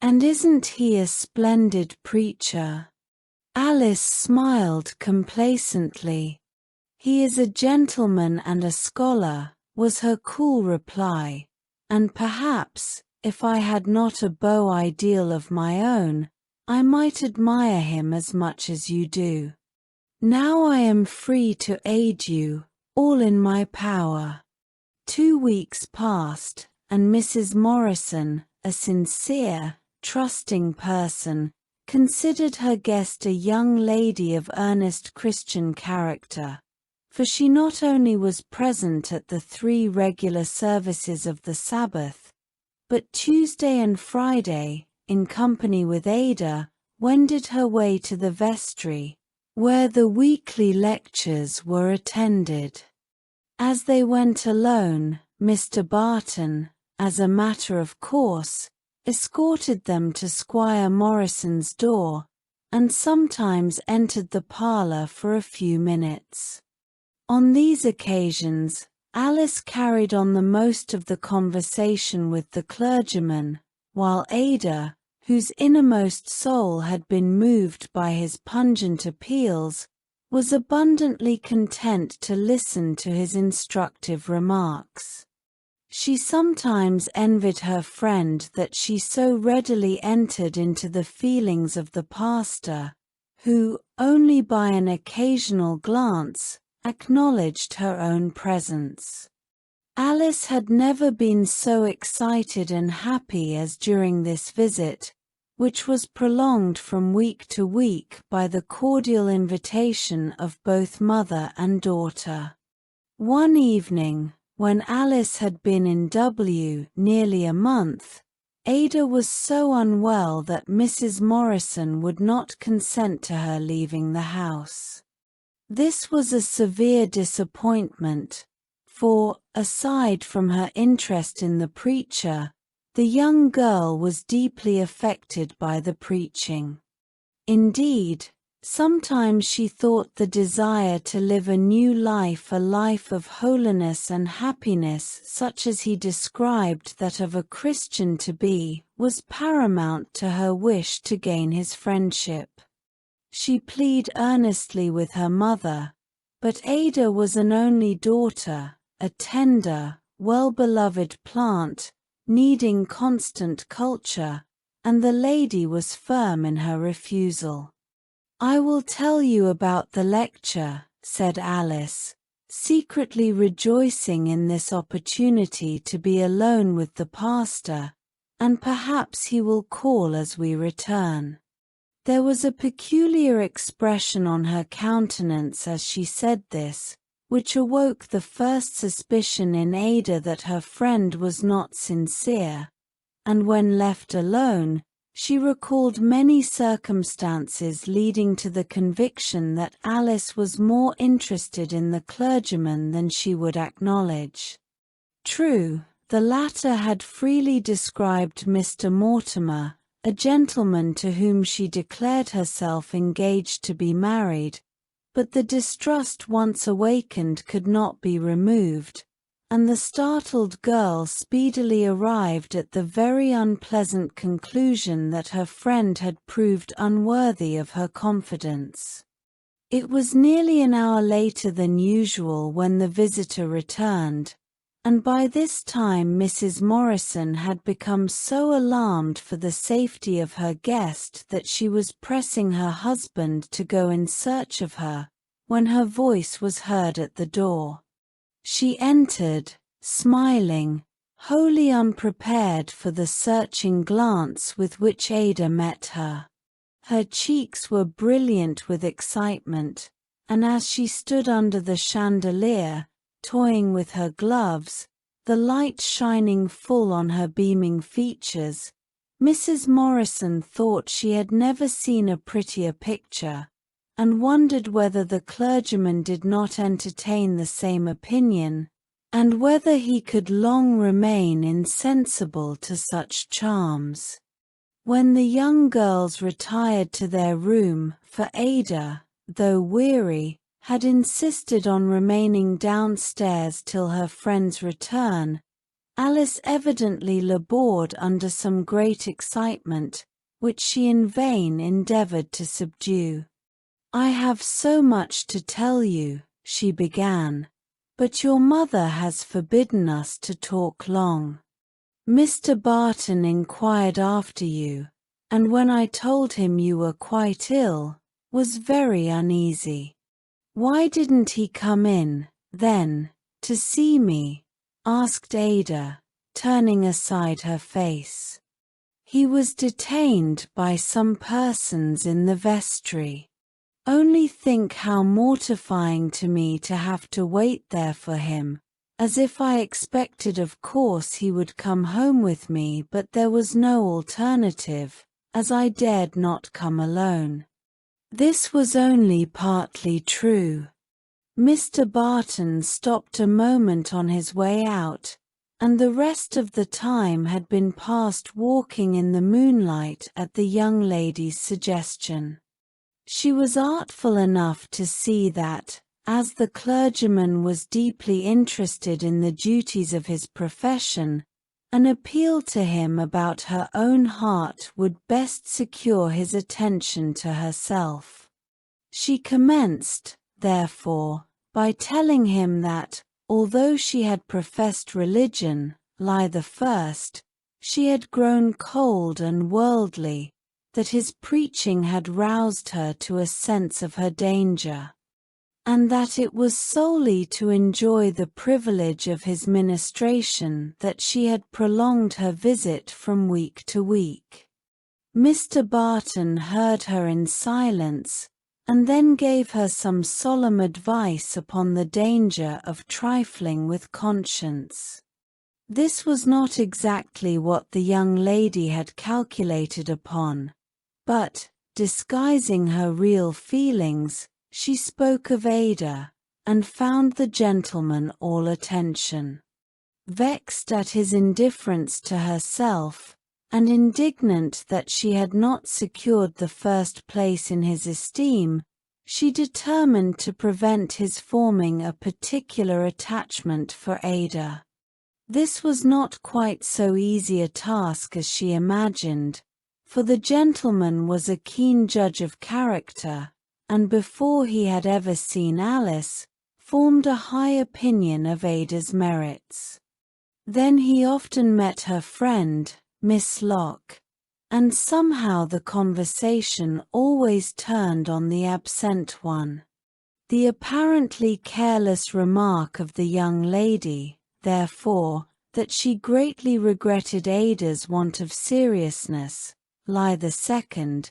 And isn't he a splendid preacher?" Alice smiled complacently. "He is a gentleman and a scholar," was her cool reply. "And perhaps, if I had not a beau ideal of my own, I might admire him as much as you do. Now I am free to aid you, all in my power." 2 weeks passed, and Mrs. Morrison, a sincere, trusting person, considered her guest a young lady of earnest Christian character, for she not only was present at the 3 regular services of the Sabbath, but Tuesday and Friday, in company with Ada, wended her way to the vestry, where the weekly lectures were attended. As they went alone, Mr. Barton, as a matter of course, escorted them to Squire Morrison's door, and sometimes entered the parlour for a few minutes. On these occasions, Alice carried on the most of the conversation with the clergyman, while Ada, whose innermost soul had been moved by his pungent appeals, was abundantly content to listen to his instructive remarks. She sometimes envied her friend that she so readily entered into the feelings of the pastor, who, only by an occasional glance, acknowledged her own presence. Alice had never been so excited and happy as during this visit, which was prolonged from week to week by the cordial invitation of both mother and daughter. One evening, when Alice had been in W nearly a month, Ada was so unwell that Mrs. Morrison would not consent to her leaving the house. This was a severe disappointment, for, aside from her interest in the preacher, the young girl was deeply affected by the preaching. Indeed, Sometimes she thought the desire to live a new life, a life of holiness and happiness such as he described that of a Christian to be, was paramount to her wish to gain his friendship. She pleaded earnestly with her mother, but Ada was an only daughter, a tender, well-beloved plant, needing constant culture, and the lady was firm in her refusal. "I will tell you about the lecture," said Alice, secretly rejoicing in this opportunity to be alone with the pastor, "and perhaps he will call as we return." There was a peculiar expression on her countenance as she said this, which awoke the first suspicion in Ada that her friend was not sincere, and when left alone, she recalled many circumstances leading to the conviction that Alice was more interested in the clergyman than she would acknowledge. True, the latter had freely described Mr. Mortimer, a gentleman to whom she declared herself engaged to be married, but the distrust once awakened could not be removed, and the startled girl speedily arrived at the very unpleasant conclusion that her friend had proved unworthy of her confidence. It was nearly an hour later than usual when the visitor returned, and by this time Mrs. Morrison had become so alarmed for the safety of her guest that she was pressing her husband to go in search of her, when her voice was heard at the door. She entered, smiling, wholly unprepared for the searching glance with which Ada met her. Her cheeks were brilliant with excitement, and as she stood under the chandelier, toying with her gloves, the light shining full on her beaming features, Mrs. Morrison thought she had never seen a prettier picture, and wondered whether the clergyman did not entertain the same opinion, and whether he could long remain insensible to such charms. When the young girls retired to their room, for Ada, though weary, had insisted on remaining downstairs till her friend's return, Alice evidently labored under some great excitement, which she in vain endeavored to subdue. "I have so much to tell you," she began, "but your mother has forbidden us to talk long. Mr. Barton inquired after you, and when I told him you were quite ill, was very uneasy." "Why didn't he come in, then, to see me?" asked Ada, turning aside her face. "He was detained by some persons in the vestry. Only think how mortifying to me to have to wait there for him, as if I expected of course he would come home with me, but there was no alternative, as I dared not come alone." This was only partly true. Mr. Barton stopped a moment on his way out, and the rest of the time had been passed walking in the moonlight at the young lady's suggestion. She was artful enough to see that, as the clergyman was deeply interested in the duties of his profession, an appeal to him about her own heart would best secure his attention to herself. She commenced, therefore, by telling him that, although she had professed religion, Lie the first, she had grown cold and worldly, that his preaching had roused her to a sense of her danger, and that it was solely to enjoy the privilege of his ministration that she had prolonged her visit from week to week. Mr. Barton heard her in silence, and then gave her some solemn advice upon the danger of trifling with conscience. This was not exactly what the young lady had calculated upon, but, disguising her real feelings, she spoke of Ada, and found the gentleman all attention. Vexed at his indifference to herself, and indignant that she had not secured the first place in his esteem, she determined to prevent his forming a particular attachment for Ada. This was not quite so easy a task as she imagined, for the gentleman was a keen judge of character, and before he had ever seen Alice, formed a high opinion of Ada's merits. Then he often met her friend, Miss Locke, and somehow the conversation always turned on the absent one. The apparently careless remark of the young lady, therefore, that she greatly regretted Ada's want of seriousness, lie the second,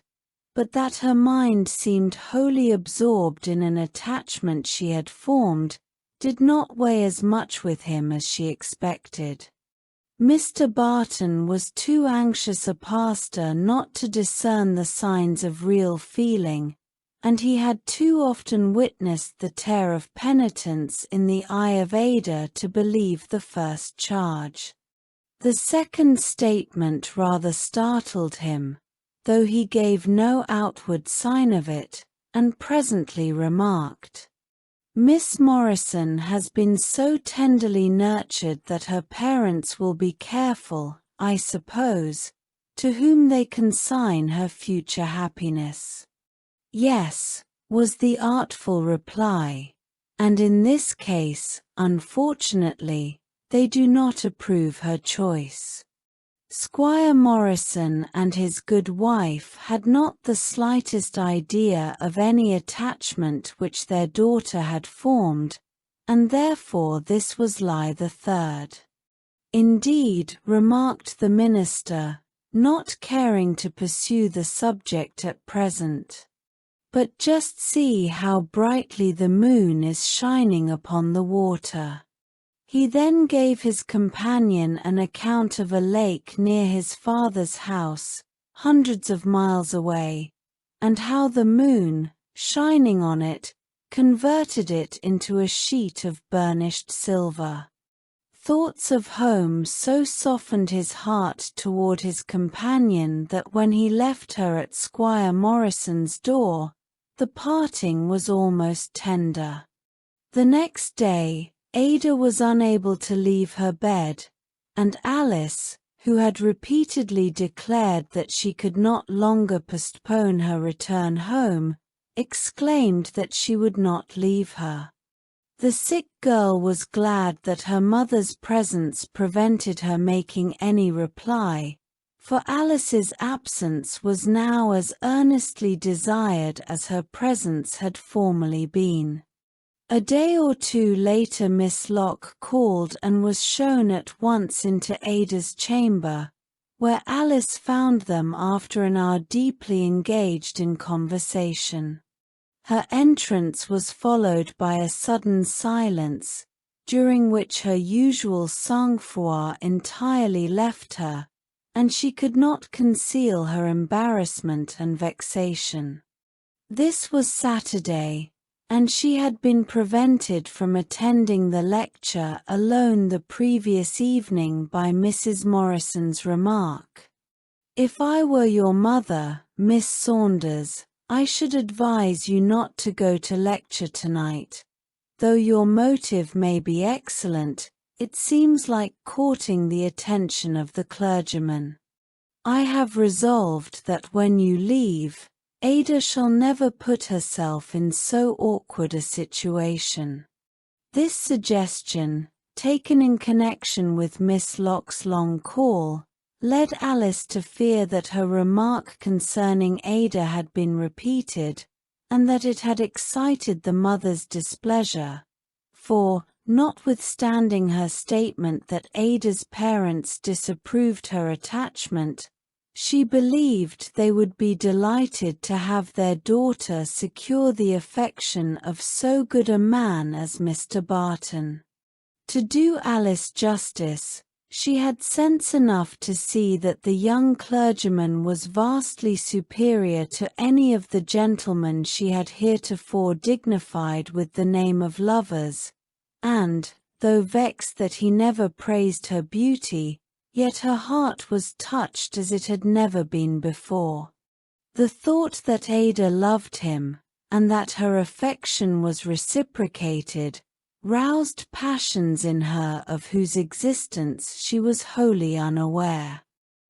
but that her mind seemed wholly absorbed in an attachment she had formed, did not weigh as much with him as she expected. Mr. Barton was too anxious a pastor not to discern the signs of real feeling, and he had too often witnessed the tear of penitence in the eye of Ada to believe the first charge. The second statement rather startled him, though he gave no outward sign of it, and presently remarked, "Miss Morrison has been so tenderly nurtured that her parents will be careful, I suppose, to whom they consign her future happiness." "Yes," was the artful reply, "and in this case, unfortunately, they do not approve her choice." Squire Morrison and his good wife had not the slightest idea of any attachment which their daughter had formed, and therefore this was lie the third. "Indeed," remarked the minister, not caring to pursue the subject at present, "but just see how brightly the moon is shining upon the water." He then gave his companion an account of a lake near his father's house, hundreds of miles away, and how the moon, shining on it, converted it into a sheet of burnished silver. Thoughts of home so softened his heart toward his companion that when he left her at Squire Morrison's door, the parting was almost tender. The next day, Ada was unable to leave her bed, and Alice, who had repeatedly declared that she could not longer postpone her return home, exclaimed that she would not leave her. The sick girl was glad that her mother's presence prevented her making any reply, for Alice's absence was now as earnestly desired as her presence had formerly been. A day or two later Miss Locke called and was shown at once into Ada's chamber, where Alice found them after an hour deeply engaged in conversation. Her entrance was followed by a sudden silence, during which her usual sang-froid entirely left her, and she could not conceal her embarrassment and vexation. This was Saturday, and she had been prevented from attending the lecture alone the previous evening by Mrs. Morrison's remark. "If I were your mother, Miss Saunders, I should advise you not to go to lecture tonight. Though your motive may be excellent, it seems like courting the attention of the clergyman. I have resolved that when you leave, Ada shall never put herself in so awkward a situation." This suggestion, taken in connection with Miss Locke's long call, led Alice to fear that her remark concerning Ada had been repeated, and that it had excited the mother's displeasure, for, notwithstanding her statement that Ada's parents disapproved her attachment, she believed they would be delighted to have their daughter secure the affection of so good a man as Mr. Barton. To do Alice justice, she had sense enough to see that the young clergyman was vastly superior to any of the gentlemen she had heretofore dignified with the name of lovers, and, though vexed that he never praised her beauty, yet her heart was touched as it had never been before. The thought that Ada loved him, and that her affection was reciprocated, roused passions in her of whose existence she was wholly unaware.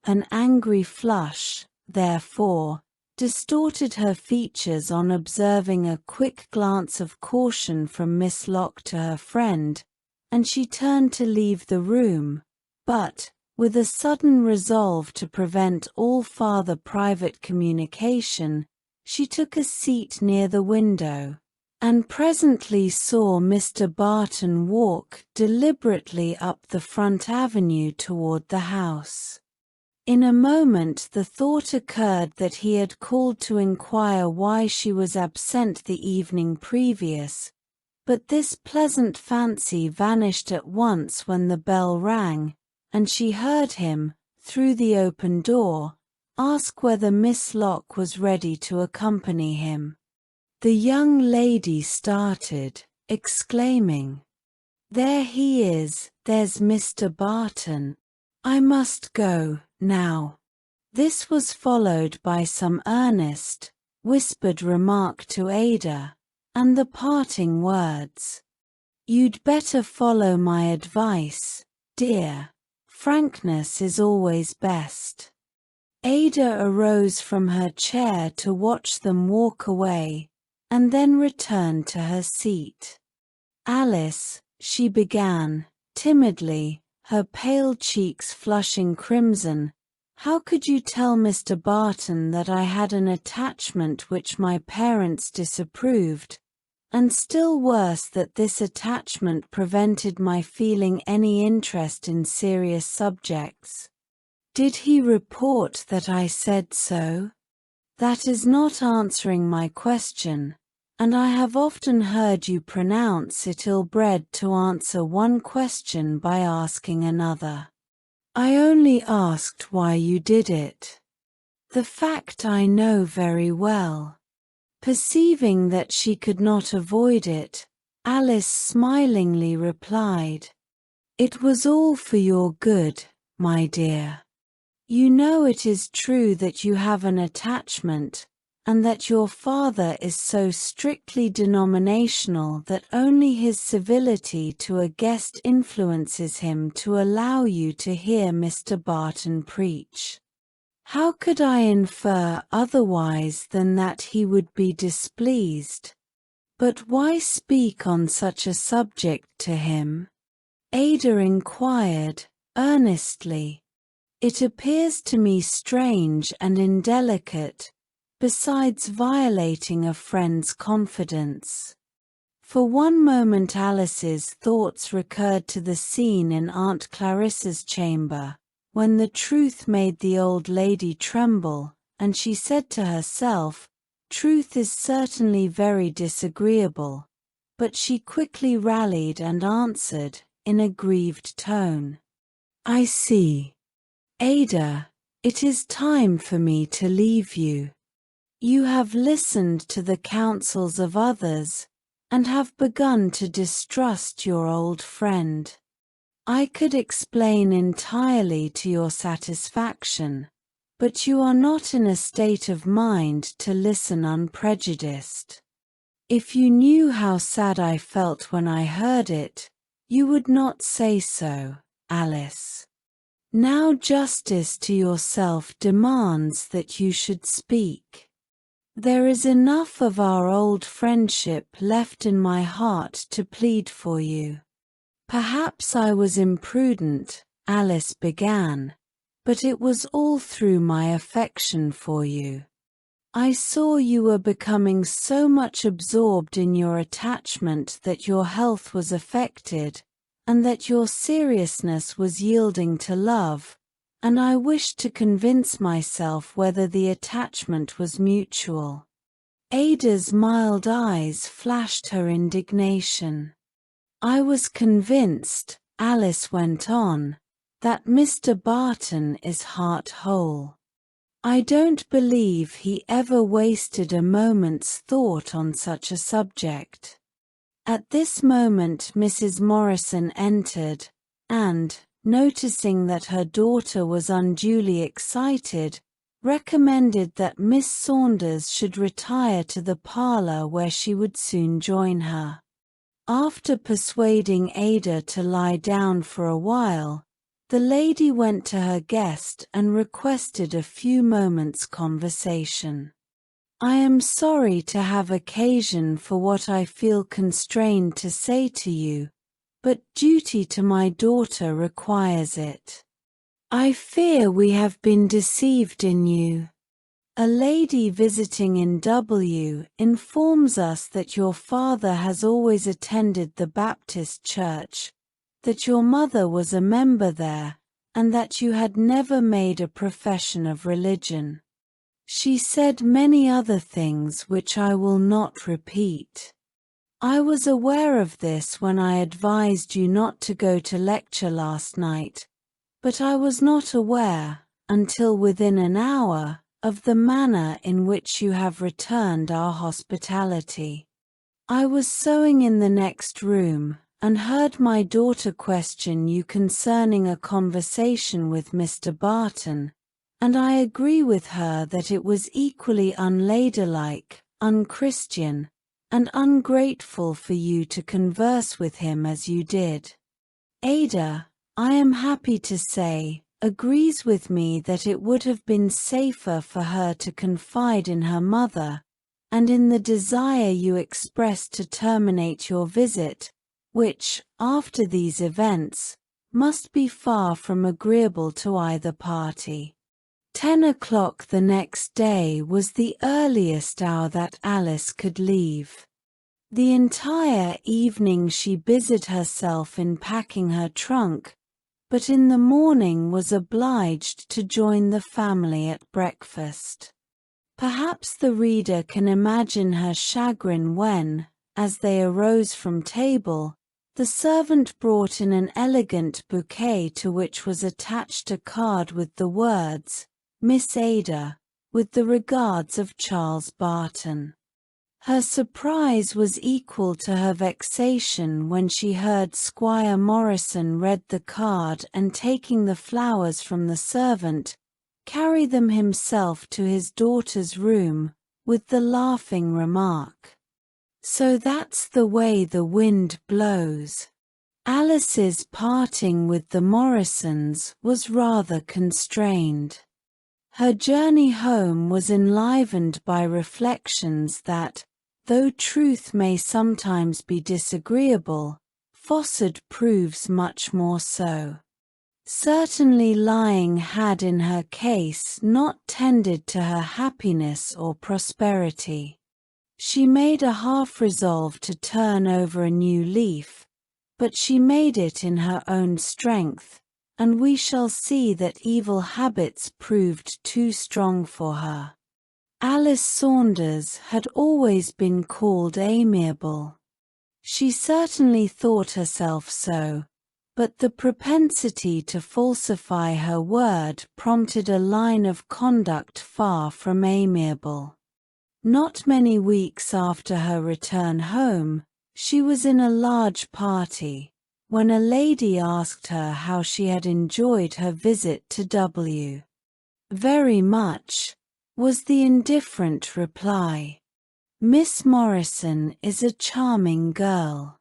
An angry flush, therefore, distorted her features on observing a quick glance of caution from Miss Locke to her friend, and she turned to leave the room, but, with a sudden resolve to prevent all farther private communication, she took a seat near the window, and presently saw Mr. Barton walk deliberately up the front avenue toward the house. In a moment the thought occurred that he had called to inquire why she was absent the evening previous, but this pleasant fancy vanished at once when the bell rang, and she heard him, through the open door, ask whether Miss Locke was ready to accompany him. The young lady started, exclaiming, "There he is, there's Mr. Barton. I must go, now." This was followed by some earnest, whispered remark to Ada, and the parting words, "You'd better follow my advice, dear. Frankness is always best." Ada arose from her chair to watch them walk away, and then returned to her seat. "Alice," she began, timidly, her pale cheeks flushing crimson, "how could you tell Mr. Barton that I had an attachment which my parents disapproved, and still worse that this attachment prevented my feeling any interest in serious subjects? Did he report that I said so? That is not answering my question, and I have often heard you pronounce it ill-bred to answer one question by asking another. I only asked why you did it. The fact I know very well." Perceiving that she could not avoid it, Alice smilingly replied, "It was all for your good, my dear. You know it is true that you have an attachment, and that your father is so strictly denominational that only his civility to a guest influences him to allow you to hear Mr. Barton preach. How could I infer otherwise than that he would be displeased? But why speak on such a subject to him?" Ada inquired, earnestly. "It appears to me strange and indelicate, besides violating a friend's confidence." For one moment Alice's thoughts recurred to the scene in Aunt Clarissa's chamber, when the truth made the old lady tremble, and she said to herself, "Truth is certainly very disagreeable," but she quickly rallied and answered, in a grieved tone, "I see. Ada, it is time for me to leave you. You have listened to the counsels of others, and have begun to distrust your old friend. I could explain entirely to your satisfaction, but you are not in a state of mind to listen unprejudiced. If you knew how sad I felt when I heard it, you would not say so, Alice. Now justice to yourself demands that you should speak. There is enough of our old friendship left in my heart to plead for you." "Perhaps I was imprudent," Alice began, "but it was all through my affection for you. I saw you were becoming so much absorbed in your attachment that your health was affected, and that your seriousness was yielding to love, and I wished to convince myself whether the attachment was mutual." Ada's mild eyes flashed her indignation. "I was convinced," Alice went on, "that Mr. Barton is heart whole. I don't believe he ever wasted a moment's thought on such a subject." At this moment Mrs. Morrison entered, and, noticing that her daughter was unduly excited, recommended that Miss Saunders should retire to the parlour where she would soon join her. After persuading Ada to lie down for a while, the lady went to her guest and requested a few moments' conversation. "I am sorry to have occasion for what I feel constrained to say to you, but duty to my daughter requires it. I fear we have been deceived in you. A lady visiting in W informs us that your father has always attended the Baptist church, that your mother was a member there, and that you had never made a profession of religion. She said many other things which I will not repeat. I was aware of this when I advised you not to go to lecture last night, but I was not aware, until within an hour, of the manner in which you have returned our hospitality. I was sewing in the next room, and heard my daughter question you concerning a conversation with Mr. Barton, and I agree with her that it was equally unladylike, unchristian, and ungrateful for you to converse with him as you did. Ada, I am happy to say, agrees with me that it would have been safer for her to confide in her mother, and in the desire you expressed to terminate your visit, which, after these events, must be far from agreeable to either party. 10 o'clock the next day was the earliest hour that Alice could leave. The entire evening she busied herself in packing her trunk, but in the morning was obliged to join the family at breakfast. Perhaps the reader can imagine her chagrin when, as they arose from table, the servant brought in an elegant bouquet to which was attached a card with the words, "Miss Ada, with the regards of Charles Barton." Her surprise was equal to her vexation when she heard Squire Morrison read the card and, taking the flowers from the servant, carry them himself to his daughter's room, with the laughing remark, "So that's the way the wind blows." Alice's parting with the Morrisons was rather constrained. Her journey home was enlivened by reflections that, though truth may sometimes be disagreeable, falsehood proves much more so. Certainly lying had in her case not tended to her happiness or prosperity. She made a half resolve to turn over a new leaf, but she made it in her own strength, and we shall see that evil habits proved too strong for her. Alice Saunders had always been called amiable. She certainly thought herself so, but the propensity to falsify her word prompted a line of conduct far from amiable. Not many weeks after her return home, she was in a large party, when a lady asked her how she had enjoyed her visit to W. "Very much," was the indifferent reply. "Miss Morrison is a charming girl."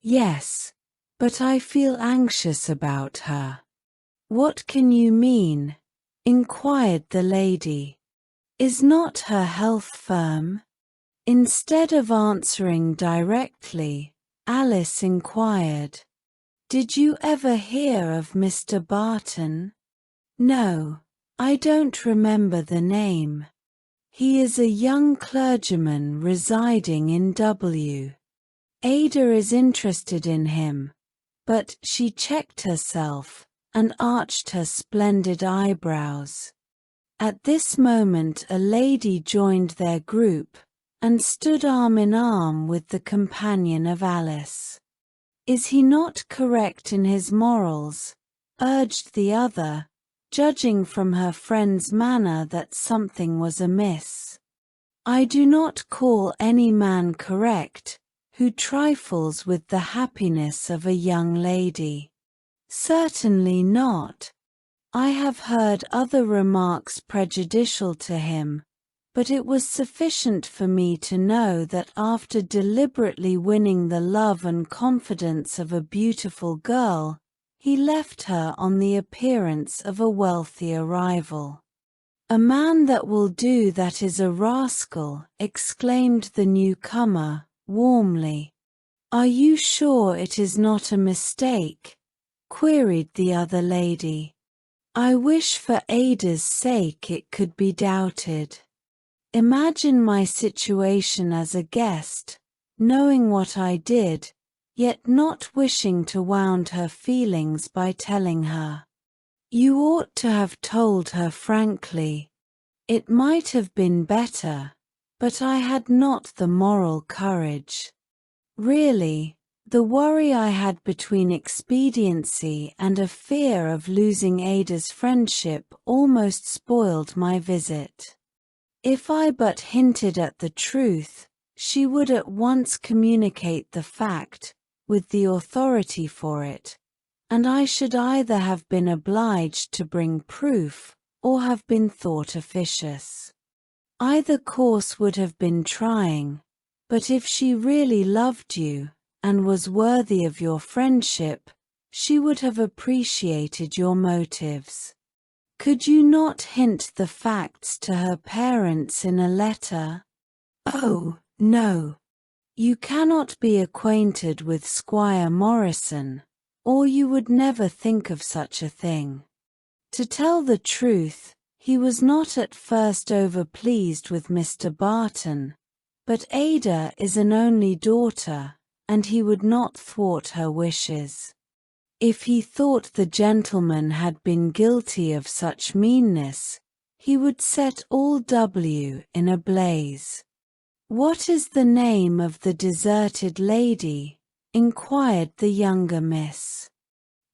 "Yes, but I feel anxious about her." "What can you mean?" inquired the lady. "Is not her health firm?" Instead of answering directly, Alice inquired, "Did you ever hear of Mr. Barton?" "No, I don't remember the name. He is a young clergyman residing in W. Ada is interested in him," but she checked herself, and arched her splendid eyebrows. At this moment a lady joined their group, and stood arm in arm with the companion of Alice. "Is he not correct in his morals?" urged the other, judging from her friend's manner that something was amiss. "I do not call any man correct who trifles with the happiness of a young lady." Certainly not. I have heard other remarks prejudicial to him, but it was sufficient for me to know that after deliberately winning the love and confidence of a beautiful girl, he left her on the appearance of a wealthier rival. "A man that will do that is a rascal," exclaimed the newcomer, warmly. "Are you sure it is not a mistake?" queried the other lady. "I wish for Ada's sake it could be doubted. Imagine my situation as a guest, knowing what I did, yet not wishing to wound her feelings by telling her. You ought to have told her frankly. It might have been better, but I had not the moral courage. Really, the worry I had between expediency and a fear of losing Ada's friendship almost spoiled my visit. If I but hinted at the truth, she would at once communicate the fact, with the authority for it, and I should either have been obliged to bring proof, or have been thought officious. Either course would have been trying, but if she really loved you, and was worthy of your friendship, she would have appreciated your motives. Could you not hint the facts to her parents in a letter? Oh, no. You cannot be acquainted with Squire Morrison, or you would never think of such a thing. To tell the truth, he was not at first over-pleased with Mr. Barton, but Ada is an only daughter, and he would not thwart her wishes. If he thought the gentleman had been guilty of such meanness, he would set all W in a blaze. "What is the name of the deserted lady?" inquired the younger miss.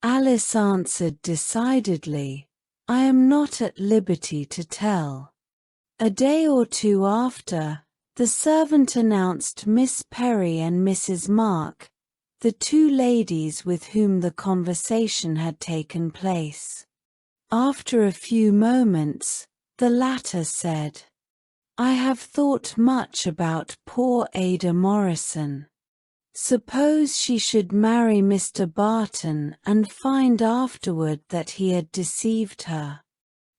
Alice answered decidedly, "I am not at liberty to tell." A day or two after, the servant announced Miss Perry and Mrs. Mark, the two ladies with whom the conversation had taken place. After a few moments, the latter said, "I have thought much about poor Ada Morrison. Suppose she should marry Mr. Barton and find afterward that he had deceived her."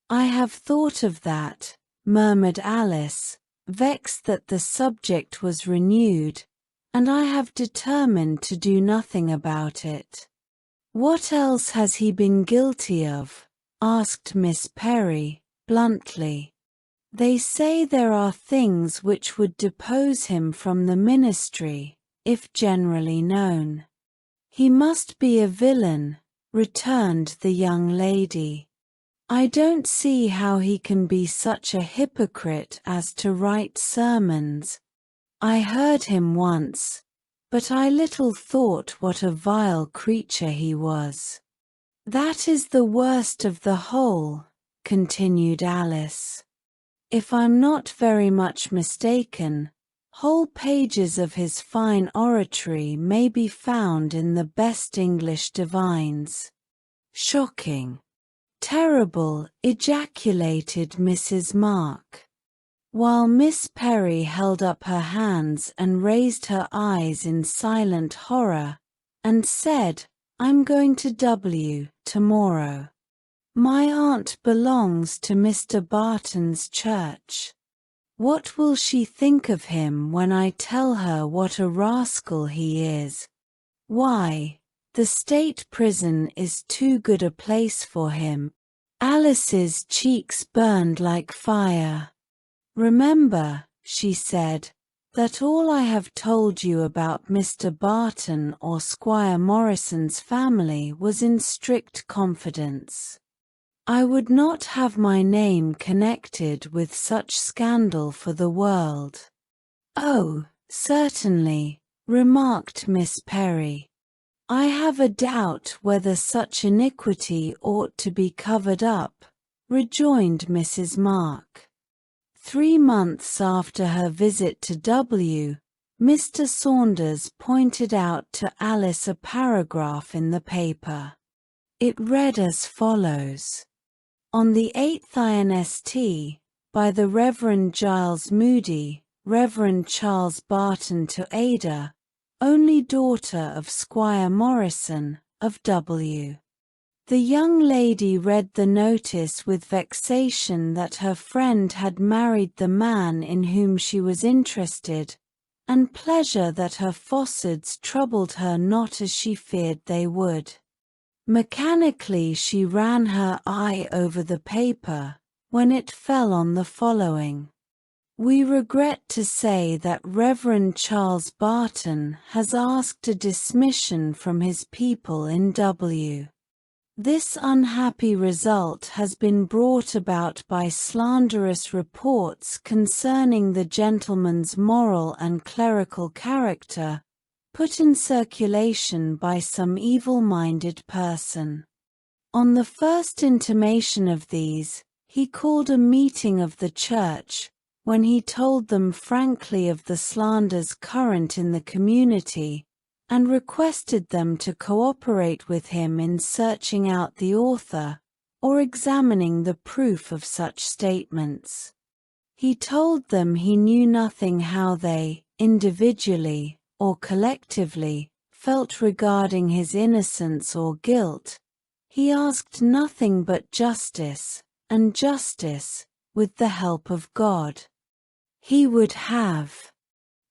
"I have thought of that," murmured Alice, vexed that the subject was renewed, "and I have determined to do nothing about it." "What else has he been guilty of?" asked Miss Perry, bluntly. "They say there are things which would depose him from the ministry, if generally known." "He must be a villain," returned the young lady. "I don't see how he can be such a hypocrite as to write sermons. I heard him once, but I little thought what a vile creature he was." "That is the worst of the whole," continued Alice. "If I'm not very much mistaken, whole pages of his fine oratory may be found in the best English divines." "Shocking! Terrible!" ejaculated Mrs. Mark, while Miss Perry held up her hands and raised her eyes in silent horror, and said, "I'm going to W tomorrow. My aunt belongs to Mr. Barton's church. What will she think of him when I tell her what a rascal he is? Why, the state prison is too good a place for him." Alice's cheeks burned like fire. "Remember," she said, "that all I have told you about Mr. Barton or Squire Morrison's family was in strict confidence. I would not have my name connected with such scandal for the world." "Oh, certainly," remarked Miss Perry. "I have a doubt whether such iniquity ought to be covered up," rejoined Mrs. Mark. 3 months after her visit to W, Mr. Saunders pointed out to Alice a paragraph in the paper. It read as follows. On the 8th INST, by the Reverend Giles Moody, Reverend Charles Barton to Ada, only daughter of Squire Morrison, of W. The young lady read the notice with vexation that her friend had married the man in whom she was interested, and pleasure that her fossards troubled her not as she feared they would. Mechanically she ran her eye over the paper, when it fell on the following. We regret to say that Reverend Charles Barton has asked a dismission from his people in W. This unhappy result has been brought about by slanderous reports concerning the gentleman's moral and clerical character, put in circulation by some evil-minded person. On the first intimation of these, he called a meeting of the church, when he told them frankly of the slanders current in the community, and requested them to cooperate with him in searching out the author, or examining the proof of such statements. He told them he knew nothing how they, individually, or collectively, felt regarding his innocence or guilt. He asked nothing but justice, and justice, with the help of God. He would have.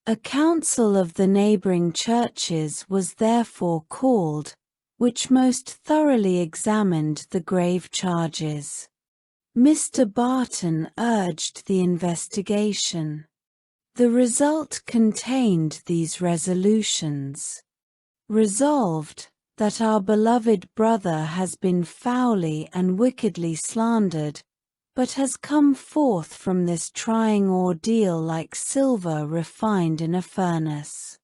A council of the neighboring churches was therefore called, which most thoroughly examined the grave charges. Mr. Barton urged the investigation. The result contained these resolutions. Resolved, that our beloved brother has been foully and wickedly slandered, but has come forth from this trying ordeal like silver refined in a furnace.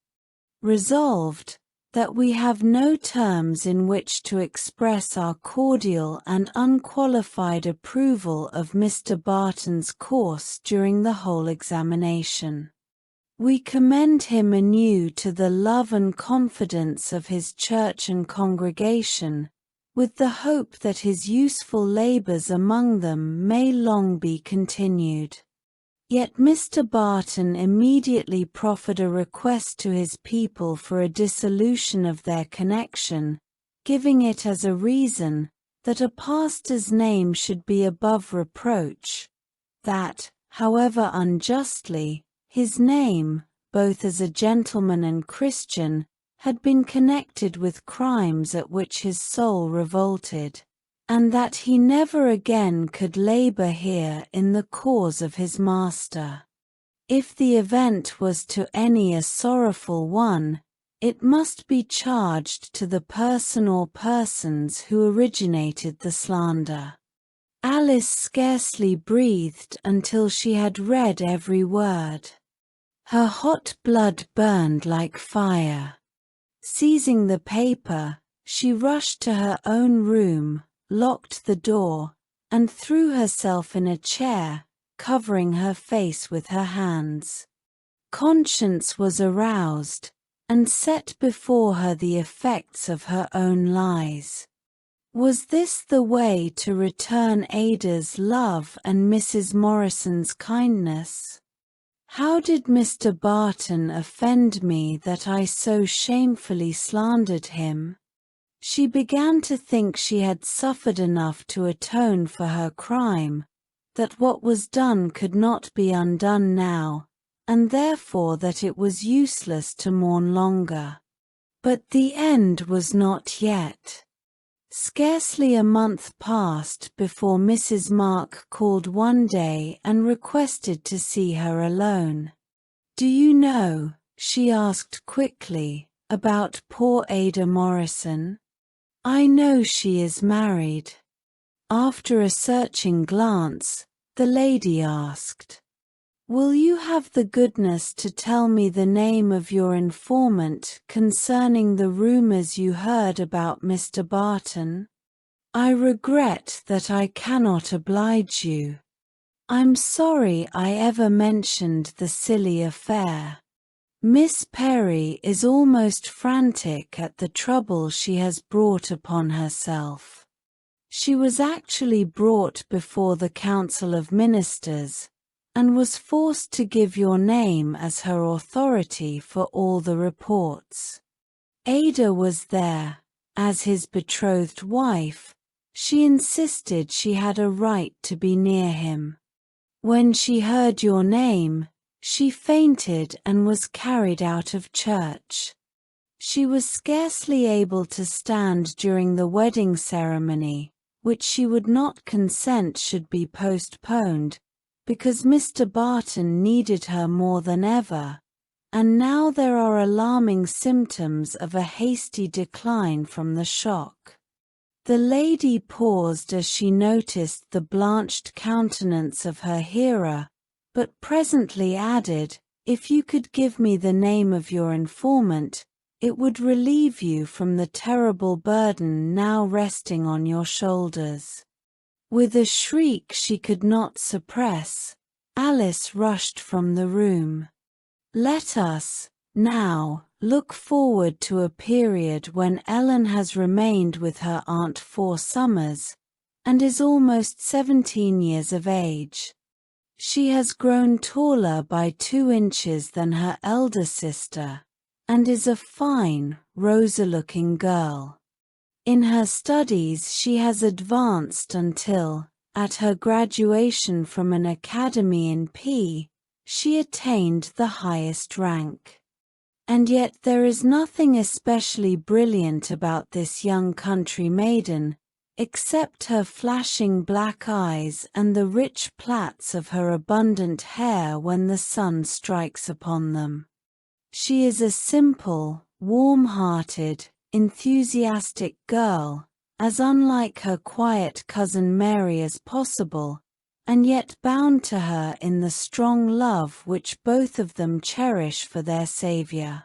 Resolved, that we have no terms in which to express our cordial and unqualified approval of Mr. Barton's course during the whole examination. We commend him anew to the love and confidence of his church and congregation, with the hope that his useful labors among them may long be continued. Yet Mr. Barton immediately proffered a request to his people for a dissolution of their connection, giving it as a reason, that a pastor's name should be above reproach, that, however unjustly, his name, both as a gentleman and Christian, had been connected with crimes at which his soul revolted, and that he never again could labor here in the cause of his Master. If the event was to any a sorrowful one, it must be charged to the person or persons who originated the slander. Alice scarcely breathed until she had read every word. Her hot blood burned like fire. Seizing the paper, she rushed to her own room, locked the door, and threw herself in a chair, covering her face with her hands. Conscience was aroused, and set before her the effects of her own lies. Was this the way to return Ada's love and Mrs. Morrison's kindness? How did Mr. Barton offend me that I so shamefully slandered him? She began to think she had suffered enough to atone for her crime, that what was done could not be undone now, and therefore that it was useless to mourn longer. But the end was not yet. Scarcely a month passed before Mrs. Mark called one day and requested to see her alone. "Do you know," she asked quickly, "about poor Ada Morrison? I know she is married." After a searching glance, the lady asked, "Will you have the goodness to tell me the name of your informant concerning the rumors you heard about Mr. Barton? I regret that I cannot oblige you. I'm sorry I ever mentioned the silly affair. Miss Perry is almost frantic at the trouble she has brought upon herself. She was actually brought before the Council of Ministers, and was forced to give your name as her authority for all the reports. Ada was there, as his betrothed wife. She insisted she had a right to be near him. When she heard your name, she fainted and was carried out of church. She was scarcely able to stand during the wedding ceremony, which she would not consent should be postponed, because Mr. Barton needed her more than ever, and now there are alarming symptoms of a hasty decline from the shock. The lady paused as she noticed the blanched countenance of her hearer, but presently added, "If you could give me the name of your informant, it would relieve you from the terrible burden now resting on your shoulders." With a shriek she could not suppress, Alice rushed from the room. Let us, now, look forward to a period when Ellen has remained with her aunt 4 summers, and is almost 17 years of age. She has grown taller by 2 inches than her elder sister, and is a fine, rosy-looking girl. In her studies she has advanced until, at her graduation from an academy in P, she attained the highest rank. And yet there is nothing especially brilliant about this young country maiden, except her flashing black eyes and the rich plaits of her abundant hair when the sun strikes upon them. She is a simple, warm-hearted, enthusiastic girl, as unlike her quiet cousin Mary as possible, and yet bound to her in the strong love which both of them cherish for their Saviour.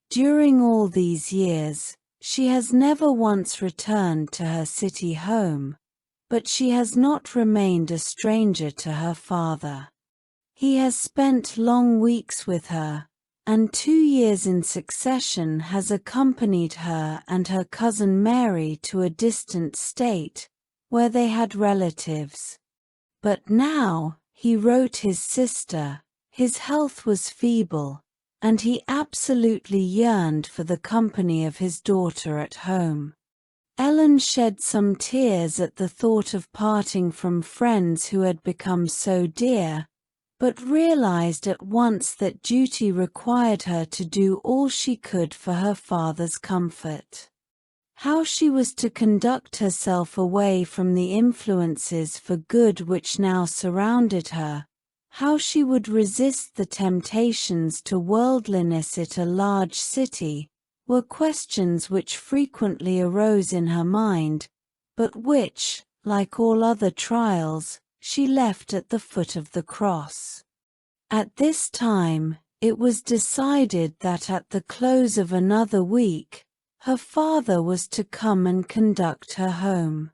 During all these years, she has never once returned to her city home, but she has not remained a stranger to her father. He has spent long weeks with her, and 2 years in succession has accompanied her and her cousin Mary to a distant state, where they had relatives. But now, he wrote his sister, his health was feeble, and he absolutely yearned for the company of his daughter at home. Ellen shed some tears at the thought of parting from friends who had become so dear, but realized at once that duty required her to do all she could for her father's comfort. How she was to conduct herself away from the influences for good which now surrounded her, how she would resist the temptations to worldliness at a large city, were questions which frequently arose in her mind, but which, like all other trials, she left at the foot of the cross. At this time, it was decided that at the close of another week, her father was to come and conduct her home.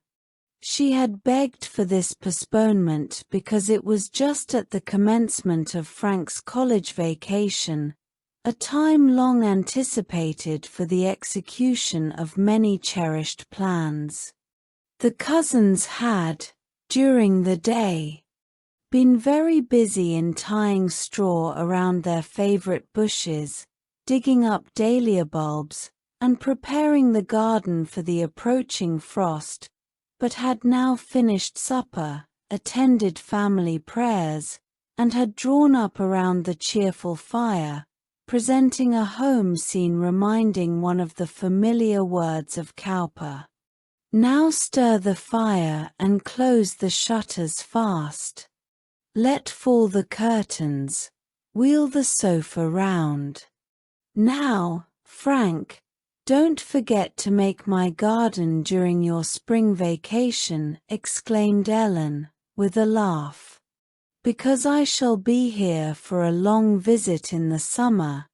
She had begged for this postponement because it was just at the commencement of Frank's college vacation, a time long anticipated for the execution of many cherished plans. The cousins had, during the day, been very busy in tying straw around their favorite bushes, digging up dahlia bulbs, and preparing the garden for the approaching frost, but had now finished supper, attended family prayers, and had drawn up around the cheerful fire, presenting a home scene reminding one of the familiar words of Cowper. Now stir the fire and close the shutters fast. Let fall the curtains, wheel the sofa round. Now, Frank, don't forget to make my garden during your spring vacation, exclaimed Ellen, with a laugh. Because I shall be here for a long visit in the summer,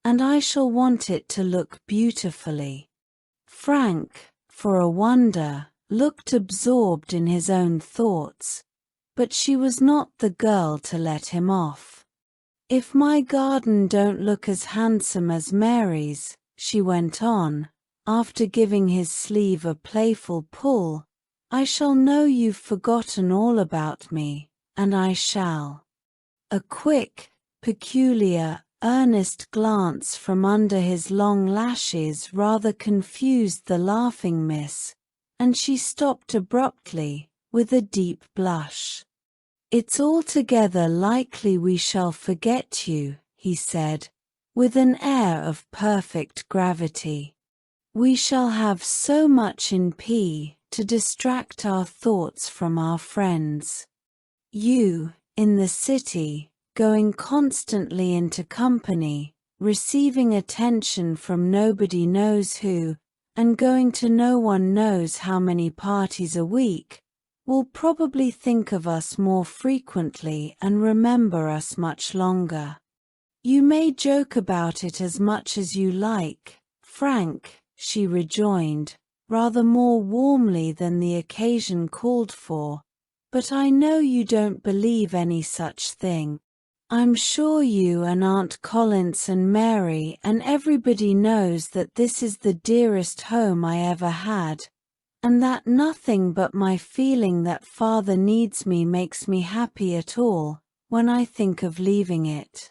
and I shall want it to look beautifully. Frank, for a wonder, looked absorbed in his own thoughts, but she was not the girl to let him off. If my garden don't look as handsome as Mary's, she went on, after giving his sleeve a playful pull, I shall know you've forgotten all about me, and I shall. A quick, peculiar, earnest glance from under his long lashes rather confused the laughing miss, and she stopped abruptly, with a deep blush. It's altogether likely we shall forget you, he said, with an air of perfect gravity. We shall have so much in to distract our thoughts from our friends. You, in the city, going constantly into company, receiving attention from nobody knows who, and going to no one knows how many parties a week, will probably think of us more frequently and remember us much longer. You may joke about it as much as you like, Frank, she rejoined, rather more warmly than the occasion called for, but I know you don't believe any such thing. I'm sure you and Aunt Collins and Mary and everybody knows that this is the dearest home I ever had, and that nothing but my feeling that Father needs me makes me happy at all, when I think of leaving it.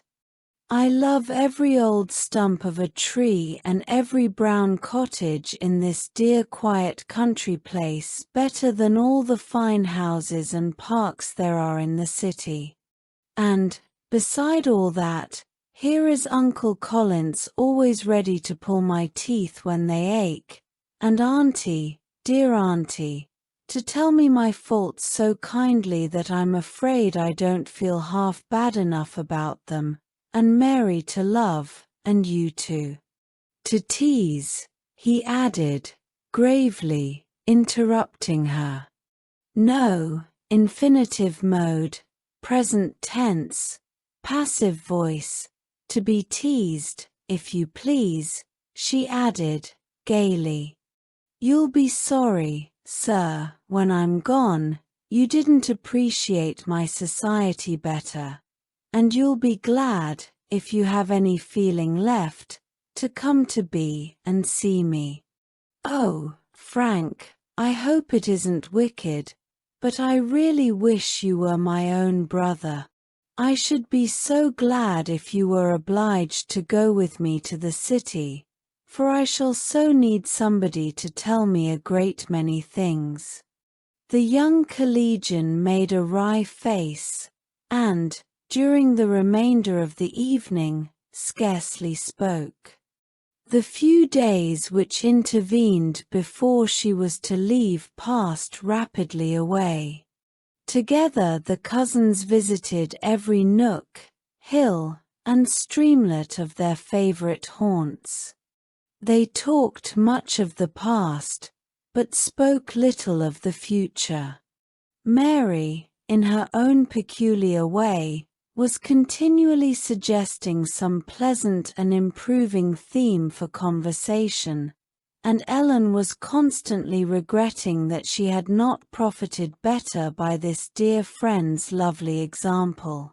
I love every old stump of a tree and every brown cottage in this dear quiet country place better than all the fine houses and parks there are in the city. And, beside all that, here is Uncle Collins always ready to pull my teeth when they ache, and Auntie, dear Auntie, to tell me my faults so kindly that I'm afraid I don't feel half bad enough about them, and Mary to love, and you too. To tease, he added, gravely, interrupting her. No, infinitive mode, present tense, passive voice, to be teased, if you please, she added, gaily. You'll be sorry, sir, when I'm gone, you didn't appreciate my society better, and you'll be glad, if you have any feeling left, to come to B and see me. Oh, Frank, I hope it isn't wicked, but I really wish you were my own brother. I should be so glad if you were obliged to go with me to the city, for I shall so need somebody to tell me a great many things. The young collegian made a wry face, and, during the remainder of the evening, scarcely spoke. The few days which intervened before she was to leave passed rapidly away. Together the cousins visited every nook, hill, and streamlet of their favorite haunts. They talked much of the past, but spoke little of the future. Mary, in her own peculiar way, was continually suggesting some pleasant and improving theme for conversation, and Ellen was constantly regretting that she had not profited better by this dear friend's lovely example.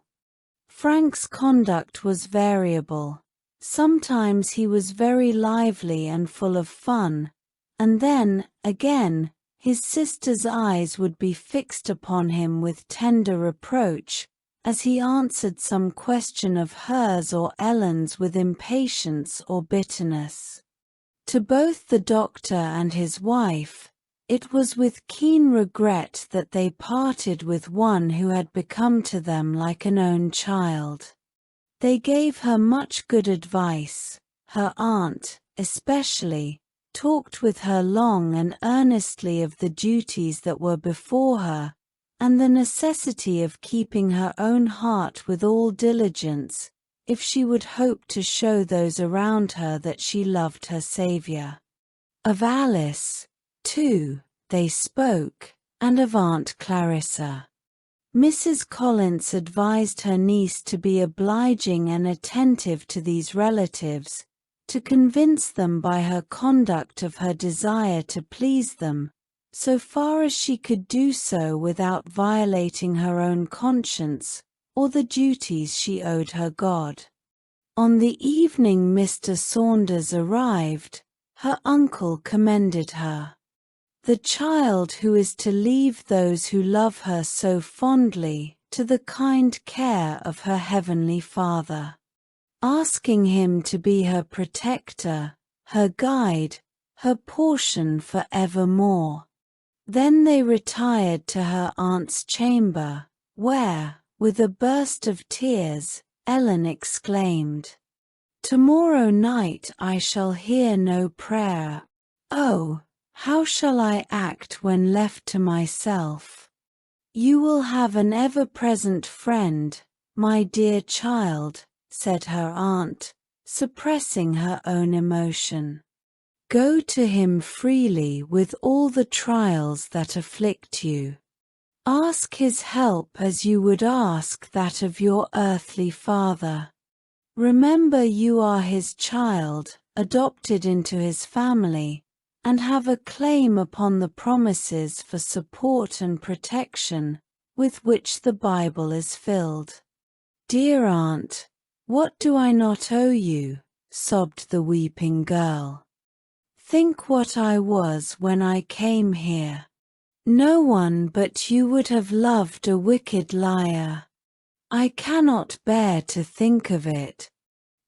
Frank's conduct was variable. Sometimes he was very lively and full of fun, and then, again, his sister's eyes would be fixed upon him with tender reproach, as he answered some question of hers or Ellen's with impatience or bitterness. To both the doctor and his wife, it was with keen regret that they parted with one who had become to them like an own child. They gave her much good advice. Her aunt, especially, talked with her long and earnestly of the duties that were before her, and the necessity of keeping her own heart with all diligence, if she would hope to show those around her that she loved her Saviour. Of Alice, too, they spoke, and of Aunt Clarissa. Mrs. Collins advised her niece to be obliging and attentive to these relatives, to convince them by her conduct of her desire to please them, so far as she could do so without violating her own conscience, or the duties she owed her God. On the evening Mr. Saunders arrived, her uncle commended her. The child who is to leave those who love her so fondly to the kind care of her heavenly Father, asking him to be her protector, her guide, her portion for evermore. Then they retired to her aunt's chamber, where, with a burst of tears, Ellen exclaimed, "Tomorrow night I shall hear no prayer. Oh, how shall I act when left to myself? You will have an ever-present friend, my dear child," said her aunt, suppressing her own emotion. "Go to him freely with all the trials that afflict you. Ask his help as you would ask that of your earthly father. Remember you are his child, adopted into his family, and have a claim upon the promises for support and protection with which the Bible is filled." "Dear aunt, what do I not owe you?" sobbed the weeping girl. "Think what I was when I came here. No one but you would have loved a wicked liar. I cannot bear to think of it.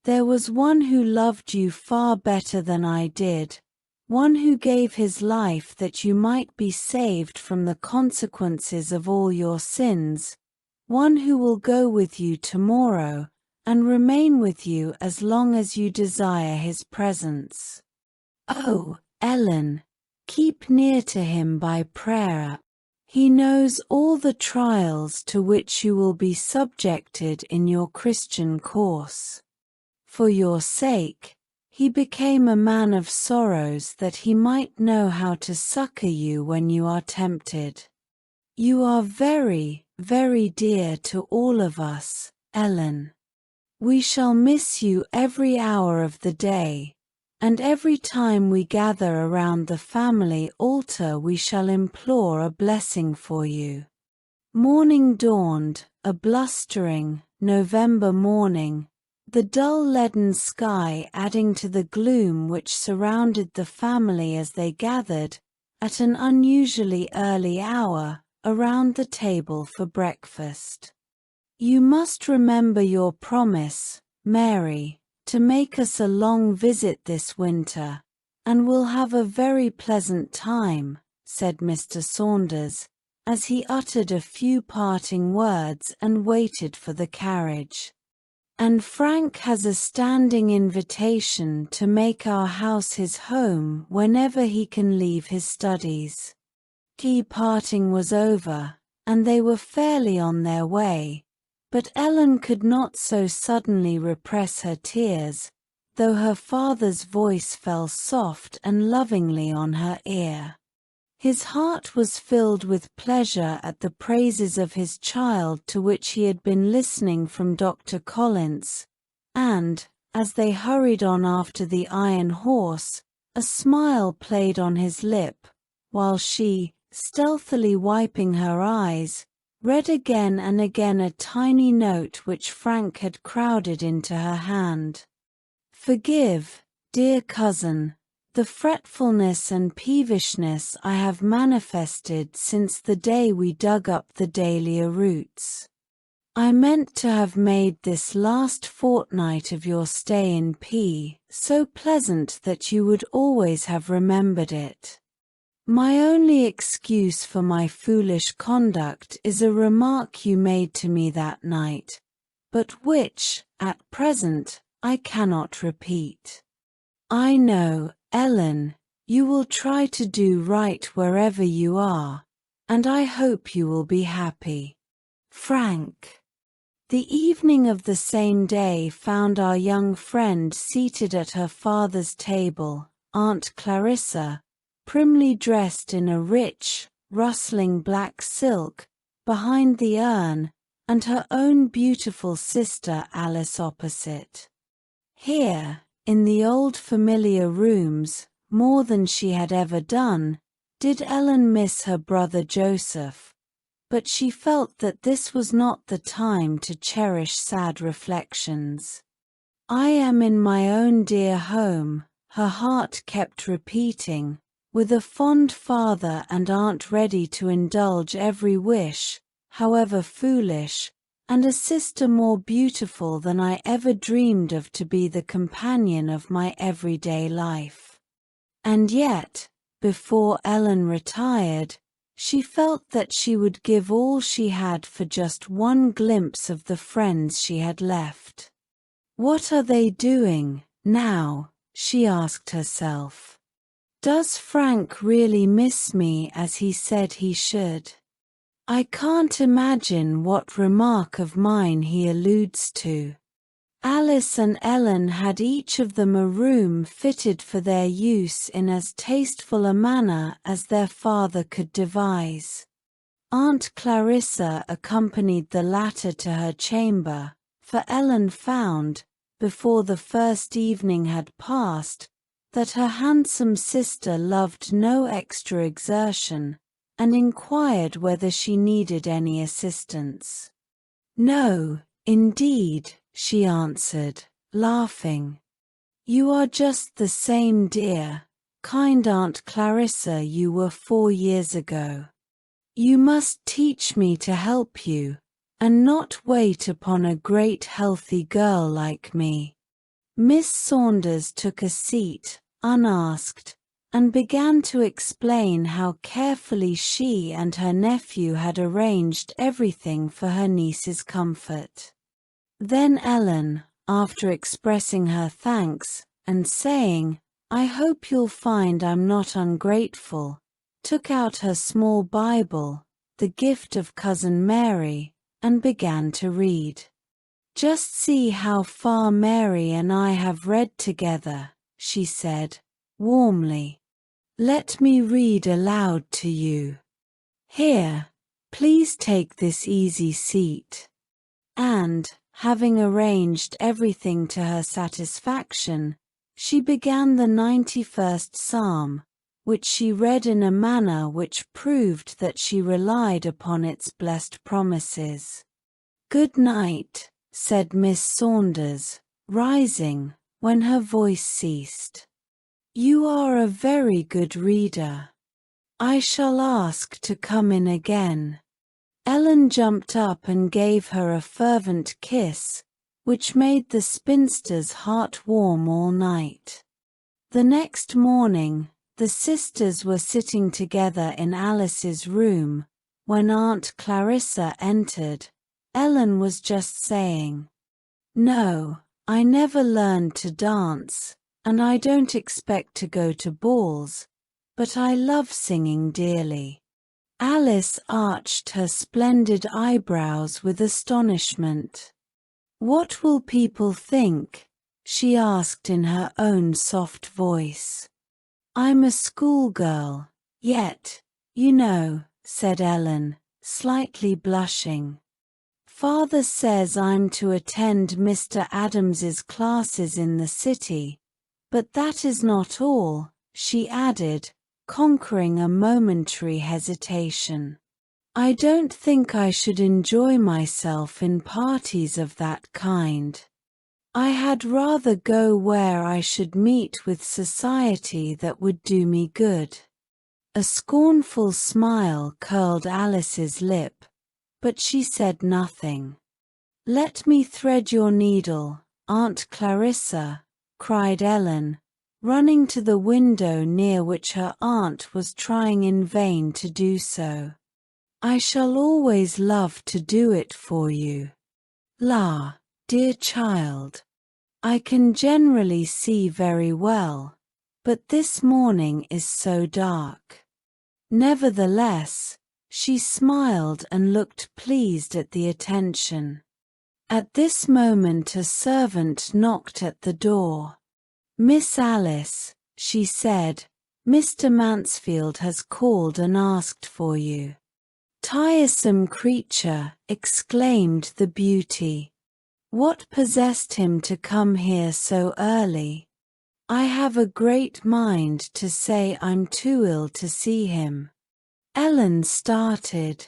There was one who loved you far better than I did, one who gave his life that you might be saved from the consequences of all your sins, one who will go with you tomorrow and remain with you as long as you desire his presence. Oh, Ellen, keep near to him by prayer. He knows all the trials to which you will be subjected in your Christian course. For your sake, he became a man of sorrows that he might know how to succor you when you are tempted. You are very, very dear to all of us, Ellen. We shall miss you every hour of the day, and every time we gather around the family altar we shall implore a blessing for you." Morning dawned, a blustering, November morning, the dull leaden sky adding to the gloom which surrounded the family as they gathered, at an unusually early hour, around the table for breakfast. "You must remember your promise, Mary, to make us a long visit this winter, and we'll have a very pleasant time," said Mr. Saunders, as he uttered a few parting words and waited for the carriage. "And Frank has a standing invitation to make our house his home whenever he can leave his studies." Tea parting was over, and they were fairly on their way, but Ellen could not so suddenly repress her tears, though her father's voice fell soft and lovingly on her ear. His heart was filled with pleasure at the praises of his child to which he had been listening from Dr. Collins, and, as they hurried on after the iron horse, a smile played on his lip, while she, stealthily wiping her eyes, read again and again a tiny note which Frank had crowded into her hand. "Forgive, dear cousin, the fretfulness and peevishness I have manifested since the day we dug up the dahlia roots. I meant to have made this last fortnight of your stay in P so pleasant that you would always have remembered it. My only excuse for my foolish conduct is a remark you made to me that night, but which, at present, I cannot repeat. I know, Ellen, you will try to do right wherever you are, and I hope you will be happy. Frank." The evening of the same day found our young friend seated at her father's table, Aunt Clarissa, primly dressed in a rich, rustling black silk, behind the urn, and her own beautiful sister Alice opposite. Here, in the old familiar rooms, more than she had ever done, did Ellen miss her brother Joseph, but she felt that this was not the time to cherish sad reflections. "I am in my own dear home," her heart kept repeating, "with a fond father and aunt ready to indulge every wish, however foolish, and a sister more beautiful than I ever dreamed of to be the companion of my everyday life." And yet, before Ellen retired, she felt that she would give all she had for just one glimpse of the friends she had left. "What are they doing now?" she asked herself. "Does Frank really miss me as he said he should? I can't imagine what remark of mine he alludes to." Alice and Ellen had each of them a room fitted for their use in as tasteful a manner as their father could devise. Aunt Clarissa accompanied the latter to her chamber, for Ellen found, before the first evening had passed, that her handsome sister loved no extra exertion, and inquired whether she needed any assistance. "No, indeed," she answered, laughing. "You are just the same dear, kind Aunt Clarissa you were 4 years ago. You must teach me to help you, and not wait upon a great healthy girl like me." Miss Saunders took a seat, unasked, and began to explain how carefully she and her nephew had arranged everything for her niece's comfort. Then Ellen, after expressing her thanks, and saying, "I hope you'll find I'm not ungrateful," took out her small Bible, the gift of Cousin Mary, and began to read. "Just see how far Mary and I have read together," she said, warmly. "Let me read aloud to you. Here, please take this easy seat." And, having arranged everything to her satisfaction, she began the 91st Psalm, which she read in a manner which proved that she relied upon its blessed promises. "Good night," said Miss Saunders, rising, when her voice ceased. "You are a very good reader. I shall ask to come in again." Ellen jumped up and gave her a fervent kiss, which made the spinster's heart warm all night. The next morning, the sisters were sitting together in Alice's room. When Aunt Clarissa entered, Ellen was just saying, "No, I never learned to dance, and I don't expect to go to balls, but I love singing dearly." Alice arched her splendid eyebrows with astonishment. "What will people think?" she asked in her own soft voice. "I'm a schoolgirl, yet, you know," said Ellen, slightly blushing. "Father says I'm to attend Mr. Adams's classes in the city, but that is not all," she added, conquering a momentary hesitation. "I don't think I should enjoy myself in parties of that kind. I had rather go where I should meet with society that would do me good." A scornful smile curled Alice's lip, but she said nothing. "Let me thread your needle, Aunt Clarissa," cried Ellen, running to the window near which her aunt was trying in vain to do so. "I shall always love to do it for you. La, dear child, I can generally see very well, but this morning is so dark." Nevertheless, she smiled and looked pleased at the attention. At this moment a servant knocked at the door. "Miss Alice," she said, "Mr. Mansfield has called and asked for you." "Tiresome creature," exclaimed the beauty. "What possessed him to come here so early? I have a great mind to say I'm too ill to see him." Ellen started.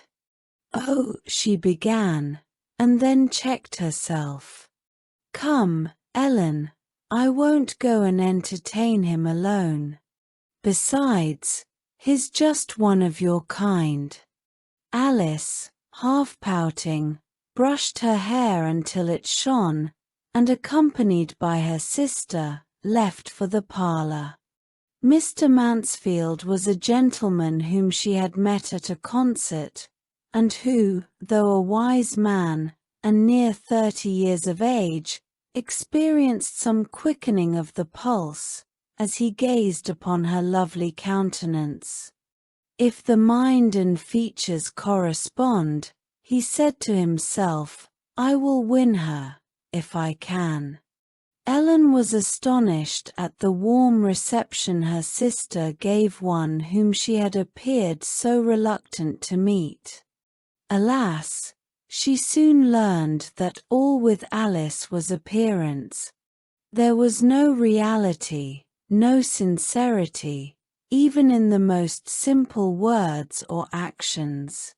"Oh," she began, and then checked herself. "Come, Ellen, I won't go and entertain him alone. Besides, he's just one of your kind." Alice, half pouting, brushed her hair until it shone, and accompanied by her sister, left for the parlour. Mr. Mansfield was a gentleman whom she had met at a concert, and who, though a wise man, and near 30 years of age, experienced some quickening of the pulse, as he gazed upon her lovely countenance. If the mind and features correspond, he said to himself, I will win her, if I can. Ellen was astonished at the warm reception her sister gave one whom she had appeared so reluctant to meet. Alas, she soon learned that all with Alice was appearance. There was no reality, no sincerity, even in the most simple words or actions.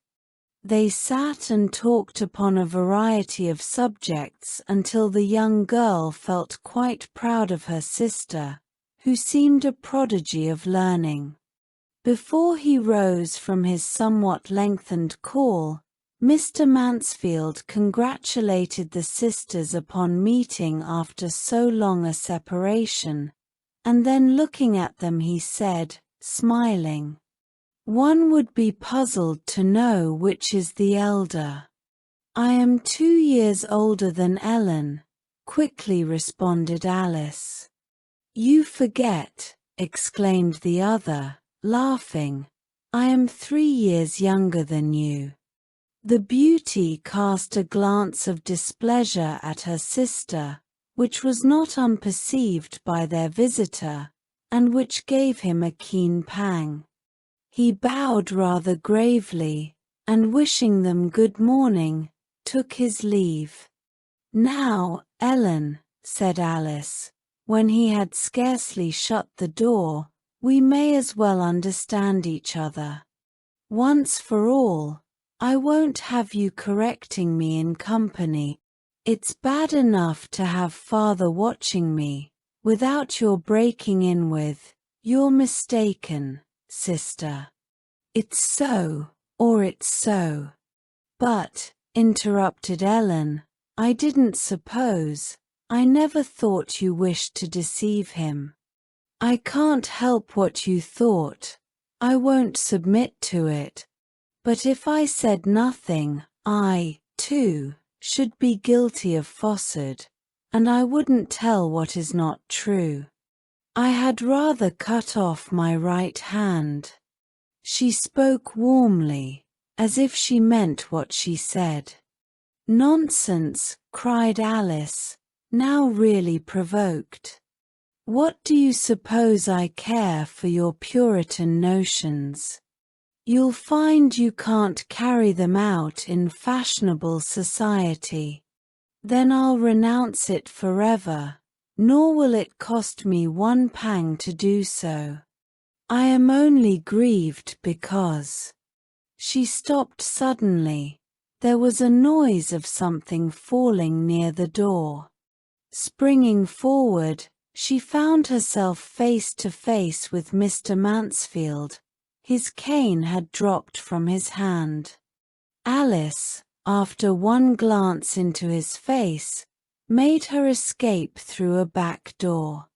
They sat and talked upon a variety of subjects until the young girl felt quite proud of her sister, who seemed a prodigy of learning. Before he rose from his somewhat lengthened call, Mr. Mansfield congratulated the sisters upon meeting after so long a separation, and then looking at them he said, smiling, "One would be puzzled to know which is the elder." "I am 2 years older than Ellen," quickly responded Alice. "You forget," exclaimed the other, laughing. "I am 3 years younger than you." The beauty cast a glance of displeasure at her sister, which was not unperceived by their visitor, and which gave him a keen pang. He bowed rather gravely, and wishing them good morning, took his leave. "Now, Ellen," said Alice, when he had scarcely shut the door, "we may as well understand each other. Once for all, I won't have you correcting me in company. It's bad enough to have father watching me, without your breaking in with, 'You're mistaken, sister. It's so, or it's so.'" "But," interrupted Ellen, "I didn't suppose, I never thought you wished to deceive him." "I can't help what you thought. I won't submit to it. But if I said nothing, I, too, should be guilty of falsehood, and I wouldn't tell what is not true. I had rather cut off my right hand." She spoke warmly, as if she meant what she said. "Nonsense," cried Alice, now really provoked. "What do you suppose I care for your Puritan notions? You'll find you can't carry them out in fashionable society. Then I'll renounce it forever, nor will it cost me one pang to do so. I am only grieved because—" She stopped suddenly. There was a noise of something falling near the door. Springing forward, she found herself face to face with Mr. Mansfield. His cane had dropped from his hand. Alice, after one glance into his face, made her escape through a back door.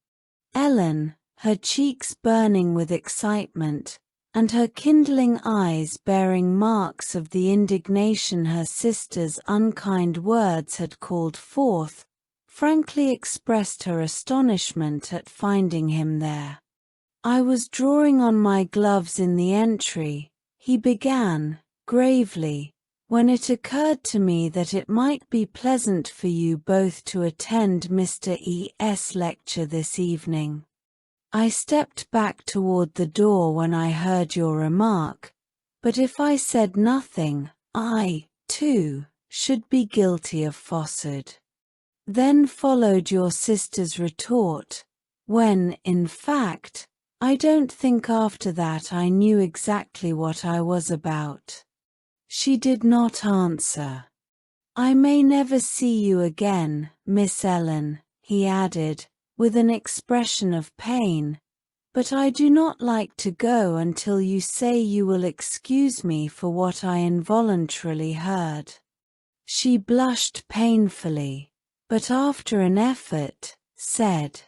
Ellen, her cheeks burning with excitement, and her kindling eyes bearing marks of the indignation her sister's unkind words had called forth, frankly expressed her astonishment at finding him there. "I was drawing on my gloves in the entry," he began, gravely, "when it occurred to me that it might be pleasant for you both to attend Mr. E.'s lecture this evening. I stepped back toward the door when I heard your remark, but if I said nothing, I, too, should be guilty of falsehood." Then followed your sister's retort, when, in fact, I don't think after that I knew exactly what I was about. She did not answer. "I may never see you again, Miss Ellen," he added, with an expression of pain, "but I do not like to go until you say you will excuse me for what I involuntarily heard." She blushed painfully, but after an effort, said,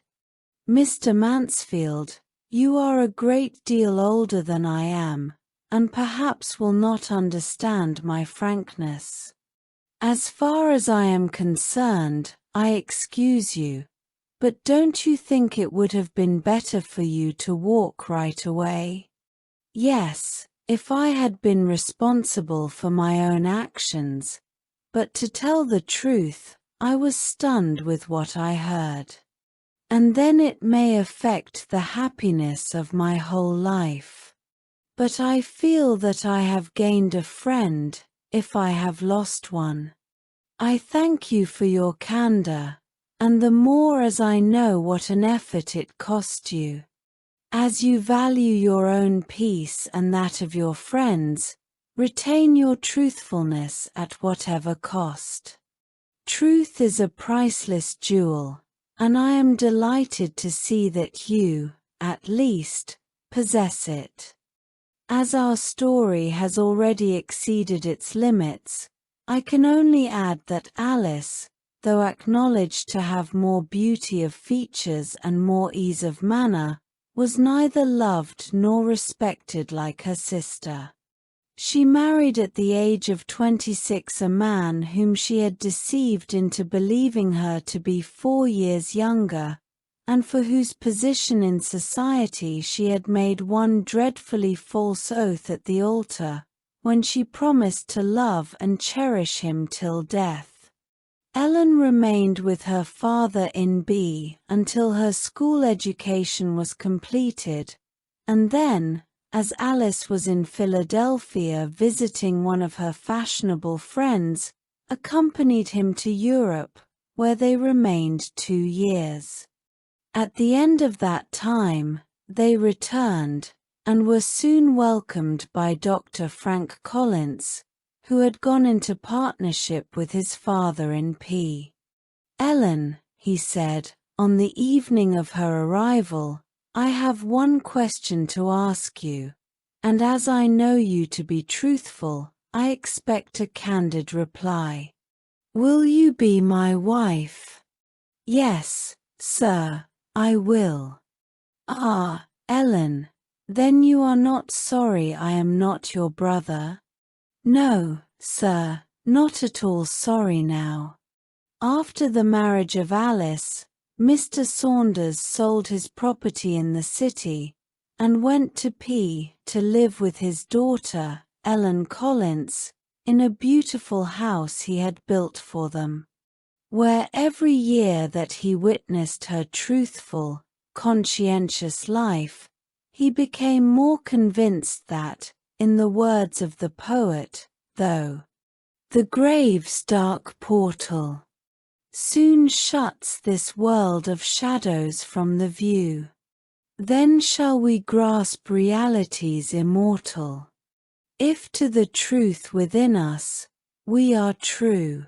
"Mr. Mansfield, you are a great deal older than I am, and perhaps will not understand my frankness. As far as I am concerned, I excuse you, but don't you think it would have been better for you to walk right away?" "Yes, if I had been responsible for my own actions, but to tell the truth, I was stunned with what I heard. And then it may affect the happiness of my whole life. But I feel that I have gained a friend, if I have lost one. I thank you for your candor, and the more as I know what an effort it cost you. As you value your own peace and that of your friends, retain your truthfulness at whatever cost. Truth is a priceless jewel, and I am delighted to see that you, at least, possess it. As our story has already exceeded its limits, I can only add that Alice, though acknowledged to have more beauty of features and more ease of manner, was neither loved nor respected like her sister. She married at the age of 26 a man whom she had deceived into believing her to be 4 years younger, and for whose position in society she had made one dreadfully false oath at the altar, when she promised to love and cherish him till death. Ellen remained with her father in B until her school education was completed, and then, as Alice was in Philadelphia visiting one of her fashionable friends, accompanied him to Europe, where they remained 2 years. At the end of that time, they returned, and were soon welcomed by Dr. Frank Collins, who had gone into partnership with his father in P. "Ellen," he said, on the evening of her arrival, "I have one question to ask you, and as I know you to be truthful, I expect a candid reply. Will you be my wife?" "Yes, sir, I will." "Ah, Ellen, then you are not sorry I am not your brother?" "No, sir, not at all sorry now." After the marriage of Alice, Mr. Saunders sold his property in the city, and went to P to live with his daughter, Ellen Collins, in a beautiful house he had built for them, where every year that he witnessed her truthful, conscientious life, he became more convinced that, in the words of the poet, though the grave's dark portal soon shuts this world of shadows from the view, then shall we grasp realities immortal, if to the truth within us we are true.